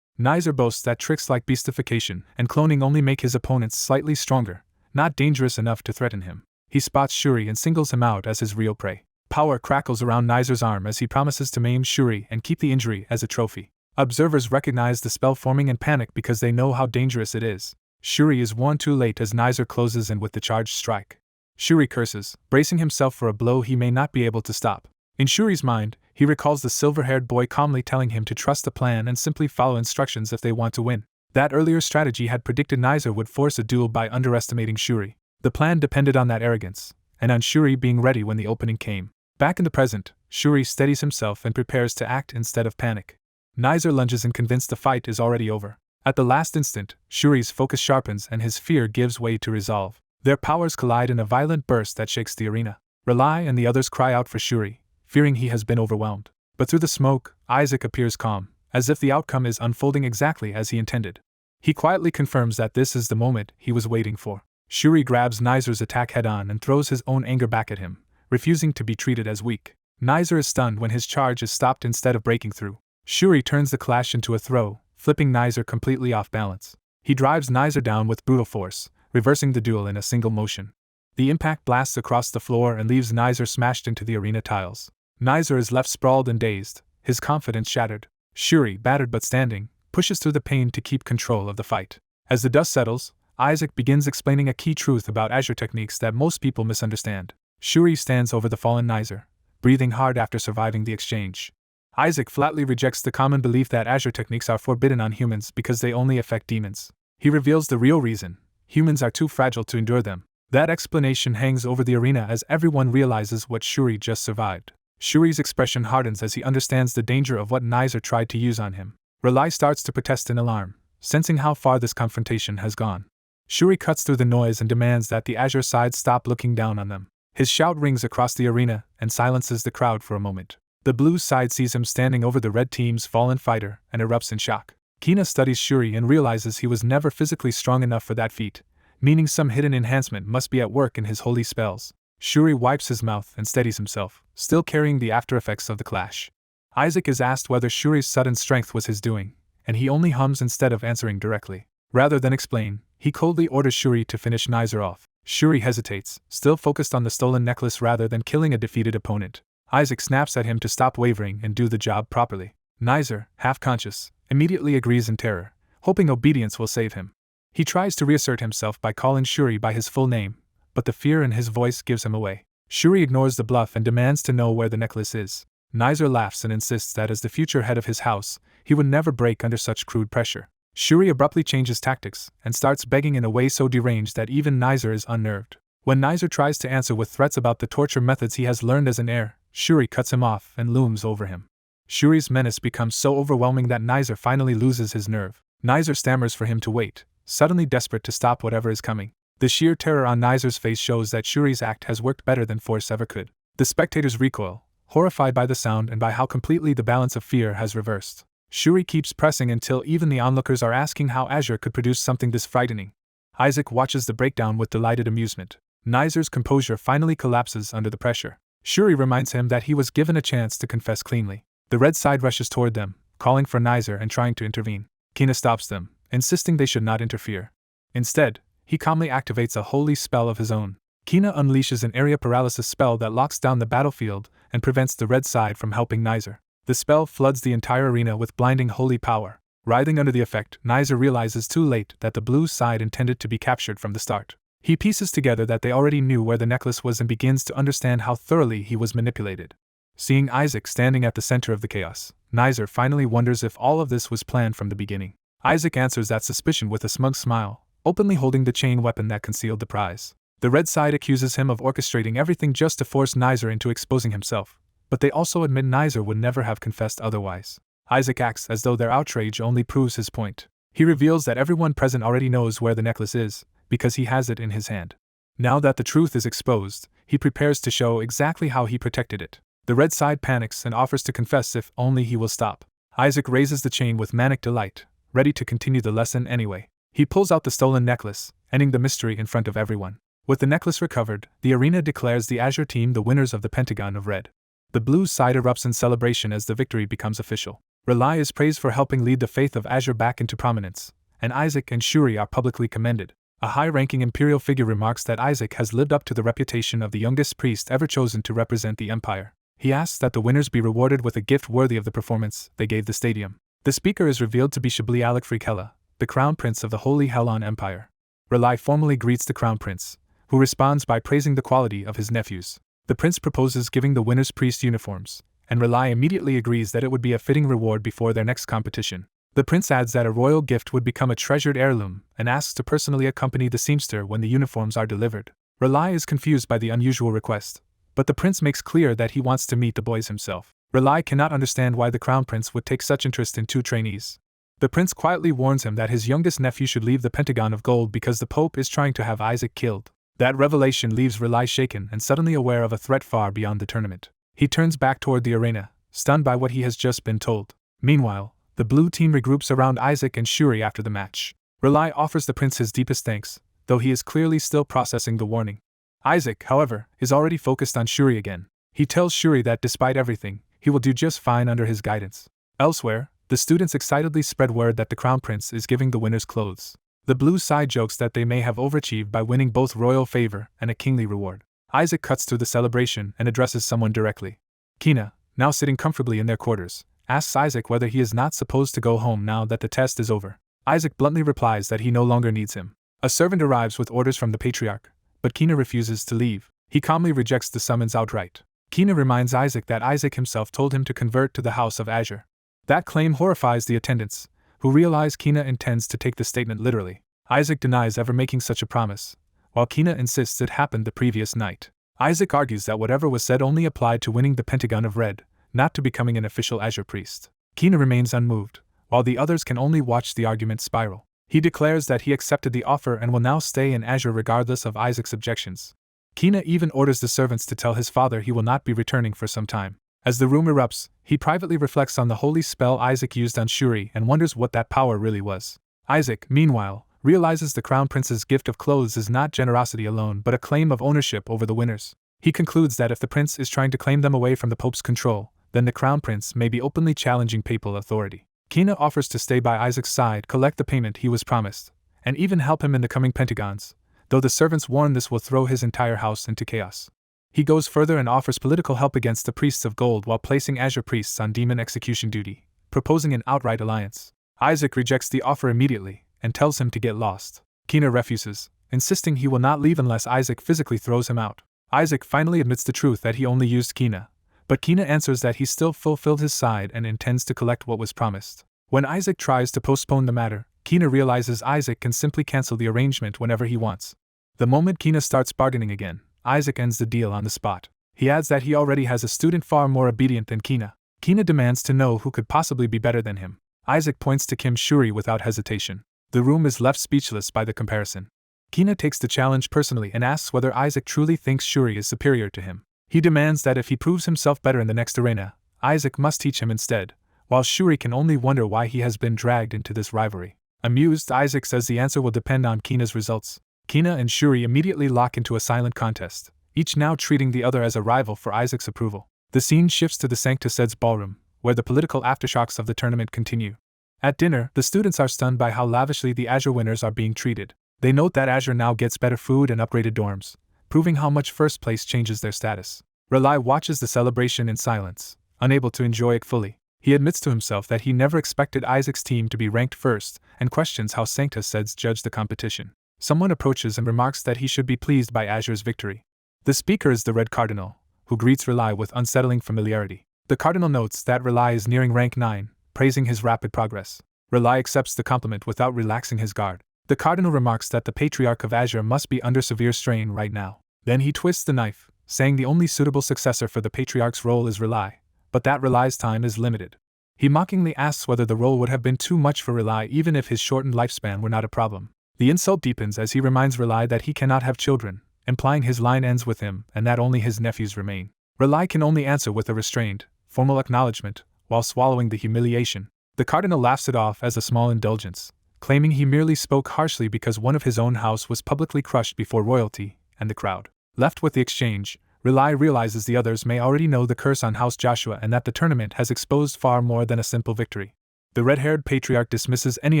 Nizer boasts that tricks like beastification and cloning only make his opponents slightly stronger, not dangerous enough to threaten him. He spots Shuri and singles him out as his real prey. Power crackles around Nizer's arm as he promises to maim Shuri and keep the injury as a trophy. Observers recognize the spell forming and panic because they know how dangerous it is. Shuri is warned too late as Nizer closes in with the charged strike. Shuri curses, bracing himself for a blow he may not be able to stop. In Shuri's mind, he recalls the silver-haired boy calmly telling him to trust the plan and simply follow instructions if they want to win. That earlier strategy had predicted Nizer would force a duel by underestimating Shuri. The plan depended on that arrogance, and on Shuri being ready when the opening came. Back in the present, Shuri steadies himself and prepares to act instead of panic. Nizer lunges and convinced the fight is already over. At the last instant, Shuri's focus sharpens and his fear gives way to resolve. Their powers collide in a violent burst that shakes the arena. Relai and the others cry out for Shuri, fearing he has been overwhelmed. But through the smoke, Isaac appears calm, as if the outcome is unfolding exactly as he intended. He quietly confirms that this is the moment he was waiting for. Shuri grabs Nizer's attack head-on and throws his own anger back at him, refusing to be treated as weak. Nizer is stunned when his charge is stopped instead of breaking through. Shuri turns the clash into a throw, flipping Nizer completely off balance. He drives Nizer down with brutal force, reversing the duel in a single motion. The impact blasts across the floor and leaves Nizer smashed into the arena tiles. Nizer is left sprawled and dazed, his confidence shattered. Shuri, battered but standing, pushes through the pain to keep control of the fight. As the dust settles, Isaac begins explaining a key truth about Azure techniques that most people misunderstand. Shuri stands over the fallen Nizer, breathing hard after surviving the exchange. Isaac flatly rejects the common belief that Azure techniques are forbidden on humans because they only affect demons. He reveals the real reason: humans are too fragile to endure them. That explanation hangs over the arena as everyone realizes what Shuri just survived. Shuri's expression hardens as he understands the danger of what Nizer tried to use on him. Relai starts to protest in alarm, sensing how far this confrontation has gone. Shuri cuts through the noise and demands that the Azure side stop looking down on them. His shout rings across the arena and silences the crowd for a moment. The blue side sees him standing over the red team's fallen fighter and erupts in shock. Kina studies Shuri and realizes he was never physically strong enough for that feat, meaning some hidden enhancement must be at work in his holy spells. Shuri wipes his mouth and steadies himself, still carrying the after-effects of the clash. Isaac is asked whether Shuri's sudden strength was his doing, and he only hums instead of answering directly. Rather than explain, he coldly orders Shuri to finish Nizer off. Shuri hesitates, still focused on the stolen necklace rather than killing a defeated opponent. Isaac snaps at him to stop wavering and do the job properly. Nizer, half-conscious, immediately agrees in terror, hoping obedience will save him. He tries to reassert himself by calling Shuri by his full name, but the fear in his voice gives him away. Shuri ignores the bluff and demands to know where the necklace is. Nizer laughs and insists that as the future head of his house, he would never break under such crude pressure. Shuri abruptly changes tactics and starts begging in a way so deranged that even Nizer is unnerved. When Nizer tries to answer with threats about the torture methods he has learned as an heir, Shuri cuts him off and looms over him. Shuri's menace becomes so overwhelming that Nizer finally loses his nerve. Nizer stammers for him to wait, suddenly desperate to stop whatever is coming. The sheer terror on Nizer's face shows that Shuri's act has worked better than force ever could. The spectators recoil, horrified by the sound and by how completely the balance of fear has reversed. Shuri keeps pressing until even the onlookers are asking how Azure could produce something this frightening. Isaac watches the breakdown with delighted amusement. Nizer's composure finally collapses under the pressure. Shuri reminds him that he was given a chance to confess cleanly. The red side rushes toward them, calling for Nizer and trying to intervene. Kina stops them, insisting they should not interfere. Instead, he calmly activates a holy spell of his own. Kina unleashes an area paralysis spell that locks down the battlefield and prevents the red side from helping Nizer. The spell floods the entire arena with blinding holy power. Writhing under the effect, Nizer realizes too late that the blue side intended to be captured from the start. He pieces together that they already knew where the necklace was and begins to understand how thoroughly he was manipulated. Seeing Isaac standing at the center of the chaos, Nizer finally wonders if all of this was planned from the beginning. Isaac answers that suspicion with a smug smile, openly holding the chain weapon that concealed the prize. The red side accuses him of orchestrating everything just to force Nizer into exposing himself, but they also admit Nizer would never have confessed otherwise. Isaac acts as though their outrage only proves his point. He reveals that everyone present already knows where the necklace is, because he has it in his hand. Now that the truth is exposed, he prepares to show exactly how he protected it. The red side panics and offers to confess if only he will stop. Isaac raises the chain with manic delight, ready to continue the lesson anyway. He pulls out the stolen necklace, ending the mystery in front of everyone. With the necklace recovered, the arena declares the Azure team the winners of the Pentagon of Red. The blue side erupts in celebration as the victory becomes official. Relai is praised for helping lead the faith of Azure back into prominence, and Isaac and Shuri are publicly commended. A high-ranking imperial figure remarks that Isaac has lived up to the reputation of the youngest priest ever chosen to represent the Empire. He asks that the winners be rewarded with a gift worthy of the performance they gave the stadium. The speaker is revealed to be Shabli Alec Frikella, the Crown Prince of the Holy Helon Empire. Relai formally greets the Crown Prince, who responds by praising the quality of his nephews. The prince proposes giving the winners priest uniforms, and Relai immediately agrees that it would be a fitting reward before their next competition. The prince adds that a royal gift would become a treasured heirloom and asks to personally accompany the seamster when the uniforms are delivered. Relai is confused by the unusual request, but the prince makes clear that he wants to meet the boys himself. Relai cannot understand why the crown prince would take such interest in two trainees. The prince quietly warns him that his youngest nephew should leave the Pentagon of Gold because the Pope is trying to have Isaac killed. That revelation leaves Relai shaken and suddenly aware of a threat far beyond the tournament. He turns back toward the arena, stunned by what he has just been told. Meanwhile, the blue team regroups around Isaac and Shuri after the match. Relai offers the prince his deepest thanks, though he is clearly still processing the warning. Isaac, however, is already focused on Shuri again. He tells Shuri that despite everything, he will do just fine under his guidance. Elsewhere, the students excitedly spread word that the Crown Prince is giving the winners clothes. The blue side jokes that they may have overachieved by winning both royal favor and a kingly reward. Isaac cuts through the celebration and addresses someone directly. Kina, now sitting comfortably in their quarters, asks Isaac whether he is not supposed to go home now that the test is over. Isaac bluntly replies that he no longer needs him. A servant arrives with orders from the patriarch, but Kina refuses to leave. He calmly rejects the summons outright. Kina reminds Isaac that Isaac himself told him to convert to the House of Azure. That claim horrifies the attendants, who realize Kina intends to take the statement literally. Isaac denies ever making such a promise, while Kina insists it happened the previous night. Isaac argues that whatever was said only applied to winning the Pentagon of Red, not to becoming an official Azure priest. Kina remains unmoved, while the others can only watch the argument spiral. He declares that he accepted the offer and will now stay in Azure regardless of Isaac's objections. Kina even orders the servants to tell his father he will not be returning for some time. As the room erupts, he privately reflects on the holy spell Isaac used on Shuri and wonders what that power really was. Isaac, meanwhile, realizes the Crown Prince's gift of clothes is not generosity alone but a claim of ownership over the winners. He concludes that if the prince is trying to claim them away from the Pope's control, then the Crown Prince may be openly challenging papal authority. Kina offers to stay by Isaac's side, collect the payment he was promised, and even help him in the coming Pentagons, though the servants warn this will throw his entire house into chaos. He goes further and offers political help against the priests of gold while placing Azure priests on demon execution duty, proposing an outright alliance. Isaac rejects the offer immediately and tells him to get lost. Kina refuses, insisting he will not leave unless Isaac physically throws him out. Isaac finally admits the truth that he only used Kina, but Kina answers that he still fulfilled his side and intends to collect what was promised. When Isaac tries to postpone the matter, Kina realizes Isaac can simply cancel the arrangement whenever he wants. The moment Kina starts bargaining again, Isaac ends the deal on the spot. He adds that he already has a student far more obedient than Kina. Kina demands to know who could possibly be better than him. Isaac points to Kim Shuri without hesitation. The room is left speechless by the comparison. Kina takes the challenge personally and asks whether Isaac truly thinks Shuri is superior to him. He demands that if he proves himself better in the next arena, Isaac must teach him instead, while Shuri can only wonder why he has been dragged into this rivalry. Amused, Isaac says the answer will depend on Kina's results. Kina and Shuri immediately lock into a silent contest, each now treating the other as a rival for Isaac's approval. The scene shifts to the Sancta ballroom, where the political aftershocks of the tournament continue. At dinner, the students are stunned by how lavishly the Azure winners are being treated. They note that Azure now gets better food and upgraded dorms, proving how much first place changes their status. Rely watches the celebration in silence, unable to enjoy it fully. He admits to himself that he never expected Isaac's team to be ranked first, and questions how Sancta judge the competition. Someone approaches and remarks that he should be pleased by Azure's victory. The speaker is the Red Cardinal, who greets Rely with unsettling familiarity. The Cardinal notes that Rely is nearing rank 9, praising his rapid progress. Rely accepts the compliment without relaxing his guard. The Cardinal remarks that the Patriarch of Azure must be under severe strain right now. Then he twists the knife, saying the only suitable successor for the Patriarch's role is Rely, but that Rely's time is limited. He mockingly asks whether the role would have been too much for Rely even if his shortened lifespan were not a problem. The insult deepens as he reminds Rely that he cannot have children, implying his line ends with him and that only his nephews remain. Rely can only answer with a restrained, formal acknowledgement, while swallowing the humiliation. The Cardinal laughs it off as a small indulgence, claiming he merely spoke harshly because one of his own house was publicly crushed before royalty and the crowd. Left with the exchange, Rely realizes the others may already know the curse on House Joshua and that the tournament has exposed far more than a simple victory. The red-haired patriarch dismisses any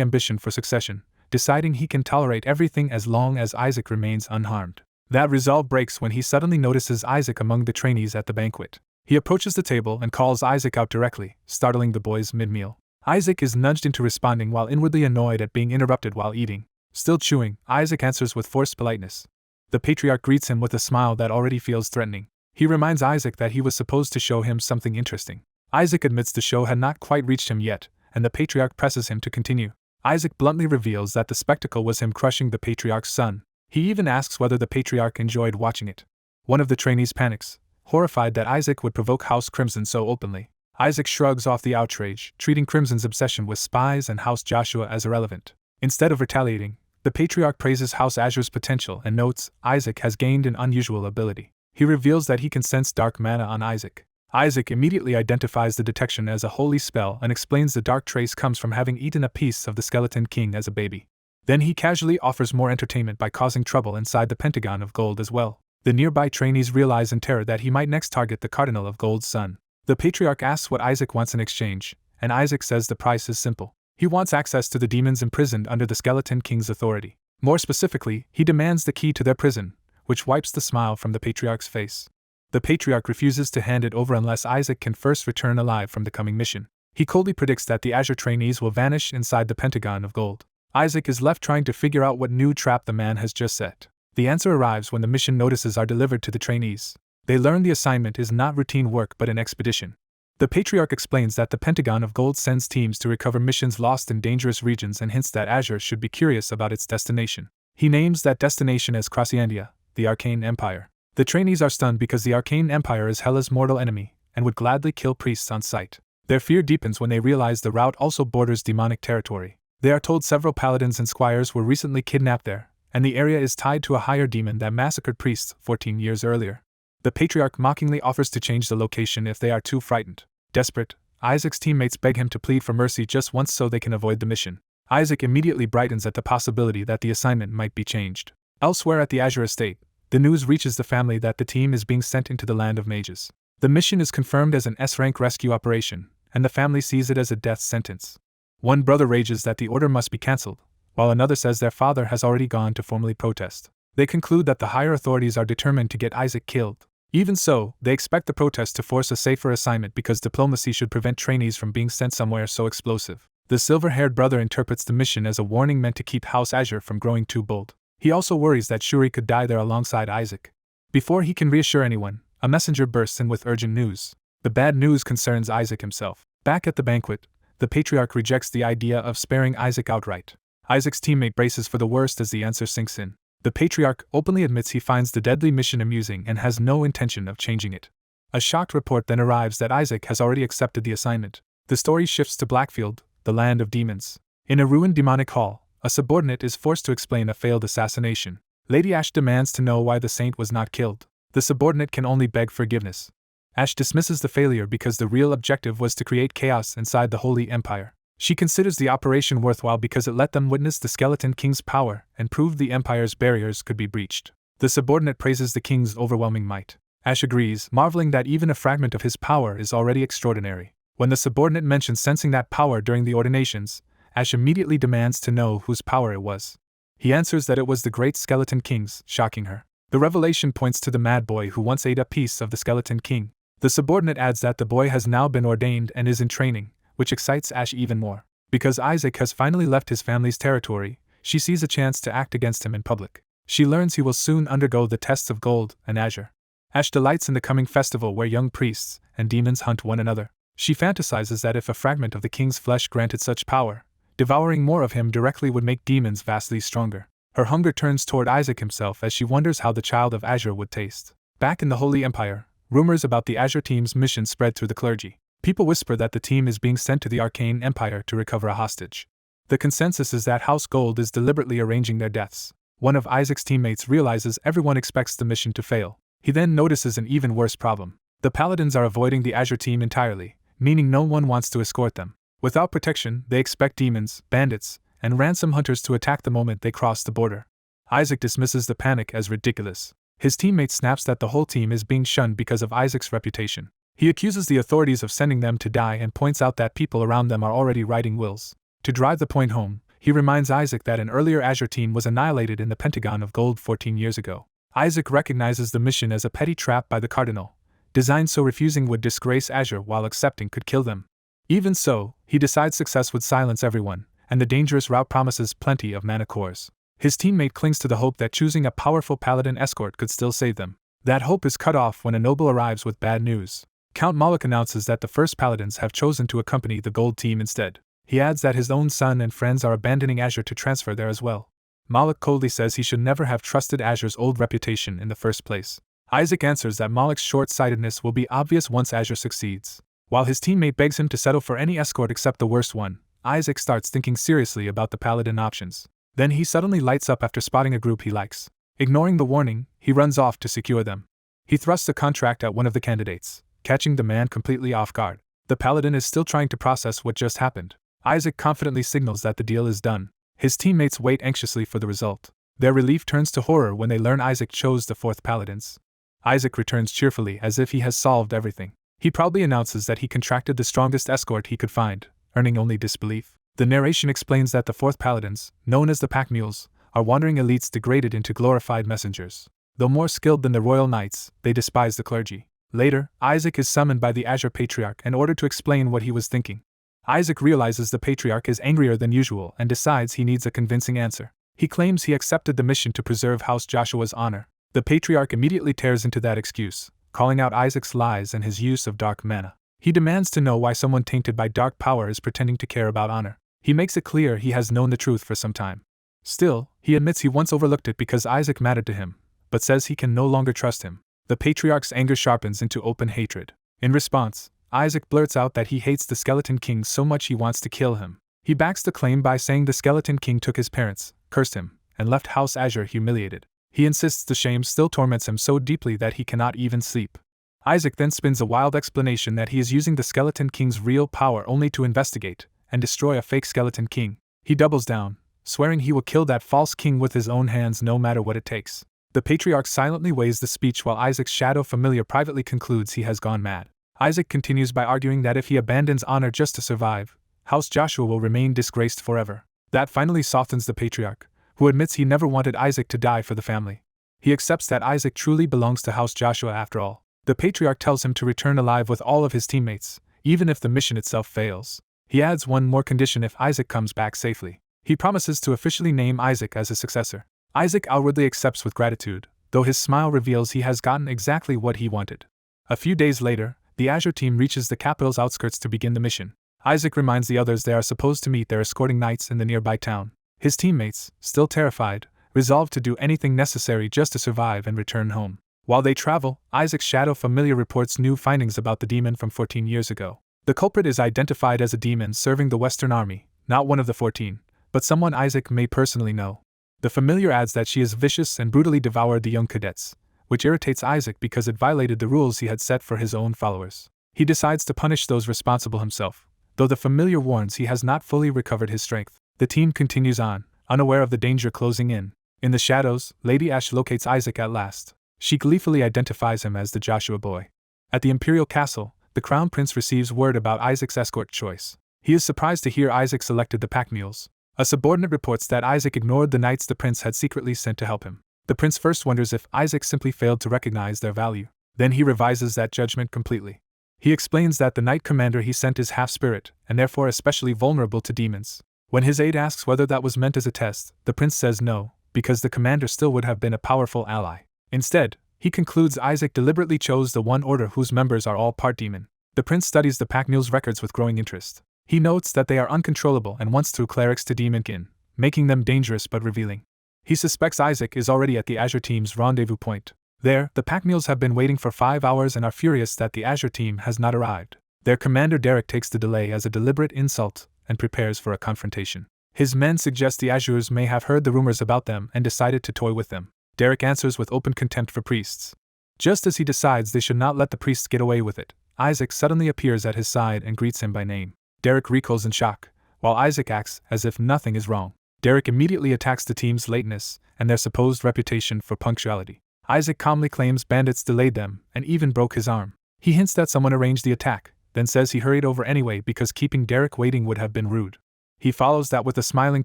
ambition for succession, deciding he can tolerate everything as long as Isaac remains unharmed. That resolve breaks when he suddenly notices Isaac among the trainees at the banquet. He approaches the table and calls Isaac out directly, startling the boys mid-meal. Isaac is nudged into responding while inwardly annoyed at being interrupted while eating. Still chewing, Isaac answers with forced politeness. The patriarch greets him with a smile that already feels threatening. He reminds Isaac that he was supposed to show him something interesting. Isaac admits the show had not quite reached him yet, and the patriarch presses him to continue. Isaac bluntly reveals that the spectacle was him crushing the patriarch's son. He even asks whether the patriarch enjoyed watching it. One of the trainees panics, horrified that Isaac would provoke House Crimson so openly. Isaac shrugs off the outrage, treating Crimson's obsession with spies and House Joshua as irrelevant. Instead of retaliating, the patriarch praises House Azure's potential and notes Isaac has gained an unusual ability. He reveals that he can sense dark mana on Isaac. Isaac immediately identifies the detection as a holy spell and explains the dark trace comes from having eaten a piece of the Skeleton King as a baby. Then he casually offers more entertainment by causing trouble inside the Pentagon of Gold as well. The nearby trainees realize in terror that he might next target the Cardinal of Gold's son. The patriarch asks what Isaac wants in exchange, and Isaac says the price is simple. He wants access to the demons imprisoned under the Skeleton King's authority. More specifically, he demands the key to their prison, which wipes the smile from the patriarch's face. The patriarch refuses to hand it over unless Isaac can first return alive from the coming mission. He coldly predicts that the Azure trainees will vanish inside the Pentagon of Gold. Isaac is left trying to figure out what new trap the man has just set. The answer arrives when the mission notices are delivered to the trainees. They learn the assignment is not routine work but an expedition. The Patriarch explains that the Pentagon of Gold sends teams to recover missions lost in dangerous regions and hints that Azure should be curious about its destination. He names that destination as Crossiandia, the Arcane Empire. The trainees are stunned because the Arcane Empire is Hela's mortal enemy, and would gladly kill priests on sight. Their fear deepens when they realize the route also borders demonic territory. They are told several paladins and squires were recently kidnapped there, and the area is tied to a higher demon that massacred priests 14 years earlier. The Patriarch mockingly offers to change the location if they are too frightened. Desperate, Isaac's teammates beg him to plead for mercy just once so they can avoid the mission. Isaac immediately brightens at the possibility that the assignment might be changed. Elsewhere at the Azure Estate, the news reaches the family that the team is being sent into the Land of Mages. The mission is confirmed as an S-rank rescue operation, and the family sees it as a death sentence. One brother rages that the order must be cancelled, while another says their father has already gone to formally protest. They conclude that the higher authorities are determined to get Isaac killed. Even so, they expect the protest to force a safer assignment because diplomacy should prevent trainees from being sent somewhere so explosive. The silver-haired brother interprets the mission as a warning meant to keep House Azure from growing too bold. He also worries that Shuri could die there alongside Isaac. Before he can reassure anyone, a messenger bursts in with urgent news. The bad news concerns Isaac himself. Back at the banquet, the Patriarch rejects the idea of sparing Isaac outright. Isaac's teammate braces for the worst as the answer sinks in. The Patriarch openly admits he finds the deadly mission amusing and has no intention of changing it. A shocked report then arrives that Isaac has already accepted the assignment. The story shifts to Blackfield, the land of demons. In a ruined demonic hall, a subordinate is forced to explain a failed assassination. Lady Ash demands to know why the saint was not killed. The subordinate can only beg forgiveness. Ash dismisses the failure because the real objective was to create chaos inside the Holy Empire. She considers the operation worthwhile because it let them witness the Skeleton King's power and proved the Empire's barriers could be breached. The subordinate praises the king's overwhelming might. Ash agrees, marveling that even a fragment of his power is already extraordinary. When the subordinate mentions sensing that power during the ordinations, Ash immediately demands to know whose power it was. He answers that it was the great Skeleton King's, shocking her. The revelation points to the mad boy who once ate a piece of the Skeleton King. The subordinate adds that the boy has now been ordained and is in training, which excites Ash even more. Because Isaac has finally left his family's territory, she sees a chance to act against him in public. She learns he will soon undergo the tests of gold and azure. Ash delights in the coming festival where young priests and demons hunt one another. She fantasizes that if a fragment of the king's flesh granted such power, devouring more of him directly would make demons vastly stronger. Her hunger turns toward Isaac himself as she wonders how the child of Azure would taste. Back in the Holy Empire, rumors about the Azure team's mission spread through the clergy. People whisper that the team is being sent to the Arcane Empire to recover a hostage. The consensus is that House Gold is deliberately arranging their deaths. One of Isaac's teammates realizes everyone expects the mission to fail. He then notices an even worse problem. The Paladins are avoiding the Azure team entirely, meaning no one wants to escort them. Without protection, they expect demons, bandits, and ransom hunters to attack the moment they cross the border. Isaac dismisses the panic as ridiculous. His teammate snaps that the whole team is being shunned because of Isaac's reputation. He accuses the authorities of sending them to die and points out that people around them are already writing wills. To drive the point home, he reminds Isaac that an earlier Azure team was annihilated in the Pentagon of Gold 14 years ago. Isaac recognizes the mission as a petty trap by the Cardinal, designed so refusing would disgrace Azure while accepting could kill them. Even so, he decides success would silence everyone, and the dangerous route promises plenty of mana cores. His teammate clings to the hope that choosing a powerful paladin escort could still save them. That hope is cut off when a noble arrives with bad news. Count Moloch announces that the first paladins have chosen to accompany the gold team instead. He adds that his own son and friends are abandoning Azure to transfer there as well. Moloch coldly says he should never have trusted Azure's old reputation in the first place. Isaac answers that Moloch's short-sightedness will be obvious once Azure succeeds. While his teammate begs him to settle for any escort except the worst one, Isaac starts thinking seriously about the paladin options. Then he suddenly lights up after spotting a group he likes. Ignoring the warning, he runs off to secure them. He thrusts a contract at one of the candidates, catching the man completely off guard. The paladin is still trying to process what just happened. Isaac confidently signals that the deal is done. His teammates wait anxiously for the result. Their relief turns to horror when they learn Isaac chose the fourth paladins. Isaac returns cheerfully as if he has solved everything. He proudly announces that he contracted the strongest escort he could find, earning only disbelief. The narration explains that the fourth paladins, known as the Pack Mules, are wandering elites degraded into glorified messengers. Though more skilled than the royal knights, they despise the clergy. Later, Isaac is summoned by the Azure Patriarch and ordered to explain what he was thinking. Isaac realizes the Patriarch is angrier than usual and decides he needs a convincing answer. He claims he accepted the mission to preserve House Joshua's honor. The Patriarch immediately tears into that excuse, calling out Isaac's lies and his use of dark mana. He demands to know why someone tainted by dark power is pretending to care about honor. He makes it clear he has known the truth for some time. Still, he admits he once overlooked it because Isaac mattered to him, but says he can no longer trust him. The Patriarch's anger sharpens into open hatred. In response, Isaac blurts out that he hates the Skeleton King so much he wants to kill him. He backs the claim by saying the Skeleton King took his parents, cursed him, and left House Azure humiliated. He insists the shame still torments him so deeply that he cannot even sleep. Isaac then spins a wild explanation that he is using the Skeleton King's real power only to investigate and destroy a fake Skeleton King. He doubles down, swearing he will kill that false king with his own hands no matter what it takes. The Patriarch silently weighs the speech while Isaac's shadow familiar privately concludes he has gone mad. Isaac continues by arguing that if he abandons honor just to survive, House Joshua will remain disgraced forever. That finally softens the Patriarch, who admits he never wanted Isaac to die for the family. He accepts that Isaac truly belongs to House Joshua after all. The Patriarch tells him to return alive with all of his teammates, even if the mission itself fails. He adds one more condition if Isaac comes back safely. He promises to officially name Isaac as his successor. Isaac outwardly accepts with gratitude, though his smile reveals he has gotten exactly what he wanted. A few days later, the Azure team reaches the capital's outskirts to begin the mission. Isaac reminds the others they are supposed to meet their escorting knights in the nearby town. His teammates, still terrified, resolve to do anything necessary just to survive and return home. While they travel, Isaac's shadow familiar reports new findings about the demon from 14 years ago. The culprit is identified as a demon serving the Western Army, not one of the 14, but someone Isaac may personally know. The familiar adds that she is vicious and brutally devoured the young cadets, which irritates Isaac because it violated the rules he had set for his own followers. He decides to punish those responsible himself, though the familiar warns he has not fully recovered his strength. The team continues on, unaware of the danger closing in. In the shadows, Lady Ash locates Isaac at last. She gleefully identifies him as the Joshua boy. At the Imperial Castle, the Crown Prince receives word about Isaac's escort choice. He is surprised to hear Isaac selected the pack mules. A subordinate reports that Isaac ignored the knights the prince had secretly sent to help him. The prince first wonders if Isaac simply failed to recognize their value. Then he revises that judgment completely. He explains that the knight commander he sent is half-spirit, and therefore especially vulnerable to demons. When his aide asks whether that was meant as a test, the prince says no, because the commander still would have been a powerful ally. Instead, he concludes Isaac deliberately chose the one order whose members are all part demon. The prince studies the pack mules' records with growing interest. He notes that they are uncontrollable and once threw clerics to demon kin, making them dangerous but revealing. He suspects Isaac is already at the Azure team's rendezvous point. There, the pack mules have been waiting for 5 hours and are furious that the Azure team has not arrived. Their commander Derek takes the delay as a deliberate insult and prepares for a confrontation. His men suggest the Azures may have heard the rumors about them and decided to toy with them. Derek answers with open contempt for priests. Just as he decides they should not let the priests get away with it, Isaac suddenly appears at his side and greets him by name. Derek recoils in shock, while Isaac acts as if nothing is wrong. Derek immediately attacks the team's lateness and their supposed reputation for punctuality. Isaac calmly claims bandits delayed them and even broke his arm. He hints that someone arranged the attack, then says he hurried over anyway because keeping Derek waiting would have been rude. He follows that with a smiling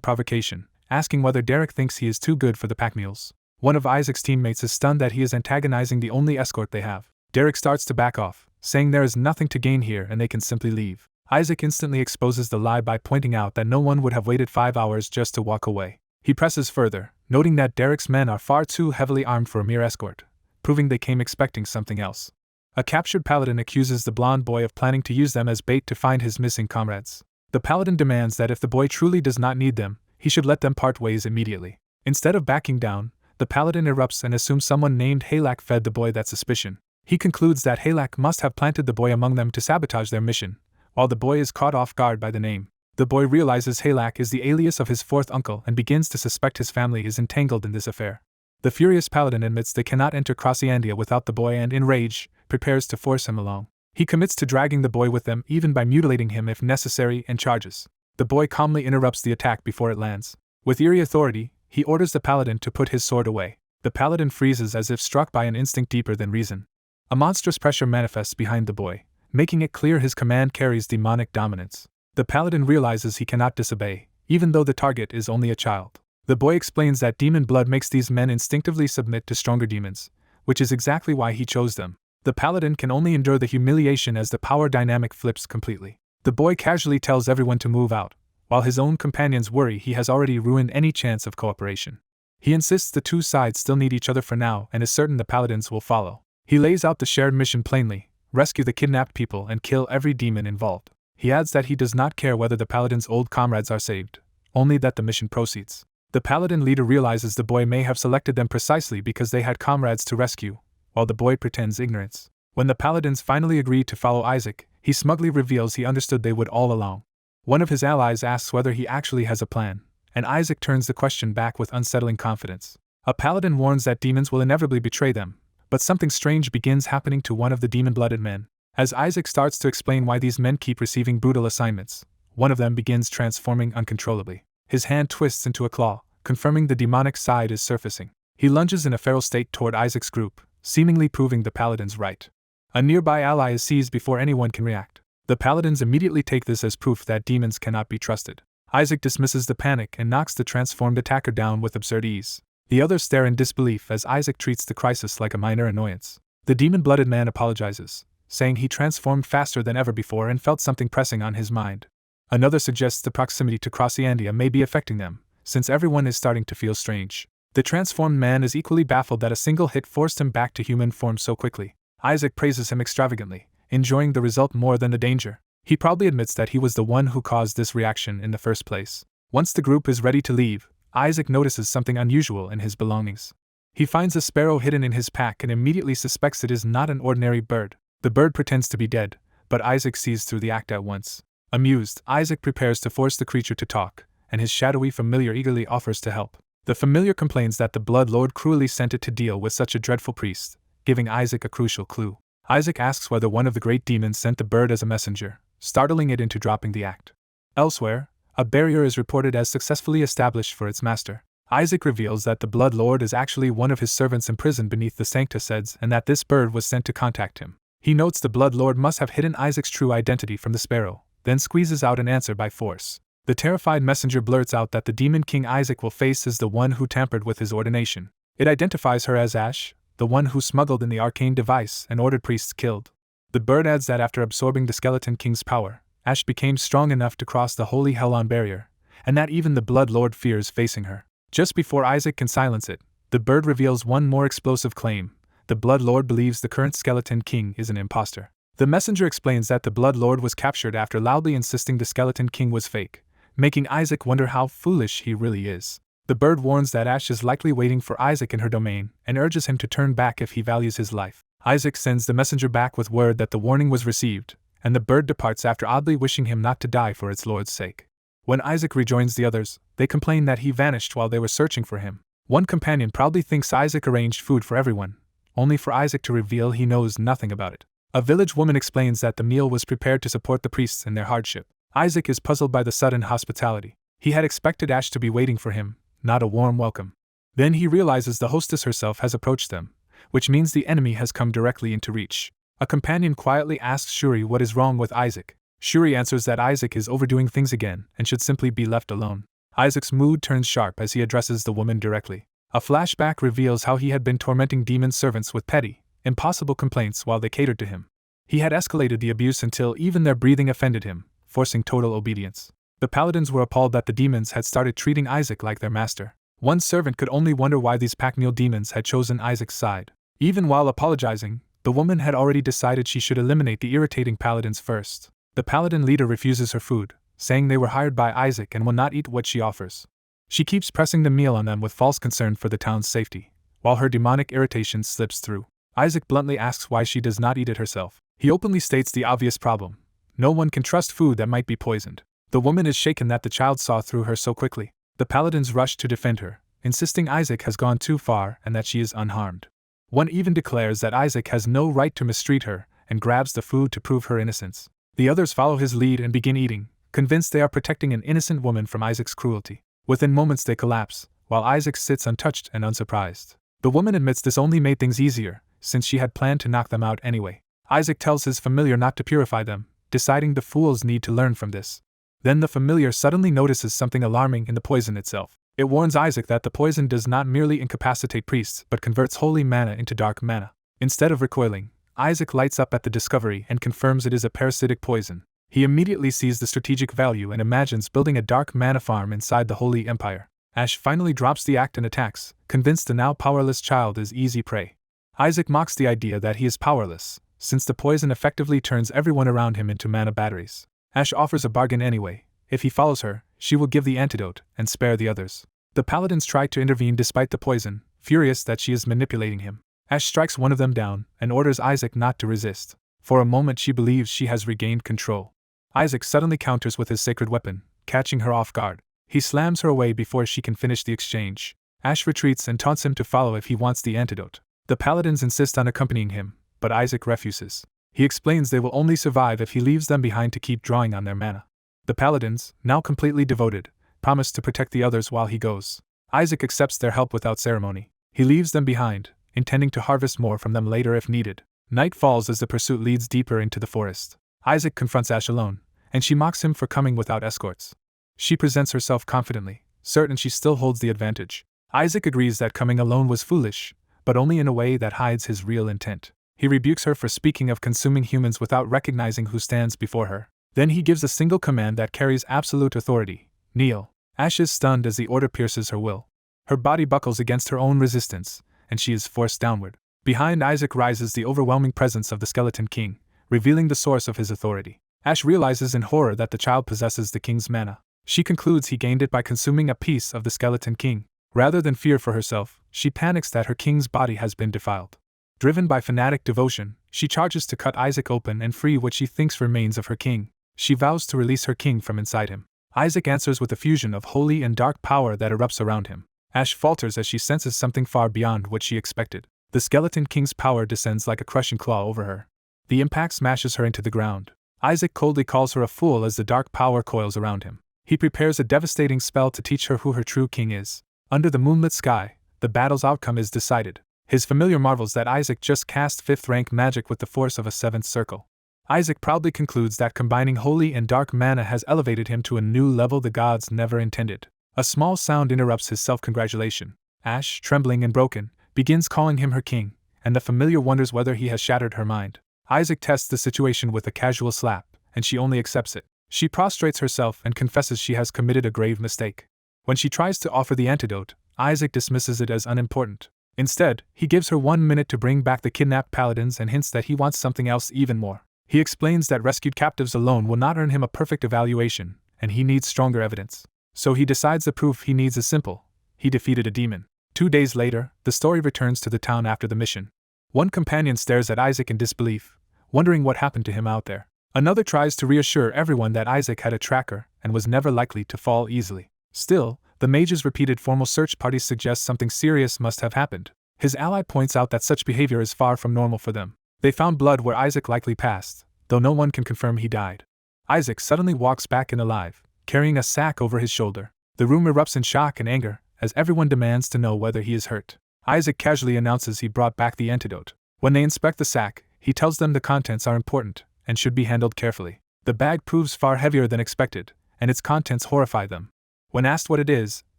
provocation, asking whether Derek thinks he is too good for the pack mules. One of Isaac's teammates is stunned that he is antagonizing the only escort they have. Derek starts to back off, saying there is nothing to gain here and they can simply leave. Isaac instantly exposes the lie by pointing out that no one would have waited 5 hours just to walk away. He presses further, noting that Derek's men are far too heavily armed for a mere escort, proving they came expecting something else. A captured paladin accuses the blonde boy of planning to use them as bait to find his missing comrades. The paladin demands that if the boy truly does not need them, he should let them part ways immediately. Instead of backing down, the paladin erupts and assumes someone named Halak fed the boy that suspicion. He concludes that Halak must have planted the boy among them to sabotage their mission, while the boy is caught off guard by the name. The boy realizes Halak is the alias of his fourth uncle and begins to suspect his family is entangled in this affair. The furious paladin admits they cannot enter Crossiandia without the boy and, in rage, prepares to force him along. He commits to dragging the boy with them even by mutilating him if necessary and charges. The boy calmly interrupts the attack before it lands. With eerie authority, he orders the paladin to put his sword away. The paladin freezes as if struck by an instinct deeper than reason. A monstrous pressure manifests behind the boy, making it clear his command carries demonic dominance. The paladin realizes he cannot disobey, even though the target is only a child. The boy explains that demon blood makes these men instinctively submit to stronger demons, which is exactly why he chose them. The paladin can only endure the humiliation as the power dynamic flips completely. The boy casually tells everyone to move out, while his own companions worry he has already ruined any chance of cooperation. He insists the two sides still need each other for now and is certain the paladins will follow. He lays out the shared mission plainly: rescue the kidnapped people and kill every demon involved. He adds that he does not care whether the paladin's old comrades are saved, only that the mission proceeds. The paladin leader realizes the boy may have selected them precisely because they had comrades to rescue, while the boy pretends ignorance. When the paladins finally agree to follow Isaac, he smugly reveals he understood they would all along. One of his allies asks whether he actually has a plan, and Isaac turns the question back with unsettling confidence. A paladin warns that demons will inevitably betray them, but something strange begins happening to one of the demon-blooded men. As Isaac starts to explain why these men keep receiving brutal assignments, one of them begins transforming uncontrollably. His hand twists into a claw, confirming the demonic side is surfacing. He lunges in a feral state toward Isaac's group, seemingly proving the paladins right. A nearby ally is seized before anyone can react. The paladins immediately take this as proof that demons cannot be trusted. Isaac dismisses the panic and knocks the transformed attacker down with absurd ease. The others stare in disbelief as Isaac treats the crisis like a minor annoyance. The demon-blooded man apologizes, saying he transformed faster than ever before and felt something pressing on his mind. Another suggests the proximity to Crossiandia may be affecting them, since everyone is starting to feel strange. The transformed man is equally baffled that a single hit forced him back to human form so quickly. Isaac praises him extravagantly, enjoying the result more than the danger. He proudly admits that he was the one who caused this reaction in the first place. Once the group is ready to leave, Isaac notices something unusual in his belongings. He finds a sparrow hidden in his pack and immediately suspects it is not an ordinary bird. The bird pretends to be dead, but Isaac sees through the act at once. Amused, Isaac prepares to force the creature to talk, and his shadowy familiar eagerly offers to help. The familiar complains that the Blood Lord cruelly sent it to deal with such a dreadful priest, giving Isaac a crucial clue. Isaac asks whether one of the great demons sent the bird as a messenger, startling it into dropping the act. Elsewhere, a barrier is reported as successfully established for its master. Isaac reveals that the Blood Lord is actually one of his servants imprisoned beneath the Sancta Seds and that this bird was sent to contact him. He notes the Blood Lord must have hidden Isaac's true identity from the sparrow, then squeezes out an answer by force. The terrified messenger blurts out that the demon king Isaac will face is the one who tampered with his ordination. It identifies her as Ash, the one who smuggled in the arcane device and ordered priests killed. The bird adds that after absorbing the skeleton king's power, Ash became strong enough to cross the holy Helon barrier, and that even the Blood Lord fears facing her. Just before Isaac can silence it, the bird reveals one more explosive claim. The Blood Lord believes the current skeleton king is an imposter. The messenger explains that the Blood Lord was captured after loudly insisting the skeleton king was fake, making Isaac wonder how foolish he really is. The bird warns that Ash is likely waiting for Isaac in her domain and urges him to turn back if he values his life. Isaac sends the messenger back with word that the warning was received, and the bird departs after oddly wishing him not to die for its lord's sake. When Isaac rejoins the others, they complain that he vanished while they were searching for him. One companion proudly thinks Isaac arranged food for everyone, only for Isaac to reveal he knows nothing about it. A village woman explains that the meal was prepared to support the priests in their hardship. Isaac is puzzled by the sudden hospitality. He had expected Ash to be waiting for him, not a warm welcome. Then he realizes the hostess herself has approached them, which means the enemy has come directly into reach. A companion quietly asks Shuri what is wrong with Isaac. Shuri answers that Isaac is overdoing things again and should simply be left alone. Isaac's mood turns sharp as he addresses the woman directly. A flashback reveals how he had been tormenting demon servants with petty, impossible complaints while they catered to him. He had escalated the abuse until even their breathing offended him, forcing total obedience. The paladins were appalled that the demons had started treating Isaac like their master. One servant could only wonder why these Packneel demons had chosen Isaac's side. Even while apologizing, the woman had already decided she should eliminate the irritating paladins first. The paladin leader refuses her food, saying they were hired by Isaac and will not eat what she offers. She keeps pressing the meal on them with false concern for the town's safety, while her demonic irritation slips through. Isaac bluntly asks why she does not eat it herself. He openly states the obvious problem. No one can trust food that might be poisoned. The woman is shaken that the child saw through her so quickly. The paladins rush to defend her, insisting Isaac has gone too far and that she is unharmed. One even declares that Isaac has no right to mistreat her and grabs the food to prove her innocence. The others follow his lead and begin eating, convinced they are protecting an innocent woman from Isaac's cruelty. Within moments they collapse, while Isaac sits untouched and unsurprised. The woman admits this only made things easier, since she had planned to knock them out anyway. Isaac tells his familiar not to purify them, deciding the fools need to learn from this. Then the familiar suddenly notices something alarming in the poison itself. It warns Isaac that the poison does not merely incapacitate priests but converts holy mana into dark mana. Instead of recoiling, Isaac lights up at the discovery and confirms it is a parasitic poison. He immediately sees the strategic value and imagines building a dark mana farm inside the Holy Empire. Ash finally drops the act and attacks, convinced the now powerless child is easy prey. Isaac mocks the idea that he is powerless, since the poison effectively turns everyone around him into mana batteries. Ash offers a bargain anyway. If he follows her, she will give the antidote and spare the others. The paladins try to intervene despite the poison, furious that she is manipulating him. Ash strikes one of them down and orders Isaac not to resist. For a moment she believes she has regained control. Isaac suddenly counters with his sacred weapon, catching her off guard. He slams her away before she can finish the exchange. Ash retreats and taunts him to follow if he wants the antidote. The paladins insist on accompanying him, but Isaac refuses. He explains they will only survive if he leaves them behind to keep drawing on their mana. The paladins, now completely devoted, promise to protect the others while he goes. Isaac accepts their help without ceremony. He leaves them behind, intending to harvest more from them later if needed. Night falls as the pursuit leads deeper into the forest. Isaac confronts Ash alone, and she mocks him for coming without escorts. She presents herself confidently, certain she still holds the advantage. Isaac agrees that coming alone was foolish, but only in a way that hides his real intent. He rebukes her for speaking of consuming humans without recognizing who stands before her. Then he gives a single command that carries absolute authority: kneel. Ash is stunned as the order pierces her will. Her body buckles against her own resistance, and she is forced downward. Behind Isaac rises the overwhelming presence of the Skeleton King, revealing the source of his authority. Ash realizes in horror that the child possesses the king's mana. She concludes he gained it by consuming a piece of the Skeleton King. Rather than fear for herself, she panics that her king's body has been defiled. Driven by fanatic devotion, she charges to cut Isaac open and free what she thinks remains of her king. She vows to release her king from inside him. Isaac answers with a fusion of holy and dark power that erupts around him. Ash falters as she senses something far beyond what she expected. The Skeleton King's power descends like a crushing claw over her. The impact smashes her into the ground. Isaac coldly calls her a fool as the dark power coils around him. He prepares a devastating spell to teach her who her true king is. Under the moonlit sky, the battle's outcome is decided. His familiar marvels that Isaac just cast 5th rank magic with the force of a 7th circle. Isaac proudly concludes that combining holy and dark mana has elevated him to a new level the gods never intended. A small sound interrupts his self-congratulation. Ash, trembling and broken, begins calling him her king, and the familiar wonders whether he has shattered her mind. Isaac tests the situation with a casual slap, and she only accepts it. She prostrates herself and confesses she has committed a grave mistake. When she tries to offer the antidote, Isaac dismisses it as unimportant. Instead, he gives her 1 minute to bring back the kidnapped paladins and hints that he wants something else even more. He explains that rescued captives alone will not earn him a perfect evaluation, and he needs stronger evidence. So he decides the proof he needs is simple: he defeated a demon. 2 days later, the story returns to the town after the mission. One companion stares at Isaac in disbelief, wondering what happened to him out there. Another tries to reassure everyone that Isaac had a tracker and was never likely to fall easily. Still, the mage's repeated formal search parties suggest something serious must have happened. His ally points out that such behavior is far from normal for them. They found blood where Isaac likely passed, though no one can confirm he died. Isaac suddenly walks back in alive, carrying a sack over his shoulder. The room erupts in shock and anger, as everyone demands to know whether he is hurt. Isaac casually announces he brought back the antidote. When they inspect the sack, he tells them the contents are important and should be handled carefully. The bag proves far heavier than expected, and its contents horrify them. When asked what it is,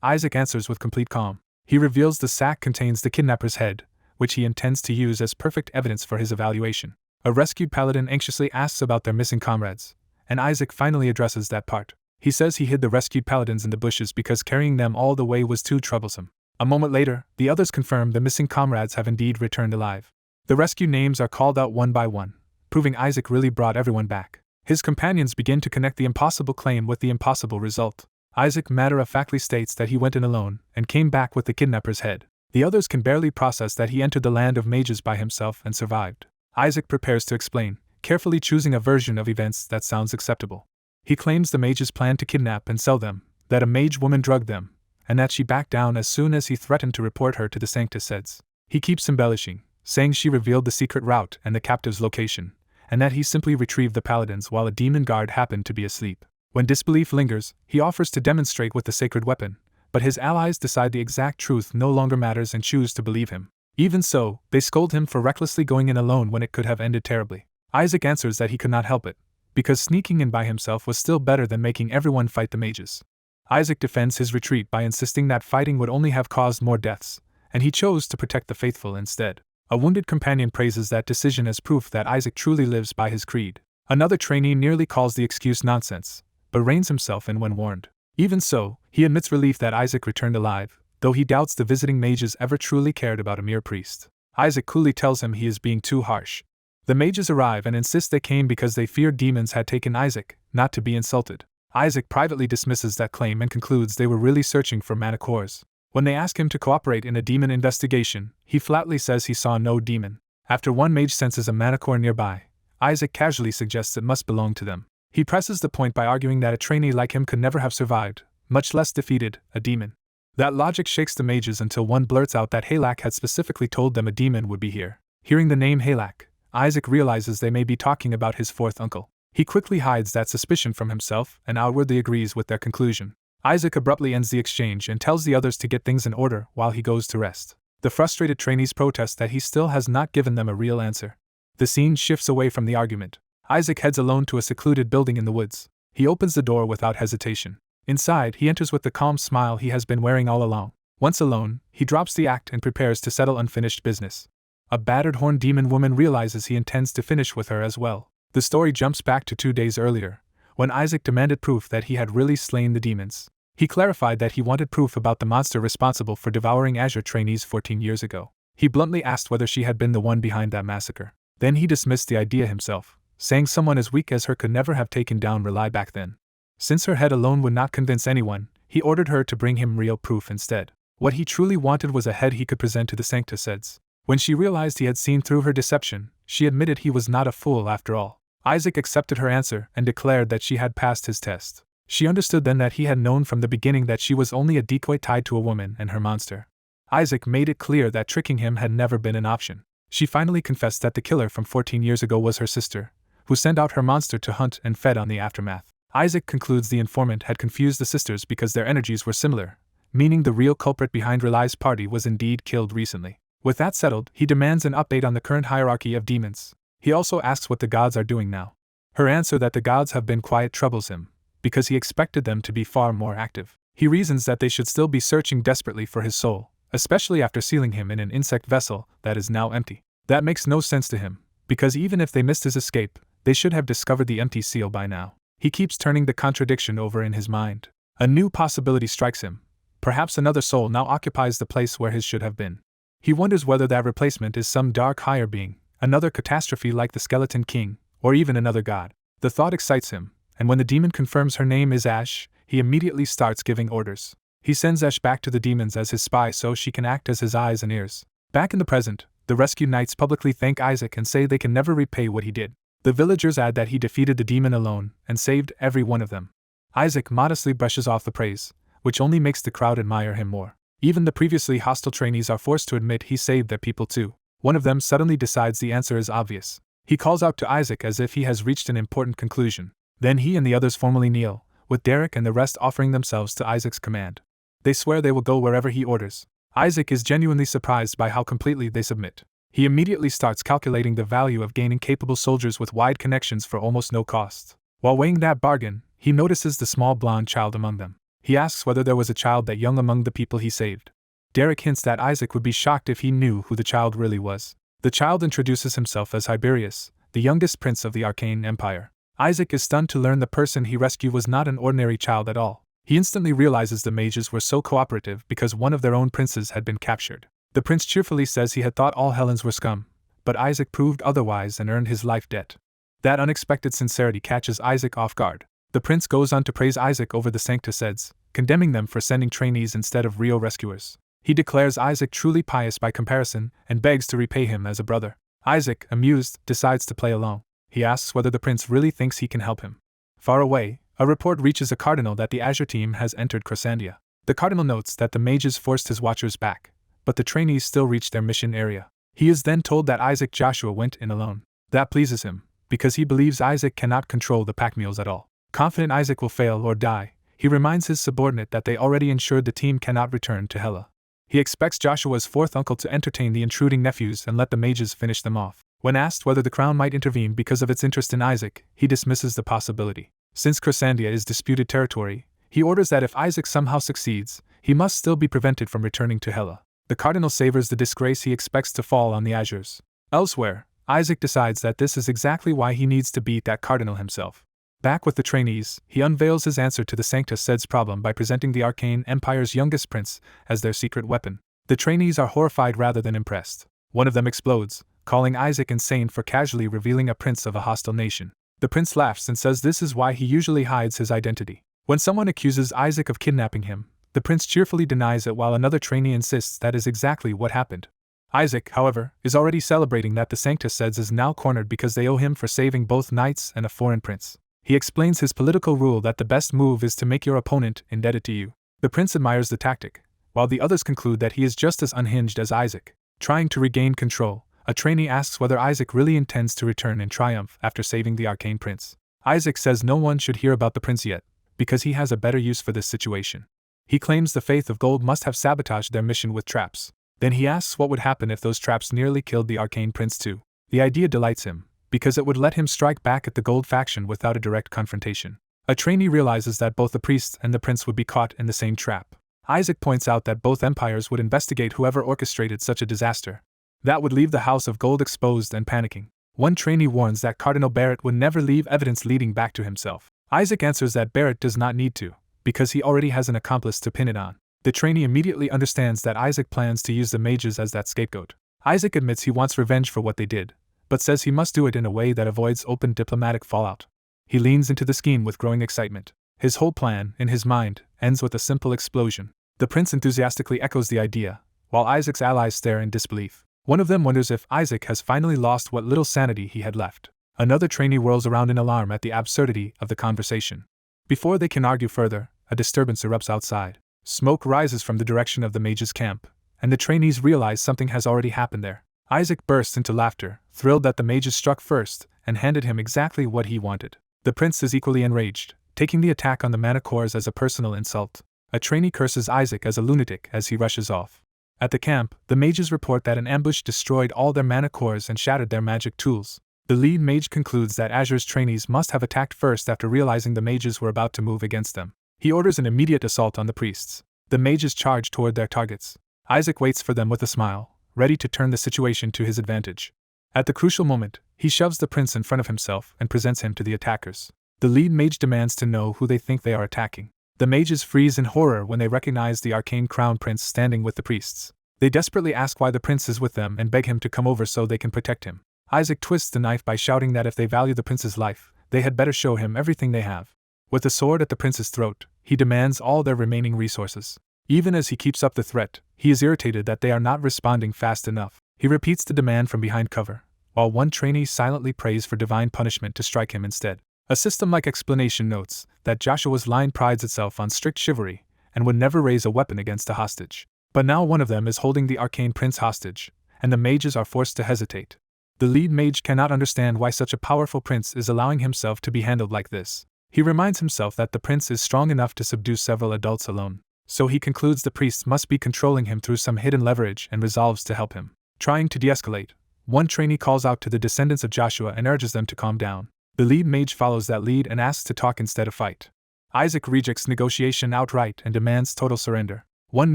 Isaac answers with complete calm. He reveals the sack contains the kidnapper's head, which he intends to use as perfect evidence for his evaluation. A rescued paladin anxiously asks about their missing comrades, and Isaac finally addresses that part. He says he hid the rescued paladins in the bushes because carrying them all the way was too troublesome. A moment later, the others confirm the missing comrades have indeed returned alive. The rescued names are called out one by one, proving Isaac really brought everyone back. His companions begin to connect the impossible claim with the impossible result. Isaac matter-of-factly states that he went in alone and came back with the kidnapper's head. The others can barely process that he entered the land of mages by himself and survived. Isaac prepares to explain, carefully choosing a version of events that sounds acceptable. He claims the mages planned to kidnap and sell them, that a mage woman drugged them, and that she backed down as soon as he threatened to report her to the Sanctus. He keeps embellishing, saying she revealed the secret route and the captive's location, and that he simply retrieved the paladins while a demon guard happened to be asleep. When disbelief lingers, he offers to demonstrate with the sacred weapon, but his allies decide the exact truth no longer matters and choose to believe him. Even so, they scold him for recklessly going in alone when it could have ended terribly. Isaac answers that he could not help it, because sneaking in by himself was still better than making everyone fight the mages. Isaac defends his retreat by insisting that fighting would only have caused more deaths, and he chose to protect the faithful instead. A wounded companion praises that decision as proof that Isaac truly lives by his creed. Another trainee nearly calls the excuse nonsense, but reins himself in when warned. Even so, he admits relief that Isaac returned alive, though he doubts the visiting mages ever truly cared about a mere priest. Isaac coolly tells him he is being too harsh. The mages arrive and insist they came because they feared demons had taken Isaac, not to be insulted. Isaac privately dismisses that claim and concludes they were really searching for manticores. When they ask him to cooperate in a demon investigation, he flatly says he saw no demon. After one mage senses a manticore nearby, Isaac casually suggests it must belong to them. He presses the point by arguing that a trainee like him could never have survived, much less defeated, a demon. That logic shakes the mages until one blurts out that Halak had specifically told them a demon would be here. Hearing the name Halak, Isaac realizes they may be talking about his fourth uncle. He quickly hides that suspicion from himself and outwardly agrees with their conclusion. Isaac abruptly ends the exchange and tells the others to get things in order while he goes to rest. The frustrated trainees protest that he still has not given them a real answer. The scene shifts away from the argument. Isaac heads alone to a secluded building in the woods. He opens the door without hesitation. Inside, he enters with the calm smile he has been wearing all along. Once alone, he drops the act and prepares to settle unfinished business. A battered horned demon woman realizes he intends to finish with her as well. The story jumps back to 2 days earlier, when Isaac demanded proof that he had really slain the demons. He clarified that he wanted proof about the monster responsible for devouring Azure trainees 14 years ago. He bluntly asked whether she had been the one behind that massacre. Then he dismissed the idea himself, saying someone as weak as her could never have taken down Rely back then. Since her head alone would not convince anyone, he ordered her to bring him real proof instead. What he truly wanted was a head he could present to the Sanctus. When she realized he had seen through her deception, she admitted he was not a fool after all. Isaac accepted her answer and declared that she had passed his test. She understood then that he had known from the beginning that she was only a decoy tied to a woman and her monster. Isaac made it clear that tricking him had never been an option. She finally confessed that the killer from 14 years ago was her sister, who sent out her monster to hunt and fed on the aftermath. Isaac concludes the informant had confused the sisters because their energies were similar, meaning the real culprit behind Relai's party was indeed killed recently. With that settled, he demands an update on the current hierarchy of demons. He also asks what the gods are doing now. Her answer that the gods have been quiet troubles him, because he expected them to be far more active. He reasons that they should still be searching desperately for his soul, especially after sealing him in an insect vessel that is now empty. That makes no sense to him, because even if they missed his escape, they should have discovered the empty seal by now. He keeps turning the contradiction over in his mind. A new possibility strikes him. Perhaps another soul now occupies the place where his should have been. He wonders whether that replacement is some dark higher being, another catastrophe like the Skeleton King, or even another god. The thought excites him, and when the demon confirms her name is Ash, he immediately starts giving orders. He sends Ash back to the demons as his spy so she can act as his eyes and ears. Back in the present, the rescued knights publicly thank Isaac and say they can never repay what he did. The villagers add that he defeated the demon alone and saved every one of them. Isaac modestly brushes off the praise, which only makes the crowd admire him more. Even the previously hostile trainees are forced to admit he saved their people too. One of them suddenly decides the answer is obvious. He calls out to Isaac as if he has reached an important conclusion. Then he and the others formally kneel, with Derek and the rest offering themselves to Isaac's command. They swear they will go wherever he orders. Isaac is genuinely surprised by how completely they submit. He immediately starts calculating the value of gaining capable soldiers with wide connections for almost no cost. While weighing that bargain, he notices the small blonde child among them. He asks whether there was a child that young among the people he saved. Derek hints that Isaac would be shocked if he knew who the child really was. The child introduces himself as Hyberius, the youngest prince of the Arcane Empire. Isaac is stunned to learn the person he rescued was not an ordinary child at all. He instantly realizes the mages were so cooperative because one of their own princes had been captured. The prince cheerfully says he had thought all Helens were scum, but Isaac proved otherwise and earned his life debt. That unexpected sincerity catches Isaac off guard. The prince goes on to praise Isaac over the Sanctuseds, condemning them for sending trainees instead of real rescuers. He declares Isaac truly pious by comparison and begs to repay him as a brother. Isaac, amused, decides to play along. He asks whether the prince really thinks he can help him. Far away, a report reaches a cardinal that the Azure team has entered Crossandia. The cardinal notes that the mages forced his watchers back, but the trainees still reach their mission area. He is then told that Isaac Joshua went in alone. That pleases him, because he believes Isaac cannot control the pack mules at all. Confident Isaac will fail or die, he reminds his subordinate that they already ensured the team cannot return to Hela. He expects Joshua's fourth uncle to entertain the intruding nephews and let the mages finish them off. When asked whether the crown might intervene because of its interest in Isaac, he dismisses the possibility. Since Crossandia is disputed territory, he orders that if Isaac somehow succeeds, he must still be prevented from returning to Hela. The cardinal savors the disgrace he expects to fall on the Azures. Elsewhere, Isaac decides that this is exactly why he needs to beat that cardinal himself. Back with the trainees, he unveils his answer to the Sanctuseds problem by presenting the Arcane Empire's youngest prince as their secret weapon. The trainees are horrified rather than impressed. One of them explodes, calling Isaac insane for casually revealing a prince of a hostile nation. The prince laughs and says this is why he usually hides his identity. When someone accuses Isaac of kidnapping him, the prince cheerfully denies it while another trainee insists that is exactly what happened. Isaac, however, is already celebrating that the Sanctuseds is now cornered because they owe him for saving both knights and a foreign prince. He explains his political rule that the best move is to make your opponent indebted to you. The prince admires the tactic, while the others conclude that he is just as unhinged as Isaac. Trying to regain control, a trainee asks whether Isaac really intends to return in triumph after saving the arcane prince. Isaac says no one should hear about the prince yet, because he has a better use for this situation. He claims the Faith of Gold must have sabotaged their mission with traps. Then he asks what would happen if those traps nearly killed the arcane prince too. The idea delights him, because it would let him strike back at the Gold faction without a direct confrontation. A trainee realizes that both the priest and the prince would be caught in the same trap. Isaac points out that both empires would investigate whoever orchestrated such a disaster. That would leave the House of Gold exposed and panicking. One trainee warns that Cardinal Barrett would never leave evidence leading back to himself. Isaac answers that Barrett does not need to, because he already has an accomplice to pin it on. The trainee immediately understands that Isaac plans to use the mages as that scapegoat. Isaac admits he wants revenge for what they did, but says he must do it in a way that avoids open diplomatic fallout. He leans into the scheme with growing excitement. His whole plan, in his mind, ends with a simple explosion. The prince enthusiastically echoes the idea, while Isaac's allies stare in disbelief. One of them wonders if Isaac has finally lost what little sanity he had left. Another trainee whirls around in alarm at the absurdity of the conversation. Before they can argue further, a disturbance erupts outside. Smoke rises from the direction of the mage's camp, and the trainees realize something has already happened there. Isaac bursts into laughter, thrilled that the mages struck first, and handed him exactly what he wanted. The prince is equally enraged, taking the attack on the mana cores as a personal insult. A trainee curses Isaac as a lunatic as he rushes off. At the camp, the mages report that an ambush destroyed all their mana cores and shattered their magic tools. The lead mage concludes that Azure's trainees must have attacked first after realizing the mages were about to move against them. He orders an immediate assault on the priests. The mages charge toward their targets. Isaac waits for them with a smile, ready to turn the situation to his advantage. At the crucial moment, he shoves the prince in front of himself and presents him to the attackers. The lead mage demands to know who they think they are attacking. The mages freeze in horror when they recognize the arcane crown prince standing with the priests. They desperately ask why the prince is with them and beg him to come over so they can protect him. Isaac twists the knife by shouting that if they value the prince's life, they had better show him everything they have. With the sword at the prince's throat, he demands all their remaining resources. Even as he keeps up the threat, he is irritated that they are not responding fast enough. He repeats the demand from behind cover, while one trainee silently prays for divine punishment to strike him instead. A system-like explanation notes that Joshua's line prides itself on strict chivalry and would never raise a weapon against a hostage. But now one of them is holding the arcane prince hostage, and the mages are forced to hesitate. The lead mage cannot understand why such a powerful prince is allowing himself to be handled like this. He reminds himself that the prince is strong enough to subdue several adults alone, so he concludes the priests must be controlling him through some hidden leverage and resolves to help him. Trying to de-escalate, one trainee calls out to the descendants of Joshua and urges them to calm down. The lead mage follows that lead and asks to talk instead of fight. Isaac rejects negotiation outright and demands total surrender. One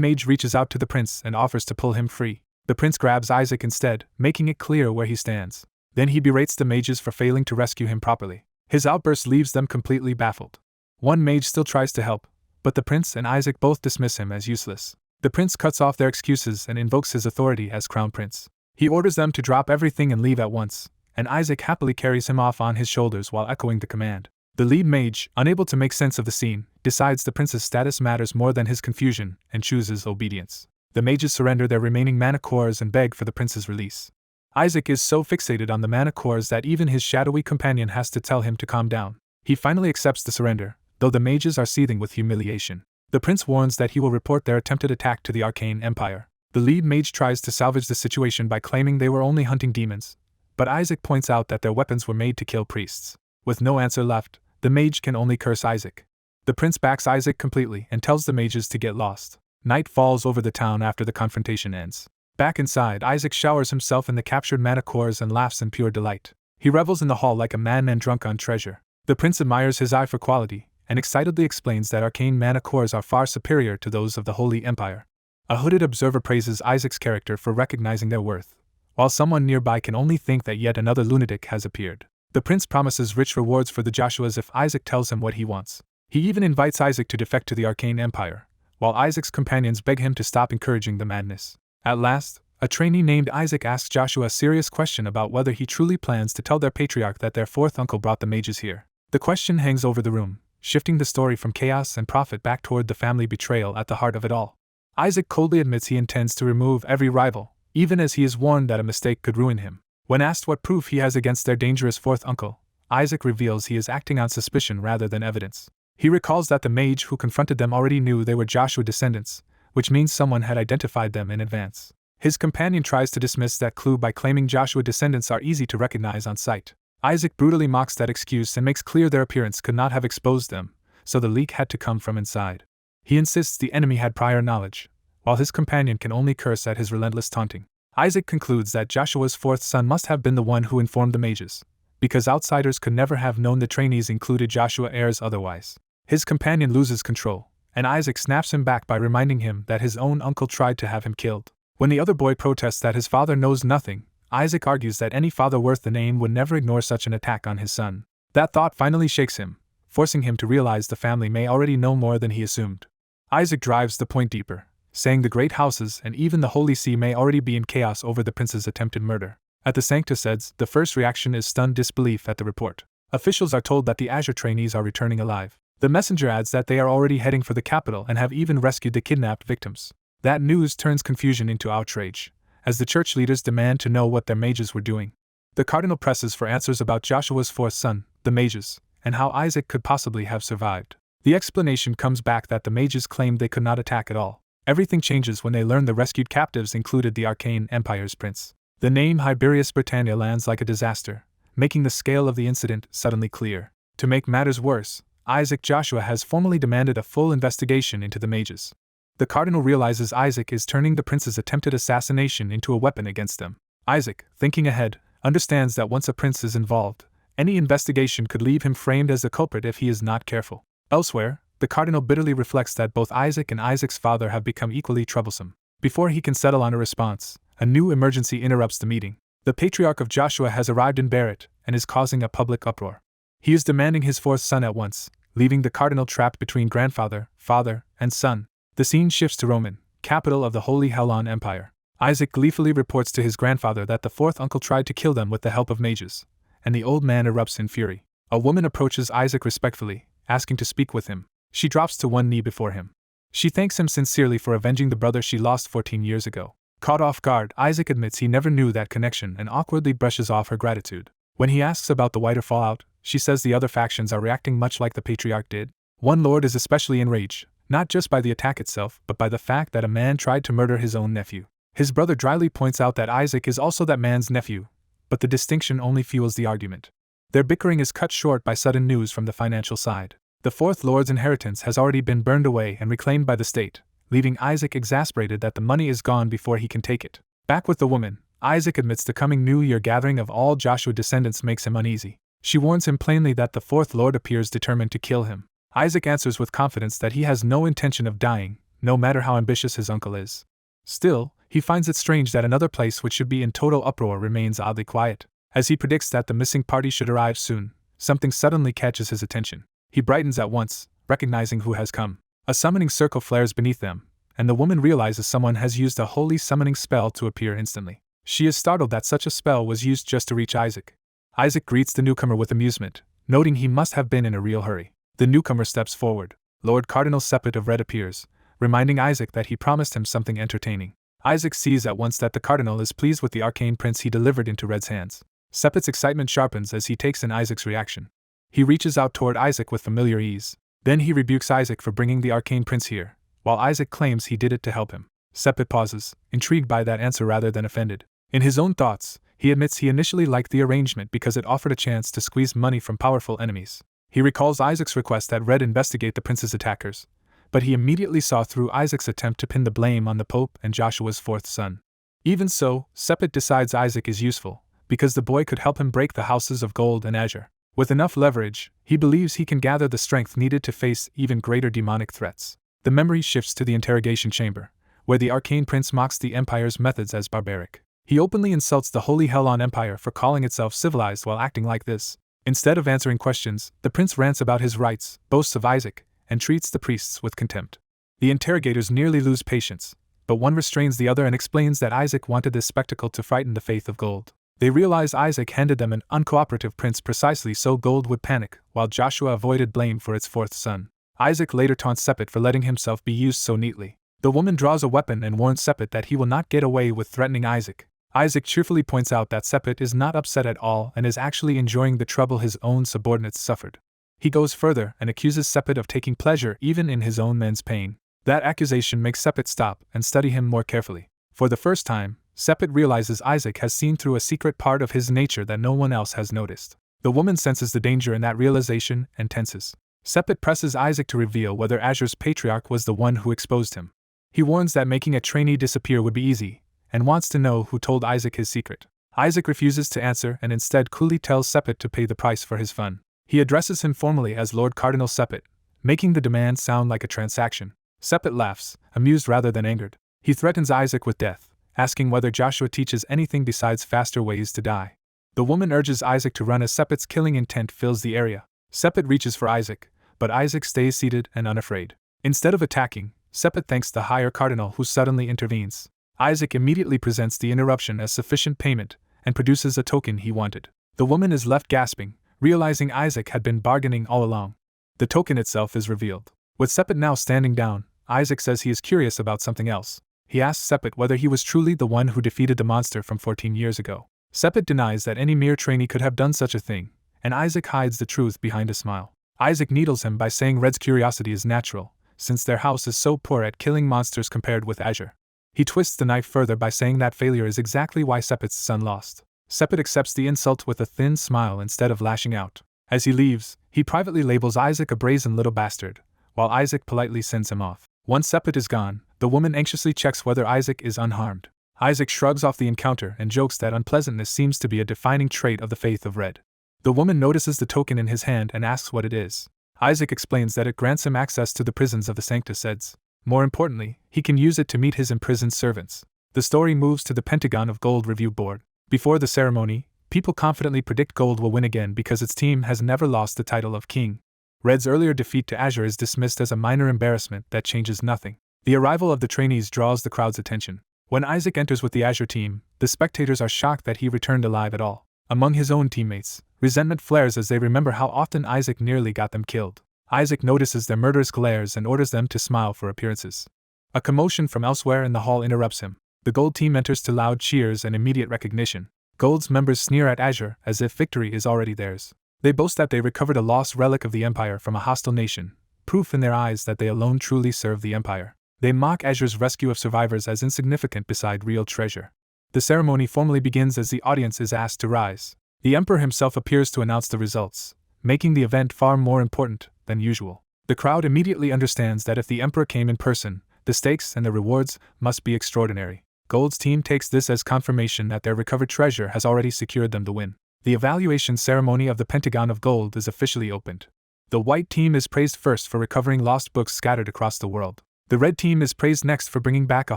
mage reaches out to the prince and offers to pull him free. The prince grabs Isaac instead, making it clear where he stands. Then he berates the mages for failing to rescue him properly. His outburst leaves them completely baffled. One mage still tries to help, but the prince and Isaac both dismiss him as useless. The prince cuts off their excuses and invokes his authority as crown prince. He orders them to drop everything and leave at once, and Isaac happily carries him off on his shoulders while echoing the command. The lead mage, unable to make sense of the scene, decides the prince's status matters more than his confusion and chooses obedience. The mages surrender their remaining mana cores and beg for the prince's release. Isaac is so fixated on the mana cores that even his shadowy companion has to tell him to calm down. He finally accepts the surrender, though the mages are seething with humiliation. The prince warns that he will report their attempted attack to the Arcane Empire. The lead mage tries to salvage the situation by claiming they were only hunting demons, but Isaac points out that their weapons were made to kill priests. With no answer left, the mage can only curse Isaac. The prince backs Isaac completely and tells the mages to get lost. Night falls over the town after the confrontation ends. Back inside, Isaac showers himself in the captured mana cores and laughs in pure delight. He revels in the hall like a madman drunk on treasure. The prince admires his eye for quality, and excitedly explains that arcane mana cores are far superior to those of the Holy Empire. A hooded observer praises Isaac's character for recognizing their worth, while someone nearby can only think that yet another lunatic has appeared. The prince promises rich rewards for the Joshuas if Isaac tells him what he wants. He even invites Isaac to defect to the Arcane Empire, while Isaac's companions beg him to stop encouraging the madness. At last, a trainee named Isaac asks Joshua a serious question about whether he truly plans to tell their patriarch that their fourth uncle brought the mages here. The question hangs over the room, shifting the story from chaos and profit back toward the family betrayal at the heart of it all. Isaac coldly admits he intends to remove every rival, even as he is warned that a mistake could ruin him. When asked what proof he has against their dangerous fourth uncle, Isaac reveals he is acting on suspicion rather than evidence. He recalls that the mage who confronted them already knew they were Joshua descendants, which means someone had identified them in advance. His companion tries to dismiss that clue by claiming Joshua descendants are easy to recognize on sight. Isaac brutally mocks that excuse and makes clear their appearance could not have exposed them, so the leak had to come from inside. He insists the enemy had prior knowledge, while his companion can only curse at his relentless taunting. Isaac concludes that Joshua's fourth son must have been the one who informed the mages, because outsiders could never have known the trainees included Joshua heirs otherwise. His companion loses control, and Isaac snaps him back by reminding him that his own uncle tried to have him killed. When the other boy protests that his father knows nothing, Isaac argues that any father worth the name would never ignore such an attack on his son. That thought finally shakes him, forcing him to realize the family may already know more than he assumed. Isaac drives the point deeper, saying the great houses and even the Holy See may already be in chaos over the prince's attempted murder. At the Sanctuseds, the first reaction is stunned disbelief at the report. Officials are told that the Azure trainees are returning alive. The messenger adds that they are already heading for the capital and have even rescued the kidnapped victims. That news turns confusion into outrage, as the church leaders demand to know what their mages were doing. The cardinal presses for answers about Joshua's fourth son, the mages, and how Isaac could possibly have survived. The explanation comes back that the mages claimed they could not attack at all. Everything changes when they learn the rescued captives included the Arcane Empire's prince. The name Hiberius Britannia lands like a disaster, making the scale of the incident suddenly clear. To make matters worse, Isaac Joshua has formally demanded a full investigation into the mages. The cardinal realizes Isaac is turning the prince's attempted assassination into a weapon against them. Isaac, thinking ahead, understands that once a prince is involved, any investigation could leave him framed as the culprit if he is not careful. Elsewhere, the cardinal bitterly reflects that both Isaac and Isaac's father have become equally troublesome. Before he can settle on a response, a new emergency interrupts the meeting. The patriarch of Joshua has arrived in Barrett and is causing a public uproar. He is demanding his fourth son at once, leaving the cardinal trapped between grandfather, father, and son. The scene shifts to Roman, capital of the Holy Helon Empire. Isaac gleefully reports to his grandfather that the fourth uncle tried to kill them with the help of mages, and the old man erupts in fury. A woman approaches Isaac respectfully, asking to speak with him. She drops to one knee before him. She thanks him sincerely for avenging the brother she lost 14 years ago. Caught off guard, Isaac admits he never knew that connection and awkwardly brushes off her gratitude. When he asks about the wider fallout, she says the other factions are reacting much like the patriarch did. One lord is especially enraged, not just by the attack itself, but by the fact that a man tried to murder his own nephew. His brother dryly points out that Isaac is also that man's nephew, but the distinction only fuels the argument. Their bickering is cut short by sudden news from the financial side. The fourth lord's inheritance has already been burned away and reclaimed by the state, leaving Isaac exasperated that the money is gone before he can take it. Back with the woman, Isaac admits the coming New Year gathering of all Joshua descendants makes him uneasy. She warns him plainly that the fourth lord appears determined to kill him. Isaac answers with confidence that he has no intention of dying, no matter how ambitious his uncle is. Still, he finds it strange that another place which should be in total uproar remains oddly quiet. As he predicts that the missing party should arrive soon, something suddenly catches his attention. He brightens at once, recognizing who has come. A summoning circle flares beneath them, and the woman realizes someone has used a holy summoning spell to appear instantly. She is startled that such a spell was used just to reach Isaac. Isaac greets the newcomer with amusement, noting he must have been in a real hurry. The newcomer steps forward. Lord Cardinal Sepet of Red appears, reminding Isaac that he promised him something entertaining. Isaac sees at once that the cardinal is pleased with the arcane prince he delivered into Red's hands. Sepet's excitement sharpens as he takes in Isaac's reaction. He reaches out toward Isaac with familiar ease. Then he rebukes Isaac for bringing the arcane prince here, while Isaac claims he did it to help him. Sepet pauses, intrigued by that answer rather than offended. In his own thoughts, he admits he initially liked the arrangement because it offered a chance to squeeze money from powerful enemies. He recalls Isaac's request that Red investigate the prince's attackers, but he immediately saw through Isaac's attempt to pin the blame on the Pope and Joshua's fourth son. Even so, Sepet decides Isaac is useful, because the boy could help him break the houses of Gold and Azure. With enough leverage, he believes he can gather the strength needed to face even greater demonic threats. The memory shifts to the interrogation chamber, where the arcane prince mocks the Empire's methods as barbaric. He openly insults the Holy Helon Empire for calling itself civilized while acting like this. Instead of answering questions, the prince rants about his rights, boasts of Isaac, and treats the priests with contempt. The interrogators nearly lose patience, but one restrains the other and explains that Isaac wanted this spectacle to frighten the faith of Gold. They realize Isaac handed them an uncooperative prince precisely so Gold would panic, while Joshua avoided blame for its fourth son. Isaac later taunts Sepet for letting himself be used so neatly. The woman draws a weapon and warns Sepet that he will not get away with threatening Isaac. Isaac cheerfully points out that Sepet is not upset at all and is actually enjoying the trouble his own subordinates suffered. He goes further and accuses Sepet of taking pleasure even in his own men's pain. That accusation makes Sepet stop and study him more carefully. For the first time, Sepet realizes Isaac has seen through a secret part of his nature that no one else has noticed. The woman senses the danger in that realization and tenses. Sepet presses Isaac to reveal whether Azure's patriarch was the one who exposed him. He warns that making a trainee disappear would be easy, and wants to know who told Isaac his secret. Isaac refuses to answer and instead coolly tells Sepet to pay the price for his fun. He addresses him formally as Lord Cardinal Sepet, making the demand sound like a transaction. Sepet laughs, amused rather than angered. He threatens Isaac with death, asking whether Joshua teaches anything besides faster ways to die. The woman urges Isaac to run as Sepet's killing intent fills the area. Sepet reaches for Isaac, but Isaac stays seated and unafraid. Instead of attacking, Sepet thanks the higher cardinal who suddenly intervenes. Isaac immediately presents the interruption as sufficient payment and produces a token he wanted. The woman is left gasping, realizing Isaac had been bargaining all along. The token itself is revealed. With Sepet now standing down, Isaac says he is curious about something else. He asks Sepet whether he was truly the one who defeated the monster from 14 years ago. Sepet denies that any mere trainee could have done such a thing, and Isaac hides the truth behind a smile. Isaac needles him by saying Red's curiosity is natural, since their house is so poor at killing monsters compared with Azure. He twists the knife further by saying that failure is exactly why Sepet's son lost. Sepet accepts the insult with a thin smile instead of lashing out. As he leaves, he privately labels Isaac a brazen little bastard, while Isaac politely sends him off. Once Sepet is gone, the woman anxiously checks whether Isaac is unharmed. Isaac shrugs off the encounter and jokes that unpleasantness seems to be a defining trait of the faith of Red. The woman notices the token in his hand and asks what it is. Isaac explains that it grants him access to the prisons of the Sanctus Eds. More importantly, he can use it to meet his imprisoned servants. The story moves to the Pentagon of Gold review board. Before the ceremony, people confidently predict Gold will win again because its team has never lost the title of king. Red's earlier defeat to Azure is dismissed as a minor embarrassment that changes nothing. The arrival of the trainees draws the crowd's attention. When Isaac enters with the Azure team, the spectators are shocked that he returned alive at all. Among his own teammates, resentment flares as they remember how often Isaac nearly got them killed. Isaac notices their murderous glares and orders them to smile for appearances. A commotion from elsewhere in the hall interrupts him. The Gold team enters to loud cheers and immediate recognition. Gold's members sneer at Azure as if victory is already theirs. They boast that they recovered a lost relic of the Empire from a hostile nation, proof in their eyes that they alone truly serve the Empire. They mock Azure's rescue of survivors as insignificant beside real treasure. The ceremony formally begins as the audience is asked to rise. The Emperor himself appears to announce the results, making the event far more important than usual. The crowd immediately understands that if the Emperor came in person, the stakes and the rewards must be extraordinary. Gold's team takes this as confirmation that their recovered treasure has already secured them the win. The evaluation ceremony of the Pentagon of Gold is officially opened. The White team is praised first for recovering lost books scattered across the world. The Red team is praised next for bringing back a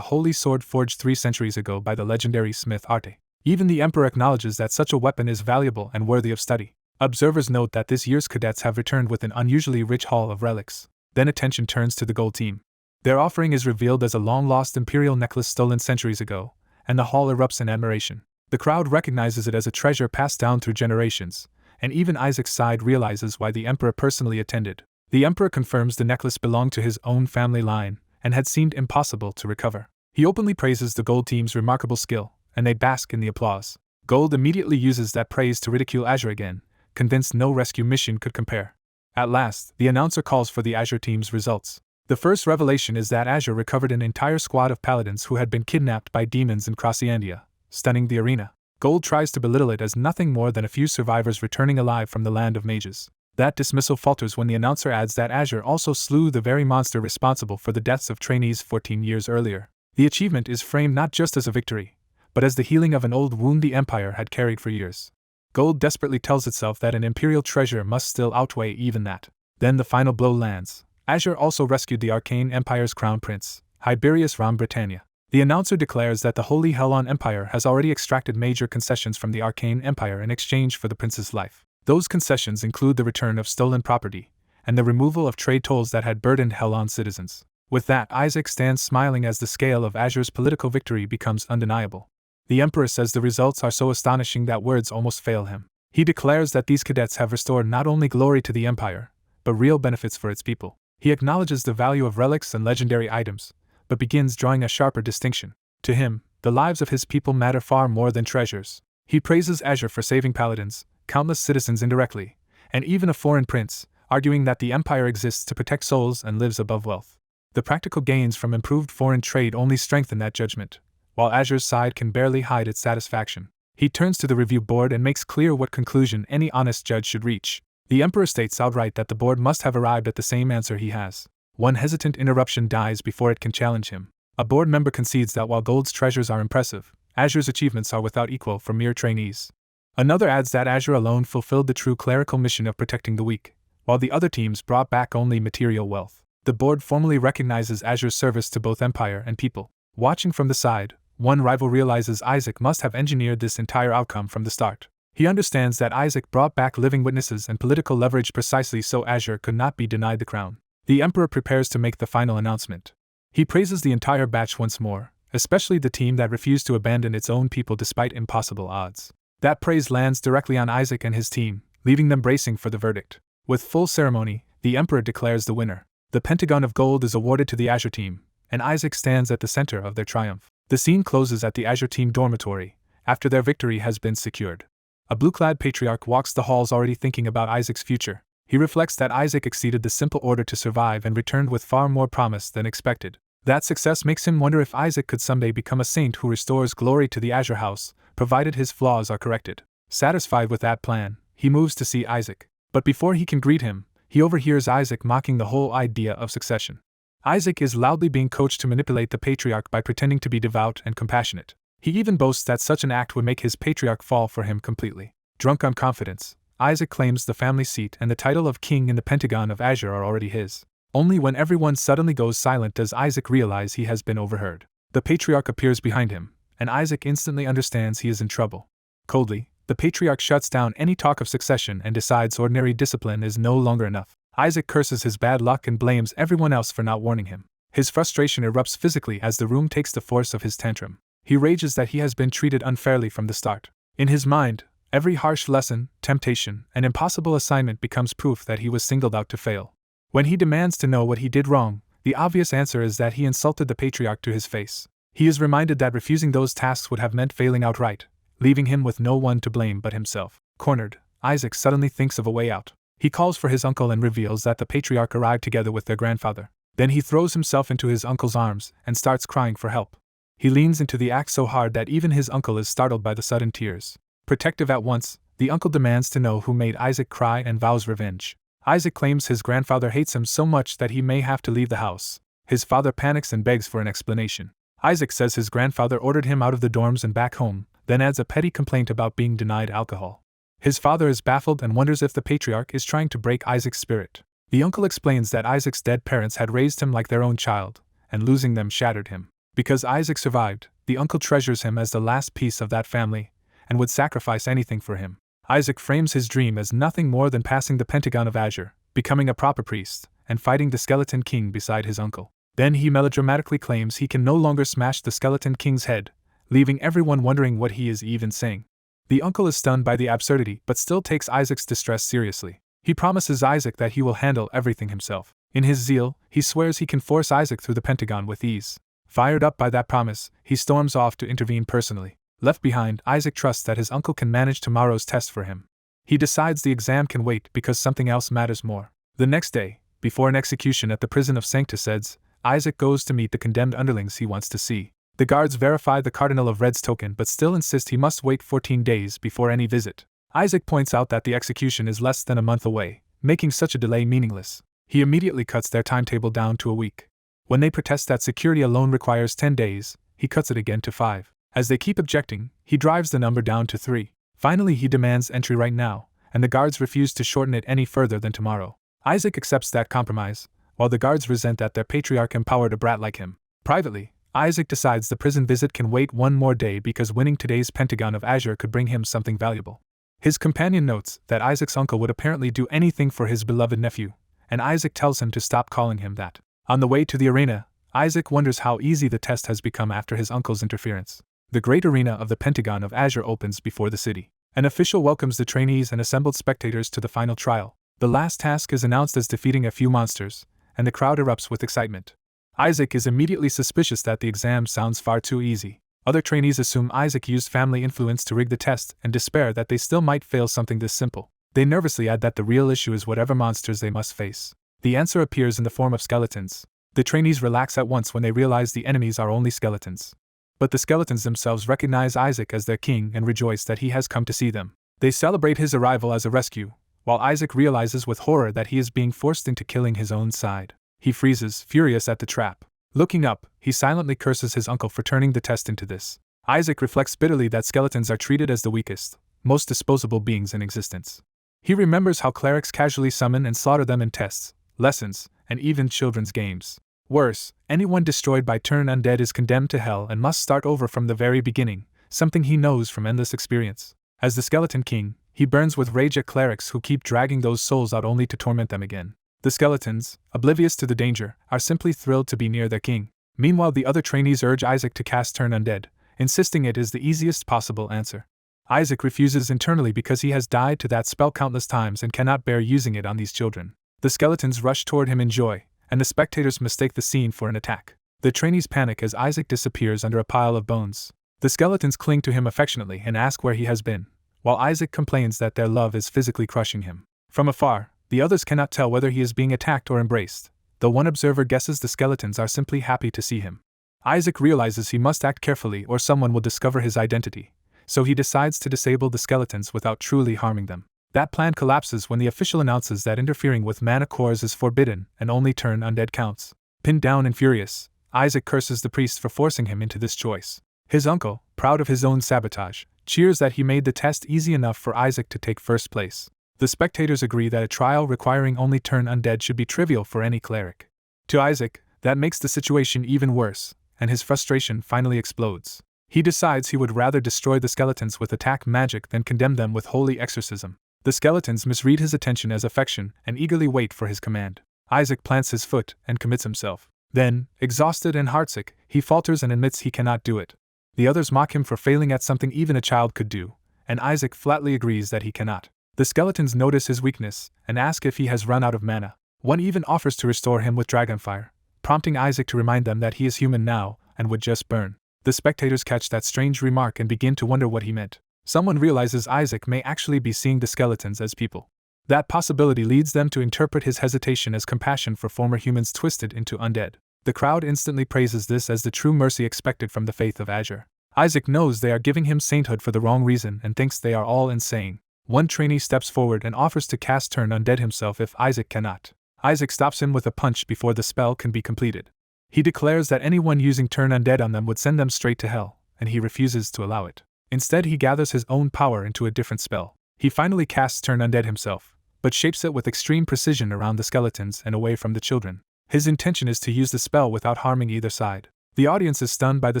holy sword forged 3 centuries ago by the legendary smith Arte. Even the Emperor acknowledges that such a weapon is valuable and worthy of study. Observers note that this year's cadets have returned with an unusually rich haul of relics. Then attention turns to the Gold team. Their offering is revealed as a long-lost imperial necklace stolen centuries ago, and the hall erupts in admiration. The crowd recognizes it as a treasure passed down through generations, and even Isaac's side realizes why the Emperor personally attended. The Emperor confirms the necklace belonged to his own family line, and had seemed impossible to recover. He openly praises the Gold team's remarkable skill, and they bask in the applause. Gold immediately uses that praise to ridicule Azure again, convinced no rescue mission could compare. At last, the announcer calls for the Azure team's results. The first revelation is that Azure recovered an entire squad of paladins who had been kidnapped by demons in Crossiandia, stunning the arena. Gold tries to belittle it as nothing more than a few survivors returning alive from the land of mages. That dismissal falters when the announcer adds that Azure also slew the very monster responsible for the deaths of trainees 14 years earlier. The achievement is framed not just as a victory, but as the healing of an old wound the Empire had carried for years. Gold desperately tells itself that an imperial treasure must still outweigh even that. Then the final blow lands. Azure also rescued the Arcane Empire's crown prince, Hyberius Ram Britannia. The announcer declares that the Holy Helon Empire has already extracted major concessions from the Arcane Empire in exchange for the prince's life. Those concessions include the return of stolen property, and the removal of trade tolls that had burdened Helon citizens. With that, Isaac stands smiling as the scale of Azure's political victory becomes undeniable. The Emperor says the results are so astonishing that words almost fail him. He declares that these cadets have restored not only glory to the Empire, but real benefits for its people. He acknowledges the value of relics and legendary items, but begins drawing a sharper distinction. To him, the lives of his people matter far more than treasures. He praises Azure for saving paladins, countless citizens indirectly, and even a foreign prince, arguing that the Empire exists to protect souls and lives above wealth. The practical gains from improved foreign trade only strengthen that judgment, while Azure's side can barely hide its satisfaction. He turns to the review board and makes clear what conclusion any honest judge should reach. The Emperor states outright that the board must have arrived at the same answer he has. One hesitant interruption dies before it can challenge him. A board member concedes that while Gold's treasures are impressive, Azure's achievements are without equal for mere trainees. Another adds that Azure alone fulfilled the true clerical mission of protecting the weak, while the other teams brought back only material wealth. The board formally recognizes Azure's service to both Empire and people. Watching from the side, one rival realizes Isaac must have engineered this entire outcome from the start. He understands that Isaac brought back living witnesses and political leverage precisely so Azure could not be denied the crown. The Emperor prepares to make the final announcement. He praises the entire batch once more, especially the team that refused to abandon its own people despite impossible odds. That praise lands directly on Isaac and his team, leaving them bracing for the verdict. With full ceremony, the Emperor declares the winner. The Pentagon of Gold is awarded to the Azure team, and Isaac stands at the center of their triumph. The scene closes at the Azure team dormitory, after their victory has been secured. A blue-clad patriarch walks the halls already thinking about Isaac's future. He reflects that Isaac exceeded the simple order to survive and returned with far more promise than expected. That success makes him wonder if Isaac could someday become a saint who restores glory to the Azure House, provided his flaws are corrected. Satisfied with that plan, he moves to see Isaac. But before he can greet him, he overhears Isaac mocking the whole idea of succession. Isaac is loudly being coached to manipulate the patriarch by pretending to be devout and compassionate. He even boasts that such an act would make his patriarch fall for him completely. Drunk on confidence, Isaac claims the family seat and the title of king in the Pentagon of Azure are already his. Only when everyone suddenly goes silent does Isaac realize he has been overheard. The patriarch appears behind him, and Isaac instantly understands he is in trouble. Coldly, the patriarch shuts down any talk of succession and decides ordinary discipline is no longer enough. Isaac curses his bad luck and blames everyone else for not warning him. His frustration erupts physically as the room takes the force of his tantrum. He rages that he has been treated unfairly from the start. In his mind, every harsh lesson, temptation, and impossible assignment becomes proof that he was singled out to fail. When he demands to know what he did wrong, the obvious answer is that he insulted the patriarch to his face. He is reminded that refusing those tasks would have meant failing outright, leaving him with no one to blame but himself. Cornered, Isaac suddenly thinks of a way out. He calls for his uncle and reveals that the patriarch arrived together with their grandfather. Then he throws himself into his uncle's arms and starts crying for help. He leans into the act so hard that even his uncle is startled by the sudden tears. Protective at once, the uncle demands to know who made Isaac cry and vows revenge. Isaac claims his grandfather hates him so much that he may have to leave the house. His father panics and begs for an explanation. Isaac says his grandfather ordered him out of the dorms and back home, then adds a petty complaint about being denied alcohol. His father is baffled and wonders if the patriarch is trying to break Isaac's spirit. The uncle explains that Isaac's dead parents had raised him like their own child, and losing them shattered him. Because Isaac survived, the uncle treasures him as the last piece of that family, and would sacrifice anything for him. Isaac frames his dream as nothing more than passing the Pentagon of Azure, becoming a proper priest, and fighting the Skeleton King beside his uncle. Then he melodramatically claims he can no longer smash the Skeleton King's head, leaving everyone wondering what he is even saying. The uncle is stunned by the absurdity but still takes Isaac's distress seriously. He promises Isaac that he will handle everything himself. In his zeal, he swears he can force Isaac through the Pentagon with ease. Fired up by that promise, he storms off to intervene personally. Left behind, Isaac trusts that his uncle can manage tomorrow's test for him. He decides the exam can wait because something else matters more. The next day, before an execution at the prison of Sanctuseds, Isaac goes to meet the condemned underlings he wants to see. The guards verify the Cardinal of Red's token but still insist he must wait 14 days before any visit. Isaac points out that the execution is less than a month away, making such a delay meaningless. He immediately cuts their timetable down to a week. When they protest that security alone requires 10 days, he cuts it again to 5. As they keep objecting, he drives the number down to 3. Finally, he demands entry right now, and the guards refuse to shorten it any further than tomorrow. Isaac accepts that compromise, while the guards resent that their patriarch empowered a brat like him. Privately, Isaac decides the prison visit can wait one more day because winning today's Pentagon of Azure could bring him something valuable. His companion notes that Isaac's uncle would apparently do anything for his beloved nephew, and Isaac tells him to stop calling him that. On the way to the arena, Isaac wonders how easy the test has become after his uncle's interference. The great arena of the Pentagon of Azure opens before the city. An official welcomes the trainees and assembled spectators to the final trial. The last task is announced as defeating a few monsters, and the crowd erupts with excitement. Isaac is immediately suspicious that the exam sounds far too easy. Other trainees assume Isaac used family influence to rig the test and despair that they still might fail something this simple. They nervously add that the real issue is whatever monsters they must face. The answer appears in the form of skeletons. The trainees relax at once when they realize the enemies are only skeletons. But the skeletons themselves recognize Isaac as their king and rejoice that he has come to see them. They celebrate his arrival as a rescue, while Isaac realizes with horror that he is being forced into killing his own side. He freezes, furious at the trap. Looking up, he silently curses his uncle for turning the test into this. Isaac reflects bitterly that skeletons are treated as the weakest, most disposable beings in existence. He remembers how clerics casually summon and slaughter them in tests, lessons, and even children's games. Worse, anyone destroyed by turn undead is condemned to hell and must start over from the very beginning, something he knows from endless experience. As the Skeleton King, he burns with rage at clerics who keep dragging those souls out only to torment them again. The skeletons, oblivious to the danger, are simply thrilled to be near their king. Meanwhile, the other trainees urge Isaac to cast Turn Undead, insisting it is the easiest possible answer. Isaac refuses internally because he has died to that spell countless times and cannot bear using it on these children. The skeletons rush toward him in joy, and the spectators mistake the scene for an attack. The trainees panic as Isaac disappears under a pile of bones. The skeletons cling to him affectionately and ask where he has been, while Isaac complains that their love is physically crushing him. From afar, The others cannot tell whether he is being attacked or embraced, though one observer guesses the skeletons are simply happy to see him. Isaac realizes he must act carefully or someone will discover his identity, so he decides to disable the skeletons without truly harming them. That plan collapses when the official announces that interfering with mana cores is forbidden and only turn undead counts. Pinned down and furious, Isaac curses the priest for forcing him into this choice. His uncle, proud of his own sabotage, cheers that he made the test easy enough for Isaac to take first place. The spectators agree that a trial requiring only turn undead should be trivial for any cleric. To Isaac, that makes the situation even worse, and his frustration finally explodes. He decides he would rather destroy the skeletons with attack magic than condemn them with holy exorcism. The skeletons misread his attention as affection and eagerly wait for his command. Isaac plants his foot and commits himself. Then, exhausted and heartsick, he falters and admits he cannot do it. The others mock him for failing at something even a child could do, and Isaac flatly agrees that he cannot. The skeletons notice his weakness and ask if he has run out of mana. One even offers to restore him with dragonfire, prompting Isaac to remind them that he is human now and would just burn. The spectators catch that strange remark and begin to wonder what he meant. Someone realizes Isaac may actually be seeing the skeletons as people. That possibility leads them to interpret his hesitation as compassion for former humans twisted into undead. The crowd instantly praises this as the true mercy expected from the faith of Azure. Isaac knows they are giving him sainthood for the wrong reason and thinks they are all insane. One trainee steps forward and offers to cast Turn Undead himself if Isaac cannot. Isaac stops him with a punch before the spell can be completed. He declares that anyone using Turn Undead on them would send them straight to hell, and he refuses to allow it. Instead, he gathers his own power into a different spell. He finally casts Turn Undead himself, but shapes it with extreme precision around the skeletons and away from the children. His intention is to use the spell without harming either side. The audience is stunned by the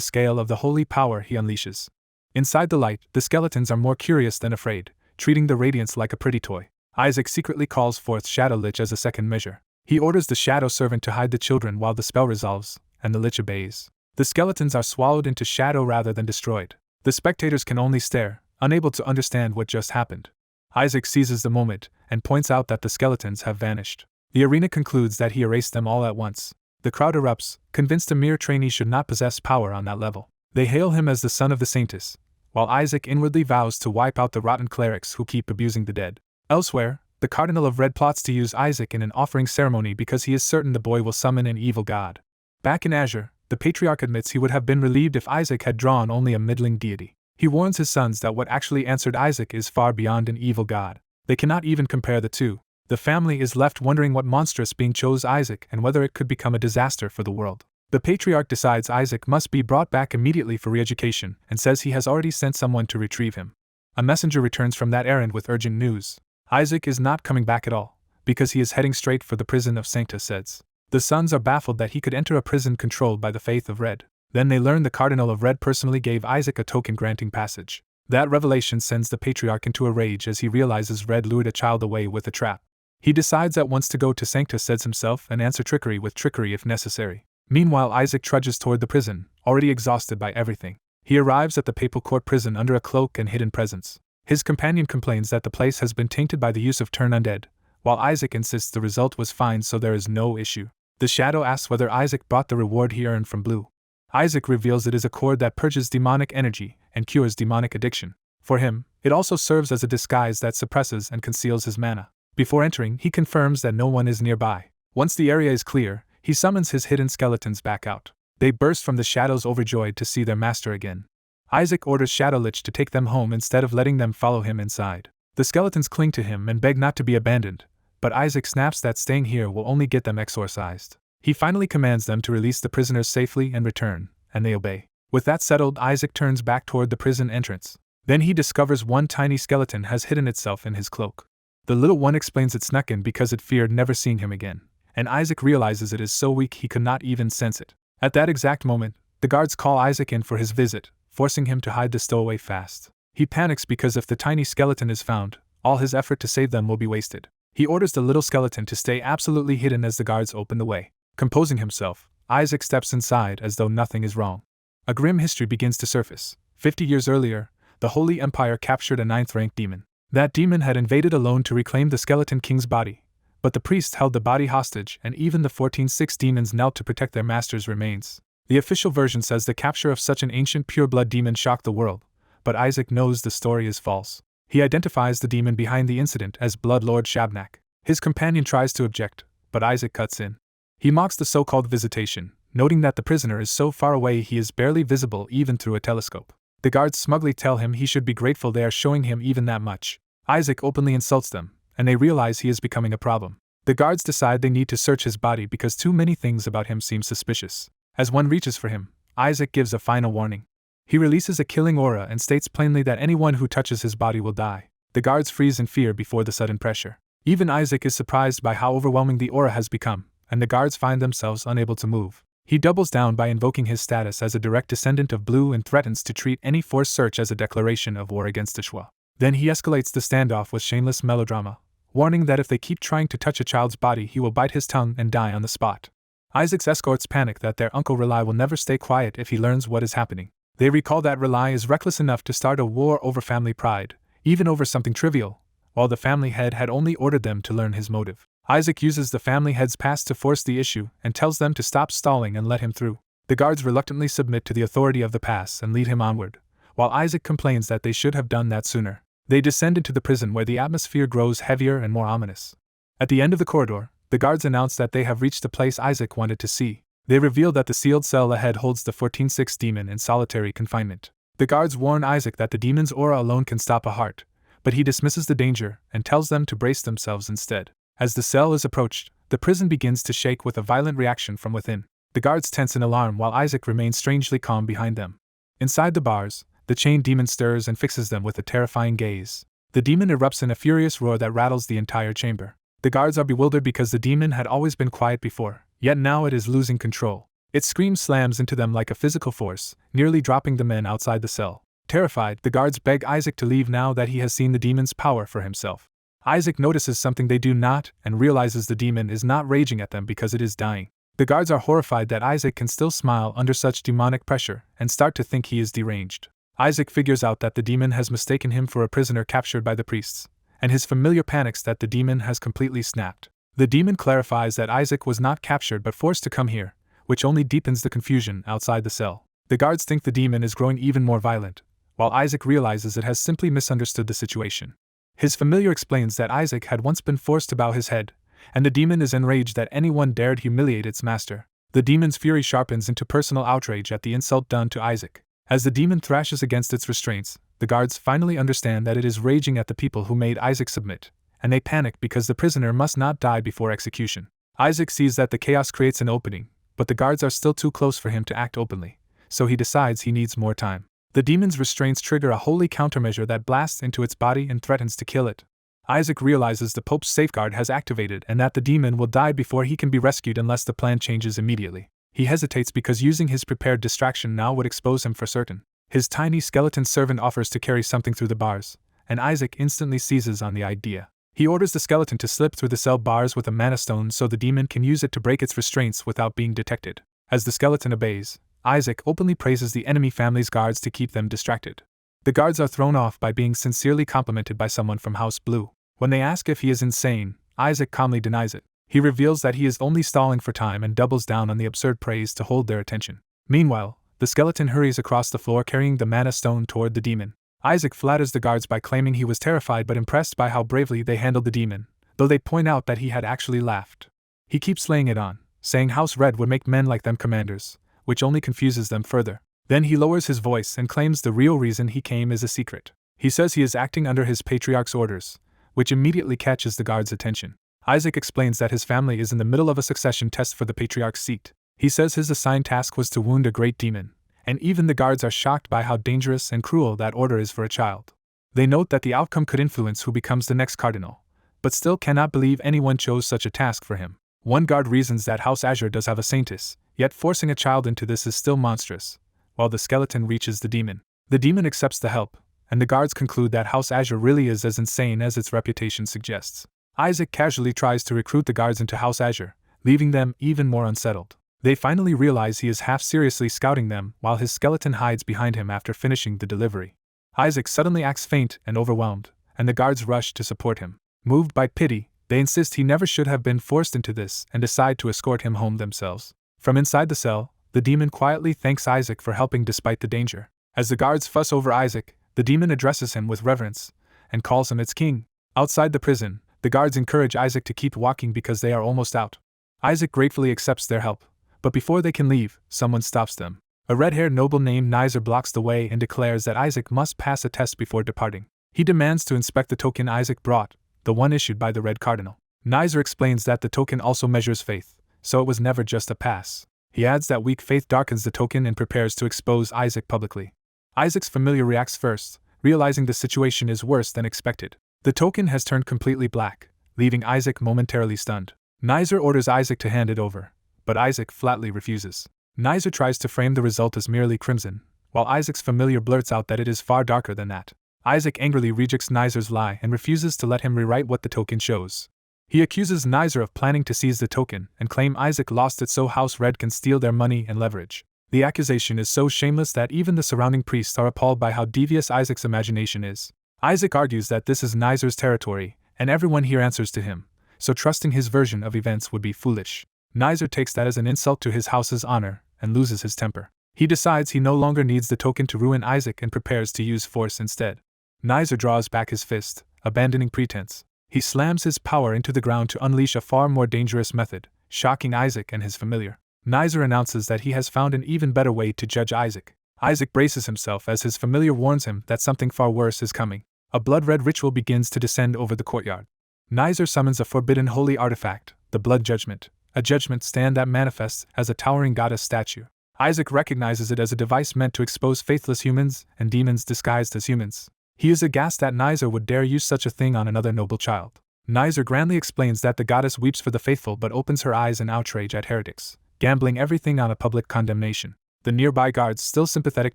scale of the holy power he unleashes. Inside the light, the skeletons are more curious than afraid, treating the radiance like a pretty toy. Isaac secretly calls forth Shadow Lich as a second measure. He orders the shadow servant to hide the children while the spell resolves, and the Lich obeys. The skeletons are swallowed into shadow rather than destroyed. The spectators can only stare, unable to understand what just happened. Isaac seizes the moment and points out that the skeletons have vanished. The arena concludes that he erased them all at once. The crowd erupts, convinced a mere trainee should not possess power on that level. They hail him as the son of the saintess, while Isaac inwardly vows to wipe out the rotten clerics who keep abusing the dead. Elsewhere, the Cardinal of Red plots to use Isaac in an offering ceremony because he is certain the boy will summon an evil god. Back in Azure, the Patriarch admits he would have been relieved if Isaac had drawn only a middling deity. He warns his sons that what actually answered Isaac is far beyond an evil god. They cannot even compare the two. The family is left wondering what monstrous being chose Isaac and whether it could become a disaster for the world. The Patriarch decides Isaac must be brought back immediately for re-education and says he has already sent someone to retrieve him. A messenger returns from that errand with urgent news. Isaac is not coming back at all, because he is heading straight for the prison of Sancta Seds. The sons are baffled that he could enter a prison controlled by the faith of Red. Then they learn the Cardinal of Red personally gave Isaac a token granting passage. That revelation sends the Patriarch into a rage as he realizes Red lured a child away with a trap. He decides at once to go to Sancta Seds himself and answer trickery with trickery if necessary. Meanwhile, Isaac trudges toward the prison, already exhausted by everything. He arrives at the Papal Court prison under a cloak and hidden presence. His companion complains that the place has been tainted by the use of Turn Undead, while Isaac insists the result was fine so there is no issue. The Shadow asks whether Isaac brought the reward he earned from Blue. Isaac reveals it is a cord that purges demonic energy and cures demonic addiction. For him, it also serves as a disguise that suppresses and conceals his mana. Before entering, he confirms that no one is nearby. Once the area is clear, he summons his hidden skeletons back out. They burst from the shadows overjoyed to see their master again. Isaac orders Shadow Lich to take them home instead of letting them follow him inside. The skeletons cling to him and beg not to be abandoned, but Isaac snaps that staying here will only get them exorcised. He finally commands them to release the prisoners safely and return, and they obey. With that settled, Isaac turns back toward the prison entrance. Then he discovers one tiny skeleton has hidden itself in his cloak. The little one explains it snuck in because it feared never seeing him again, and Isaac realizes it is so weak he could not even sense it. At that exact moment, the guards call Isaac in for his visit, forcing him to hide the stowaway fast. He panics because if the tiny skeleton is found, all his effort to save them will be wasted. He orders the little skeleton to stay absolutely hidden as the guards open the way. Composing himself, Isaac steps inside as though nothing is wrong. A grim history begins to surface. 50 years earlier, the Holy Empire captured a 9th-rank demon. That demon had invaded alone to reclaim the Skeleton King's body, but the priest held the body hostage and even the 14-6 demons knelt to protect their master's remains. The official version says the capture of such an ancient pure-blood demon shocked the world, but Isaac knows the story is false. He identifies the demon behind the incident as Blood Lord Shabnak. His companion tries to object, but Isaac cuts in. He mocks the so-called visitation, noting that the prisoner is so far away he is barely visible even through a telescope. The guards smugly tell him he should be grateful they are showing him even that much. Isaac openly insults them, and they realize he is becoming a problem. The guards decide they need to search his body because too many things about him seem suspicious. As one reaches for him, Isaac gives a final warning. He releases a killing aura and states plainly that anyone who touches his body will die. The guards freeze in fear before the sudden pressure. Even Isaac is surprised by how overwhelming the aura has become, and the guards find themselves unable to move. He doubles down by invoking his status as a direct descendant of Blue and threatens to treat any forced search as a declaration of war against the Shwa. Then he escalates the standoff with shameless melodrama, warning that if they keep trying to touch a child's body he will bite his tongue and die on the spot. Isaac's escorts panic that their uncle Relai will never stay quiet if he learns what is happening. They recall that Relai is reckless enough to start a war over family pride, even over something trivial, while the family head had only ordered them to learn his motive. Isaac uses the family head's past to force the issue and tells them to stop stalling and let him through. The guards reluctantly submit to the authority of the pass and lead him onward, while Isaac complains that they should have done that sooner. They descend into the prison where the atmosphere grows heavier and more ominous. At the end of the corridor, the guards announce that they have reached the place Isaac wanted to see. They reveal that the sealed cell ahead holds the 14-6 demon in solitary confinement. The guards warn Isaac that the demon's aura alone can stop a heart, but he dismisses the danger and tells them to brace themselves instead. As the cell is approached, the prison begins to shake with a violent reaction from within. The guards tense in alarm while Isaac remains strangely calm behind them. Inside the bars, the chained demon stirs and fixes them with a terrifying gaze. The demon erupts in a furious roar that rattles the entire chamber. The guards are bewildered because the demon had always been quiet before, yet now it is losing control. Its scream slams into them like a physical force, nearly dropping the men outside the cell. Terrified, the guards beg Isaac to leave now that he has seen the demon's power for himself. Isaac notices something they do not and realizes the demon is not raging at them because it is dying. The guards are horrified that Isaac can still smile under such demonic pressure and start to think he is deranged. Isaac figures out that the demon has mistaken him for a prisoner captured by the priests, and his familiar panics that the demon has completely snapped. The demon clarifies that Isaac was not captured but forced to come here, which only deepens the confusion outside the cell. The guards think the demon is growing even more violent, while Isaac realizes it has simply misunderstood the situation. His familiar explains that Isaac had once been forced to bow his head, and the demon is enraged that anyone dared humiliate its master. The demon's fury sharpens into personal outrage at the insult done to Isaac. As the demon thrashes against its restraints, the guards finally understand that it is raging at the people who made Isaac submit, and they panic because the prisoner must not die before execution. Isaac sees that the chaos creates an opening, but the guards are still too close for him to act openly, so he decides he needs more time. The demon's restraints trigger a holy countermeasure that blasts into its body and threatens to kill it. Isaac realizes the Pope's safeguard has activated and that the demon will die before he can be rescued unless the plan changes immediately. He hesitates because using his prepared distraction now would expose him for certain. His tiny skeleton servant offers to carry something through the bars, and Isaac instantly seizes on the idea. He orders the skeleton to slip through the cell bars with a mana stone so the demon can use it to break its restraints without being detected. As the skeleton obeys, Isaac openly praises the enemy family's guards to keep them distracted. The guards are thrown off by being sincerely complimented by someone from House Blue. When they ask if he is insane, Isaac calmly denies it. He reveals that he is only stalling for time and doubles down on the absurd praise to hold their attention. Meanwhile, the skeleton hurries across the floor carrying the mana stone toward the demon. Isaac flatters the guards by claiming he was terrified but impressed by how bravely they handled the demon, though they point out that he had actually laughed. He keeps laying it on, saying House Red would make men like them commanders, which only confuses them further. Then he lowers his voice and claims the real reason he came is a secret. He says he is acting under his patriarch's orders, which immediately catches the guards' attention. Isaac explains that his family is in the middle of a succession test for the patriarch's seat. He says his assigned task was to wound a great demon, and even the guards are shocked by how dangerous and cruel that order is for a child. They note that the outcome could influence who becomes the next cardinal, but still cannot believe anyone chose such a task for him. One guard reasons that House Azure does have a saintess, yet forcing a child into this is still monstrous, while the skeleton reaches the demon. The demon accepts the help, and the guards conclude that House Azure really is as insane as its reputation suggests. Isaac casually tries to recruit the guards into House Azure, leaving them even more unsettled. They finally realize he is half-seriously scouting them while his skeleton hides behind him after finishing the delivery. Isaac suddenly acts faint and overwhelmed, and the guards rush to support him. Moved by pity, they insist he never should have been forced into this and decide to escort him home themselves. From inside the cell, the demon quietly thanks Isaac for helping despite the danger. As the guards fuss over Isaac, the demon addresses him with reverence and calls him its king. Outside the prison, The guards encourage Isaac to keep walking because they are almost out. Isaac gratefully accepts their help, but before they can leave, someone stops them. A red-haired noble named Nizer blocks the way and declares that Isaac must pass a test before departing. He demands to inspect the token Isaac brought, the one issued by the Red Cardinal. Nizer explains that the token also measures faith, so it was never just a pass. He adds that weak faith darkens the token and prepares to expose Isaac publicly. Isaac's familiar reacts first, realizing the situation is worse than expected. The token has turned completely black, leaving Isaac momentarily stunned. Nizer orders Isaac to hand it over, but Isaac flatly refuses. Nizer tries to frame the result as merely crimson, while Isaac's familiar blurts out that it is far darker than that. Isaac angrily rejects Nizer's lie and refuses to let him rewrite what the token shows. He accuses Nizer of planning to seize the token and claim Isaac lost it so House Red can steal their money and leverage. The accusation is so shameless that even the surrounding priests are appalled by how devious Isaac's imagination is. Isaac argues that this is Nizer's territory, and everyone here answers to him, so trusting his version of events would be foolish. Nizer takes that as an insult to his house's honor, and loses his temper. He decides he no longer needs the token to ruin Isaac and prepares to use force instead. Nizer draws back his fist, abandoning pretense. He slams his power into the ground to unleash a far more dangerous method, shocking Isaac and his familiar. Nizer announces that he has found an even better way to judge Isaac. Isaac braces himself as his familiar warns him that something far worse is coming. A blood-red ritual begins to descend over the courtyard. Nizer summons a forbidden holy artifact, the Blood Judgment, a judgment stand that manifests as a towering goddess statue. Isaac recognizes it as a device meant to expose faithless humans and demons disguised as humans. He is aghast that Nizer would dare use such a thing on another noble child. Nizer grandly explains that the goddess weeps for the faithful but opens her eyes in outrage at heretics, gambling everything on a public condemnation. The nearby guards, still sympathetic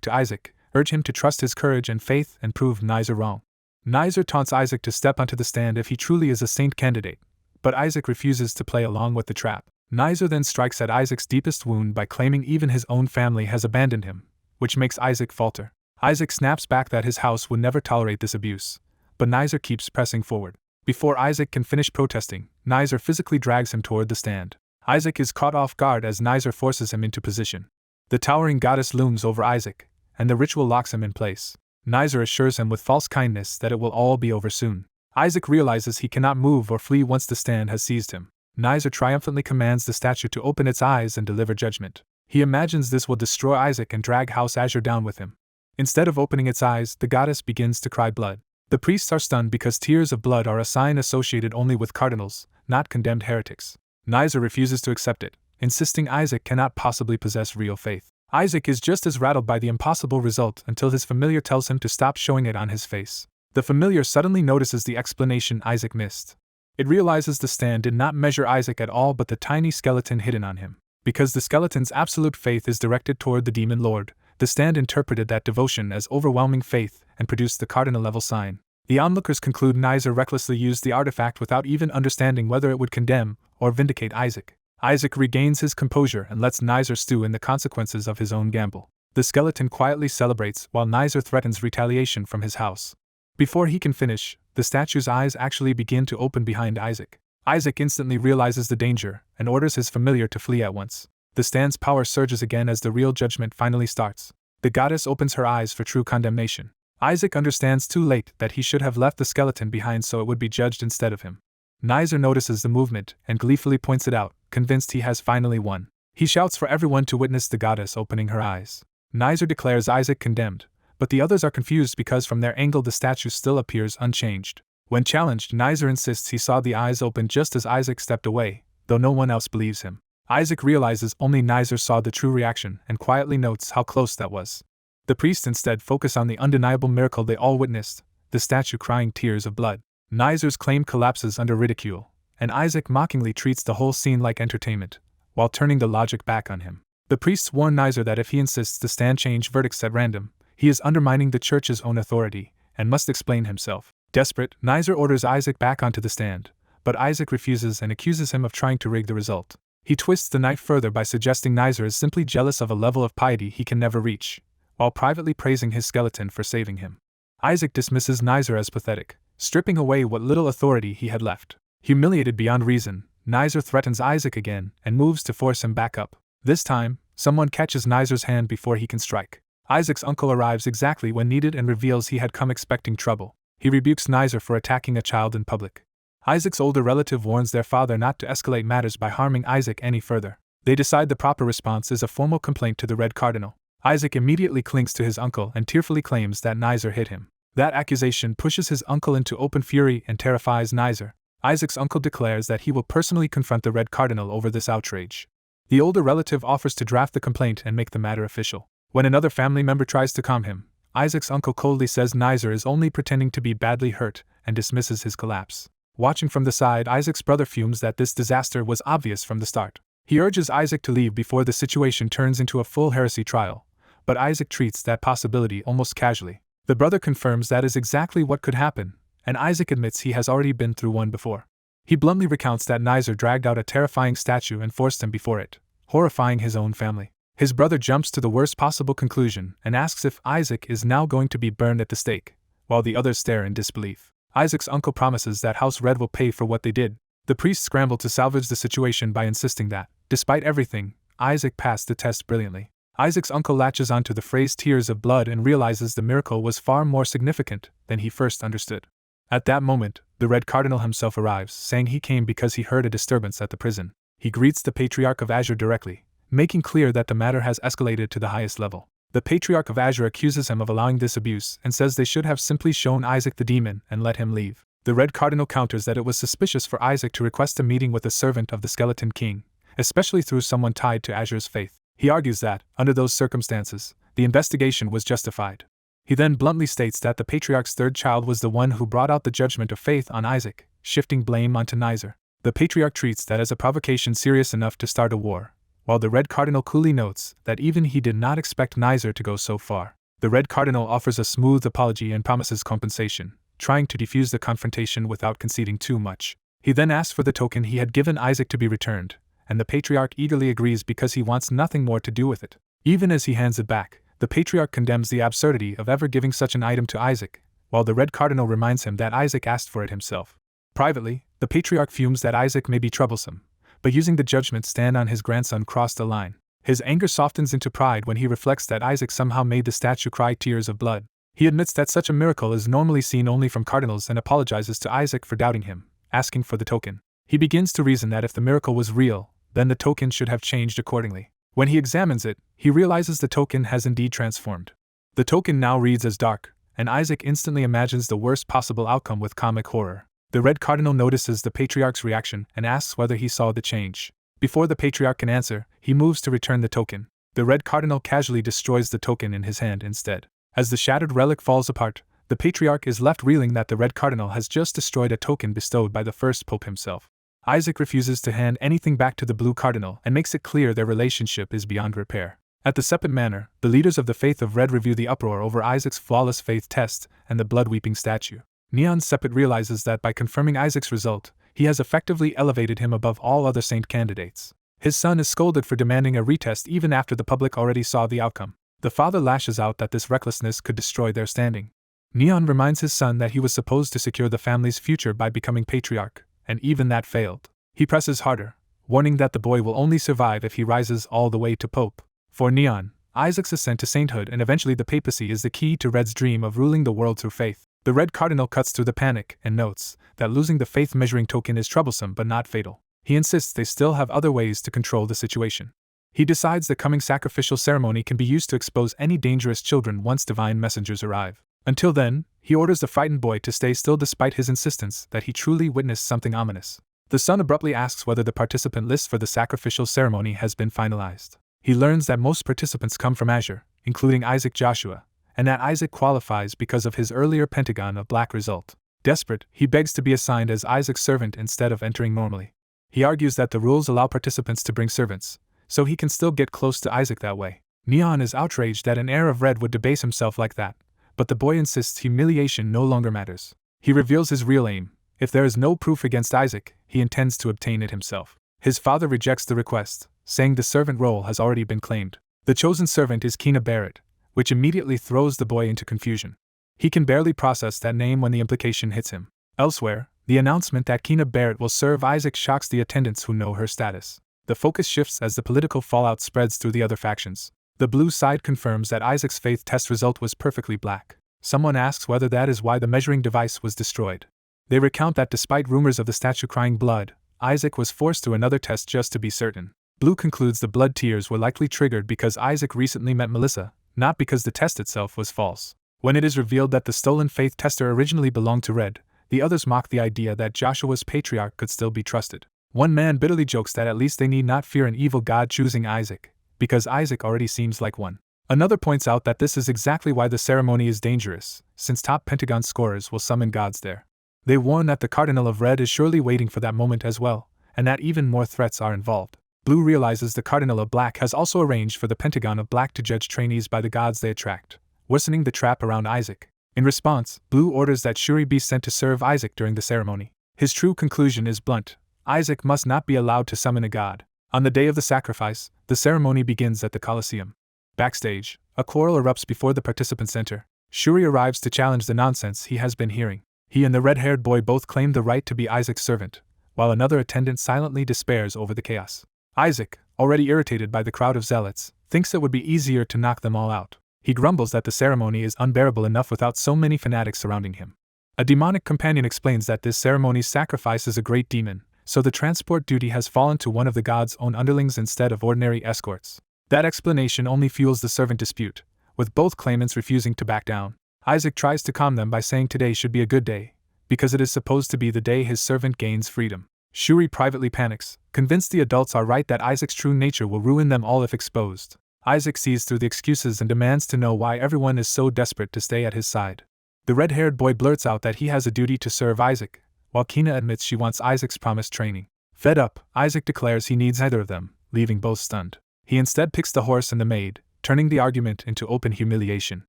to Isaac, urge him to trust his courage and faith and prove Nizer wrong. Nizer taunts Isaac to step onto the stand if he truly is a saint candidate, but Isaac refuses to play along with the trap. Nizer then strikes at Isaac's deepest wound by claiming even his own family has abandoned him, which makes Isaac falter. Isaac snaps back that his house would never tolerate this abuse, but Nizer keeps pressing forward. Before Isaac can finish protesting, Nizer physically drags him toward the stand. Isaac is caught off guard as Nizer forces him into position. The towering goddess looms over Isaac, and the ritual locks him in place. Nizer assures him with false kindness that it will all be over soon. Isaac realizes he cannot move or flee once the stand has seized him. Nizer triumphantly commands the statue to open its eyes and deliver judgment. He imagines this will destroy Isaac and drag House Azure down with him. Instead of opening its eyes, the goddess begins to cry blood. The priests are stunned because tears of blood are a sign associated only with cardinals, not condemned heretics. Nizer refuses to accept it, insisting Isaac cannot possibly possess real faith. Isaac is just as rattled by the impossible result until his familiar tells him to stop showing it on his face. The familiar suddenly notices the explanation Isaac missed. It realizes the stand did not measure Isaac at all but the tiny skeleton hidden on him. Because the skeleton's absolute faith is directed toward the demon lord, the stand interpreted that devotion as overwhelming faith and produced the cardinal-level sign. The onlookers conclude Nizer recklessly used the artifact without even understanding whether it would condemn or vindicate Isaac. Isaac regains his composure and lets Nizer stew in the consequences of his own gamble. The skeleton quietly celebrates while Nizer threatens retaliation from his house. Before he can finish, the statue's eyes actually begin to open behind Isaac. Isaac instantly realizes the danger and orders his familiar to flee at once. The stand's power surges again as the real judgment finally starts. The goddess opens her eyes for true condemnation. Isaac understands too late that he should have left the skeleton behind so it would be judged instead of him. Nizer notices the movement and gleefully points it out, convinced he has finally won. He shouts for everyone to witness the goddess opening her eyes. Nizer declares Isaac condemned, but the others are confused because from their angle the statue still appears unchanged. When challenged, Nizer insists he saw the eyes open just as Isaac stepped away, though no one else believes him. Isaac realizes only Nizer saw the true reaction and quietly notes how close that was. The priests instead focus on the undeniable miracle they all witnessed, the statue crying tears of blood. Nizer's claim collapses under ridicule, and Isaac mockingly treats the whole scene like entertainment, while turning the logic back on him. The priests warn Nizer that if he insists the stand change verdicts at random, he is undermining the church's own authority, and must explain himself. Desperate, Nizer orders Isaac back onto the stand, but Isaac refuses and accuses him of trying to rig the result. He twists the knife further by suggesting Nizer is simply jealous of a level of piety he can never reach, while privately praising his skeleton for saving him. Isaac dismisses Nizer as pathetic, stripping away what little authority he had left. Humiliated beyond reason, Nizer threatens Isaac again and moves to force him back up. This time, someone catches Nizer's hand before he can strike. Isaac's uncle arrives exactly when needed and reveals he had come expecting trouble. He rebukes Nizer for attacking a child in public. Isaac's older relative warns their father not to escalate matters by harming Isaac any further. They decide the proper response is a formal complaint to the Red Cardinal. Isaac immediately clings to his uncle and tearfully claims that Nizer hit him. That accusation pushes his uncle into open fury and terrifies Nizer. Isaac's uncle declares that he will personally confront the Red Cardinal over this outrage. The older relative offers to draft the complaint and make the matter official. When another family member tries to calm him, Isaac's uncle coldly says Nizer is only pretending to be badly hurt and dismisses his collapse. Watching from the side, Isaac's brother fumes that this disaster was obvious from the start. He urges Isaac to leave before the situation turns into a full heresy trial, but Isaac treats that possibility almost casually. The brother confirms that is exactly what could happen, and Isaac admits he has already been through one before. He bluntly recounts that Nizer dragged out a terrifying statue and forced him before it, horrifying his own family. His brother jumps to the worst possible conclusion and asks if Isaac is now going to be burned at the stake, while the others stare in disbelief. Isaac's uncle promises that House Red will pay for what they did. The priests scramble to salvage the situation by insisting that, despite everything, Isaac passed the test brilliantly. Isaac's uncle latches onto the phrase tears of blood and realizes the miracle was far more significant than he first understood. At that moment, the Red Cardinal himself arrives, saying he came because he heard a disturbance at the prison. He greets the Patriarch of Azure directly, making clear that the matter has escalated to the highest level. The Patriarch of Azure accuses him of allowing this abuse and says they should have simply shown Isaac the demon and let him leave. The Red Cardinal counters that it was suspicious for Isaac to request a meeting with a servant of the Skeleton King, especially through someone tied to Azure's faith. He argues that, under those circumstances, the investigation was justified. He then bluntly states that the Patriarch's third child was the one who brought out the judgment of faith on Isaac, shifting blame onto Nizer. The Patriarch treats that as a provocation serious enough to start a war, while the Red Cardinal coolly notes that even he did not expect Nizer to go so far. The Red Cardinal offers a smooth apology and promises compensation, trying to defuse the confrontation without conceding too much. He then asks for the token he had given Isaac to be returned, and the Patriarch eagerly agrees because he wants nothing more to do with it. Even as he hands it back, the Patriarch condemns the absurdity of ever giving such an item to Isaac, while the Red Cardinal reminds him that Isaac asked for it himself. Privately, the Patriarch fumes that Isaac may be troublesome, but using the judgment stand on his grandson crossed a line. His anger softens into pride when he reflects that Isaac somehow made the statue cry tears of blood. He admits that such a miracle is normally seen only from cardinals and apologizes to Isaac for doubting him, asking for the token. He begins to reason that if the miracle was real, then the token should have changed accordingly. When he examines it, he realizes the token has indeed transformed. The token now reads as dark, and Isaac instantly imagines the worst possible outcome with comic horror. The Red Cardinal notices the Patriarch's reaction and asks whether he saw the change. Before the Patriarch can answer, he moves to return the token. The Red Cardinal casually destroys the token in his hand instead. As the shattered relic falls apart, the Patriarch is left reeling that the Red Cardinal has just destroyed a token bestowed by the first Pope himself. Isaac refuses to hand anything back to the Blue Cardinal and makes it clear their relationship is beyond repair. At the Sepet Manor, the leaders of the Faith of Red review the uproar over Isaac's flawless faith test and the blood-weeping statue. Neon Sepet realizes that by confirming Isaac's result, he has effectively elevated him above all other saint candidates. His son is scolded for demanding a retest even after the public already saw the outcome. The father lashes out that this recklessness could destroy their standing. Neon reminds his son that he was supposed to secure the family's future by becoming Patriarch, and even that failed. He presses harder, warning that the boy will only survive if he rises all the way to Pope. For Neon, Isaac's ascent to sainthood and eventually the papacy is the key to Red's dream of ruling the world through faith. The Red Cardinal cuts through the panic and notes that losing the faith measuring token is troublesome but not fatal. He insists they still have other ways to control the situation. He decides the coming sacrificial ceremony can be used to expose any dangerous children once divine messengers arrive. Until then, he orders the frightened boy to stay still despite his insistence that he truly witnessed something ominous. The son abruptly asks whether the participant list for the sacrificial ceremony has been finalized. He learns that most participants come from Azure, including Isaac Joshua, and that Isaac qualifies because of his earlier Pentagon of Black result. Desperate, he begs to be assigned as Isaac's servant instead of entering normally. He argues that the rules allow participants to bring servants, so he can still get close to Isaac that way. Neon is outraged that an heir of Red would debase himself like that, but the boy insists humiliation no longer matters. He reveals his real aim. If there is no proof against Isaac, he intends to obtain it himself. His father rejects the request, saying the servant role has already been claimed. The chosen servant is Kina Barrett, which immediately throws the boy into confusion. He can barely process that name when the implication hits him. Elsewhere, the announcement that Kina Barrett will serve Isaac shocks the attendants who know her status. The focus shifts as the political fallout spreads through the other factions. The blue side confirms that Isaac's faith test result was perfectly black. Someone asks whether that is why the measuring device was destroyed. They recount that despite rumors of the statue crying blood, Isaac was forced through another test just to be certain. Blue concludes the blood tears were likely triggered because Isaac recently met Melissa, not because the test itself was false. When it is revealed that the stolen faith tester originally belonged to Red, the others mock the idea that Joshua's patriarch could still be trusted. One man bitterly jokes that at least they need not fear an evil god choosing Isaac, because Isaac already seems like one. Another points out that this is exactly why the ceremony is dangerous, since top Pentagon scorers will summon gods there. They warn that the Cardinal of Red is surely waiting for that moment as well, and that even more threats are involved. Blue realizes the Cardinal of Black has also arranged for the Pentagon of Black to judge trainees by the gods they attract, worsening the trap around Isaac. In response, Blue orders that Shuri be sent to serve Isaac during the ceremony. His true conclusion is blunt: Isaac must not be allowed to summon a god. On the day of the sacrifice, the ceremony begins at the Colosseum. Backstage, a quarrel erupts before the participants enter. Shuri arrives to challenge the nonsense he has been hearing. He and the red-haired boy both claim the right to be Isaac's servant, while another attendant silently despairs over the chaos. Isaac, already irritated by the crowd of zealots, thinks it would be easier to knock them all out. He grumbles that the ceremony is unbearable enough without so many fanatics surrounding him. A demonic companion explains that this ceremony's sacrifice is a great demon, so the transport duty has fallen to one of the god's own underlings instead of ordinary escorts. That explanation only fuels the servant dispute, with both claimants refusing to back down. Isaac tries to calm them by saying today should be a good day, because it is supposed to be the day his servant gains freedom. Shuri privately panics, convinced the adults are right that Isaac's true nature will ruin them all if exposed. Isaac sees through the excuses and demands to know why everyone is so desperate to stay at his side. The red-haired boy blurts out that he has a duty to serve Isaac, while Kina admits she wants Isaac's promised training. Fed up, Isaac declares he needs neither of them, leaving both stunned. He instead picks the horse and the maid, turning the argument into open humiliation.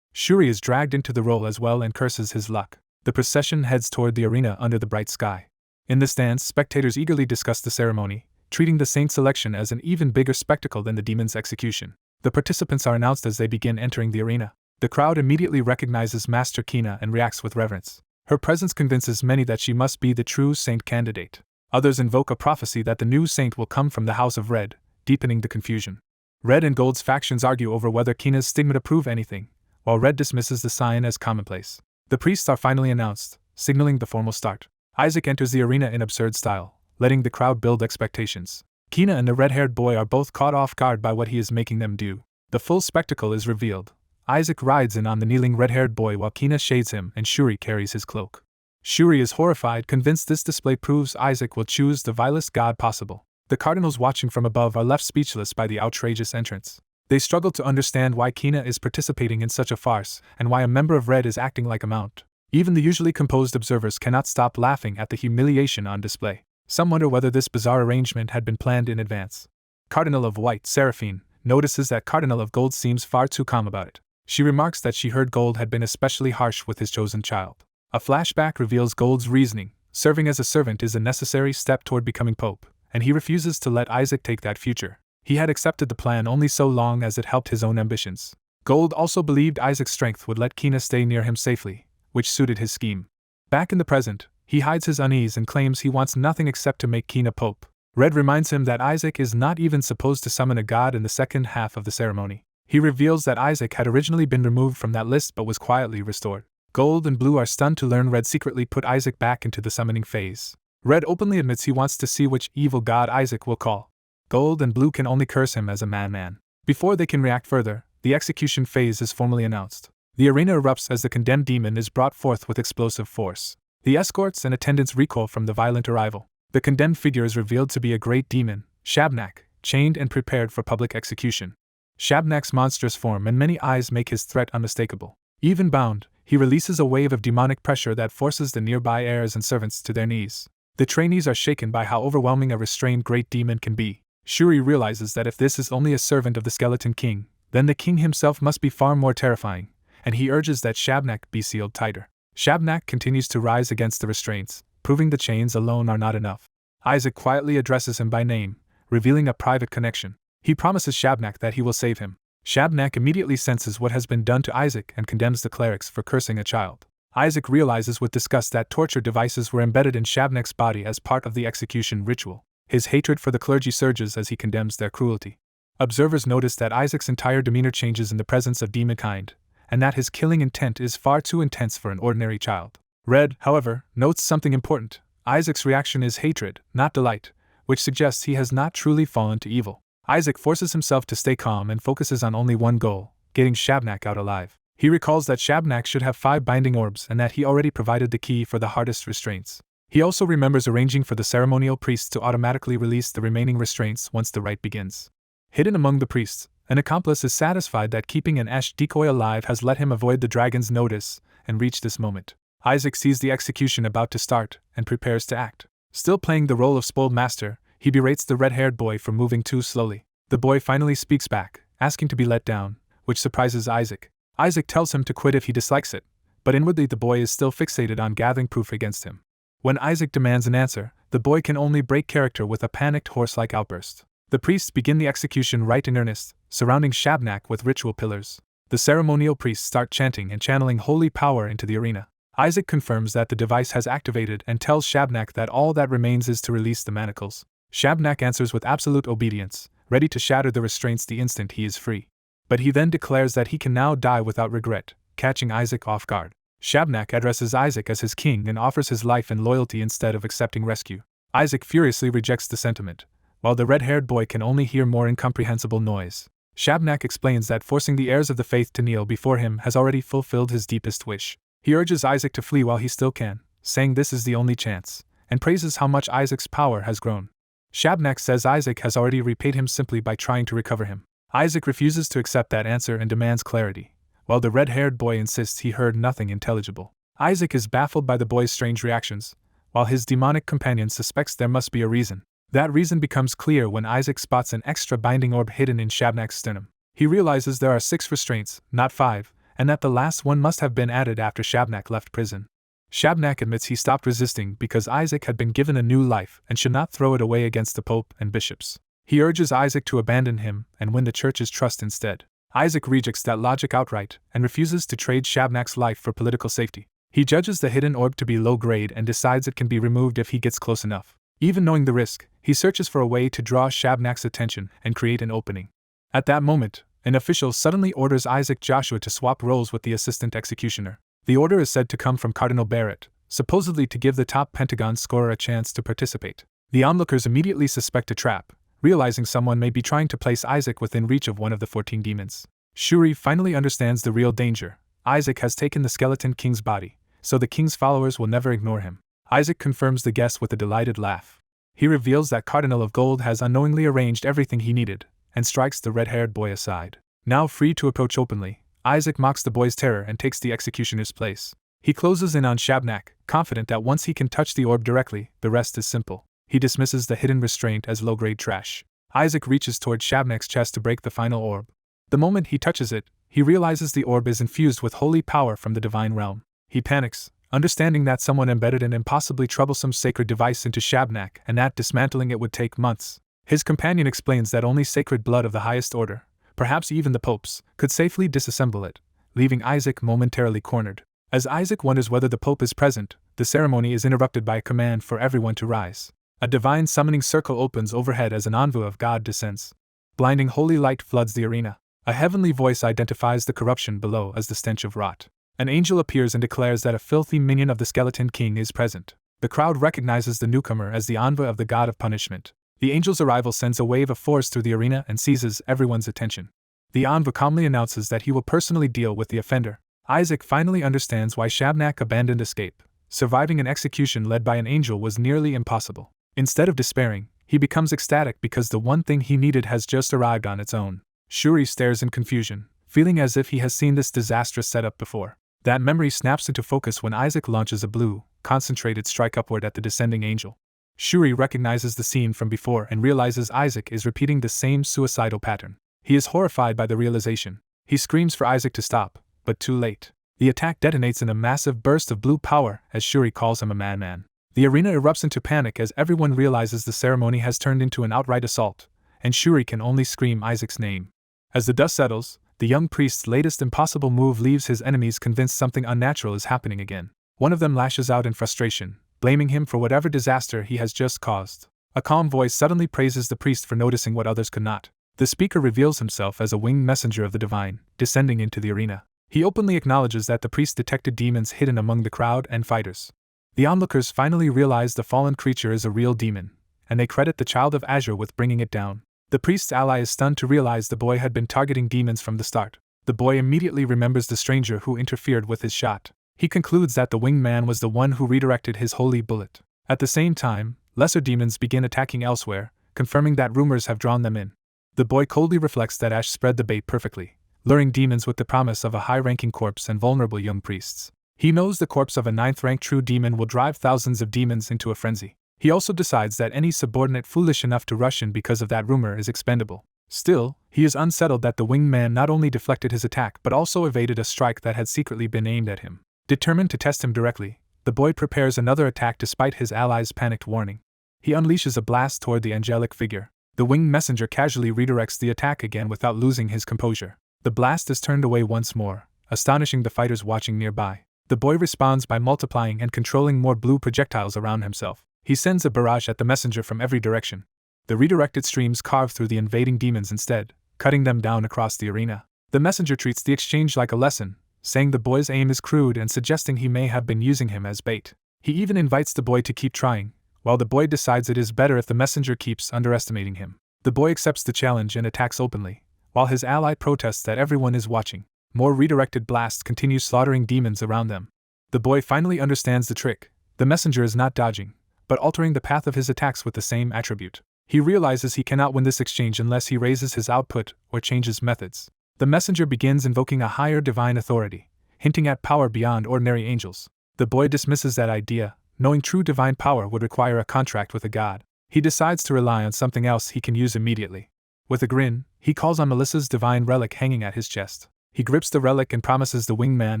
Shuri is dragged into the role as well and curses his luck. The procession heads toward the arena under the bright sky. In the stands, spectators eagerly discuss the ceremony, treating the saint's election as an even bigger spectacle than the demon's execution. The participants are announced as they begin entering the arena. The crowd immediately recognizes Master Kina and reacts with reverence. Her presence convinces many that she must be the true saint candidate. Others invoke a prophecy that the new saint will come from the House of Red, deepening the confusion. Red and Gold's factions argue over whether Kina's stigmata prove anything, while Red dismisses the sign as commonplace. The priests are finally announced, signaling the formal start. Isaac enters the arena in absurd style, letting the crowd build expectations. Kina and the red-haired boy are both caught off guard by what he is making them do. The full spectacle is revealed. Isaac rides in on the kneeling red-haired boy while Kina shades him and Shuri carries his cloak. Shuri is horrified, convinced this display proves Isaac will choose the vilest god possible. The cardinals watching from above are left speechless by the outrageous entrance. They struggle to understand why Kina is participating in such a farce and why a member of Red is acting like a mount. Even the usually composed observers cannot stop laughing at the humiliation on display. Some wonder whether this bizarre arrangement had been planned in advance. Cardinal of White, Seraphine, notices that Cardinal of Gold seems far too calm about it. She remarks that she heard Gold had been especially harsh with his chosen child. A flashback reveals Gold's reasoning: serving as a servant is a necessary step toward becoming pope, and he refuses to let Isaac take that future. He had accepted the plan only so long as it helped his own ambitions. Gold also believed Isaac's strength would let Kina stay near him safely, which suited his scheme. Back in the present, he hides his unease and claims he wants nothing except to make Kina pope. Red reminds him that Isaac is not even supposed to summon a god in the second half of the ceremony. He reveals that Isaac had originally been removed from that list but was quietly restored. Gold and Blue are stunned to learn Red secretly put Isaac back into the summoning phase. Red openly admits he wants to see which evil god Isaac will call. Gold and Blue can only curse him as a madman. Before they can react further, the execution phase is formally announced. The arena erupts as the condemned demon is brought forth with explosive force. The escorts and attendants recoil from the violent arrival. The condemned figure is revealed to be a great demon, Shabnak, chained and prepared for public execution. Shabnak's monstrous form and many eyes make his threat unmistakable. Even bound, he releases a wave of demonic pressure that forces the nearby heirs and servants to their knees. The trainees are shaken by how overwhelming a restrained great demon can be. Shuri realizes that if this is only a servant of the Skeleton King, then the king himself must be far more terrifying, and he urges that Shabnak be sealed tighter. Shabnak continues to rise against the restraints, proving the chains alone are not enough. Isaac quietly addresses him by name, revealing a private connection. He promises Shabnak that he will save him. Shabnak immediately senses what has been done to Isaac and condemns the clerics for cursing a child. Isaac realizes with disgust that torture devices were embedded in Shabnak's body as part of the execution ritual. His hatred for the clergy surges as he condemns their cruelty. Observers notice that Isaac's entire demeanor changes in the presence of demonkind, and that his killing intent is far too intense for an ordinary child. Red, however, notes something important. Isaac's reaction is hatred, not delight, which suggests he has not truly fallen to evil. Isaac forces himself to stay calm and focuses on only one goal: getting Shabnak out alive. He recalls that Shabnak should have 5 binding orbs and that he already provided the key for the hardest restraints. He also remembers arranging for the ceremonial priests to automatically release the remaining restraints once the rite begins. Hidden among the priests, an accomplice is satisfied that keeping an Ash decoy alive has let him avoid the dragon's notice and reach this moment. Isaac sees the execution about to start and prepares to act. Still playing the role of spoiled master, he berates the red-haired boy for moving too slowly. The boy finally speaks back, asking to be let down, which surprises Isaac. Isaac tells him to quit if he dislikes it, but inwardly the boy is still fixated on gathering proof against him. When Isaac demands an answer, the boy can only break character with a panicked horse-like outburst. The priests begin the execution right in earnest, surrounding Shabnak with ritual pillars. The ceremonial priests start chanting and channeling holy power into the arena. Isaac confirms that the device has activated and tells Shabnak that all that remains is to release the manacles. Shabnak answers with absolute obedience, ready to shatter the restraints the instant he is free. But he then declares that he can now die without regret, catching Isaac off guard. Shabnak addresses Isaac as his king and offers his life and loyalty instead of accepting rescue. Isaac furiously rejects the sentiment, while the red-haired boy can only hear more incomprehensible noise. Shabnak explains that forcing the heirs of the faith to kneel before him has already fulfilled his deepest wish. He urges Isaac to flee while he still can, saying this is the only chance, and praises how much Isaac's power has grown. Shabnak says Isaac has already repaid him simply by trying to recover him. Isaac refuses to accept that answer and demands clarity, while the red-haired boy insists he heard nothing intelligible. Isaac is baffled by the boy's strange reactions, while his demonic companion suspects there must be a reason. That reason becomes clear when Isaac spots an extra binding orb hidden in Shabnak's sternum. He realizes there are 6 restraints, not 5, and that the last one must have been added after Shabnak left prison. Shabnak admits he stopped resisting because Isaac had been given a new life and should not throw it away against the Pope and bishops. He urges Isaac to abandon him and win the church's trust instead. Isaac rejects that logic outright and refuses to trade Shabnak's life for political safety. He judges the hidden orb to be low grade and decides it can be removed if he gets close enough. Even knowing the risk, he searches for a way to draw Shabnak's attention and create an opening. At that moment, an official suddenly orders Isaac Joshua to swap roles with the assistant executioner. The order is said to come from Cardinal Barrett, supposedly to give the top Pentagon scorer a chance to participate. The onlookers immediately suspect a trap, realizing someone may be trying to place Isaac within reach of one of the 14 demons. Shuri finally understands the real danger. Isaac has taken the Skeleton King's body, so the king's followers will never ignore him. Isaac confirms the guess with a delighted laugh. He reveals that Cardinal of Gold has unknowingly arranged everything he needed, and strikes the red-haired boy aside. Now free to approach openly, Isaac mocks the boy's terror and takes the executioner's place. He closes in on Shabnak, confident that once he can touch the orb directly, the rest is simple. He dismisses the hidden restraint as low-grade trash. Isaac reaches toward Shabnak's chest to break the final orb. The moment he touches it, he realizes the orb is infused with holy power from the divine realm. He panics, understanding that someone embedded an impossibly troublesome sacred device into Shabnak and that dismantling it would take months. His companion explains that only sacred blood of the highest order, perhaps even the Pope's, could safely disassemble it, leaving Isaac momentarily cornered. As Isaac wonders whether the Pope is present, the ceremony is interrupted by a command for everyone to rise. A divine summoning circle opens overhead as an envoy of God descends. Blinding holy light floods the arena. A heavenly voice identifies the corruption below as the stench of rot. An angel appears and declares that a filthy minion of the Skeleton King is present. The crowd recognizes the newcomer as the envoy of the god of punishment. The angel's arrival sends a wave of force through the arena and seizes everyone's attention. The envoy calmly announces that he will personally deal with the offender. Isaac finally understands why Shabnak abandoned escape. Surviving an execution led by an angel was nearly impossible. Instead of despairing, he becomes ecstatic because the one thing he needed has just arrived on its own. Shuri stares in confusion, feeling as if he has seen this disastrous setup before. That memory snaps into focus when Isaac launches a blue, concentrated strike upward at the descending angel. Shuri recognizes the scene from before and realizes Isaac is repeating the same suicidal pattern. He is horrified by the realization. He screams for Isaac to stop, but too late. The attack detonates in a massive burst of blue power as Shuri calls him a madman. The arena erupts into panic as everyone realizes the ceremony has turned into an outright assault, and Shuri can only scream Isaac's name. As the dust settles, the young priest's latest impossible move leaves his enemies convinced something unnatural is happening again. One of them lashes out in frustration, blaming him for whatever disaster he has just caused. A calm voice suddenly praises the priest for noticing what others could not. The speaker reveals himself as a winged messenger of the divine, descending into the arena. He openly acknowledges that the priest detected demons hidden among the crowd and fighters. The onlookers finally realize the fallen creature is a real demon, and they credit the Child of Azure with bringing it down. The priest's ally is stunned to realize the boy had been targeting demons from the start. The boy immediately remembers the stranger who interfered with his shot. He concludes that the winged man was the one who redirected his holy bullet. At the same time, lesser demons begin attacking elsewhere, confirming that rumors have drawn them in. The boy coldly reflects that Ash spread the bait perfectly, luring demons with the promise of a high-ranking corpse and vulnerable young priests. He knows the corpse of a 9th-rank true demon will drive thousands of demons into a frenzy. He also decides that any subordinate foolish enough to rush in because of that rumor is expendable. Still, he is unsettled that the winged man not only deflected his attack but also evaded a strike that had secretly been aimed at him. Determined to test him directly, the boy prepares another attack despite his ally's panicked warning. He unleashes a blast toward the angelic figure. The winged messenger casually redirects the attack again without losing his composure. The blast is turned away once more, astonishing the fighters watching nearby. The boy responds by multiplying and controlling more blue projectiles around himself. He sends a barrage at the messenger from every direction. The redirected streams carve through the invading demons instead, cutting them down across the arena. The messenger treats the exchange like a lesson, saying the boy's aim is crude and suggesting he may have been using him as bait. He even invites the boy to keep trying, while the boy decides it is better if the messenger keeps underestimating him. The boy accepts the challenge and attacks openly, while his ally protests that everyone is watching. More redirected blasts continue slaughtering demons around them. The boy finally understands the trick. The messenger is not dodging, but altering the path of his attacks with the same attribute. He realizes he cannot win this exchange unless he raises his output or changes methods. The messenger begins invoking a higher divine authority, hinting at power beyond ordinary angels. The boy dismisses that idea, knowing true divine power would require a contract with a god. He decides to rely on something else he can use immediately. With a grin, he calls on Melissa's divine relic hanging at his chest. He grips the relic and promises the winged man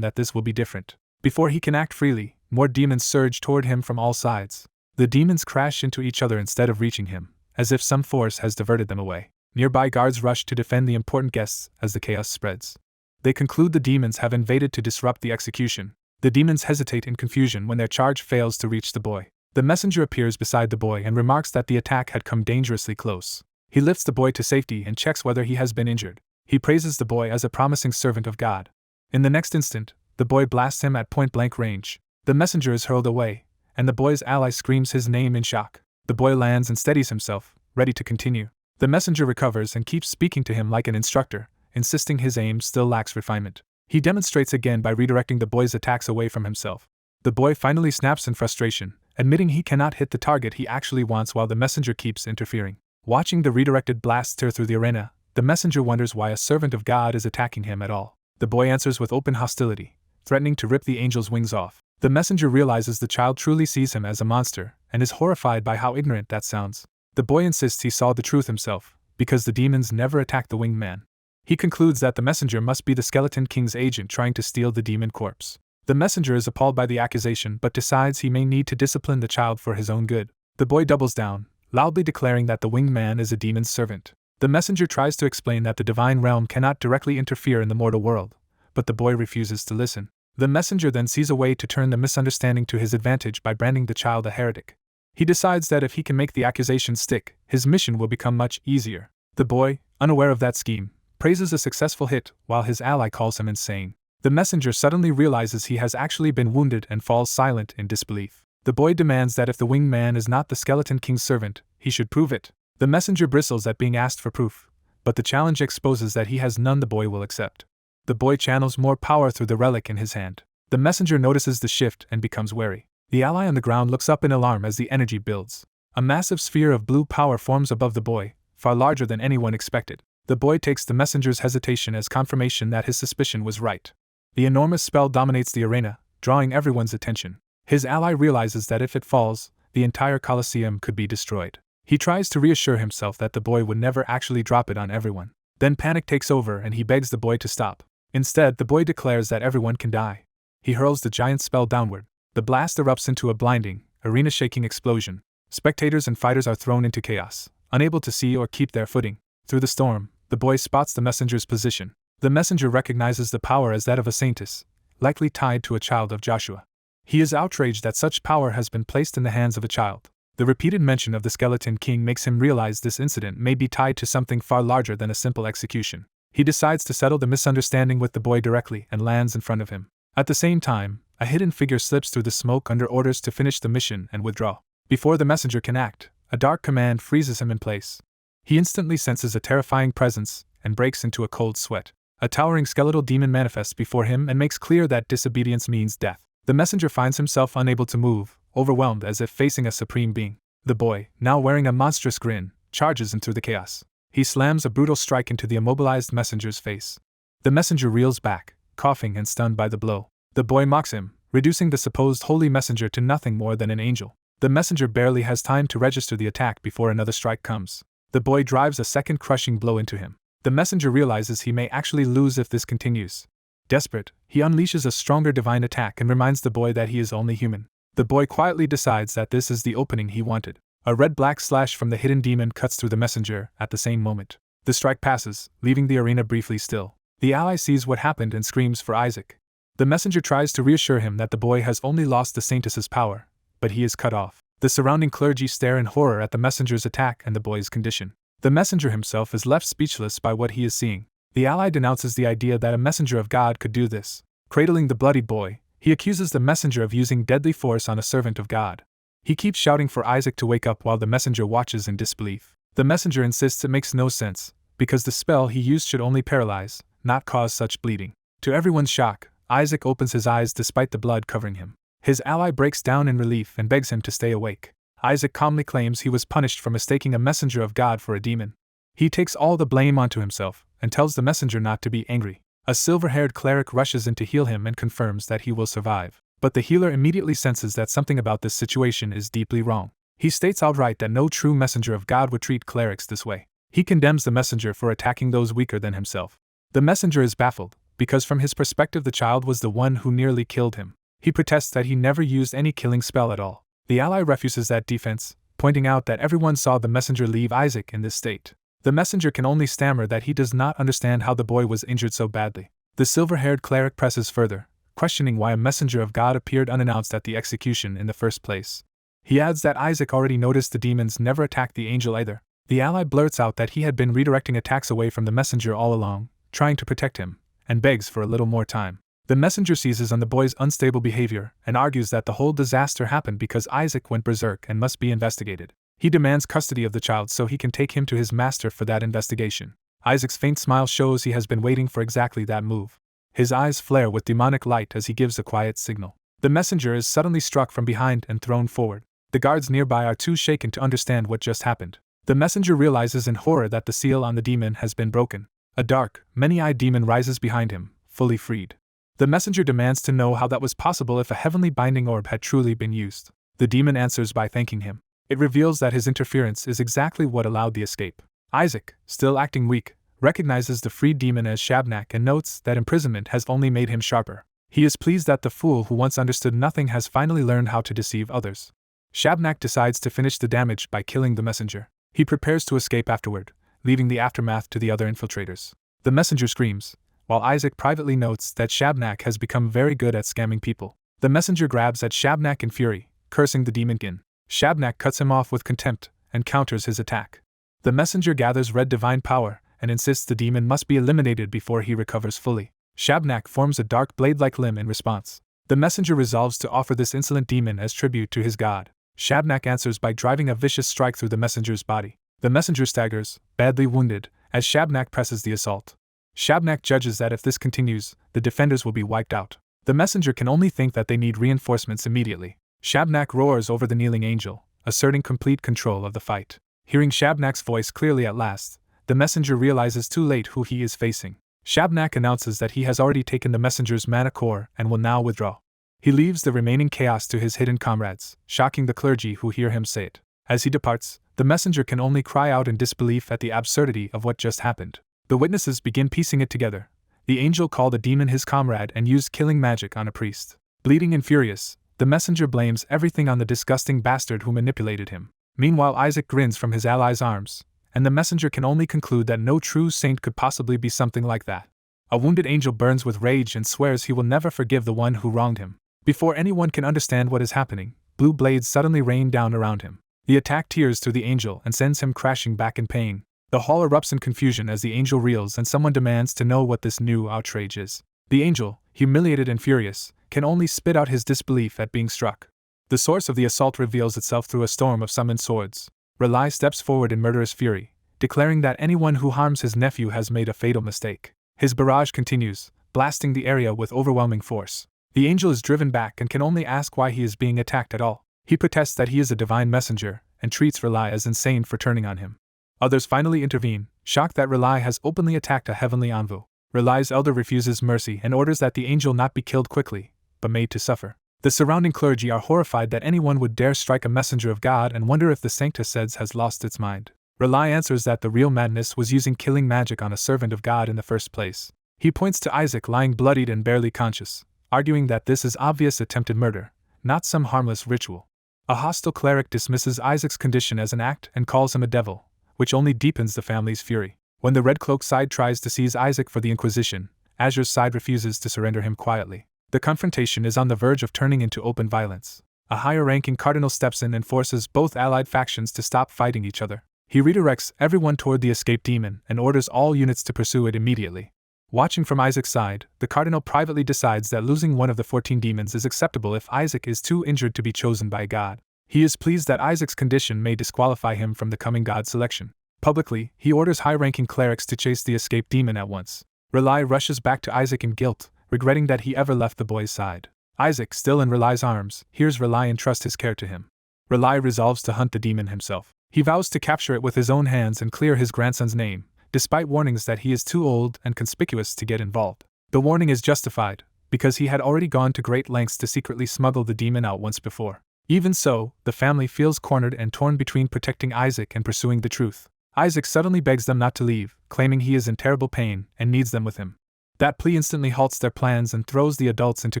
that this will be different. Before he can act freely, more demons surge toward him from all sides. The demons crash into each other instead of reaching him, as if some force has diverted them away. Nearby guards rush to defend the important guests as the chaos spreads. They conclude the demons have invaded to disrupt the execution. The demons hesitate in confusion when their charge fails to reach the boy. The messenger appears beside the boy and remarks that the attack had come dangerously close. He lifts the boy to safety and checks whether he has been injured. He praises the boy as a promising servant of God. In the next instant, the boy blasts him at point-blank range. The messenger is hurled away, and the boy's ally screams his name in shock. The boy lands and steadies himself, ready to continue. The messenger recovers and keeps speaking to him like an instructor, insisting his aim still lacks refinement. He demonstrates again by redirecting the boy's attacks away from himself. The boy finally snaps in frustration, admitting he cannot hit the target he actually wants while the messenger keeps interfering. Watching the redirected blast tear through the arena, the messenger wonders why a servant of God is attacking him at all. The boy answers with open hostility, threatening to rip the angel's wings off. The messenger realizes the child truly sees him as a monster, and is horrified by how ignorant that sounds. The boy insists he saw the truth himself, because the demons never attacked the winged man. He concludes that the messenger must be the Skeleton King's agent trying to steal the demon corpse. The messenger is appalled by the accusation but decides he may need to discipline the child for his own good. The boy doubles down, loudly declaring that the winged man is a demon's servant. The messenger tries to explain that the divine realm cannot directly interfere in the mortal world, but the boy refuses to listen. The messenger then sees a way to turn the misunderstanding to his advantage by branding the child a heretic. He decides that if he can make the accusation stick, his mission will become much easier. The boy, unaware of that scheme, praises a successful hit while his ally calls him insane. The messenger suddenly realizes he has actually been wounded and falls silent in disbelief. The boy demands that if the winged man is not the Skeleton King's servant, he should prove it. The messenger bristles at being asked for proof, but the challenge exposes that he has none the boy will accept. The boy channels more power through the relic in his hand. The messenger notices the shift and becomes wary. The ally on the ground looks up in alarm as the energy builds. A massive sphere of blue power forms above the boy, far larger than anyone expected. The boy takes the messenger's hesitation as confirmation that his suspicion was right. The enormous spell dominates the arena, drawing everyone's attention. His ally realizes that if it falls, the entire Colosseum could be destroyed. He tries to reassure himself that the boy would never actually drop it on everyone. Then panic takes over and he begs the boy to stop. Instead, the boy declares that everyone can die. He hurls the giant spell downward. The blast erupts into a blinding, arena-shaking explosion. Spectators and fighters are thrown into chaos, unable to see or keep their footing. Through the storm, the boy spots the messenger's position. The messenger recognizes the power as that of a saintess, likely tied to a child of Joshua. He is outraged that such power has been placed in the hands of a child. The repeated mention of the Skeleton King makes him realize this incident may be tied to something far larger than a simple execution. He decides to settle the misunderstanding with the boy directly and lands in front of him. At the same time, a hidden figure slips through the smoke under orders to finish the mission and withdraw. Before the messenger can act, a dark command freezes him in place. He instantly senses a terrifying presence and breaks into a cold sweat. A towering skeletal demon manifests before him and makes clear that disobedience means death. The messenger finds himself unable to move, overwhelmed as if facing a supreme being. The boy, now wearing a monstrous grin, charges in through the chaos. He slams a brutal strike into the immobilized messenger's face. The messenger reels back, coughing and stunned by the blow. The boy mocks him, reducing the supposed holy messenger to nothing more than an angel. The messenger barely has time to register the attack before another strike comes. The boy drives a second crushing blow into him. The messenger realizes he may actually lose if this continues. Desperate, he unleashes a stronger divine attack and reminds the boy that he is only human. The boy quietly decides that this is the opening he wanted. A red-black slash from the hidden demon cuts through the messenger at the same moment. The strike passes, leaving the arena briefly still. The ally sees what happened and screams for Isaac. The messenger tries to reassure him that the boy has only lost the Saintess's power, but he is cut off. The surrounding clergy stare in horror at the messenger's attack and the boy's condition. The messenger himself is left speechless by what he is seeing. The ally denounces the idea that a messenger of God could do this. Cradling the bloodied boy, he accuses the messenger of using deadly force on a servant of God. He keeps shouting for Isaac to wake up while the messenger watches in disbelief. The messenger insists it makes no sense, because the spell he used should only paralyze, not cause such bleeding. To everyone's shock, Isaac opens his eyes despite the blood covering him. His ally breaks down in relief and begs him to stay awake. Isaac calmly claims he was punished for mistaking a messenger of God for a demon. He takes all the blame onto himself and tells the messenger not to be angry. A silver-haired cleric rushes in to heal him and confirms that he will survive. But the healer immediately senses that something about this situation is deeply wrong. He states outright that no true messenger of God would treat clerics this way. He condemns the messenger for attacking those weaker than himself. The messenger is baffled, because from his perspective the child was the one who nearly killed him. He protests that he never used any killing spell at all. The ally refuses that defense, pointing out that everyone saw the messenger leave Isaac in this state. The messenger can only stammer that he does not understand how the boy was injured so badly. The silver-haired cleric presses further, questioning why a messenger of God appeared unannounced at the execution in the first place. He adds that Isaac already noticed the demons never attacked the angel either. The ally blurts out that he had been redirecting attacks away from the messenger all along, trying to protect him, and begs for a little more time. The messenger seizes on the boy's unstable behavior and argues that the whole disaster happened because Isaac went berserk and must be investigated. He demands custody of the child so he can take him to his master for that investigation. Isaac's faint smile shows he has been waiting for exactly that move. His eyes flare with demonic light as he gives a quiet signal. The messenger is suddenly struck from behind and thrown forward. The guards nearby are too shaken to understand what just happened. The messenger realizes in horror that the seal on the demon has been broken. A dark, many-eyed demon rises behind him, fully freed. The messenger demands to know how that was possible if a heavenly binding orb had truly been used. The demon answers by thanking him. It reveals that his interference is exactly what allowed the escape. Isaac, still acting weak, recognizes the freed demon as Shabnak and notes that imprisonment has only made him sharper. He is pleased that the fool who once understood nothing has finally learned how to deceive others. Shabnak decides to finish the damage by killing the messenger. He prepares to escape afterward, leaving the aftermath to the other infiltrators. The messenger screams, while Isaac privately notes that Shabnak has become very good at scamming people. The messenger grabs at Shabnak in fury, cursing the demonkin. Shabnak cuts him off with contempt and counters his attack. The messenger gathers red divine power and insists the demon must be eliminated before he recovers fully. Shabnak forms a dark blade-like limb in response. The messenger resolves to offer this insolent demon as tribute to his god. Shabnak answers by driving a vicious strike through the messenger's body. The messenger staggers, badly wounded, as Shabnak presses the assault. Shabnak judges that if this continues, the defenders will be wiped out. The messenger can only think that they need reinforcements immediately. Shabnak roars over the kneeling angel, asserting complete control of the fight. Hearing Shabnak's voice clearly at last, the messenger realizes too late who he is facing. Shabnak announces that he has already taken the messenger's mana core and will now withdraw. He leaves the remaining chaos to his hidden comrades, shocking the clergy who hear him say it. As he departs, the messenger can only cry out in disbelief at the absurdity of what just happened. The witnesses begin piecing it together. The angel called a demon his comrade and used killing magic on a priest. Bleeding and furious, the messenger blames everything on the disgusting bastard who manipulated him. Meanwhile, Isaac grins from his ally's arms, and the messenger can only conclude that no true saint could possibly be something like that. A wounded angel burns with rage and swears he will never forgive the one who wronged him. Before anyone can understand what is happening, blue blades suddenly rain down around him. The attack tears through the angel and sends him crashing back in pain. The hall erupts in confusion as the angel reels and someone demands to know what this new outrage is. The angel, humiliated and furious, can only spit out his disbelief at being struck. The source of the assault reveals itself through a storm of summoned swords. Relai steps forward in murderous fury, declaring that anyone who harms his nephew has made a fatal mistake. His barrage continues, blasting the area with overwhelming force. The angel is driven back and can only ask why he is being attacked at all. He protests that he is a divine messenger, and treats Relai as insane for turning on him. Others finally intervene, shocked that Relai has openly attacked a heavenly envoy. Relai's elder refuses mercy and orders that the angel not be killed quickly, but made to suffer. The surrounding clergy are horrified that anyone would dare strike a messenger of God and wonder if the Sancta Seds has lost its mind. Relai answers that the real madness was using killing magic on a servant of God in the first place. He points to Isaac lying bloodied and barely conscious, arguing that this is obvious attempted murder, not some harmless ritual. A hostile cleric dismisses Isaac's condition as an act and calls him a devil, which only deepens the family's fury. When the Red Cloak side tries to seize Isaac for the Inquisition, Azure's side refuses to surrender him quietly. The confrontation is on the verge of turning into open violence. A higher-ranking cardinal steps in and forces both allied factions to stop fighting each other. He redirects everyone toward the escaped demon and orders all units to pursue it immediately. Watching from Isaac's side, the cardinal privately decides that losing one of the 14 demons is acceptable if Isaac is too injured to be chosen by God. He is pleased that Isaac's condition may disqualify him from the coming God selection. Publicly, he orders high-ranking clerics to chase the escaped demon at once. Relai rushes back to Isaac in guilt, regretting that he ever left the boy's side. Isaac, still in Relai's arms, hears Relai entrust his care to him. Relai resolves to hunt the demon himself. He vows to capture it with his own hands and clear his grandson's name, despite warnings that he is too old and conspicuous to get involved. The warning is justified, because he had already gone to great lengths to secretly smuggle the demon out once before. Even so, the family feels cornered and torn between protecting Isaac and pursuing the truth. Isaac suddenly begs them not to leave, claiming he is in terrible pain and needs them with him. That plea instantly halts their plans and throws the adults into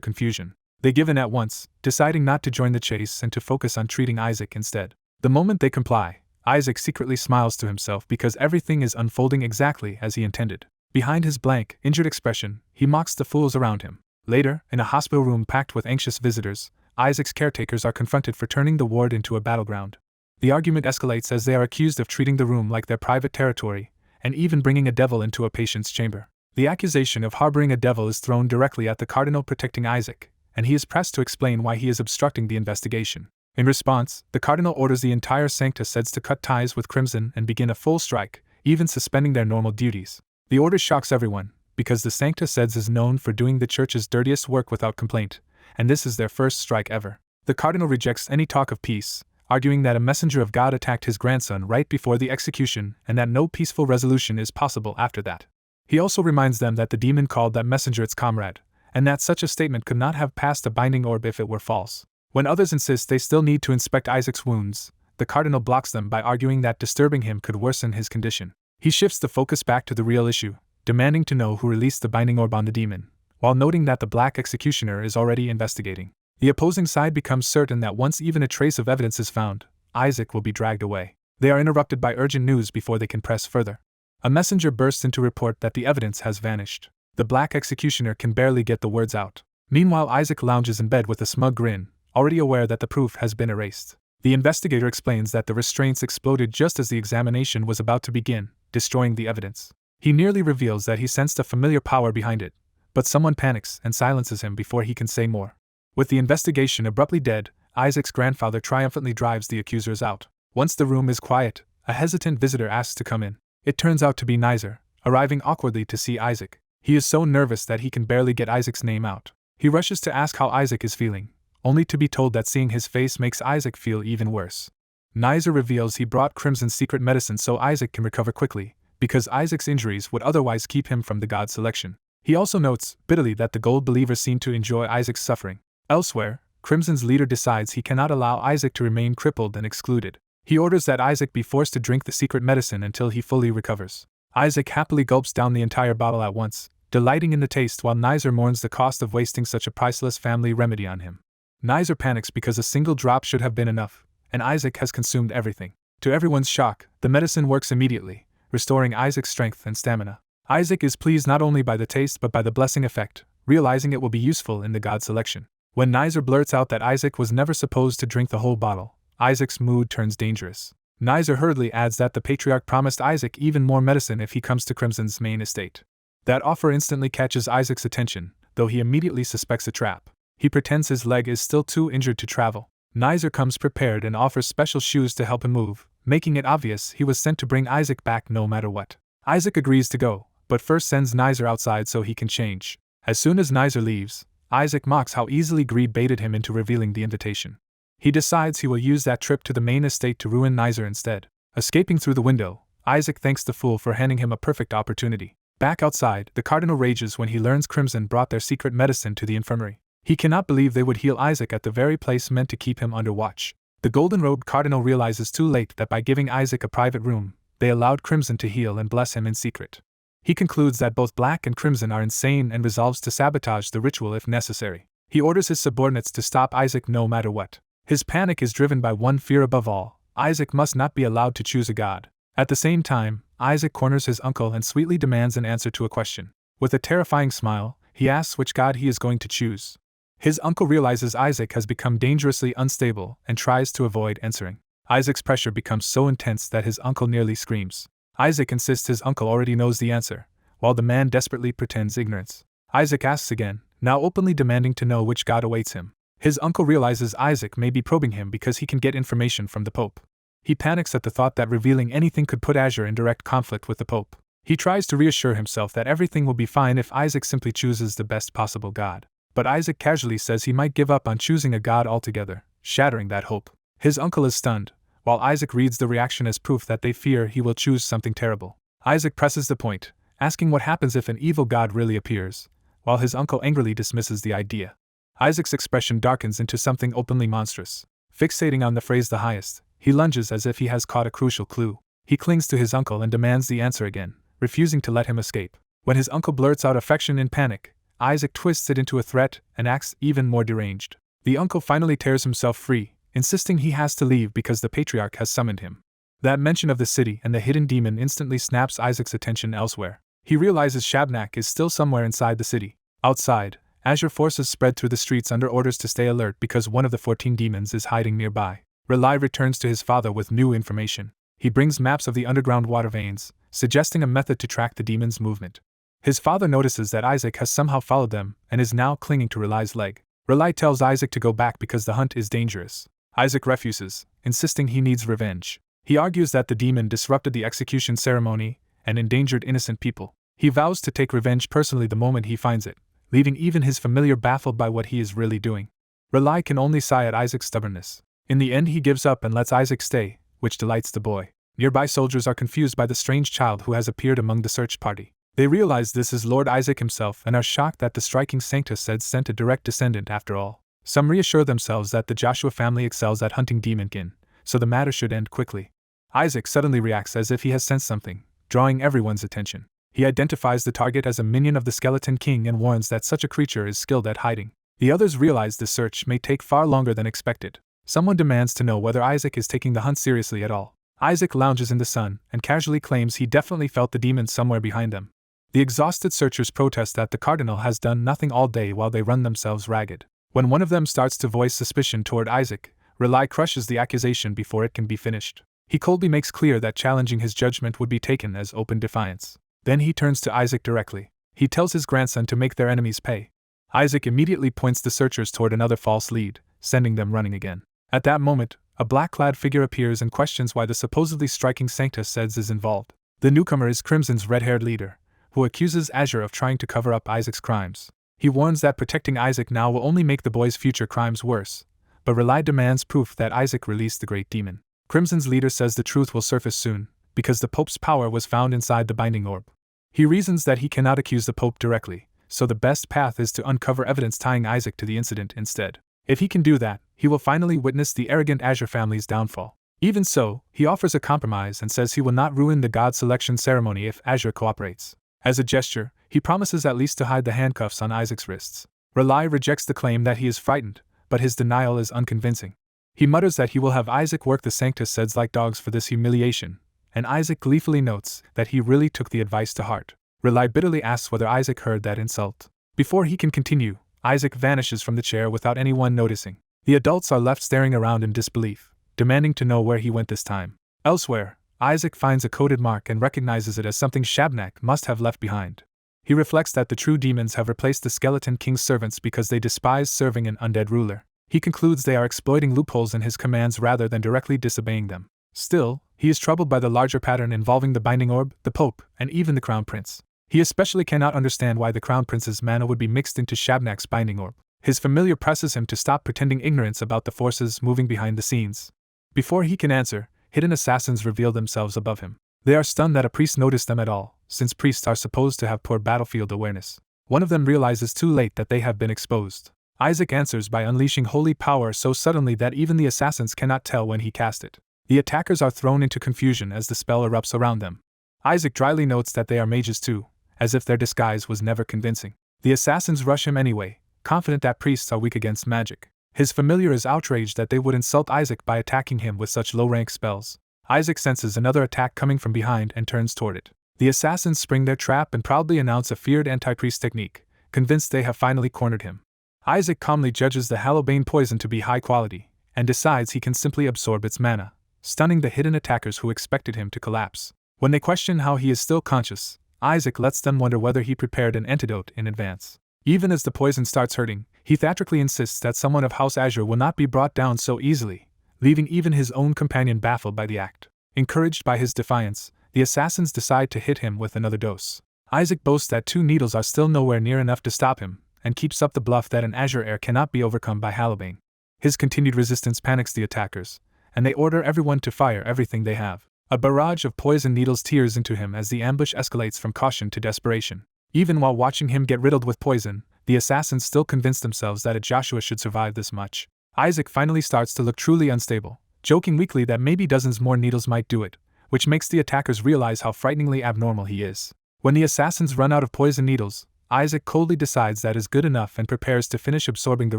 confusion. They give in at once, deciding not to join the chase and to focus on treating Isaac instead. The moment they comply, Isaac secretly smiles to himself because everything is unfolding exactly as he intended. Behind his blank, injured expression, he mocks the fools around him. Later, in a hospital room packed with anxious visitors, Isaac's caretakers are confronted for turning the ward into a battleground. The argument escalates as they are accused of treating the room like their private territory, and even bringing a devil into a patient's chamber. The accusation of harboring a devil is thrown directly at the cardinal protecting Isaac, and he is pressed to explain why he is obstructing the investigation. In response, the cardinal orders the entire Sancta Seds to cut ties with Crimson and begin a full strike, even suspending their normal duties. The order shocks everyone, because the Sancta Seds is known for doing the church's dirtiest work without complaint, and this is their first strike ever. The cardinal rejects any talk of peace, arguing that a messenger of God attacked his grandson right before the execution and that no peaceful resolution is possible after that. He also reminds them that the demon called that messenger its comrade, and that such a statement could not have passed a binding orb if it were false. When others insist they still need to inspect Isaac's wounds, the cardinal blocks them by arguing that disturbing him could worsen his condition. He shifts the focus back to the real issue, demanding to know who released the binding orb on the demon, while noting that the Black Executioner is already investigating. The opposing side becomes certain that once even a trace of evidence is found, Isaac will be dragged away. They are interrupted by urgent news before they can press further. A messenger bursts in to report that the evidence has vanished. The Black Executioner can barely get the words out. Meanwhile, Isaac lounges in bed with a smug grin, already aware that the proof has been erased. The investigator explains that the restraints exploded just as the examination was about to begin, destroying the evidence. He nearly reveals that he sensed a familiar power behind it, but someone panics and silences him before he can say more. With the investigation abruptly dead, Isaac's grandfather triumphantly drives the accusers out. Once the room is quiet, a hesitant visitor asks to come in. It turns out to be Nizer, arriving awkwardly to see Isaac. He is so nervous that he can barely get Isaac's name out. He rushes to ask how Isaac is feeling, only to be told that seeing his face makes Isaac feel even worse. Nizer reveals he brought Crimson's secret medicine so Isaac can recover quickly, because Isaac's injuries would otherwise keep him from the god selection. He also notes, bitterly, that the gold believers seem to enjoy Isaac's suffering. Elsewhere, Crimson's leader decides he cannot allow Isaac to remain crippled and excluded. He orders that Isaac be forced to drink the secret medicine until he fully recovers. Isaac happily gulps down the entire bottle at once, delighting in the taste while Nizer mourns the cost of wasting such a priceless family remedy on him. Nizer panics because a single drop should have been enough, and Isaac has consumed everything. To everyone's shock, the medicine works immediately, restoring Isaac's strength and stamina. Isaac is pleased not only by the taste but by the blessing effect, realizing it will be useful in the god selection. When Nizer blurts out that Isaac was never supposed to drink the whole bottle, Isaac's mood turns dangerous. Nizer hurriedly adds that the patriarch promised Isaac even more medicine if he comes to Crimson's main estate. That offer instantly catches Isaac's attention, though he immediately suspects a trap. He pretends his leg is still too injured to travel. Nizer comes prepared and offers special shoes to help him move, making it obvious he was sent to bring Isaac back no matter what. Isaac agrees to go, but first sends Nizer outside so he can change. As soon as Nizer leaves, Isaac mocks how easily greed baited him into revealing the invitation. He decides he will use that trip to the main estate to ruin Nizer instead. Escaping through the window, Isaac thanks the fool for handing him a perfect opportunity. Back outside, the cardinal rages when he learns Crimson brought their secret medicine to the infirmary. He cannot believe they would heal Isaac at the very place meant to keep him under watch. The golden-robed cardinal realizes too late that by giving Isaac a private room, they allowed Crimson to heal and bless him in secret. He concludes that both Black and Crimson are insane and resolves to sabotage the ritual if necessary. He orders his subordinates to stop Isaac no matter what. His panic is driven by one fear above all: Isaac must not be allowed to choose a god. At the same time, Isaac corners his uncle and sweetly demands an answer to a question. With a terrifying smile, he asks which god he is going to choose. His uncle realizes Isaac has become dangerously unstable and tries to avoid answering. Isaac's pressure becomes so intense that his uncle nearly screams. Isaac insists his uncle already knows the answer, while the man desperately pretends ignorance. Isaac asks again, now openly demanding to know which god awaits him. His uncle realizes Isaac may be probing him because he can get information from the Pope. He panics at the thought that revealing anything could put Azure in direct conflict with the Pope. He tries to reassure himself that everything will be fine if Isaac simply chooses the best possible god. But Isaac casually says he might give up on choosing a god altogether, shattering that hope. His uncle is stunned, while Isaac reads the reaction as proof that they fear he will choose something terrible. Isaac presses the point, asking what happens if an evil god really appears, while his uncle angrily dismisses the idea. Isaac's expression darkens into something openly monstrous. Fixating on the phrase "the highest," he lunges as if he has caught a crucial clue. He clings to his uncle and demands the answer again, refusing to let him escape. When his uncle blurts out affection in panic, Isaac twists it into a threat and acts even more deranged. The uncle finally tears himself free, insisting he has to leave because the patriarch has summoned him. That mention of the city and the hidden demon instantly snaps Isaac's attention elsewhere. He realizes Shabnak is still somewhere inside the city. Outside, Azure forces spread through the streets under orders to stay alert because one of the 14 demons is hiding nearby. Relai returns to his father with new information. He brings maps of the underground water veins, suggesting a method to track the demon's movement. His father notices that Isaac has somehow followed them and is now clinging to Relai's leg. Relai tells Isaac to go back because the hunt is dangerous. Isaac refuses, insisting he needs revenge. He argues that the demon disrupted the execution ceremony and endangered innocent people. He vows to take revenge personally the moment he finds it, leaving even his familiar baffled by what he is really doing. Relai can only sigh at Isaac's stubbornness. In the end he gives up and lets Isaac stay, which delights the boy. Nearby soldiers are confused by the strange child who has appeared among the search party. They realize this is Lord Isaac himself and are shocked that the striking Sanctus said sent a direct descendant after all. Some reassure themselves that the Joshua family excels at hunting demonkin, so the matter should end quickly. Isaac suddenly reacts as if he has sensed something, drawing everyone's attention. He identifies the target as a minion of the Skeleton King and warns that such a creature is skilled at hiding. The others realize the search may take far longer than expected. Someone demands to know whether Isaac is taking the hunt seriously at all. Isaac lounges in the sun and casually claims he definitely felt the demon somewhere behind them. The exhausted searchers protest that the cardinal has done nothing all day while they run themselves ragged. When one of them starts to voice suspicion toward Isaac, Relai crushes the accusation before it can be finished. He coldly makes clear that challenging his judgment would be taken as open defiance. Then he turns to Isaac directly. He tells his grandson to make their enemies pay. Isaac immediately points the searchers toward another false lead, sending them running again. At that moment, a black-clad figure appears and questions why the supposedly striking Sanctus says is involved. The newcomer is Crimson's red-haired leader, who accuses Azure of trying to cover up Isaac's crimes. He warns that protecting Isaac now will only make the boy's future crimes worse, but Relai demands proof that Isaac released the great demon. Crimson's leader says the truth will surface soon, because the Pope's power was found inside the binding orb. He reasons that he cannot accuse the Pope directly, so the best path is to uncover evidence tying Isaac to the incident instead. If he can do that, he will finally witness the arrogant Azure family's downfall. Even so, he offers a compromise and says he will not ruin the god selection ceremony if Azure cooperates. As a gesture, he promises at least to hide the handcuffs on Isaac's wrists. Relai rejects the claim that he is frightened, but his denial is unconvincing. He mutters that he will have Isaac work the Sanctus Seds like dogs for this humiliation, and Isaac gleefully notes that he really took the advice to heart. Relai bitterly asks whether Isaac heard that insult. Before he can continue, Isaac vanishes from the chair without anyone noticing. The adults are left staring around in disbelief, demanding to know where he went this time. Elsewhere, Isaac finds a coded mark and recognizes it as something Shabnak must have left behind. He reflects that the true demons have replaced the Skeleton King's servants because they despise serving an undead ruler. He concludes they are exploiting loopholes in his commands rather than directly disobeying them. Still, he is troubled by the larger pattern involving the Binding Orb, the Pope, and even the Crown Prince. He especially cannot understand why the Crown Prince's mana would be mixed into Shabnak's Binding Orb. His familiar presses him to stop pretending ignorance about the forces moving behind the scenes. Before he can answer, hidden assassins reveal themselves above him. They are stunned that a priest noticed them at all, since priests are supposed to have poor battlefield awareness. One of them realizes too late that they have been exposed. Isaac answers by unleashing holy power so suddenly that even the assassins cannot tell when he cast it. The attackers are thrown into confusion as the spell erupts around them. Isaac dryly notes that they are mages too, as if their disguise was never convincing. The assassins rush him anyway, confident that priests are weak against magic. His familiar is outraged that they would insult Isaac by attacking him with such low-rank spells. Isaac senses another attack coming from behind and turns toward it. The assassins spring their trap and proudly announce a feared anti-priest technique, convinced they have finally cornered him. Isaac calmly judges the Hallowbane poison to be high quality, and decides he can simply absorb its mana, stunning the hidden attackers who expected him to collapse. When they question how he is still conscious, Isaac lets them wonder whether he prepared an antidote in advance. Even as the poison starts hurting, he theatrically insists that someone of House Azure will not be brought down so easily, leaving even his own companion baffled by the act. Encouraged by his defiance, the assassins decide to hit him with another dose. Isaac boasts that 2 needles are still nowhere near enough to stop him, and keeps up the bluff that an Azure Heir cannot be overcome by Hallowbane. His continued resistance panics the attackers, and they order everyone to fire everything they have. A barrage of poison needles tears into him as the ambush escalates from caution to desperation. Even while watching him get riddled with poison, the assassins still convince themselves that a Joshua should survive this much. Isaac finally starts to look truly unstable, joking weakly that maybe dozens more needles might do it, which makes the attackers realize how frighteningly abnormal he is. When the assassins run out of poison needles, Isaac coldly decides that is good enough and prepares to finish absorbing the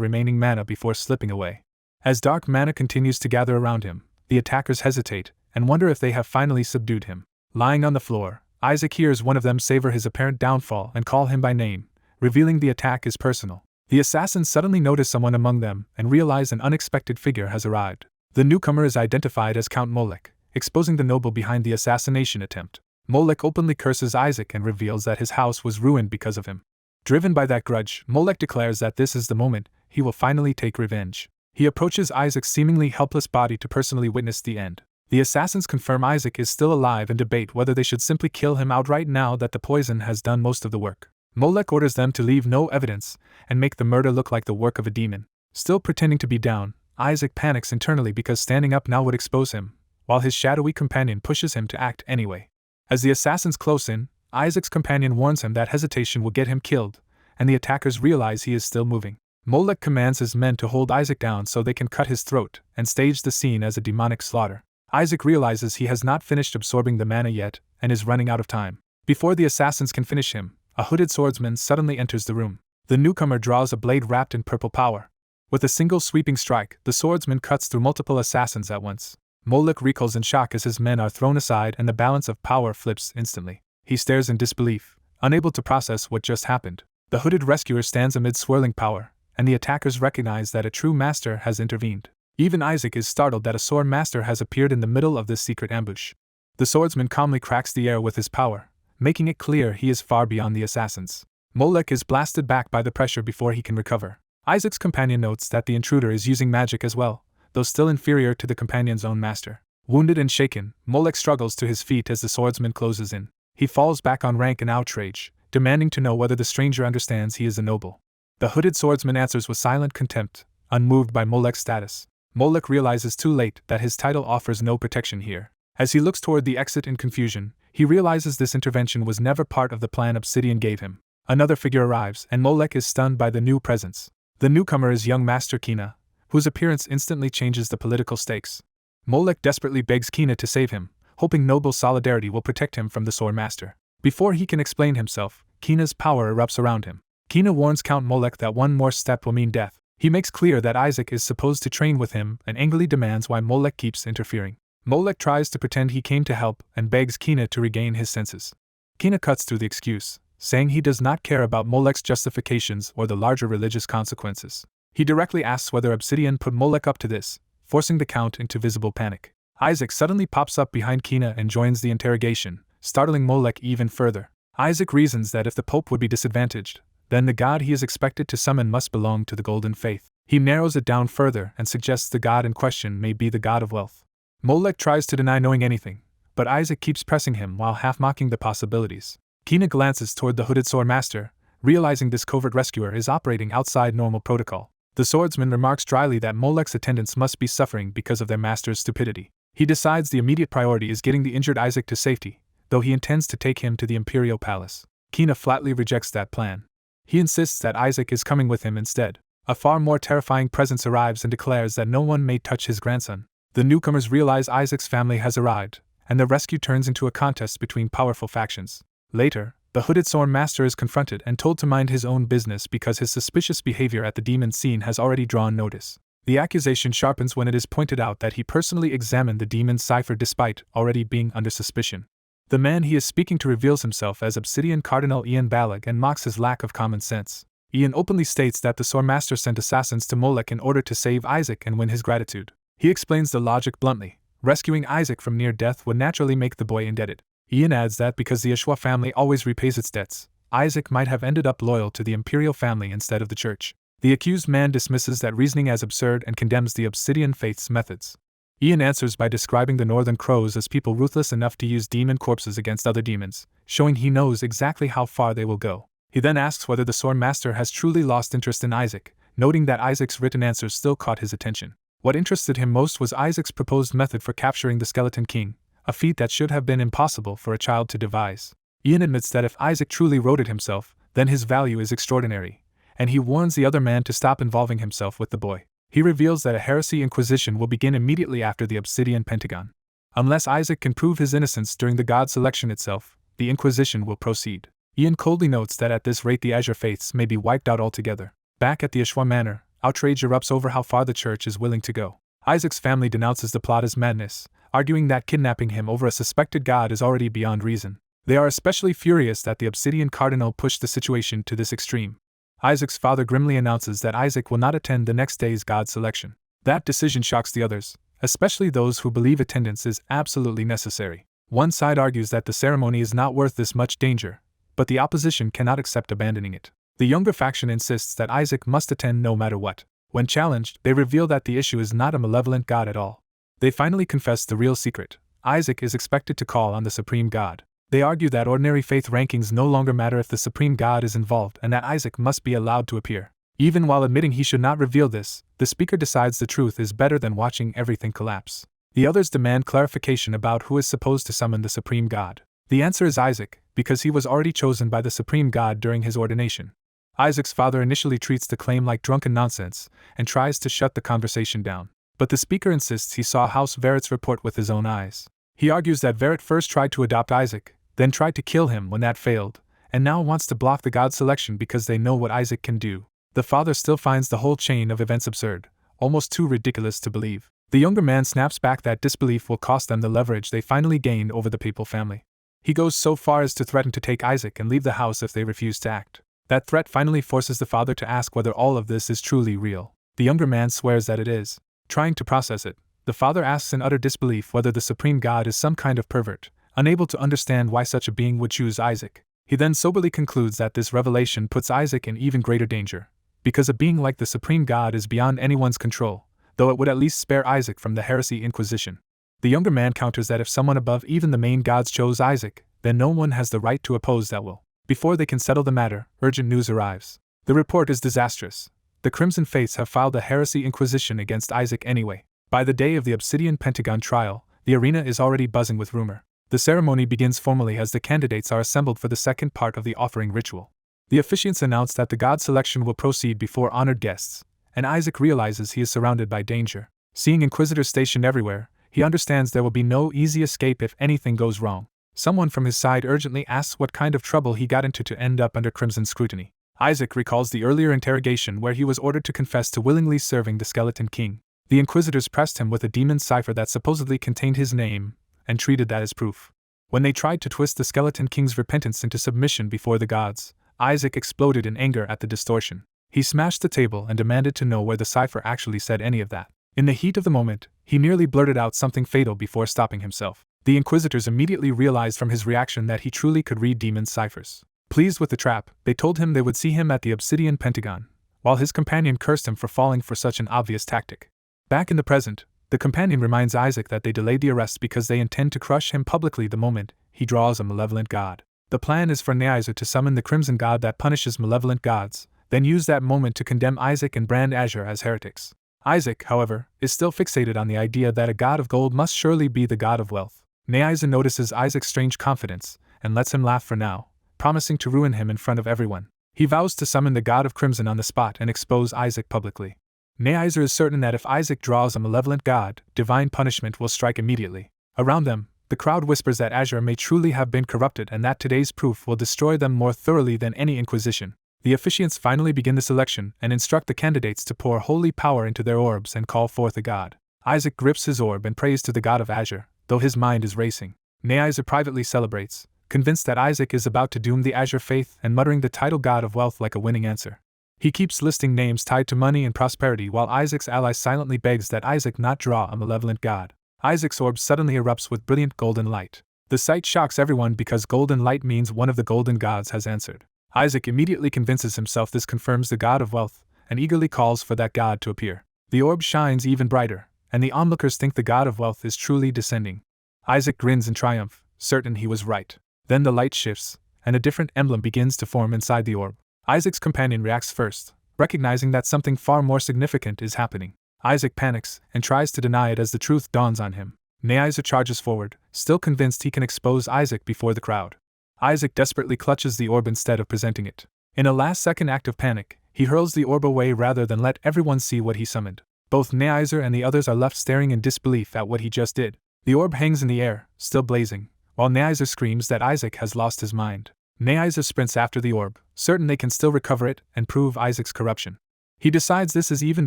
remaining mana before slipping away. As dark mana continues to gather around him, the attackers hesitate and wonder if they have finally subdued him. Lying on the floor, Isaac hears one of them savor his apparent downfall and call him by name, revealing the attack is personal. The assassins suddenly notice someone among them and realize an unexpected figure has arrived. The newcomer is identified as Count Molech, exposing the noble behind the assassination attempt. Molech openly curses Isaac and reveals that his house was ruined because of him. Driven by that grudge, Molech declares that this is the moment he will finally take revenge. He approaches Isaac's seemingly helpless body to personally witness the end. The assassins confirm Isaac is still alive and debate whether they should simply kill him outright now that the poison has done most of the work. Molech orders them to leave no evidence and make the murder look like the work of a demon. Still pretending to be down, Isaac panics internally because standing up now would expose him, while his shadowy companion pushes him to act anyway. As the assassins close in, Isaac's companion warns him that hesitation will get him killed, and the attackers realize he is still moving. Molech commands his men to hold Isaac down so they can cut his throat and stage the scene as a demonic slaughter. Isaac realizes he has not finished absorbing the mana yet and is running out of time. Before the assassins can finish him, a hooded swordsman suddenly enters the room. The newcomer draws a blade wrapped in purple power. With a single sweeping strike, the swordsman cuts through multiple assassins at once. Molech recoils in shock as his men are thrown aside and the balance of power flips instantly. He stares in disbelief, unable to process what just happened. The hooded rescuer stands amid swirling power, and the attackers recognize that a true master has intervened. Even Isaac is startled that a sword master has appeared in the middle of this secret ambush. The swordsman calmly cracks the air with his power, making it clear he is far beyond the assassins. Molech is blasted back by the pressure before he can recover. Isaac's companion notes that the intruder is using magic as well, though still inferior to the companion's own master. Wounded and shaken, Molech struggles to his feet as the swordsman closes in. He falls back on rank in outrage, demanding to know whether the stranger understands he is a noble. The hooded swordsman answers with silent contempt, unmoved by Molech's status. Molech realizes too late that his title offers no protection here. As he looks toward the exit in confusion, he realizes this intervention was never part of the plan Obsidian gave him. Another figure arrives, and Molech is stunned by the new presence. The newcomer is young Master Kina, whose appearance instantly changes the political stakes. Molech desperately begs Kina to save him, hoping noble solidarity will protect him from the sword master. Before he can explain himself, Kina's power erupts around him. Kina warns Count Molech that one more step will mean death. He makes clear that Isaac is supposed to train with him and angrily demands why Molech keeps interfering. Molech tries to pretend he came to help and begs Kina to regain his senses. Kina cuts through the excuse, saying he does not care about Molech's justifications or the larger religious consequences. He directly asks whether Obsidian put Molech up to this, forcing the Count into visible panic. Isaac suddenly pops up behind Kina and joins the interrogation, startling Molech even further. Isaac reasons that if the Pope would be disadvantaged, then the god he is expected to summon must belong to the Golden Faith. He narrows it down further and suggests the god in question may be the god of wealth. Molech tries to deny knowing anything, but Isaac keeps pressing him while half-mocking the possibilities. Kina glances toward the hooded sword master, realizing this covert rescuer is operating outside normal protocol. The swordsman remarks dryly that Molech's attendants must be suffering because of their master's stupidity. He decides the immediate priority is getting the injured Isaac to safety, though he intends to take him to the Imperial Palace. Kina flatly rejects that plan. He insists that Isaac is coming with him instead. A far more terrifying presence arrives and declares that no one may touch his grandson. The newcomers realize Isaac's family has arrived, and the rescue turns into a contest between powerful factions. Later, the hooded sword master is confronted and told to mind his own business because his suspicious behavior at the demon scene has already drawn notice. The accusation sharpens when it is pointed out that he personally examined the demon's cipher despite already being under suspicion. The man he is speaking to reveals himself as Obsidian Cardinal Ian Balag and mocks his lack of common sense. Ian openly states that the Swordmaster sent assassins to Molech in order to save Isaac and win his gratitude. He explains the logic bluntly. Rescuing Isaac from near death would naturally make the boy indebted. Ian adds that because the Ashwa family always repays its debts, Isaac might have ended up loyal to the imperial family instead of the church. The accused man dismisses that reasoning as absurd and condemns the Obsidian Faith's methods. Ian answers by describing the Northern Crows as people ruthless enough to use demon corpses against other demons, showing he knows exactly how far they will go. He then asks whether the Swordmaster has truly lost interest in Isaac, noting that Isaac's written answers still caught his attention. What interested him most was Isaac's proposed method for capturing the Skeleton King, a feat that should have been impossible for a child to devise. Ian admits that if Isaac truly wrote it himself, then his value is extraordinary, and he warns the other man to stop involving himself with the boy. He reveals that a heresy inquisition will begin immediately after the Obsidian Pentagon. Unless Isaac can prove his innocence during the god selection itself, the inquisition will proceed. Ian coldly notes that at this rate the Azure Faiths may be wiped out altogether. Back at the Ashwa Manor, outrage erupts over how far the church is willing to go. Isaac's family denounces the plot as madness, arguing that kidnapping him over a suspected god is already beyond reason. They are especially furious that the Obsidian Cardinal pushed the situation to this extreme. Isaac's father grimly announces that Isaac will not attend the next day's god selection. That decision shocks the others, especially those who believe attendance is absolutely necessary. One side argues that the ceremony is not worth this much danger, but the opposition cannot accept abandoning it. The younger faction insists that Isaac must attend no matter what. When challenged, they reveal that the issue is not a malevolent god at all. They finally confess the real secret. Isaac is expected to call on the Supreme God. They argue that ordinary faith rankings no longer matter if the Supreme God is involved and that Isaac must be allowed to appear. Even while admitting he should not reveal this, the speaker decides the truth is better than watching everything collapse. The others demand clarification about who is supposed to summon the Supreme God. The answer is Isaac, because he was already chosen by the Supreme God during his ordination. Isaac's father initially treats the claim like drunken nonsense and tries to shut the conversation down. But the speaker insists he saw House Verit's report with his own eyes. He argues that Verit first tried to adopt Isaac, then tried to kill him when that failed, and now wants to block the god selection because they know what Isaac can do. The father still finds the whole chain of events absurd, almost too ridiculous to believe. The younger man snaps back that disbelief will cost them the leverage they finally gained over the papal family. He goes so far as to threaten to take Isaac and leave the house if they refuse to act. That threat finally forces the father to ask whether all of this is truly real. The younger man swears that it is. Trying to process it, the father asks in utter disbelief whether the Supreme God is some kind of pervert, unable to understand why such a being would choose Isaac. He then soberly concludes that this revelation puts Isaac in even greater danger, because a being like the Supreme God is beyond anyone's control, though it would at least spare Isaac from the heresy inquisition. The younger man counters that if someone above even the main gods chose Isaac, then no one has the right to oppose that will. Before they can settle the matter, urgent news arrives. The report is disastrous. The Crimson Faiths have filed a heresy inquisition against Isaac anyway. By the day of the Obsidian Pentagon trial, the arena is already buzzing with rumor. The ceremony begins formally as the candidates are assembled for the second part of the offering ritual. The officiants announce that the god selection will proceed before honored guests, and Isaac realizes he is surrounded by danger. Seeing inquisitors stationed everywhere, he understands there will be no easy escape if anything goes wrong. Someone from his side urgently asks what kind of trouble he got into to end up under crimson scrutiny. Isaac recalls the earlier interrogation where he was ordered to confess to willingly serving the Skeleton King. The inquisitors pressed him with a demon cipher that supposedly contained his name, and treated that as proof. When they tried to twist the Skeleton King's repentance into submission before the gods, Isaac exploded in anger at the distortion. He smashed the table and demanded to know where the cipher actually said any of that. In the heat of the moment, he nearly blurted out something fatal before stopping himself. The Inquisitors immediately realized from his reaction that he truly could read demons' ciphers. Pleased with the trap, they told him they would see him at the Obsidian Pentagon, while his companion cursed him for falling for such an obvious tactic. Back in the present, the companion reminds Isaac that they delayed the arrest because they intend to crush him publicly the moment he draws a malevolent god. The plan is for Neaizer to summon the Crimson God that punishes malevolent gods, then use that moment to condemn Isaac and brand Azure as heretics. Isaac, however, is still fixated on the idea that a god of gold must surely be the god of wealth. Neaizer notices Isaac's strange confidence and lets him laugh for now, promising to ruin him in front of everyone. He vows to summon the god of Crimson on the spot and expose Isaac publicly. Neaizer is certain that if Isaac draws a malevolent god, divine punishment will strike immediately. Around them, the crowd whispers that Azure may truly have been corrupted and that today's proof will destroy them more thoroughly than any inquisition. The officiants finally begin the selection and instruct the candidates to pour holy power into their orbs and call forth a god. Isaac grips his orb and prays to the god of Azure, though his mind is racing. Neaizer privately celebrates, convinced that Isaac is about to doom the Azure faith and muttering the title god of wealth like a winning answer. He keeps listing names tied to money and prosperity while Isaac's ally silently begs that Isaac not draw a malevolent god. Isaac's orb suddenly erupts with brilliant golden light. The sight shocks everyone because golden light means one of the golden gods has answered. Isaac immediately convinces himself this confirms the god of wealth, and eagerly calls for that god to appear. The orb shines even brighter, and the onlookers think the god of wealth is truly descending. Isaac grins in triumph, certain he was right. Then the light shifts, and a different emblem begins to form inside the orb. Isaac's companion reacts first, recognizing that something far more significant is happening. Isaac panics and tries to deny it as the truth dawns on him. Neaizer charges forward, still convinced he can expose Isaac before the crowd. Isaac desperately clutches the orb instead of presenting it. In a last-second act of panic, he hurls the orb away rather than let everyone see what he summoned. Both Neaizer and the others are left staring in disbelief at what he just did. The orb hangs in the air, still blazing, while Neaizer screams that Isaac has lost his mind. Neaizer sprints after the orb, certain they can still recover it and prove Isaac's corruption. He decides this is even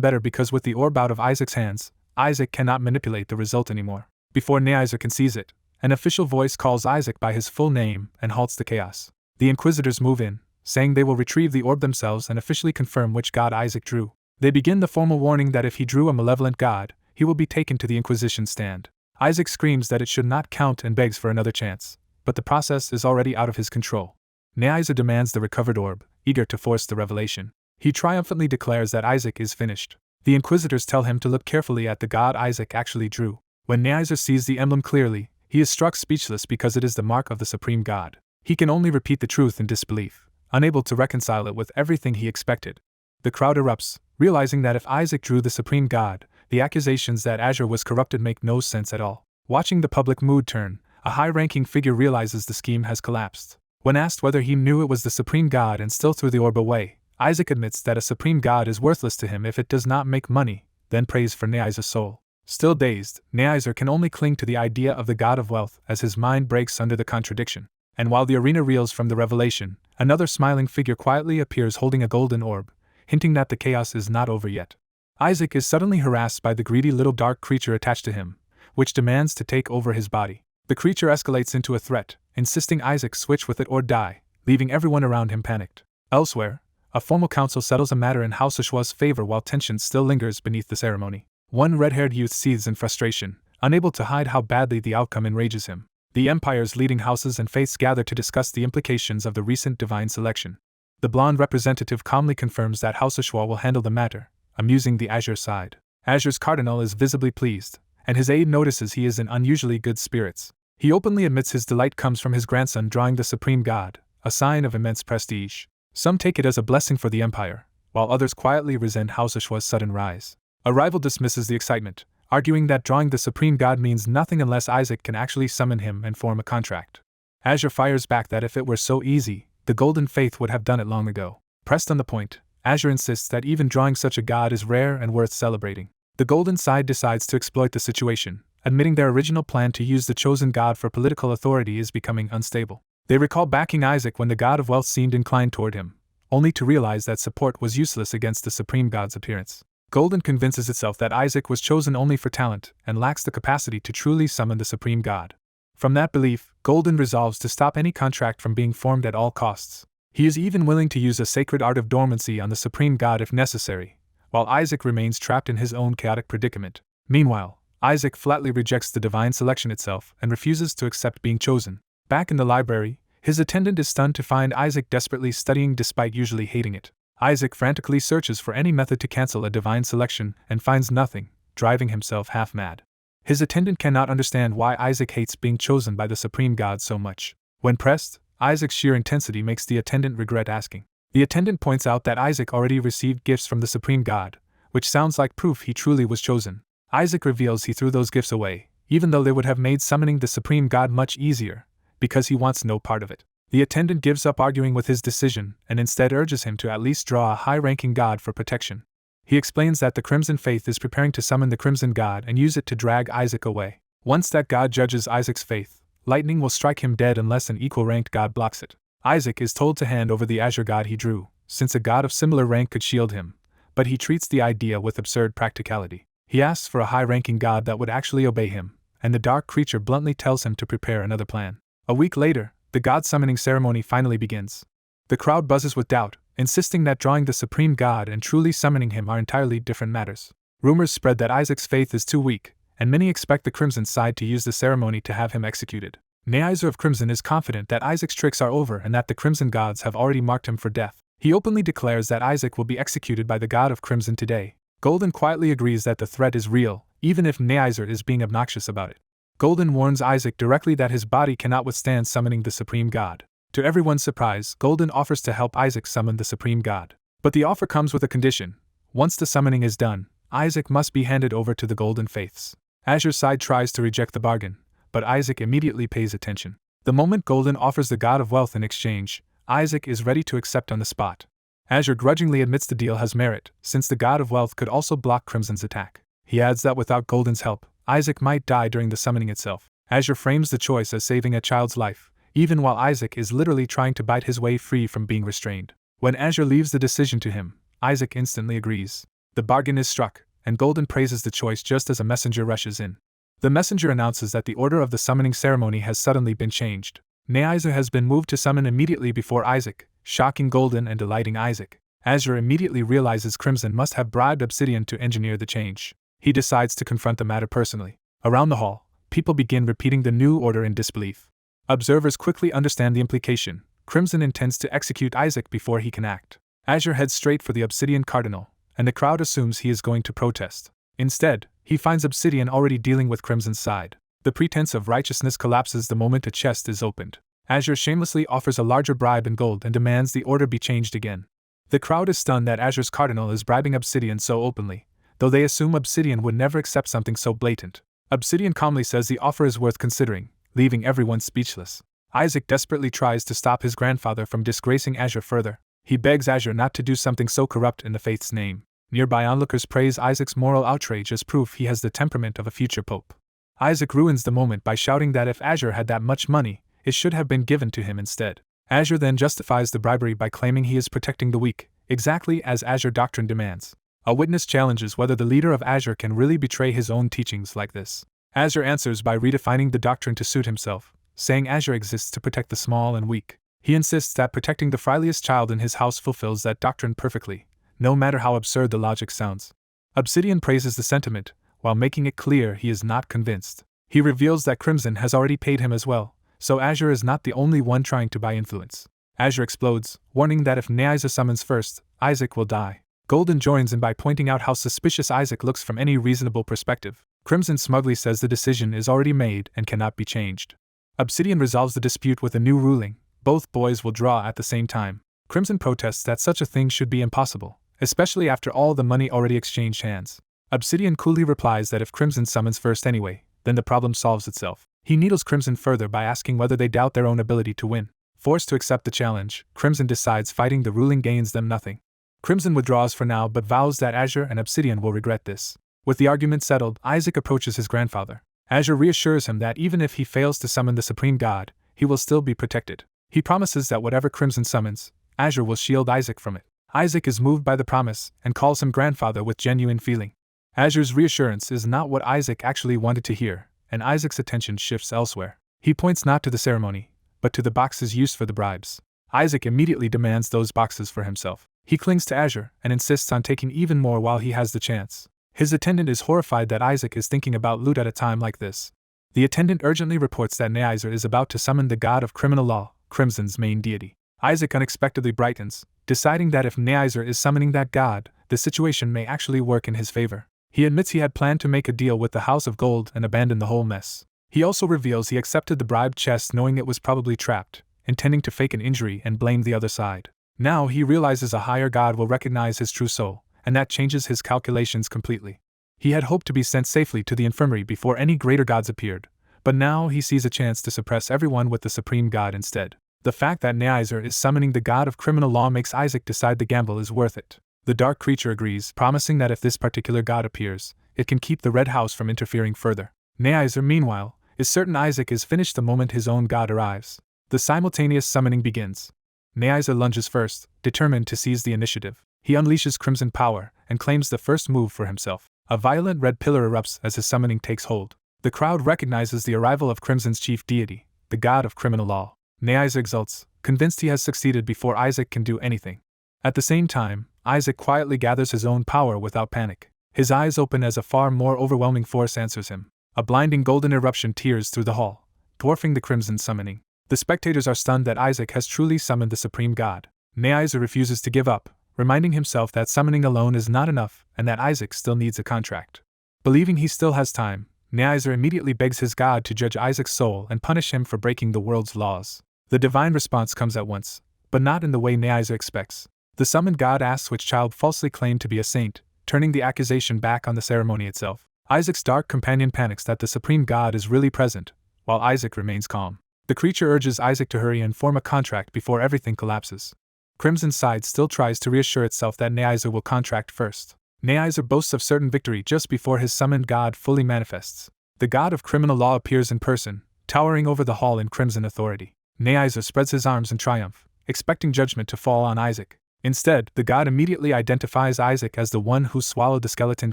better because with the orb out of Isaac's hands, Isaac cannot manipulate the result anymore. Before Neaizer can seize it, an official voice calls Isaac by his full name and halts the chaos. The Inquisitors move in, saying they will retrieve the orb themselves and officially confirm which god Isaac drew. They begin the formal warning that if he drew a malevolent god, he will be taken to the Inquisition stand. Isaac screams that it should not count and begs for another chance, but the process is already out of his control. Neaizer demands the recovered orb, eager to force the revelation. He triumphantly declares that Isaac is finished. The Inquisitors tell him to look carefully at the god Isaac actually drew. When Neaizer sees the emblem clearly, he is struck speechless because it is the mark of the supreme god. He can only repeat the truth in disbelief, unable to reconcile it with everything he expected. The crowd erupts, realizing that if Isaac drew the supreme god, the accusations that Azure was corrupted make no sense at all. Watching the public mood turn, a high-ranking figure realizes the scheme has collapsed. When asked whether he knew it was the supreme god and still threw the orb away, Isaac admits that a supreme god is worthless to him if it does not make money, then prays for Neaizer's soul. Still dazed, Neaizer can only cling to the idea of the god of wealth as his mind breaks under the contradiction. And while the arena reels from the revelation, another smiling figure quietly appears holding a golden orb, hinting that the chaos is not over yet. Isaac is suddenly harassed by the greedy little dark creature attached to him, which demands to take over his body. The creature escalates into a threat, insisting Isaac switch with it or die, leaving everyone around him panicked. Elsewhere, a formal council settles a matter in House Ushua's favor while tension still lingers beneath the ceremony. One red-haired youth seethes in frustration, unable to hide how badly the outcome enrages him. The Empire's leading houses and faiths gather to discuss the implications of the recent divine selection. The blonde representative calmly confirms that House Ushua will handle the matter, amusing the Azure side. Azure's cardinal is visibly pleased, and his aide notices he is in unusually good spirits. He openly admits his delight comes from his grandson drawing the supreme god, a sign of immense prestige. Some take it as a blessing for the Empire, while others quietly resent House Ushua's sudden rise. A rival dismisses the excitement, arguing that drawing the supreme god means nothing unless Isaac can actually summon him and form a contract. Azure fires back that if it were so easy, the Golden Faith would have done it long ago. Pressed on the point, Azure insists that even drawing such a god is rare and worth celebrating. The Golden side decides to exploit the situation, admitting their original plan to use the chosen god for political authority is becoming unstable. They recall backing Isaac when the god of wealth seemed inclined toward him, only to realize that support was useless against the supreme god's appearance. Golden convinces itself that Isaac was chosen only for talent and lacks the capacity to truly summon the supreme god. From that belief, Golden resolves to stop any contract from being formed at all costs. He is even willing to use a sacred art of dormancy on the supreme god if necessary, while Isaac remains trapped in his own chaotic predicament. Meanwhile, Isaac flatly rejects the divine selection itself and refuses to accept being chosen. Back in the library, his attendant is stunned to find Isaac desperately studying despite usually hating it. Isaac frantically searches for any method to cancel a divine selection and finds nothing, driving himself half mad. His attendant cannot understand why Isaac hates being chosen by the Supreme God so much. When pressed, Isaac's sheer intensity makes the attendant regret asking. The attendant points out that Isaac already received gifts from the Supreme God, which sounds like proof he truly was chosen. Isaac reveals he threw those gifts away, even though they would have made summoning the Supreme God much easier, because he wants no part of it. The attendant gives up arguing with his decision and instead urges him to at least draw a high-ranking god for protection. He explains that the Crimson Faith is preparing to summon the Crimson God and use it to drag Isaac away. Once that god judges Isaac's faith, lightning will strike him dead unless an equal-ranked god blocks it. Isaac is told to hand over the Azure god he drew, since a god of similar rank could shield him, but he treats the idea with absurd practicality. He asks for a high-ranking god that would actually obey him, and the dark creature bluntly tells him to prepare another plan. A week later, the god summoning ceremony finally begins. The crowd buzzes with doubt, insisting that drawing the Supreme God and truly summoning him are entirely different matters. Rumors spread that Isaac's faith is too weak, and many expect the Crimson side to use the ceremony to have him executed. Neaizer of Crimson is confident that Isaac's tricks are over and that the Crimson gods have already marked him for death. He openly declares that Isaac will be executed by the god of Crimson today. Golden quietly agrees that the threat is real, even if Neaizer is being obnoxious about it. Golden warns Isaac directly that his body cannot withstand summoning the Supreme God. To everyone's surprise, Golden offers to help Isaac summon the Supreme God. But the offer comes with a condition. Once the summoning is done, Isaac must be handed over to the Golden Faiths. Azure's side tries to reject the bargain, but Isaac immediately pays attention. The moment Golden offers the God of Wealth in exchange, Isaac is ready to accept on the spot. Azure grudgingly admits the deal has merit, since the God of Wealth could also block Crimson's attack. He adds that without Golden's help, Isaac might die during the summoning itself. Azure frames the choice as saving a child's life, even while Isaac is literally trying to bite his way free from being restrained. When Azure leaves the decision to him, Isaac instantly agrees. The bargain is struck, and Golden praises the choice just as a messenger rushes in. The messenger announces that the order of the summoning ceremony has suddenly been changed. Neaizer has been moved to summon immediately before Isaac, shocking Golden and delighting Isaac. Azure immediately realizes Crimson must have bribed Obsidian to engineer the change. He decides to confront the matter personally. Around the hall, people begin repeating the new order in disbelief. Observers quickly understand the implication. Crimson intends to execute Isaac before he can act. Azure heads straight for the Obsidian Cardinal, and the crowd assumes he is going to protest. Instead, he finds Obsidian already dealing with Crimson's side. The pretense of righteousness collapses the moment a chest is opened. Azure shamelessly offers a larger bribe in gold and demands the order be changed again. The crowd is stunned that Azure's Cardinal is bribing Obsidian so openly, though they assume Obsidian would never accept something so blatant. Obsidian calmly says the offer is worth considering, leaving everyone speechless. Isaac desperately tries to stop his grandfather from disgracing Azure further. He begs Azure not to do something so corrupt in the faith's name. Nearby onlookers praise Isaac's moral outrage as proof he has the temperament of a future pope. Isaac ruins the moment by shouting that if Azure had that much money, it should have been given to him instead. Azure then justifies the bribery by claiming he is protecting the weak, exactly as Azure doctrine demands. A witness challenges whether the leader of Azure can really betray his own teachings like this. Azure answers by redefining the doctrine to suit himself, saying Azure exists to protect the small and weak. He insists that protecting the frailest child in his house fulfills that doctrine perfectly, no matter how absurd the logic sounds. Obsidian praises the sentiment, while making it clear he is not convinced. He reveals that Crimson has already paid him as well, so Azure is not the only one trying to buy influence. Azure explodes, warning that if Neaizer summons first, Isaac will die. Golden joins in by pointing out how suspicious Isaac looks from any reasonable perspective. Crimson smugly says the decision is already made and cannot be changed. Obsidian resolves the dispute with a new ruling. Both boys will draw at the same time. Crimson protests that such a thing should be impossible, especially after all the money already exchanged hands. Obsidian coolly replies that if Crimson summons first anyway, then the problem solves itself. He needles Crimson further by asking whether they doubt their own ability to win. Forced to accept the challenge, Crimson decides fighting the ruling gains them nothing. Crimson withdraws for now but vows that Azure and Obsidian will regret this. With the argument settled, Isaac approaches his grandfather. Azure reassures him that even if he fails to summon the Supreme God, he will still be protected. He promises that whatever Crimson summons, Azure will shield Isaac from it. Isaac is moved by the promise and calls him grandfather with genuine feeling. Azure's reassurance is not what Isaac actually wanted to hear, and Isaac's attention shifts elsewhere. He points not to the ceremony, but to the boxes used for the bribes. Isaac immediately demands those boxes for himself. He clings to Azure and insists on taking even more while he has the chance. His attendant is horrified that Isaac is thinking about loot at a time like this. The attendant urgently reports that Neisser is about to summon the god of criminal law, Crimson's main deity. Isaac unexpectedly brightens, deciding that if Neisser is summoning that god, the situation may actually work in his favor. He admits he had planned to make a deal with the House of Gold and abandon the whole mess. He also reveals he accepted the bribed chest knowing it was probably trapped, intending to fake an injury and blame the other side. Now he realizes a higher god will recognize his true soul, and that changes his calculations completely. He had hoped to be sent safely to the infirmary before any greater gods appeared, but now he sees a chance to suppress everyone with the supreme god instead. The fact that Neisser is summoning the god of criminal law makes Isaac decide the gamble is worth it. The dark creature agrees, promising that if this particular god appears, it can keep the Red House from interfering further. Neisser, meanwhile, is certain Isaac is finished the moment his own god arrives. The simultaneous summoning begins. Neisser lunges first, determined to seize the initiative. He unleashes crimson power and claims the first move for himself. A violent red pillar erupts as his summoning takes hold. The crowd recognizes the arrival of Crimson's chief deity, the god of criminal law. Neisser exults, convinced he has succeeded before Isaac can do anything. At the same time, Isaac quietly gathers his own power without panic. His eyes open as a far more overwhelming force answers him. A blinding golden eruption tears through the hall, dwarfing the crimson summoning. The spectators are stunned that Isaac has truly summoned the supreme god. Neisser refuses to give up, reminding himself that summoning alone is not enough and that Isaac still needs a contract. Believing he still has time, Neisser immediately begs his god to judge Isaac's soul and punish him for breaking the world's laws. The divine response comes at once, but not in the way Neisser expects. The summoned god asks which child falsely claimed to be a saint, turning the accusation back on the ceremony itself. Isaac's dark companion panics that the supreme god is really present, while Isaac remains calm. The creature urges Isaac to hurry and form a contract before everything collapses. Crimson's side still tries to reassure itself that Neisser will contract first. Neisser boasts of certain victory just before his summoned god fully manifests. The god of criminal law appears in person, towering over the hall in crimson authority. Neisser spreads his arms in triumph, expecting judgment to fall on Isaac. Instead, the god immediately identifies Isaac as the one who swallowed the skeleton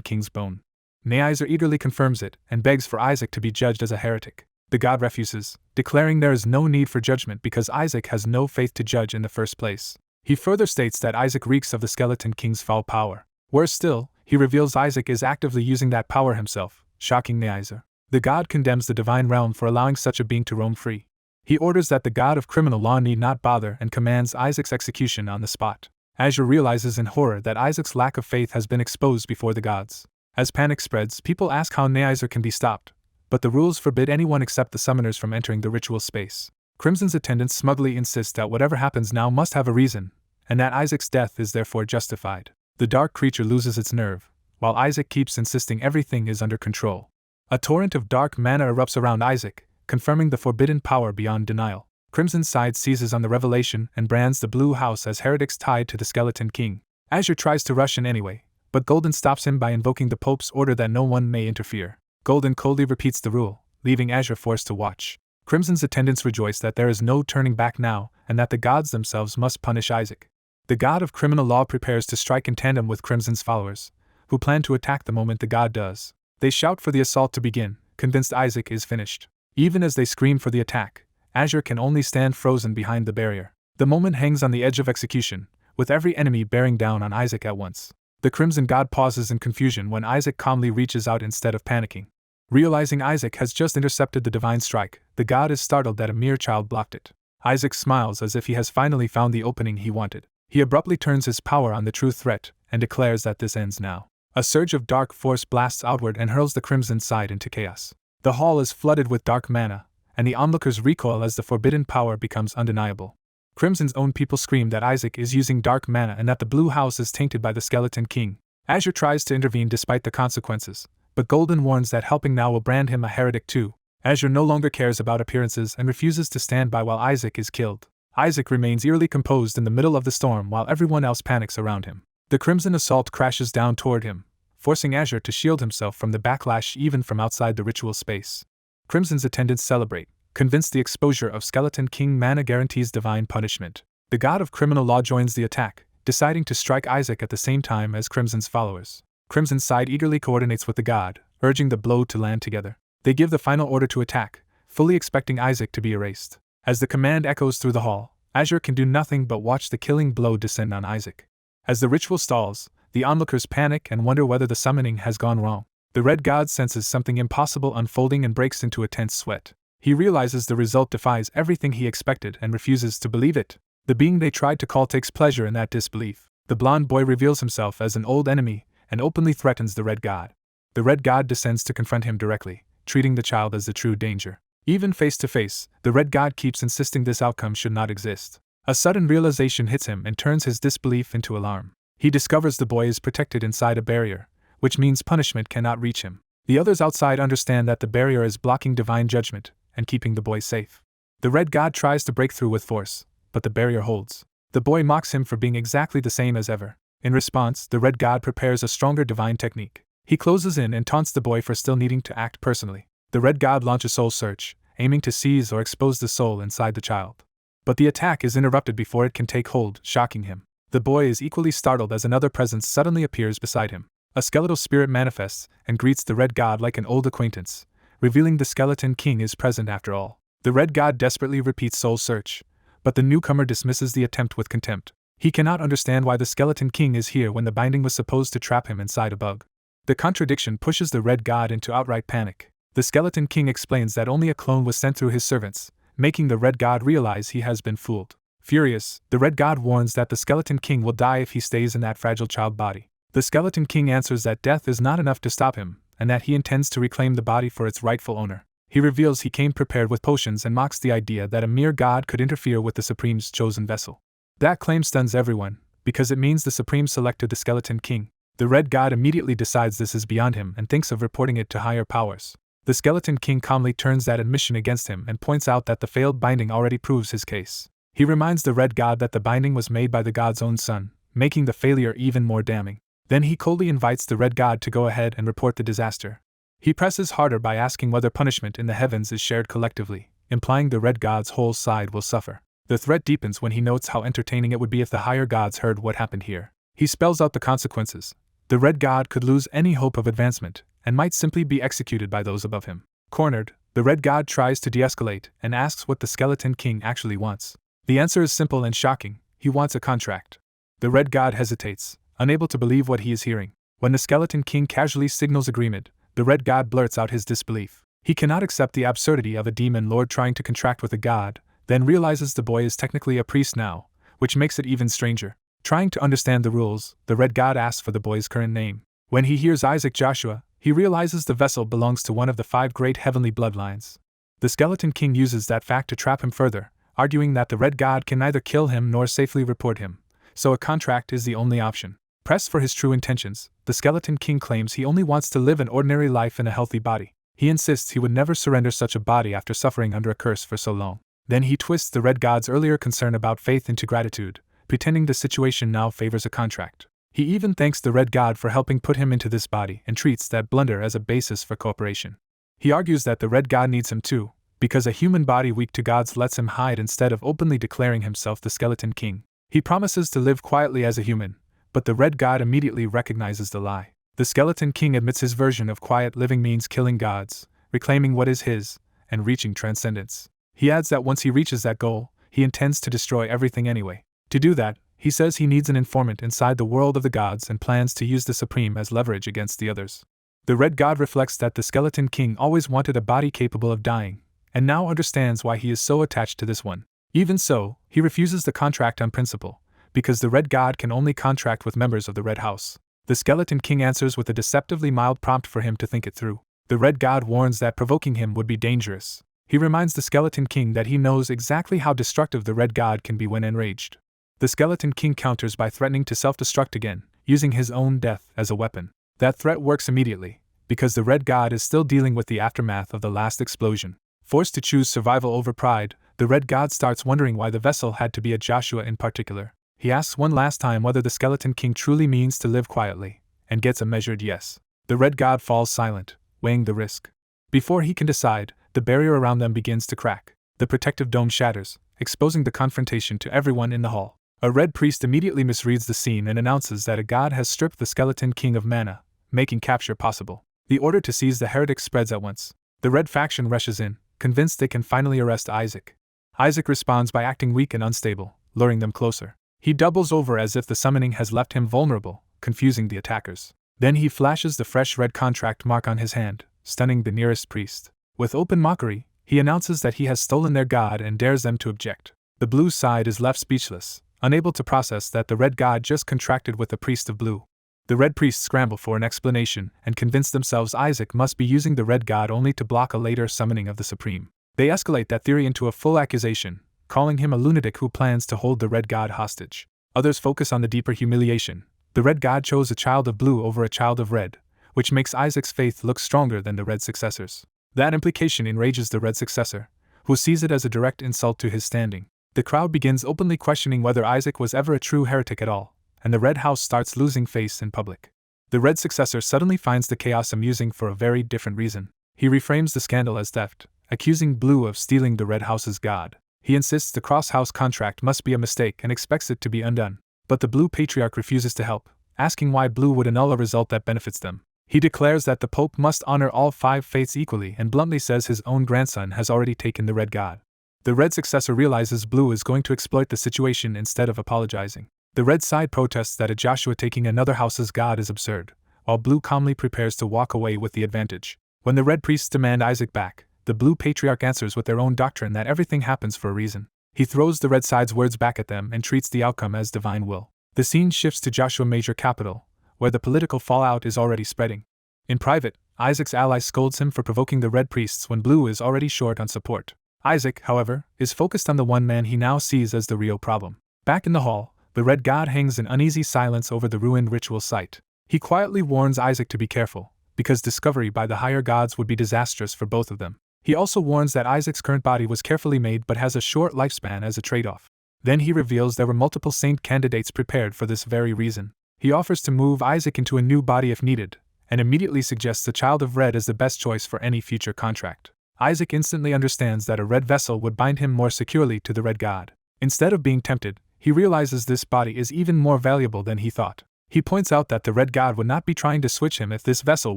king's bone. Neisser eagerly confirms it and begs for Isaac to be judged as a heretic. The god refuses, declaring there is no need for judgment because Isaac has no faith to judge in the first place. He further states that Isaac reeks of the skeleton king's foul power. Worse still, he reveals Isaac is actively using that power himself, shocking Neisser. The god condemns the divine realm for allowing such a being to roam free. He orders that the god of criminal law need not bother and commands Isaac's execution on the spot. Azure realizes in horror that Isaac's lack of faith has been exposed before the gods. As panic spreads, people ask how Neisser can be stopped, but the rules forbid anyone except the summoners from entering the ritual space. Crimson's attendants smugly insist that whatever happens now must have a reason, and that Isaac's death is therefore justified. The dark creature loses its nerve, while Isaac keeps insisting everything is under control. A torrent of dark mana erupts around Isaac, confirming the forbidden power beyond denial. Crimson's side seizes on the revelation and brands the Blue House as heretics tied to the Skeleton King. Azure tries to rush in anyway, but Golden stops him by invoking the Pope's order that no one may interfere. Golden coldly repeats the rule, leaving Azure forced to watch. Crimson's attendants rejoice that there is no turning back now, and that the gods themselves must punish Isaac. The god of criminal law prepares to strike in tandem with Crimson's followers, who plan to attack the moment the god does. They shout for the assault to begin, convinced Isaac is finished. Even as they scream for the attack, Azure can only stand frozen behind the barrier. The moment hangs on the edge of execution, with every enemy bearing down on Isaac at once. The Crimson God pauses in confusion when Isaac calmly reaches out instead of panicking. Realizing Isaac has just intercepted the divine strike, the god is startled that a mere child blocked it. Isaac smiles as if he has finally found the opening he wanted. He abruptly turns his power on the true threat and declares that this ends now. A surge of dark force blasts outward and hurls the Crimson side into chaos. The hall is flooded with dark mana, and the onlookers recoil as the forbidden power becomes undeniable. Crimson's own people scream that Isaac is using dark mana and that the Blue House is tainted by the Skeleton King. Azure tries to intervene despite the consequences, but Golden warns that helping now will brand him a heretic too. Azure no longer cares about appearances and refuses to stand by while Isaac is killed. Isaac remains eerily composed in the middle of the storm while everyone else panics around him. The Crimson assault crashes down toward him, forcing Azure to shield himself from the backlash even from outside the ritual space. Crimson's attendants celebrate, convinced the exposure of Skeleton King mana guarantees divine punishment. The god of criminal law joins the attack, deciding to strike Isaac at the same time as Crimson's followers. Crimson's side eagerly coordinates with the god, urging the blow to land together. They give the final order to attack, fully expecting Isaac to be erased. As the command echoes through the hall, Azure can do nothing but watch the killing blow descend on Isaac. As the ritual stalls, the onlookers panic and wonder whether the summoning has gone wrong. The red god senses something impossible unfolding and breaks into a tense sweat. He realizes the result defies everything he expected and refuses to believe it. The being they tried to call takes pleasure in that disbelief. The blond boy reveals himself as an old enemy and openly threatens the red god. The red god descends to confront him directly, treating the child as the true danger. Even face to face, the red god keeps insisting this outcome should not exist. A sudden realization hits him and turns his disbelief into alarm. He discovers the boy is protected inside a barrier, which means punishment cannot reach him. The others outside understand that the barrier is blocking divine judgment and keeping the boy safe. The red god tries to break through with force, but the barrier holds. The boy mocks him for being exactly the same as ever. In response, the red god prepares a stronger divine technique. He closes in and taunts the boy for still needing to act personally. The red god launches soul search, aiming to seize or expose the soul inside the child. But the attack is interrupted before it can take hold, shocking him. The boy is equally startled as another presence suddenly appears beside him. A skeletal spirit manifests and greets the red god like an old acquaintance, revealing the skeleton king is present after all. The red god desperately repeats soul search, but the newcomer dismisses the attempt with contempt. He cannot understand why the skeleton king is here when the binding was supposed to trap him inside a bug. The contradiction pushes the red god into outright panic. The skeleton king explains that only a clone was sent through his servants, making the red god realize he has been fooled. Furious, the red god warns that the skeleton king will die if he stays in that fragile child body. The skeleton king answers that death is not enough to stop him, and that he intends to reclaim the body for its rightful owner. He reveals he came prepared with potions and mocks the idea that a mere god could interfere with the Supreme's chosen vessel. That claim stuns everyone, because it means the Supreme selected the skeleton king. The red god immediately decides this is beyond him and thinks of reporting it to higher powers. The skeleton king calmly turns that admission against him and points out that the failed binding already proves his case. He reminds the red god that the binding was made by the god's own son, making the failure even more damning. Then he coldly invites the red god to go ahead and report the disaster. He presses harder by asking whether punishment in the heavens is shared collectively, implying the red god's whole side will suffer. The threat deepens when he notes how entertaining it would be if the higher gods heard what happened here. He spells out the consequences. The red god could lose any hope of advancement, and might simply be executed by those above him. Cornered, the red god tries to de-escalate and asks what the skeleton king actually wants. The answer is simple and shocking: he wants a contract. The red god hesitates, unable to believe what he is hearing. When the skeleton king casually signals agreement, the red god blurts out his disbelief. He cannot accept the absurdity of a demon lord trying to contract with a god, then realizes the boy is technically a priest now, which makes it even stranger. Trying to understand the rules, the red god asks for the boy's current name. When he hears Isaac Joshua, he realizes the vessel belongs to one of the 5 great heavenly bloodlines. The skeleton king uses that fact to trap him further, arguing that the red god can neither kill him nor safely report him, so a contract is the only option. Pressed for his true intentions, the skeleton king claims he only wants to live an ordinary life in a healthy body. He insists he would never surrender such a body after suffering under a curse for so long. Then he twists the red god's earlier concern about faith into gratitude, pretending the situation now favors a contract. He even thanks the red god for helping put him into this body and treats that blunder as a basis for cooperation. He argues that the red god needs him too, because a human body weak to gods lets him hide instead of openly declaring himself the skeleton king. He promises to live quietly as a human, but the red god immediately recognizes the lie. The skeleton king admits his version of quiet living means killing gods, reclaiming what is his, and reaching transcendence. He adds that once he reaches that goal, he intends to destroy everything anyway. To do that, he says he needs an informant inside the world of the gods and plans to use the Supreme as leverage against the others. The red god reflects that the skeleton king always wanted a body capable of dying, and now understands why he is so attached to this one. Even so, he refuses the contract on principle, because the red god can only contract with members of the red house. The skeleton king answers with a deceptively mild prompt for him to think it through. The red god warns that provoking him would be dangerous. He reminds the skeleton king that he knows exactly how destructive the red god can be when enraged. The skeleton king counters by threatening to self-destruct again, using his own death as a weapon. That threat works immediately, because the red god is still dealing with the aftermath of the last explosion. Forced to choose survival over pride, the red god starts wondering why the vessel had to be a Joshua in particular. He asks one last time whether the skeleton king truly means to live quietly, and gets a measured yes. The red god falls silent, weighing the risk. Before he can decide, the barrier around them begins to crack. The protective dome shatters, exposing the confrontation to everyone in the hall. A red priest immediately misreads the scene and announces that a god has stripped the skeleton king of mana, making capture possible. The order to seize the heretic spreads at once. The red faction rushes in, convinced they can finally arrest Isaac. Isaac responds by acting weak and unstable, luring them closer. He doubles over as if the summoning has left him vulnerable, confusing the attackers. Then he flashes the fresh red contract mark on his hand, stunning the nearest priest. With open mockery, he announces that he has stolen their god and dares them to object. The blue side is left speechless, unable to process that the red god just contracted with the priest of blue. The red priests scramble for an explanation and convince themselves Isaac must be using the red god only to block a later summoning of the Supreme. They escalate that theory into a full accusation, calling him a lunatic who plans to hold the red god hostage. Others focus on the deeper humiliation. The red god chose a child of blue over a child of red, which makes Isaac's faith look stronger than the red successor's. That implication enrages the red successor, who sees it as a direct insult to his standing. The crowd begins openly questioning whether Isaac was ever a true heretic at all, and the red house starts losing face in public. The red successor suddenly finds the chaos amusing for a very different reason. He reframes the scandal as theft, accusing blue of stealing the red house's god. He insists the cross-house contract must be a mistake and expects it to be undone. But the blue patriarch refuses to help, asking why blue would annul a result that benefits them. He declares that the Pope must honor all 5 faiths equally and bluntly says his own grandson has already taken the red god. The red successor realizes blue is going to exploit the situation instead of apologizing. The red side protests that a Joshua taking another house's god is absurd, while blue calmly prepares to walk away with the advantage. When the red priests demand Isaac back, the blue patriarch answers with their own doctrine that everything happens for a reason. He throws the red side's words back at them and treats the outcome as divine will. The scene shifts to Joshua Major Capital, where the political fallout is already spreading. In private, Isaac's ally scolds him for provoking the red priests when blue is already short on support. Isaac, however, is focused on the one man he now sees as the real problem. Back in the hall, the red god hangs in uneasy silence over the ruined ritual site. He quietly warns Isaac to be careful, because discovery by the higher gods would be disastrous for both of them. He also warns that Isaac's current body was carefully made but has a short lifespan as a trade-off. Then he reveals there were multiple saint candidates prepared for this very reason. He offers to move Isaac into a new body if needed, and immediately suggests the child of red as the best choice for any future contract. Isaac instantly understands that a red vessel would bind him more securely to the red god. Instead of being tempted, he realizes this body is even more valuable than he thought. He points out that the red god would not be trying to switch him if this vessel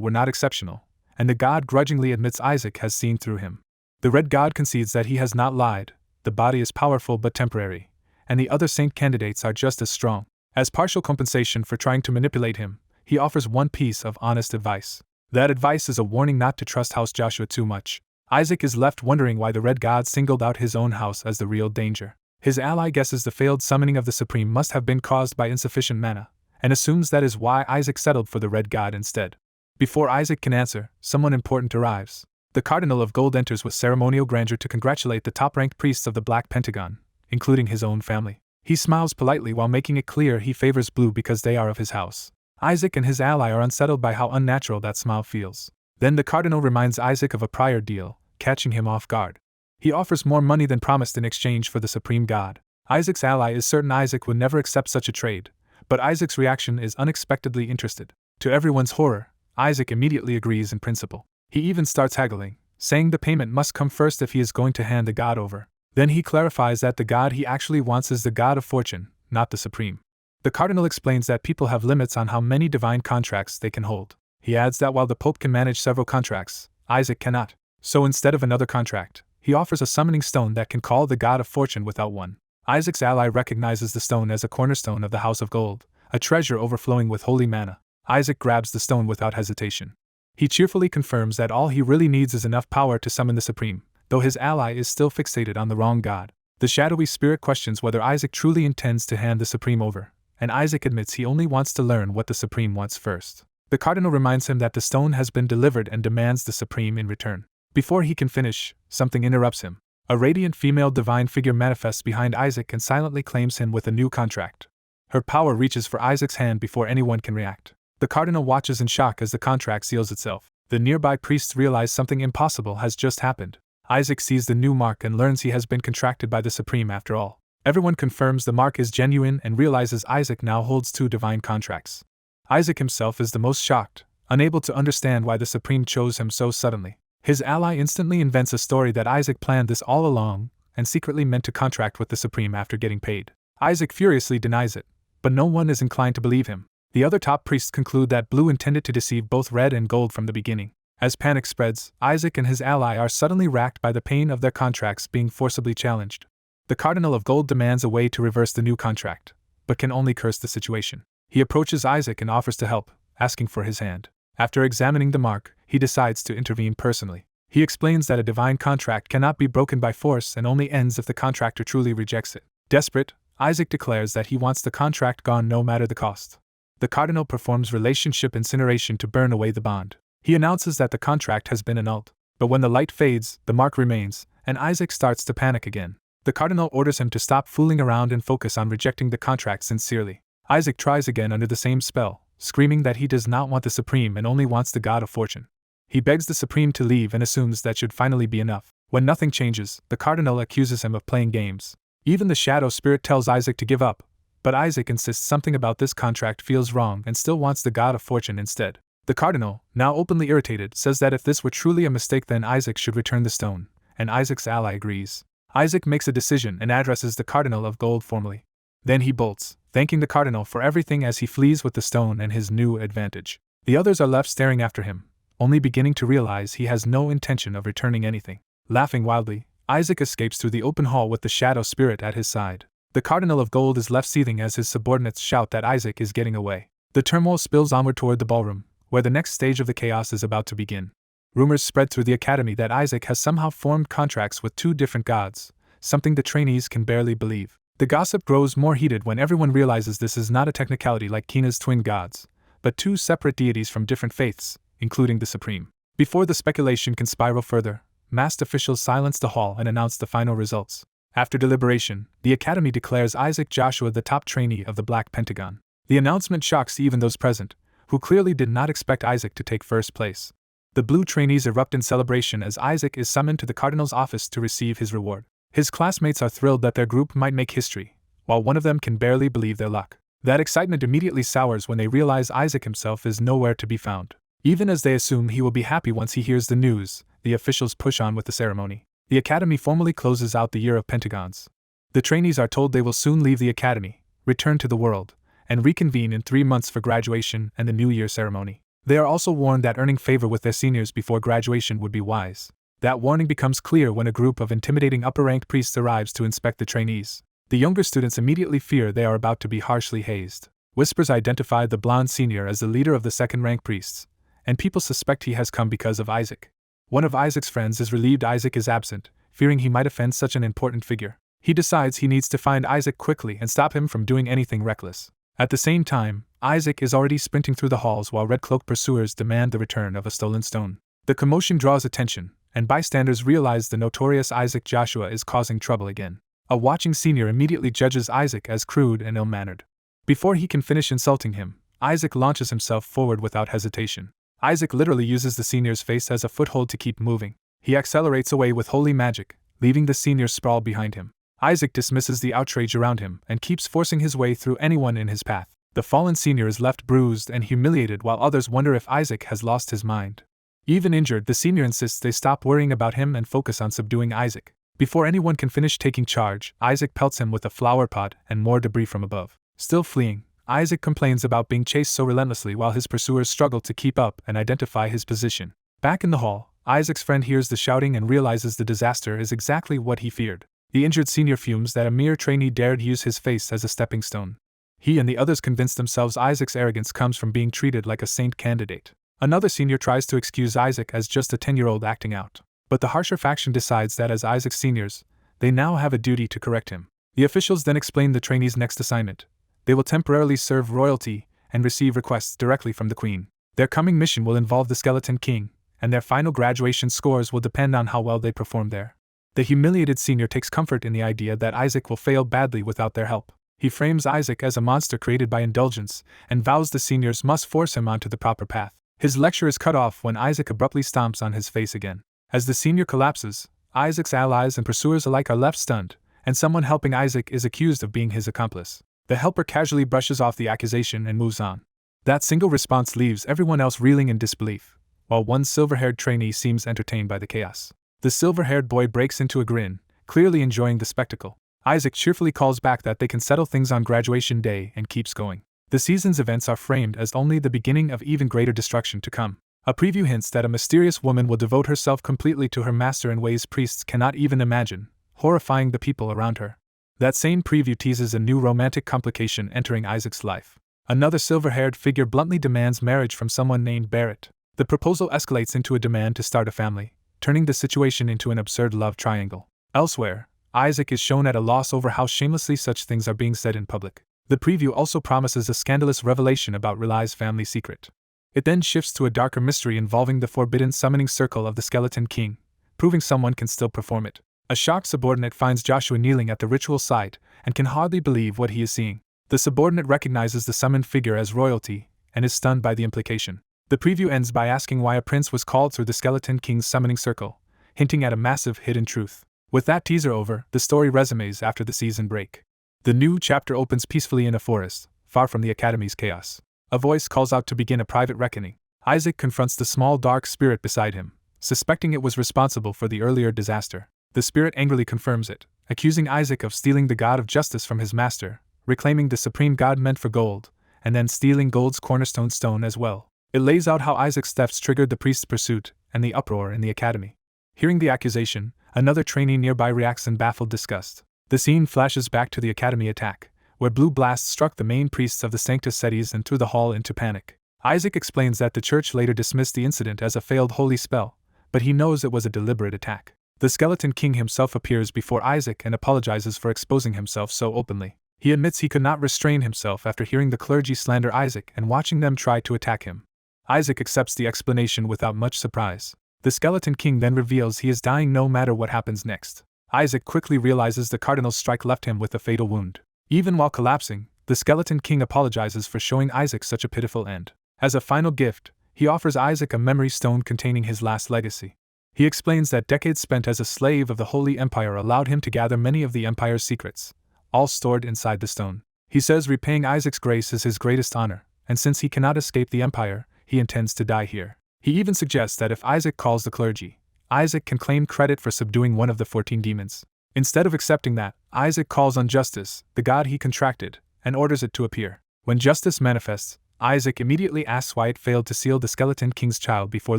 were not exceptional, and the god grudgingly admits Isaac has seen through him. The red god concedes that he has not lied, the body is powerful but temporary, and the other saint candidates are just as strong. As partial compensation for trying to manipulate him, he offers one piece of honest advice. That advice is a warning not to trust House Joshua too much. Isaac is left wondering why the red god singled out his own house as the real danger. His ally guesses the failed summoning of the Supreme must have been caused by insufficient mana, and assumes that is why Isaac settled for the red god instead. Before Isaac can answer, someone important arrives. The Cardinal of Gold enters with ceremonial grandeur to congratulate the top-ranked priests of the Black Pentagon, including his own family. He smiles politely while making it clear he favors blue because they are of his house. Isaac and his ally are unsettled by how unnatural that smile feels. Then the Cardinal reminds Isaac of a prior deal, catching him off guard. He offers more money than promised in exchange for the Supreme God. Isaac's ally is certain Isaac would never accept such a trade, but Isaac's reaction is unexpectedly interested. To everyone's horror, Isaac immediately agrees in principle. He even starts haggling, saying the payment must come first if he is going to hand the god over. Then he clarifies that the god he actually wants is the god of fortune, not the Supreme. The Cardinal explains that people have limits on how many divine contracts they can hold. He adds that while the Pope can manage several contracts, Isaac cannot. So instead of another contract, he offers a summoning stone that can call the god of fortune without one. Isaac's ally recognizes the stone as a cornerstone of the House of Gold, a treasure overflowing with holy mana. Isaac grabs the stone without hesitation. He cheerfully confirms that all he really needs is enough power to summon the Supreme, though his ally is still fixated on the wrong god. The shadowy spirit questions whether Isaac truly intends to hand the Supreme over, and Isaac admits he only wants to learn what the Supreme wants first. The Cardinal reminds him that the stone has been delivered and demands the Supreme in return. Before he can finish, something interrupts him. A radiant female divine figure manifests behind Isaac and silently claims him with a new contract. Her power reaches for Isaac's hand before anyone can react. The Cardinal watches in shock as the contract seals itself. The nearby priests realize something impossible has just happened. Isaac sees the new mark and learns he has been contracted by the Supreme after all. Everyone confirms the mark is genuine and realizes Isaac now holds 2 divine contracts. Isaac himself is the most shocked, unable to understand why the Supreme chose him so suddenly. His ally instantly invents a story that Isaac planned this all along and secretly meant to contract with the Supreme after getting paid. Isaac furiously denies it, but no one is inclined to believe him. The other top priests conclude that blue intended to deceive both red and gold from the beginning. As panic spreads, Isaac and his ally are suddenly racked by the pain of their contracts being forcibly challenged. The Cardinal of Gold demands a way to reverse the new contract, but can only curse the situation. He approaches Isaac and offers to help, asking for his hand. After examining the mark, he decides to intervene personally. He explains that a divine contract cannot be broken by force and only ends if the contractor truly rejects it. Desperate, Isaac declares that he wants the contract gone no matter the cost. The cardinal performs relationship incineration to burn away the bond. He announces that the contract has been annulled. But when the light fades, the mark remains, and Isaac starts to panic again. The cardinal orders him to stop fooling around and focus on rejecting the contract sincerely. Isaac tries again under the same spell, screaming that he does not want the Supreme and only wants the God of Fortune. He begs the Supreme to leave and assumes that should finally be enough. When nothing changes, the cardinal accuses him of playing games. Even the shadow spirit tells Isaac to give up, but Isaac insists something about this contract feels wrong and still wants the God of Fortune instead. The cardinal, now openly irritated, says that if this were truly a mistake then Isaac should return the stone, and Isaac's ally agrees. Isaac makes a decision and addresses the Cardinal of Gold formally. Then he bolts, thanking the cardinal for everything as he flees with the stone and his new advantage. The others are left staring after him, only beginning to realize he has no intention of returning anything. Laughing wildly, Isaac escapes through the open hall with the shadow spirit at his side. The Cardinal of Gold is left seething as his subordinates shout that Isaac is getting away. The turmoil spills onward toward the ballroom, where the next stage of the chaos is about to begin. Rumors spread through the academy that Isaac has somehow formed contracts with two different gods, something the trainees can barely believe. The gossip grows more heated when everyone realizes this is not a technicality like Kina's twin gods, but two separate deities from different faiths, including the Supreme. Before the speculation can spiral further, masked officials silence the hall and announce the final results. After deliberation, the academy declares Isaac Joshua the top trainee of the Black Pentagon. The announcement shocks even those present, who clearly did not expect Isaac to take first place. The blue trainees erupt in celebration as Isaac is summoned to the cardinal's office to receive his reward. His classmates are thrilled that their group might make history, while one of them can barely believe their luck. That excitement immediately sours when they realize Isaac himself is nowhere to be found. Even as they assume he will be happy once he hears the news, the officials push on with the ceremony. The academy formally closes out the year of Pentagons. The trainees are told they will soon leave the academy, return to the world, and reconvene in 3 months for graduation and the New Year ceremony. They are also warned that earning favor with their seniors before graduation would be wise. That warning becomes clear when a group of intimidating upper-ranked priests arrives to inspect the trainees. The younger students immediately fear they are about to be harshly hazed. Whispers identify the blonde senior as the leader of the second-rank priests, and people suspect he has come because of Isaac. One of Isaac's friends is relieved Isaac is absent, fearing he might offend such an important figure. He decides he needs to find Isaac quickly and stop him from doing anything reckless. At the same time, Isaac is already sprinting through the halls while red-cloaked pursuers demand the return of a stolen stone. The commotion draws attention, and bystanders realize the notorious Isaac Joshua is causing trouble again. A watching senior immediately judges Isaac as crude and ill-mannered. Before he can finish insulting him, Isaac launches himself forward without hesitation. Isaac literally uses the senior's face as a foothold to keep moving. He accelerates away with holy magic, leaving the senior sprawled behind him. Isaac dismisses the outrage around him and keeps forcing his way through anyone in his path. The fallen senior is left bruised and humiliated while others wonder if Isaac has lost his mind. Even injured, the senior insists they stop worrying about him and focus on subduing Isaac. Before anyone can finish taking charge, Isaac pelts him with a flower pot and more debris from above. Still fleeing, Isaac complains about being chased so relentlessly while his pursuers struggle to keep up and identify his position. Back in the hall, Isaac's friend hears the shouting and realizes the disaster is exactly what he feared. The injured senior fumes that a mere trainee dared use his face as a stepping stone. He and the others convince themselves Isaac's arrogance comes from being treated like a saint candidate. Another senior tries to excuse Isaac as just a 10-year-old acting out. But the harsher faction decides that as Isaac's seniors, they now have a duty to correct him. The officials then explain the trainees' next assignment. They will temporarily serve royalty and receive requests directly from the Queen. Their coming mission will involve the Skeleton King, and their final graduation scores will depend on how well they perform there. The humiliated senior takes comfort in the idea that Isaac will fail badly without their help. He frames Isaac as a monster created by indulgence and vows the seniors must force him onto the proper path. His lecture is cut off when Isaac abruptly stomps on his face again. As the senior collapses, Isaac's allies and pursuers alike are left stunned, and someone helping Isaac is accused of being his accomplice. The helper casually brushes off the accusation and moves on. That single response leaves everyone else reeling in disbelief, while one silver-haired trainee seems entertained by the chaos. The silver-haired boy breaks into a grin, clearly enjoying the spectacle. Isaac cheerfully calls back that they can settle things on graduation day and keeps going. The season's events are framed as only the beginning of even greater destruction to come. A preview hints that a mysterious woman will devote herself completely to her master in ways priests cannot even imagine, horrifying the people around her. That same preview teases a new romantic complication entering Isaac's life. Another silver-haired figure bluntly demands marriage from someone named Barrett. The proposal escalates into a demand to start a family, turning the situation into an absurd love triangle. Elsewhere, Isaac is shown at a loss over how shamelessly such things are being said in public. The preview also promises a scandalous revelation about Riley's family secret. It then shifts to a darker mystery involving the forbidden summoning circle of the Skeleton King, proving someone can still perform it. A shocked subordinate finds Joshua kneeling at the ritual site and can hardly believe what he is seeing. The subordinate recognizes the summoned figure as royalty and is stunned by the implication. The preview ends by asking why a prince was called through the Skeleton King's summoning circle, hinting at a massive hidden truth. With that teaser over, the story resumes after the season break. The new chapter opens peacefully in a forest, far from the Academy's chaos. A voice calls out to begin a private reckoning. Isaac confronts the small dark spirit beside him, suspecting it was responsible for the earlier disaster. The spirit angrily confirms it, accusing Isaac of stealing the god of justice from his master, reclaiming the supreme god meant for gold, and then stealing gold's cornerstone stone as well. It lays out how Isaac's thefts triggered the priest's pursuit and the uproar in the academy. Hearing the accusation, another trainee nearby reacts in baffled disgust. The scene flashes back to the academy attack, where blue blasts struck the main priests of the Sanctus Sedes and threw the hall into panic. Isaac explains that the church later dismissed the incident as a failed holy spell, but he knows it was a deliberate attack. The Skeleton King himself appears before Isaac and apologizes for exposing himself so openly. He admits he could not restrain himself after hearing the clergy slander Isaac and watching them try to attack him. Isaac accepts the explanation without much surprise. The Skeleton King then reveals he is dying no matter what happens next. Isaac quickly realizes the cardinal's strike left him with a fatal wound. Even while collapsing, the Skeleton King apologizes for showing Isaac such a pitiful end. As a final gift, he offers Isaac a memory stone containing his last legacy. He explains that decades spent as a slave of the Holy Empire allowed him to gather many of the Empire's secrets, all stored inside the stone. He says repaying Isaac's grace is his greatest honor, and since he cannot escape the Empire, he intends to die here. He even suggests that if Isaac calls the clergy, Isaac can claim credit for subduing one of the 14 demons. Instead of accepting that, Isaac calls on Justice, the god he contracted, and orders it to appear. When Justice manifests, Isaac immediately asks why it failed to seal the Skeleton King's child before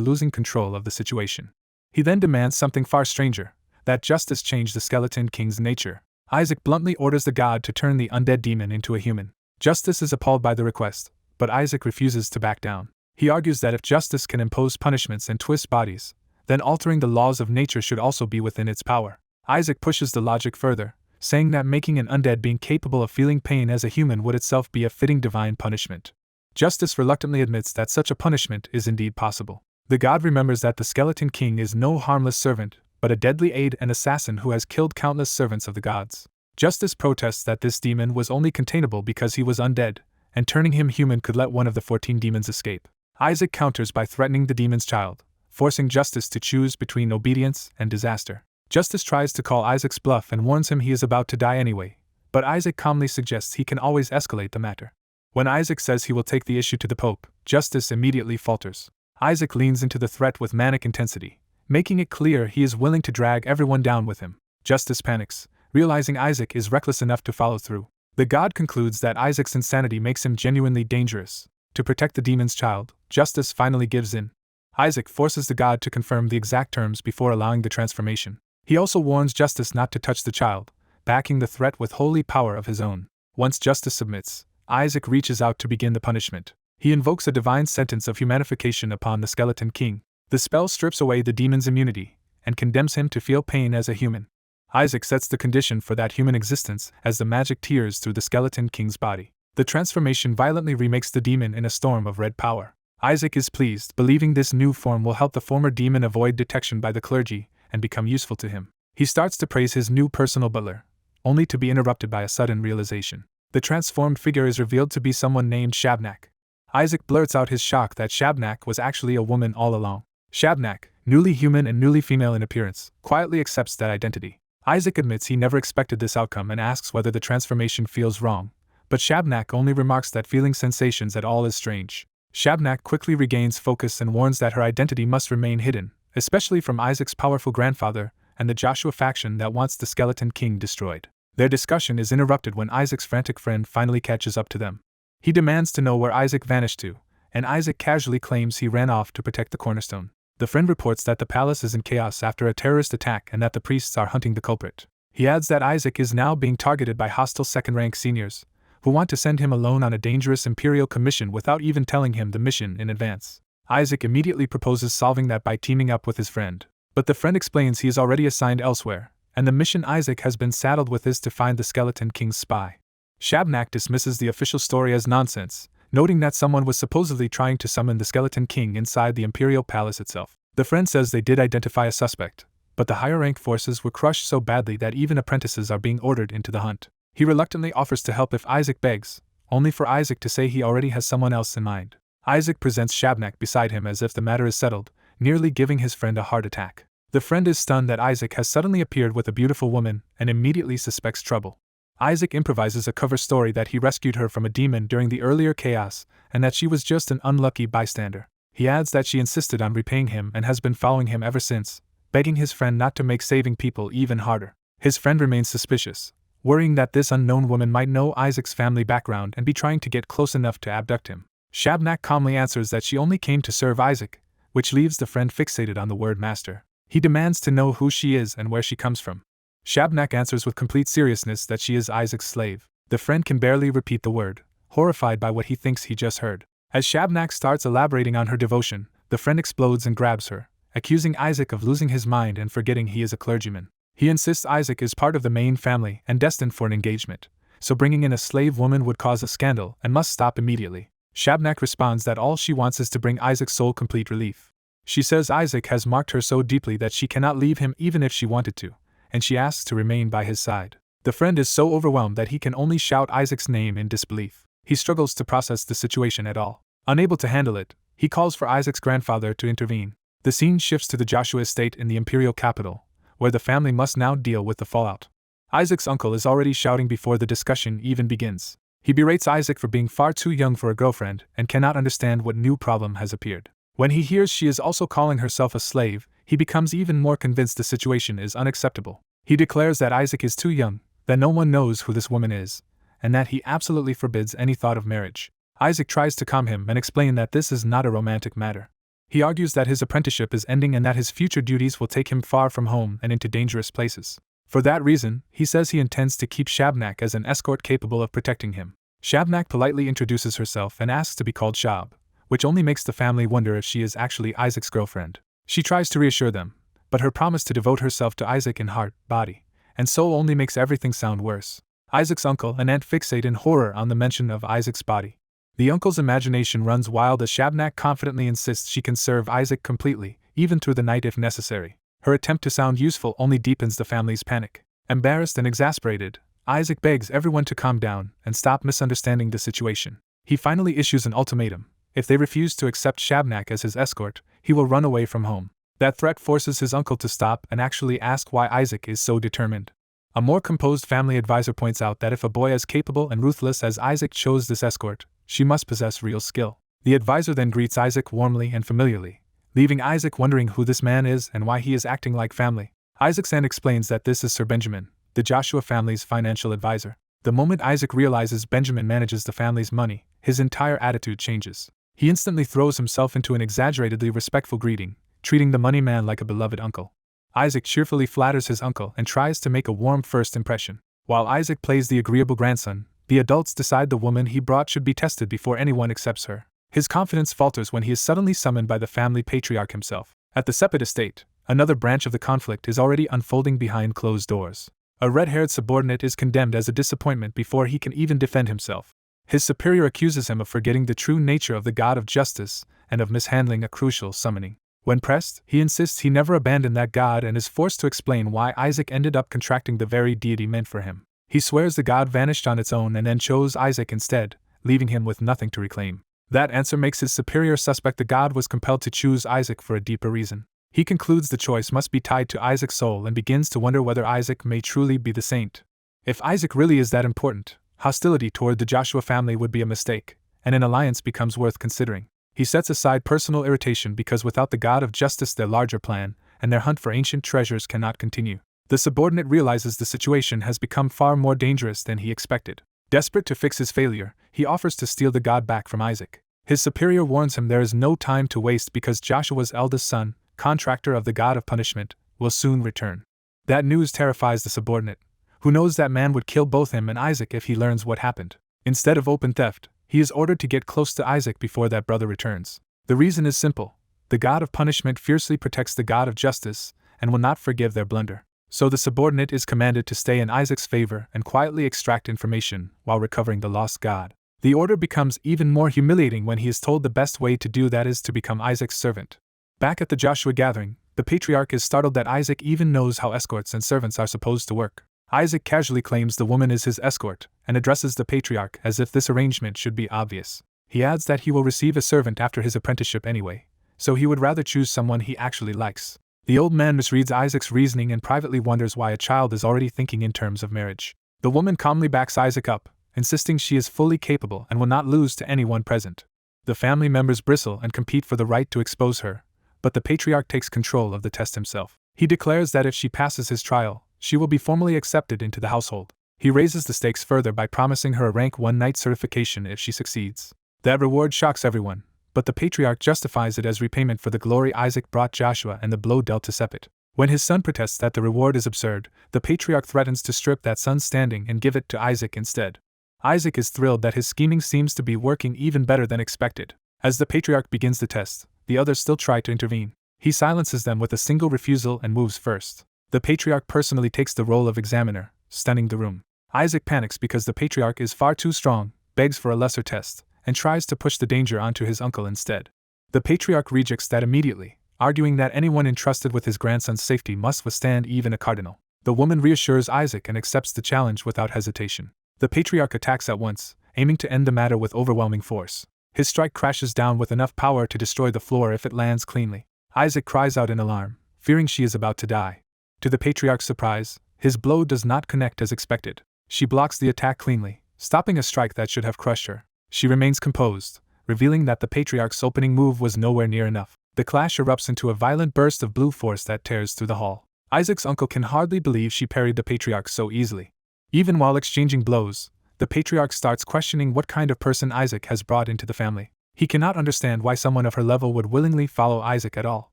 losing control of the situation. He then demands something far stranger, that Justice change the Skeleton King's nature. Isaac bluntly orders the god to turn the undead demon into a human. Justice is appalled by the request, but Isaac refuses to back down. He argues that if Justice can impose punishments and twist bodies, then altering the laws of nature should also be within its power. Isaac pushes the logic further, saying that making an undead being capable of feeling pain as a human would itself be a fitting divine punishment. Justice reluctantly admits that such a punishment is indeed possible. The god remembers that the Skeleton King is no harmless servant, but a deadly aide and assassin who has killed countless servants of the gods. Justice protests that this demon was only containable because he was undead, and turning him human could let one of the 14 demons escape. Isaac counters by threatening the demon's child, forcing Justice to choose between obedience and disaster. Justice tries to call Isaac's bluff and warns him he is about to die anyway, but Isaac calmly suggests he can always escalate the matter. When Isaac says he will take the issue to the Pope, Justice immediately falters. Isaac leans into the threat with manic intensity, making it clear he is willing to drag everyone down with him. Justice panics, realizing Isaac is reckless enough to follow through. The god concludes that Isaac's insanity makes him genuinely dangerous. To protect the demon's child, Justice finally gives in. Isaac forces the god to confirm the exact terms before allowing the transformation. He also warns Justice not to touch the child, backing the threat with holy power of his own. Once Justice submits, Isaac reaches out to begin the punishment. He invokes a divine sentence of humanification upon the Skeleton King. The spell strips away the demon's immunity, and condemns him to feel pain as a human. Isaac sets the condition for that human existence as the magic tears through the Skeleton King's body. The transformation violently remakes the demon in a storm of red power. Isaac is pleased, believing this new form will help the former demon avoid detection by the clergy and become useful to him. He starts to praise his new personal butler, only to be interrupted by a sudden realization. The transformed figure is revealed to be someone named Shabnak. Isaac blurts out his shock that Shabnak was actually a woman all along. Shabnak, newly human and newly female in appearance, quietly accepts that identity. Isaac admits he never expected this outcome and asks whether the transformation feels wrong, but Shabnak only remarks that feeling sensations at all is strange. Shabnak quickly regains focus and warns that her identity must remain hidden, especially from Isaac's powerful grandfather and the Joshua faction that wants the Skeleton King destroyed. Their discussion is interrupted when Isaac's frantic friend finally catches up to them. He demands to know where Isaac vanished to, and Isaac casually claims he ran off to protect the cornerstone. The friend reports that the palace is in chaos after a terrorist attack and that the priests are hunting the culprit. He adds that Isaac is now being targeted by hostile second-rank seniors, who want to send him alone on a dangerous Imperial commission without even telling him the mission in advance. Isaac immediately proposes solving that by teaming up with his friend. But the friend explains he is already assigned elsewhere, and the mission Isaac has been saddled with is to find the Skeleton King's spy. Shabnak dismisses the official story as nonsense, noting that someone was supposedly trying to summon the Skeleton King inside the Imperial Palace itself. The friend says they did identify a suspect, but the higher-rank forces were crushed so badly that even apprentices are being ordered into the hunt. He reluctantly offers to help if Isaac begs, only for Isaac to say he already has someone else in mind. Isaac presents Shabnak beside him as if the matter is settled, nearly giving his friend a heart attack. The friend is stunned that Isaac has suddenly appeared with a beautiful woman and immediately suspects trouble. Isaac improvises a cover story that he rescued her from a demon during the earlier chaos and that she was just an unlucky bystander. He adds that she insisted on repaying him and has been following him ever since, begging his friend not to make saving people even harder. His friend remains suspicious, worrying that this unknown woman might know Isaac's family background and be trying to get close enough to abduct him. Shabnak calmly answers that she only came to serve Isaac, which leaves the friend fixated on the word master. He demands to know who she is and where she comes from. Shabnak answers with complete seriousness that she is Isaac's slave. The friend can barely repeat the word, horrified by what he thinks he just heard. As Shabnak starts elaborating on her devotion, the friend explodes and grabs her, accusing Isaac of losing his mind and forgetting he is a clergyman. He insists Isaac is part of the main family and destined for an engagement, so bringing in a slave woman would cause a scandal and must stop immediately. Shabnak responds that all she wants is to bring Isaac's soul complete relief. She says Isaac has marked her so deeply that she cannot leave him even if she wanted to, and she asks to remain by his side. The friend is so overwhelmed that he can only shout Isaac's name in disbelief. He struggles to process the situation at all. Unable to handle it, he calls for Isaac's grandfather to intervene. The scene shifts to the Joshua estate in the imperial capital, where the family must now deal with the fallout. Isaac's uncle is already shouting before the discussion even begins. He berates Isaac for being far too young for a girlfriend and cannot understand what new problem has appeared. When he hears she is also calling herself a slave, he becomes even more convinced the situation is unacceptable. He declares that Isaac is too young, that no one knows who this woman is, and that he absolutely forbids any thought of marriage. Isaac tries to calm him and explain that this is not a romantic matter. He argues that his apprenticeship is ending and that his future duties will take him far from home and into dangerous places. For that reason, he says he intends to keep Shabnak as an escort capable of protecting him. Shabnak politely introduces herself and asks to be called Shab, which only makes the family wonder if she is actually Isaac's girlfriend. She tries to reassure them, but her promise to devote herself to Isaac in heart, body, and soul only makes everything sound worse. Isaac's uncle and aunt fixate in horror on the mention of Isaac's body. The uncle's imagination runs wild as Shabnak confidently insists she can serve Isaac completely, even through the night if necessary. Her attempt to sound useful only deepens the family's panic. Embarrassed and exasperated, Isaac begs everyone to calm down and stop misunderstanding the situation. He finally issues an ultimatum. If they refuse to accept Shabnak as his escort, he will run away from home. That threat forces his uncle to stop and actually ask why Isaac is so determined. A more composed family advisor points out that if a boy as capable and ruthless as Isaac chose this escort, she must possess real skill. The advisor then greets Isaac warmly and familiarly, leaving Isaac wondering who this man is and why he is acting like family. Isaac's aunt explains that this is Sir Benjamin, the Joshua family's financial advisor. The moment Isaac realizes Benjamin manages the family's money, his entire attitude changes. He instantly throws himself into an exaggeratedly respectful greeting, treating the money man like a beloved uncle. Isaac cheerfully flatters his uncle and tries to make a warm first impression. While Isaac plays the agreeable grandson, the adults decide the woman he brought should be tested before anyone accepts her. His confidence falters when he is suddenly summoned by the family patriarch himself. At the Sepid estate, another branch of the conflict is already unfolding behind closed doors. A red-haired subordinate is condemned as a disappointment before he can even defend himself. His superior accuses him of forgetting the true nature of the god of justice and of mishandling a crucial summoning. When pressed, he insists he never abandoned that god and is forced to explain why Isaac ended up contracting the very deity meant for him. He swears the god vanished on its own and then chose Isaac instead, leaving him with nothing to reclaim. That answer makes his superior suspect the god was compelled to choose Isaac for a deeper reason. He concludes the choice must be tied to Isaac's soul and begins to wonder whether Isaac may truly be the saint. If Isaac really is that important, hostility toward the Joshua family would be a mistake, and an alliance becomes worth considering. He sets aside personal irritation because without the god of justice their larger plan, and their hunt for ancient treasures cannot continue. The subordinate realizes the situation has become far more dangerous than he expected. Desperate to fix his failure, he offers to steal the god back from Isaac. His superior warns him there is no time to waste because Joshua's eldest son, contractor of the god of punishment, will soon return. That news terrifies the subordinate, who knows that man would kill both him and Isaac if he learns what happened. Instead of open theft, he is ordered to get close to Isaac before that brother returns. The reason is simple. The god of punishment fiercely protects the god of justice and will not forgive their blunder. So the subordinate is commanded to stay in Isaac's favor and quietly extract information while recovering the lost god. The order becomes even more humiliating when he is told the best way to do that is to become Isaac's servant. Back at the Joshua gathering, the patriarch is startled that Isaac even knows how escorts and servants are supposed to work. Isaac casually claims the woman is his escort and addresses the patriarch as if this arrangement should be obvious. He adds that he will receive a servant after his apprenticeship anyway, so he would rather choose someone he actually likes. The old man misreads Isaac's reasoning and privately wonders why a child is already thinking in terms of marriage. The woman calmly backs Isaac up, insisting she is fully capable and will not lose to anyone present. The family members bristle and compete for the right to expose her, but the patriarch takes control of the test himself. He declares that if she passes his trial, she will be formally accepted into the household. He raises the stakes further by promising her a rank 1 knight certification if she succeeds. That reward shocks everyone, but the patriarch justifies it as repayment for the glory Isaac brought Joshua and the blow dealt to Sepet. When his son protests that the reward is absurd, the patriarch threatens to strip that son's standing and give it to Isaac instead. Isaac is thrilled that his scheming seems to be working even better than expected. As the patriarch begins the test, the others still try to intervene. He silences them with a single refusal and moves first. The patriarch personally takes the role of examiner, stunning the room. Isaac panics because the patriarch is far too strong, begs for a lesser test, and tries to push the danger onto his uncle instead. The patriarch rejects that immediately, arguing that anyone entrusted with his grandson's safety must withstand even a cardinal. The woman reassures Isaac and accepts the challenge without hesitation. The patriarch attacks at once, aiming to end the matter with overwhelming force. His strike crashes down with enough power to destroy the floor if it lands cleanly. Isaac cries out in alarm, fearing she is about to die. To the patriarch's surprise, his blow does not connect as expected. She blocks the attack cleanly, stopping a strike that should have crushed her. She remains composed, revealing that the patriarch's opening move was nowhere near enough. The clash erupts into a violent burst of blue force that tears through the hall. Isaac's uncle can hardly believe she parried the patriarch so easily. Even while exchanging blows, the patriarch starts questioning what kind of person Isaac has brought into the family. He cannot understand why someone of her level would willingly follow Isaac at all.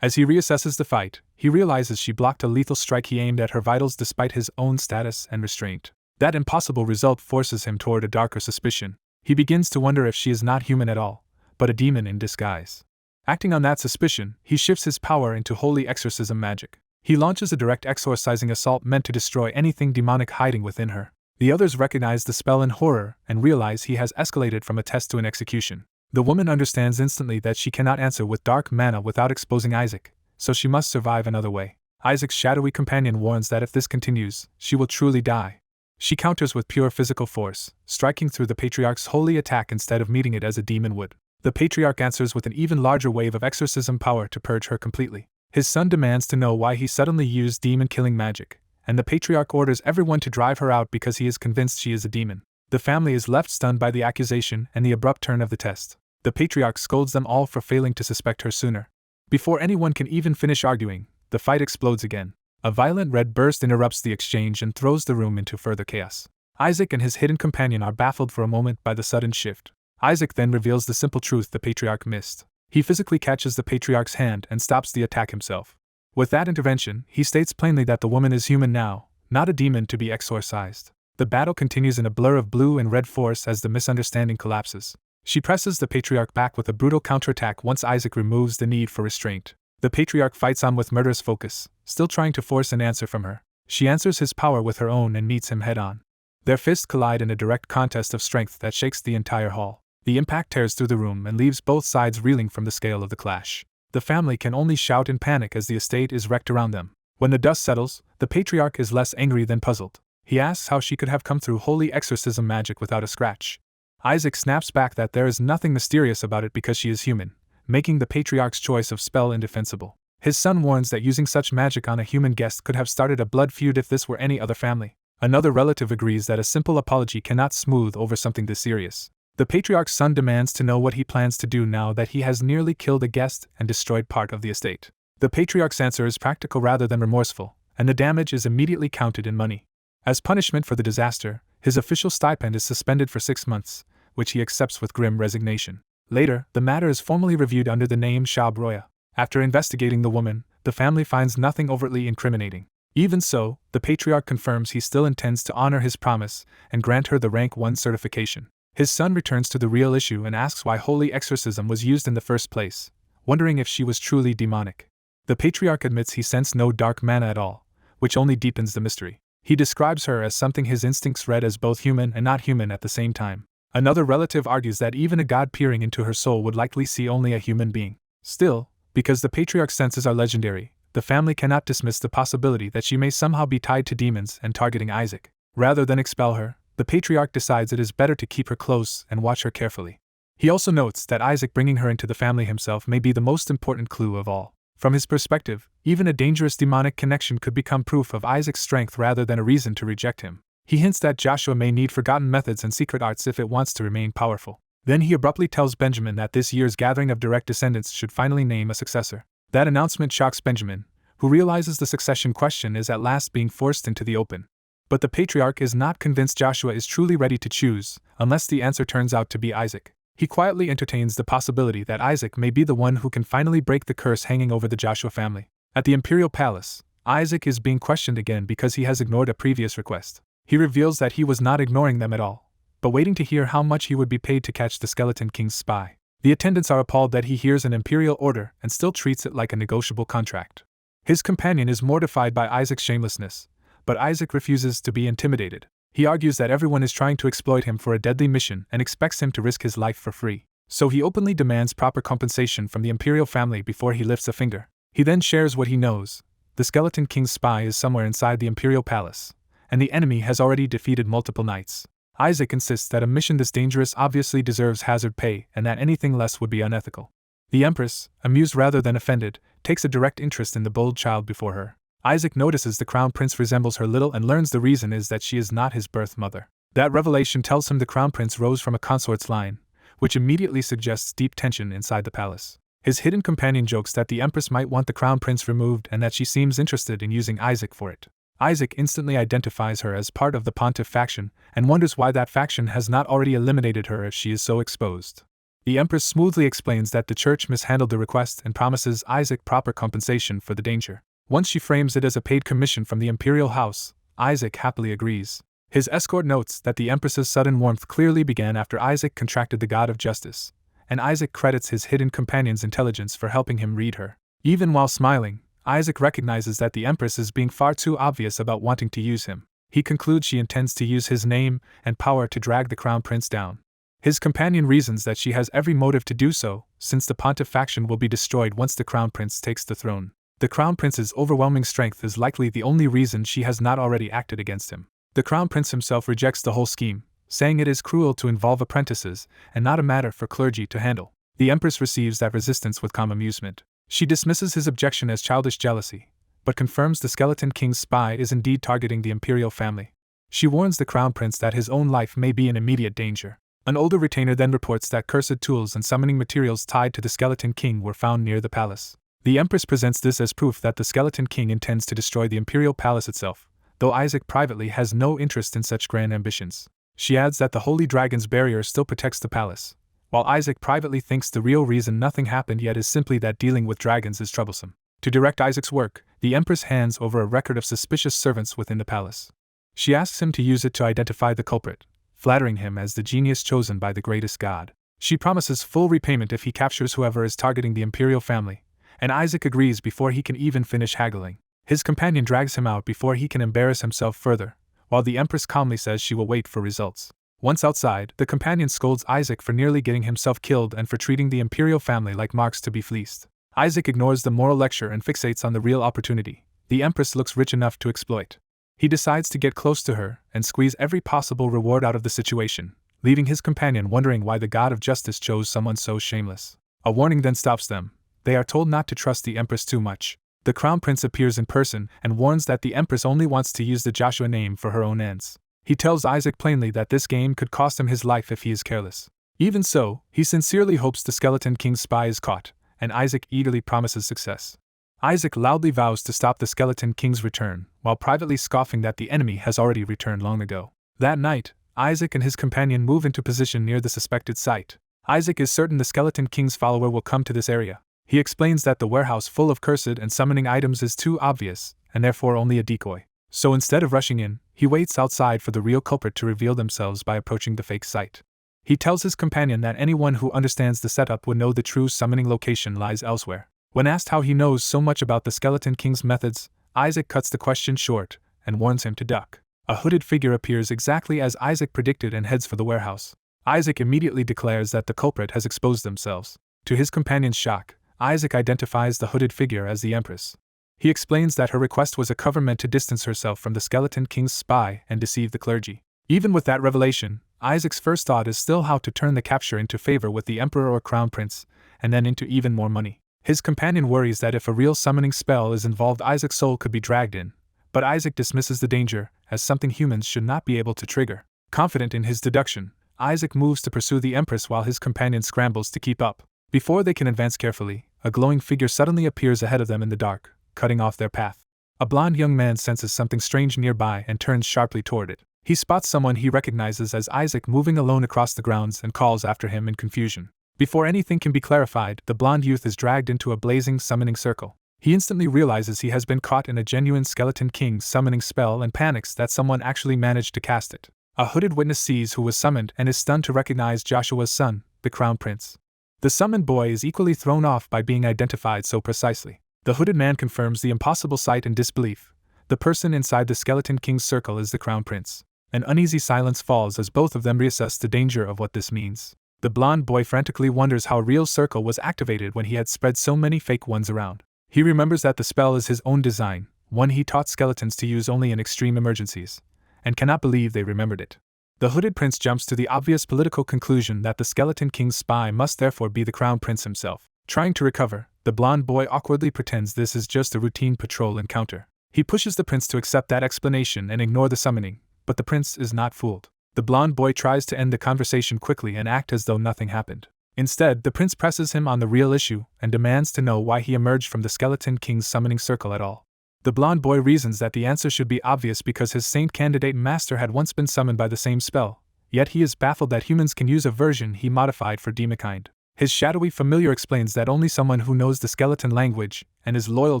As he reassesses the fight, he realizes she blocked a lethal strike he aimed at her vitals despite his own status and restraint. That impossible result forces him toward a darker suspicion. He begins to wonder if she is not human at all, but a demon in disguise. Acting on that suspicion, he shifts his power into holy exorcism magic. He launches a direct exorcising assault meant to destroy anything demonic hiding within her. The others recognize the spell in horror and realize he has escalated from a test to an execution. The woman understands instantly that she cannot answer with dark mana without exposing Isaac, so she must survive another way. Isaac's shadowy companion warns that if this continues, she will truly die. She counters with pure physical force, striking through the patriarch's holy attack instead of meeting it as a demon would. The patriarch answers with an even larger wave of exorcism power to purge her completely. His son demands to know why he suddenly used demon-killing magic, and the patriarch orders everyone to drive her out because he is convinced she is a demon. The family is left stunned by the accusation and the abrupt turn of the test. The patriarch scolds them all for failing to suspect her sooner. Before anyone can even finish arguing, the fight explodes again. A violent red burst interrupts the exchange and throws the room into further chaos. Isaac and his hidden companion are baffled for a moment by the sudden shift. Isaac then reveals the simple truth the patriarch missed. He physically catches the patriarch's hand and stops the attack himself. With that intervention, he states plainly that the woman is human now, not a demon to be exorcised. The battle continues in a blur of blue and red force as the misunderstanding collapses. She presses the patriarch back with a brutal counterattack once Isaac removes the need for restraint. The patriarch fights on with murderous focus, still trying to force an answer from her. She answers his power with her own and meets him head-on. Their fists collide in a direct contest of strength that shakes the entire hall. The impact tears through the room and leaves both sides reeling from the scale of the clash. The family can only shout in panic as the estate is wrecked around them. When the dust settles, the patriarch is less angry than puzzled. He asks how she could have come through holy exorcism magic without a scratch. Isaac snaps back that there is nothing mysterious about it because she is human, making the patriarch's choice of spell indefensible. His son warns that using such magic on a human guest could have started a blood feud if this were any other family. Another relative agrees that a simple apology cannot smooth over something this serious. The patriarch's son demands to know what he plans to do now that he has nearly killed a guest and destroyed part of the estate. The patriarch's answer is practical rather than remorseful, and the damage is immediately counted in money. As punishment for the disaster, his official stipend is suspended for 6 months, which he accepts with grim resignation. Later, the matter is formally reviewed under the name Shab Roya. After investigating the woman, the family finds nothing overtly incriminating. Even so, the patriarch confirms he still intends to honor his promise and grant her the rank 1 certification. His son returns to the real issue and asks why holy exorcism was used in the first place, wondering if she was truly demonic. The patriarch admits he sensed no dark mana at all, which only deepens the mystery. He describes her as something his instincts read as both human and not human at the same time. Another relative argues that even a god peering into her soul would likely see only a human being. Still, because the patriarch's senses are legendary, the family cannot dismiss the possibility that she may somehow be tied to demons and targeting Isaac. Rather than expel her, the patriarch decides it is better to keep her close and watch her carefully. He also notes that Isaac bringing her into the family himself may be the most important clue of all. From his perspective, even a dangerous demonic connection could become proof of Isaac's strength rather than a reason to reject him. He hints that Joshua may need forgotten methods and secret arts if it wants to remain powerful. Then he abruptly tells Benjamin that this year's gathering of direct descendants should finally name a successor. That announcement shocks Benjamin, who realizes the succession question is at last being forced into the open. But the patriarch is not convinced Joshua is truly ready to choose, unless the answer turns out to be Isaac. He quietly entertains the possibility that Isaac may be the one who can finally break the curse hanging over the Joshua family. At the imperial palace, Isaac is being questioned again because he has ignored a previous request. He reveals that he was not ignoring them at all, but waiting to hear how much he would be paid to catch the Skeleton King's spy. The attendants are appalled that he hears an imperial order and still treats it like a negotiable contract. His companion is mortified by Isaac's shamelessness, but Isaac refuses to be intimidated. He argues that everyone is trying to exploit him for a deadly mission and expects him to risk his life for free. So he openly demands proper compensation from the imperial family before he lifts a finger. He then shares what he knows. The Skeleton King's spy is somewhere inside the imperial palace, and the enemy has already defeated multiple knights. Isaac insists that a mission this dangerous obviously deserves hazard pay and that anything less would be unethical. The Empress, amused rather than offended, takes a direct interest in the bold child before her. Isaac notices the crown prince resembles her little and learns the reason is that she is not his birth mother. That revelation tells him the crown prince rose from a consort's line, which immediately suggests deep tension inside the palace. His hidden companion jokes that the Empress might want the crown prince removed and that she seems interested in using Isaac for it. Isaac instantly identifies her as part of the Pontiff faction and wonders why that faction has not already eliminated her if she is so exposed. The Empress smoothly explains that the church mishandled the request and promises Isaac proper compensation for the danger. Once she frames it as a paid commission from the imperial house, Isaac happily agrees. His escort notes that the Empress's sudden warmth clearly began after Isaac contracted the god of justice, and Isaac credits his hidden companion's intelligence for helping him read her. Even while smiling, Isaac recognizes that the Empress is being far too obvious about wanting to use him. He concludes she intends to use his name and power to drag the crown prince down. His companion reasons that she has every motive to do so, since the Pontiff faction will be destroyed once the crown prince takes the throne. The crown prince's overwhelming strength is likely the only reason she has not already acted against him. The crown prince himself rejects the whole scheme, saying it is cruel to involve apprentices and not a matter for clergy to handle. The Empress receives that resistance with calm amusement. She dismisses his objection as childish jealousy, but confirms the Skeleton King's spy is indeed targeting the imperial family. She warns the crown prince that his own life may be in immediate danger. An older retainer then reports that cursed tools and summoning materials tied to the Skeleton King were found near the palace. The Empress presents this as proof that the Skeleton King intends to destroy the imperial palace itself, though Isaac privately has no interest in such grand ambitions. She adds that the Holy Dragon's barrier still protects the palace, while Isaac privately thinks the real reason nothing happened yet is simply that dealing with dragons is troublesome. To direct Isaac's work, the Empress hands over a record of suspicious servants within the palace. She asks him to use it to identify the culprit, flattering him as the genius chosen by the greatest god. She promises full repayment if he captures whoever is targeting the imperial family, and Isaac agrees before he can even finish haggling. His companion drags him out before he can embarrass himself further, while the Empress calmly says she will wait for results. Once outside, the companion scolds Isaac for nearly getting himself killed and for treating the imperial family like marks to be fleeced. Isaac ignores the moral lecture and fixates on the real opportunity. The Empress looks rich enough to exploit. He decides to get close to her and squeeze every possible reward out of the situation, leaving his companion wondering why the god of justice chose someone so shameless. A warning then stops them. They are told not to trust the Empress too much. The Crown Prince appears in person and warns that the Empress only wants to use the Joshua name for her own ends. He tells Isaac plainly that this game could cost him his life if he is careless. Even so, he sincerely hopes the Skeleton King's spy is caught, and Isaac eagerly promises success. Isaac loudly vows to stop the Skeleton King's return, while privately scoffing that the enemy has already returned long ago. That night, Isaac and his companion move into position near the suspected site. Isaac is certain the Skeleton King's follower will come to this area, He explains that the warehouse full of cursed and summoning items is too obvious, and therefore only a decoy. So instead of rushing in, he waits outside for the real culprit to reveal themselves by approaching the fake site. He tells his companion that anyone who understands the setup would know the true summoning location lies elsewhere. When asked how he knows so much about the Skeleton King's methods, Isaac cuts the question short and warns him to duck. A hooded figure appears exactly as Isaac predicted and heads for the warehouse. Isaac immediately declares that the culprit has exposed themselves. To his companion's shock, Isaac identifies the hooded figure as the Empress. He explains that her request was a cover meant to distance herself from the Skeleton King's spy and deceive the clergy. Even with that revelation, Isaac's first thought is still how to turn the capture into favor with the Emperor or Crown Prince, and then into even more money. His companion worries that if a real summoning spell is involved, Isaac's soul could be dragged in, but Isaac dismisses the danger as something humans should not be able to trigger. Confident in his deduction, Isaac moves to pursue the Empress while his companion scrambles to keep up. Before they can advance carefully, a glowing figure suddenly appears ahead of them in the dark, cutting off their path. A blond young man senses something strange nearby and turns sharply toward it. He spots someone he recognizes as Isaac moving alone across the grounds and calls after him in confusion. Before anything can be clarified, the blond youth is dragged into a blazing summoning circle. He instantly realizes he has been caught in a genuine Skeleton King summoning spell and panics that someone actually managed to cast it. A hooded witness sees who was summoned and is stunned to recognize Joshua's son, the Crown Prince. The summoned boy is equally thrown off by being identified so precisely. The hooded man confirms the impossible sight in disbelief. The person inside the Skeleton King's circle is the Crown Prince. An uneasy silence falls as both of them reassess the danger of what this means. The blond boy frantically wonders how a real circle was activated when he had spread so many fake ones around. He remembers that the spell is his own design, one he taught skeletons to use only in extreme emergencies, and cannot believe they remembered it. The hooded prince jumps to the obvious political conclusion that the Skeleton King's spy must therefore be the Crown Prince himself. Trying to recover, the blond boy awkwardly pretends this is just a routine patrol encounter. He pushes the prince to accept that explanation and ignore the summoning, but the prince is not fooled. The blond boy tries to end the conversation quickly and act as though nothing happened. Instead, the prince presses him on the real issue and demands to know why he emerged from the Skeleton King's summoning circle at all. The blond boy reasons that the answer should be obvious because his saint candidate master had once been summoned by the same spell, yet he is baffled that humans can use a version he modified for demonkind. His shadowy familiar explains that only someone who knows the skeleton language and is loyal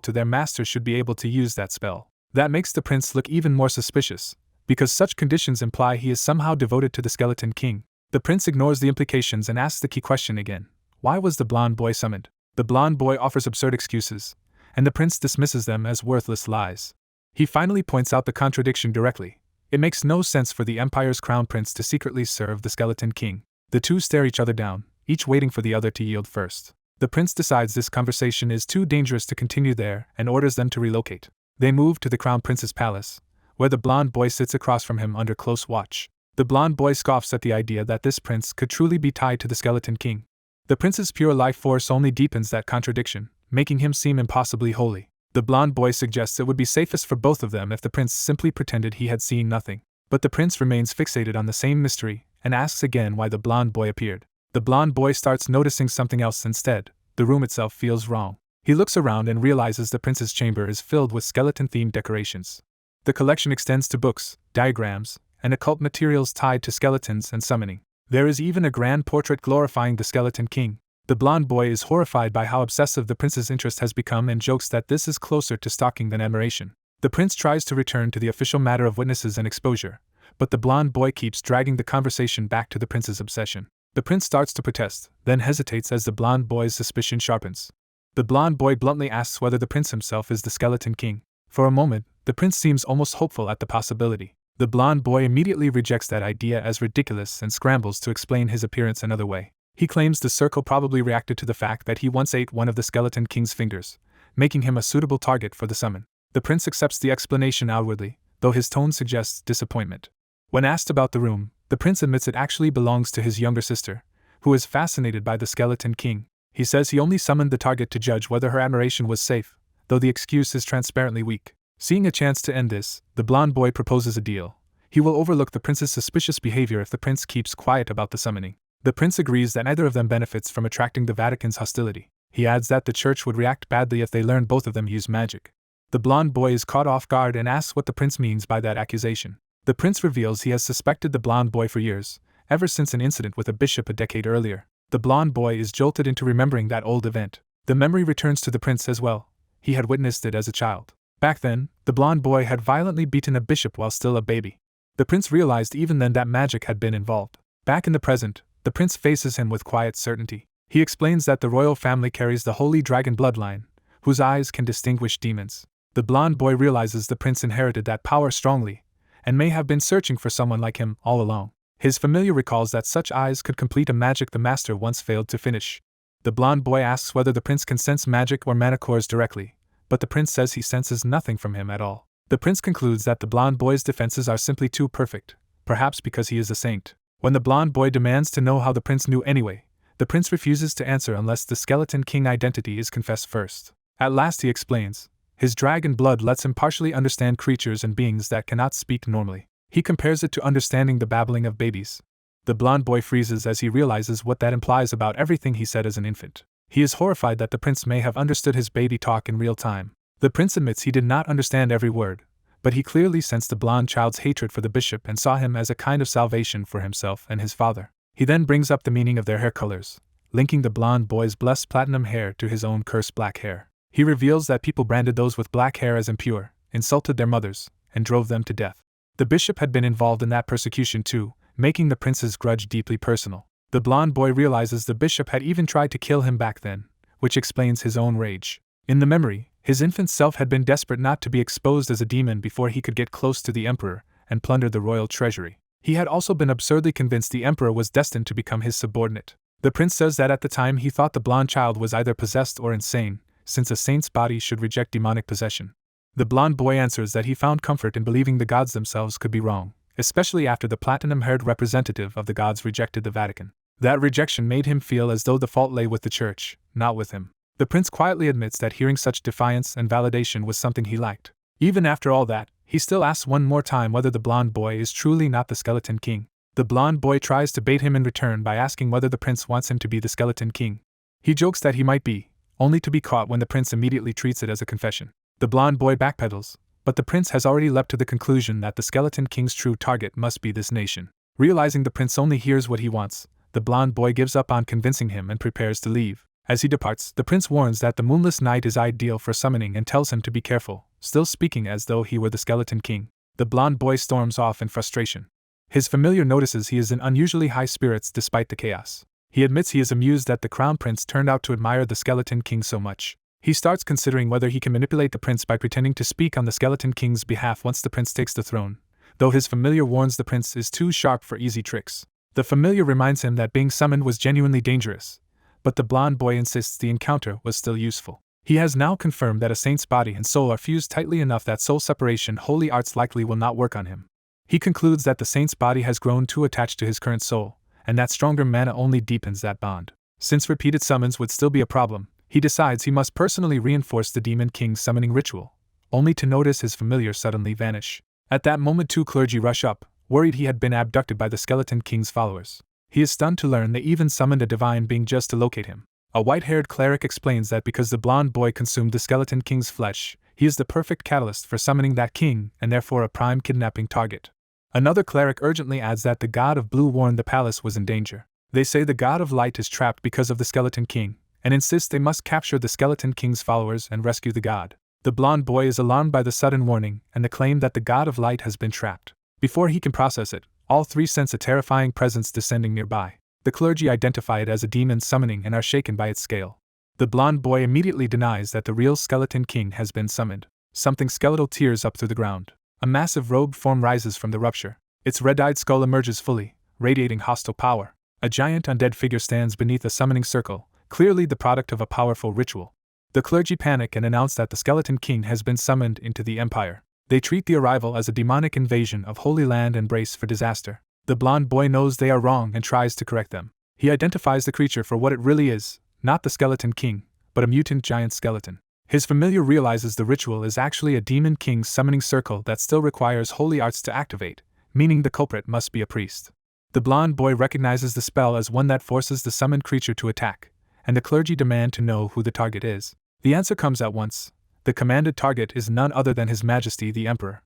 to their master should be able to use that spell. That makes the prince look even more suspicious, because such conditions imply he is somehow devoted to the Skeleton King. The prince ignores the implications and asks the key question again. Why was the blond boy summoned? The blond boy offers absurd excuses, and the prince dismisses them as worthless lies. He finally points out the contradiction directly. It makes no sense for the Empire's Crown Prince to secretly serve the Skeleton King. The two stare each other down, each waiting for the other to yield first. The prince decides this conversation is too dangerous to continue there and orders them to relocate. They move to the Crown Prince's palace, where the blond boy sits across from him under close watch. The blond boy scoffs at the idea that this prince could truly be tied to the Skeleton King. The prince's pure life force only deepens that contradiction, making him seem impossibly holy. The blond boy suggests it would be safest for both of them if the prince simply pretended he had seen nothing. But the prince remains fixated on the same mystery and asks again why the blond boy appeared. The blond boy starts noticing something else instead. The room itself feels wrong. He looks around and realizes the prince's chamber is filled with skeleton-themed decorations. The collection extends to books, diagrams, and occult materials tied to skeletons and summoning. There is even a grand portrait glorifying the Skeleton King. The blond boy is horrified by how obsessive the prince's interest has become and jokes that this is closer to stalking than admiration. The prince tries to return to the official matter of witnesses and exposure, but the blond boy keeps dragging the conversation back to the prince's obsession. The prince starts to protest, then hesitates as the blond boy's suspicion sharpens. The blond boy bluntly asks whether the prince himself is the Skeleton King. For a moment, the prince seems almost hopeful at the possibility. The blond boy immediately rejects that idea as ridiculous and scrambles to explain his appearance another way. He claims the circle probably reacted to the fact that he once ate one of the Skeleton King's fingers, making him a suitable target for the summon. The prince accepts the explanation outwardly, though his tone suggests disappointment. When asked about the room, the prince admits it actually belongs to his younger sister, who is fascinated by the Skeleton King. He says he only summoned the target to judge whether her admiration was safe, though the excuse is transparently weak. Seeing a chance to end this, the blond boy proposes a deal. He will overlook the prince's suspicious behavior if the prince keeps quiet about the summoning. The prince agrees that neither of them benefits from attracting the Vatican's hostility. He adds that the church would react badly if they learned both of them use magic. The blond boy is caught off guard and asks what the prince means by that accusation. The prince reveals he has suspected the blond boy for years, ever since an incident with a bishop a decade earlier. The blond boy is jolted into remembering that old event. The memory returns to the prince as well. He had witnessed it as a child. Back then, the blonde boy had violently beaten a bishop while still a baby. The prince realized even then that magic had been involved. Back in the present, the prince faces him with quiet certainty. He explains that the royal family carries the holy dragon bloodline, whose eyes can distinguish demons. The blonde boy realizes the prince inherited that power strongly, and may have been searching for someone like him all along. His familiar recalls that such eyes could complete a magic the master once failed to finish. The blonde boy asks whether the prince can sense magic or mana cores directly, but the prince says he senses nothing from him at all. The prince concludes that the blonde boy's defenses are simply too perfect, perhaps because he is a saint. When the blonde boy demands to know how the prince knew anyway, the prince refuses to answer unless the Skeleton King identity is confessed first. At last he explains. His dragon blood lets him partially understand creatures and beings that cannot speak normally. He compares it to understanding the babbling of babies. The blonde boy freezes as he realizes what that implies about everything he said as an infant. He is horrified that the prince may have understood his baby talk in real time. The prince admits he did not understand every word, but he clearly sensed the blonde child's hatred for the bishop and saw him as a kind of salvation for himself and his father. He then brings up the meaning of their hair colors, linking the blonde boy's blessed platinum hair to his own cursed black hair. He reveals that people branded those with black hair as impure, insulted their mothers, and drove them to death. The bishop had been involved in that persecution too, making the prince's grudge deeply personal. The blonde boy realizes the bishop had even tried to kill him back then, which explains his own rage. In the memory, his infant self had been desperate not to be exposed as a demon before he could get close to the emperor and plunder the royal treasury. He had also been absurdly convinced the emperor was destined to become his subordinate. The prince says that at the time he thought the blonde child was either possessed or insane, since a saint's body should reject demonic possession. The blonde boy answers that he found comfort in believing the gods themselves could be wrong, especially after the platinum-haired representative of the gods rejected the Vatican. That rejection made him feel as though the fault lay with the church, not with him. The prince quietly admits that hearing such defiance and validation was something he liked. Even after all that, he still asks one more time whether the blonde boy is truly not the Skeleton King. The blonde boy tries to bait him in return by asking whether the prince wants him to be the Skeleton King. He jokes that he might be, only to be caught when the prince immediately treats it as a confession. The blonde boy backpedals, but the prince has already leapt to the conclusion that the Skeleton King's true target must be this nation. Realizing the prince only hears what he wants, the blonde boy gives up on convincing him and prepares to leave. As he departs, the prince warns that the moonless night is ideal for summoning and tells him to be careful, still speaking as though he were the Skeleton King. The blonde boy storms off in frustration. His familiar notices he is in unusually high spirits despite the chaos. He admits he is amused that the crown prince turned out to admire the Skeleton King so much. He starts considering whether he can manipulate the prince by pretending to speak on the Skeleton King's behalf once the prince takes the throne, though his familiar warns the prince is too sharp for easy tricks. The familiar reminds him that being summoned was genuinely dangerous, but the blonde boy insists the encounter was still useful. He has now confirmed that a saint's body and soul are fused tightly enough that soul separation holy arts likely will not work on him. He concludes that the saint's body has grown too attached to his current soul, and that stronger mana only deepens that bond. Since repeated summons would still be a problem, he decides he must personally reinforce the Demon King's summoning ritual, only to notice his familiar suddenly vanish. At that moment, two clergy rush up, worried he had been abducted by the Skeleton King's followers. He is stunned to learn they even summoned a divine being just to locate him. A white-haired cleric explains that because the blonde boy consumed the Skeleton King's flesh, he is the perfect catalyst for summoning that king and therefore a prime kidnapping target. Another cleric urgently adds that the god of blue warned the palace was in danger. They say the god of light is trapped because of the Skeleton King, and insist they must capture the Skeleton King's followers and rescue the god. The blonde boy is alarmed by the sudden warning and the claim that the god of light has been trapped. Before he can process it, all three sense a terrifying presence descending nearby. The clergy identify it as a demon summoning and are shaken by its scale. The blonde boy immediately denies that the real Skeleton King has been summoned. Something skeletal tears up through the ground. A massive robed form rises from the rupture. Its red-eyed skull emerges fully, radiating hostile power. A giant undead figure stands beneath a summoning circle, clearly the product of a powerful ritual. The clergy panic and announce that the Skeleton King has been summoned into the empire. They treat the arrival as a demonic invasion of Holy Land and brace for disaster. The blonde boy knows they are wrong and tries to correct them. He identifies the creature for what it really is, not the Skeleton King, but a mutant giant skeleton. His familiar realizes the ritual is actually a demon king's summoning circle that still requires holy arts to activate, meaning the culprit must be a priest. The blonde boy recognizes the spell as one that forces the summoned creature to attack, and the clergy demand to know who the target is. The answer comes at once. The commanded target is none other than His Majesty the Emperor.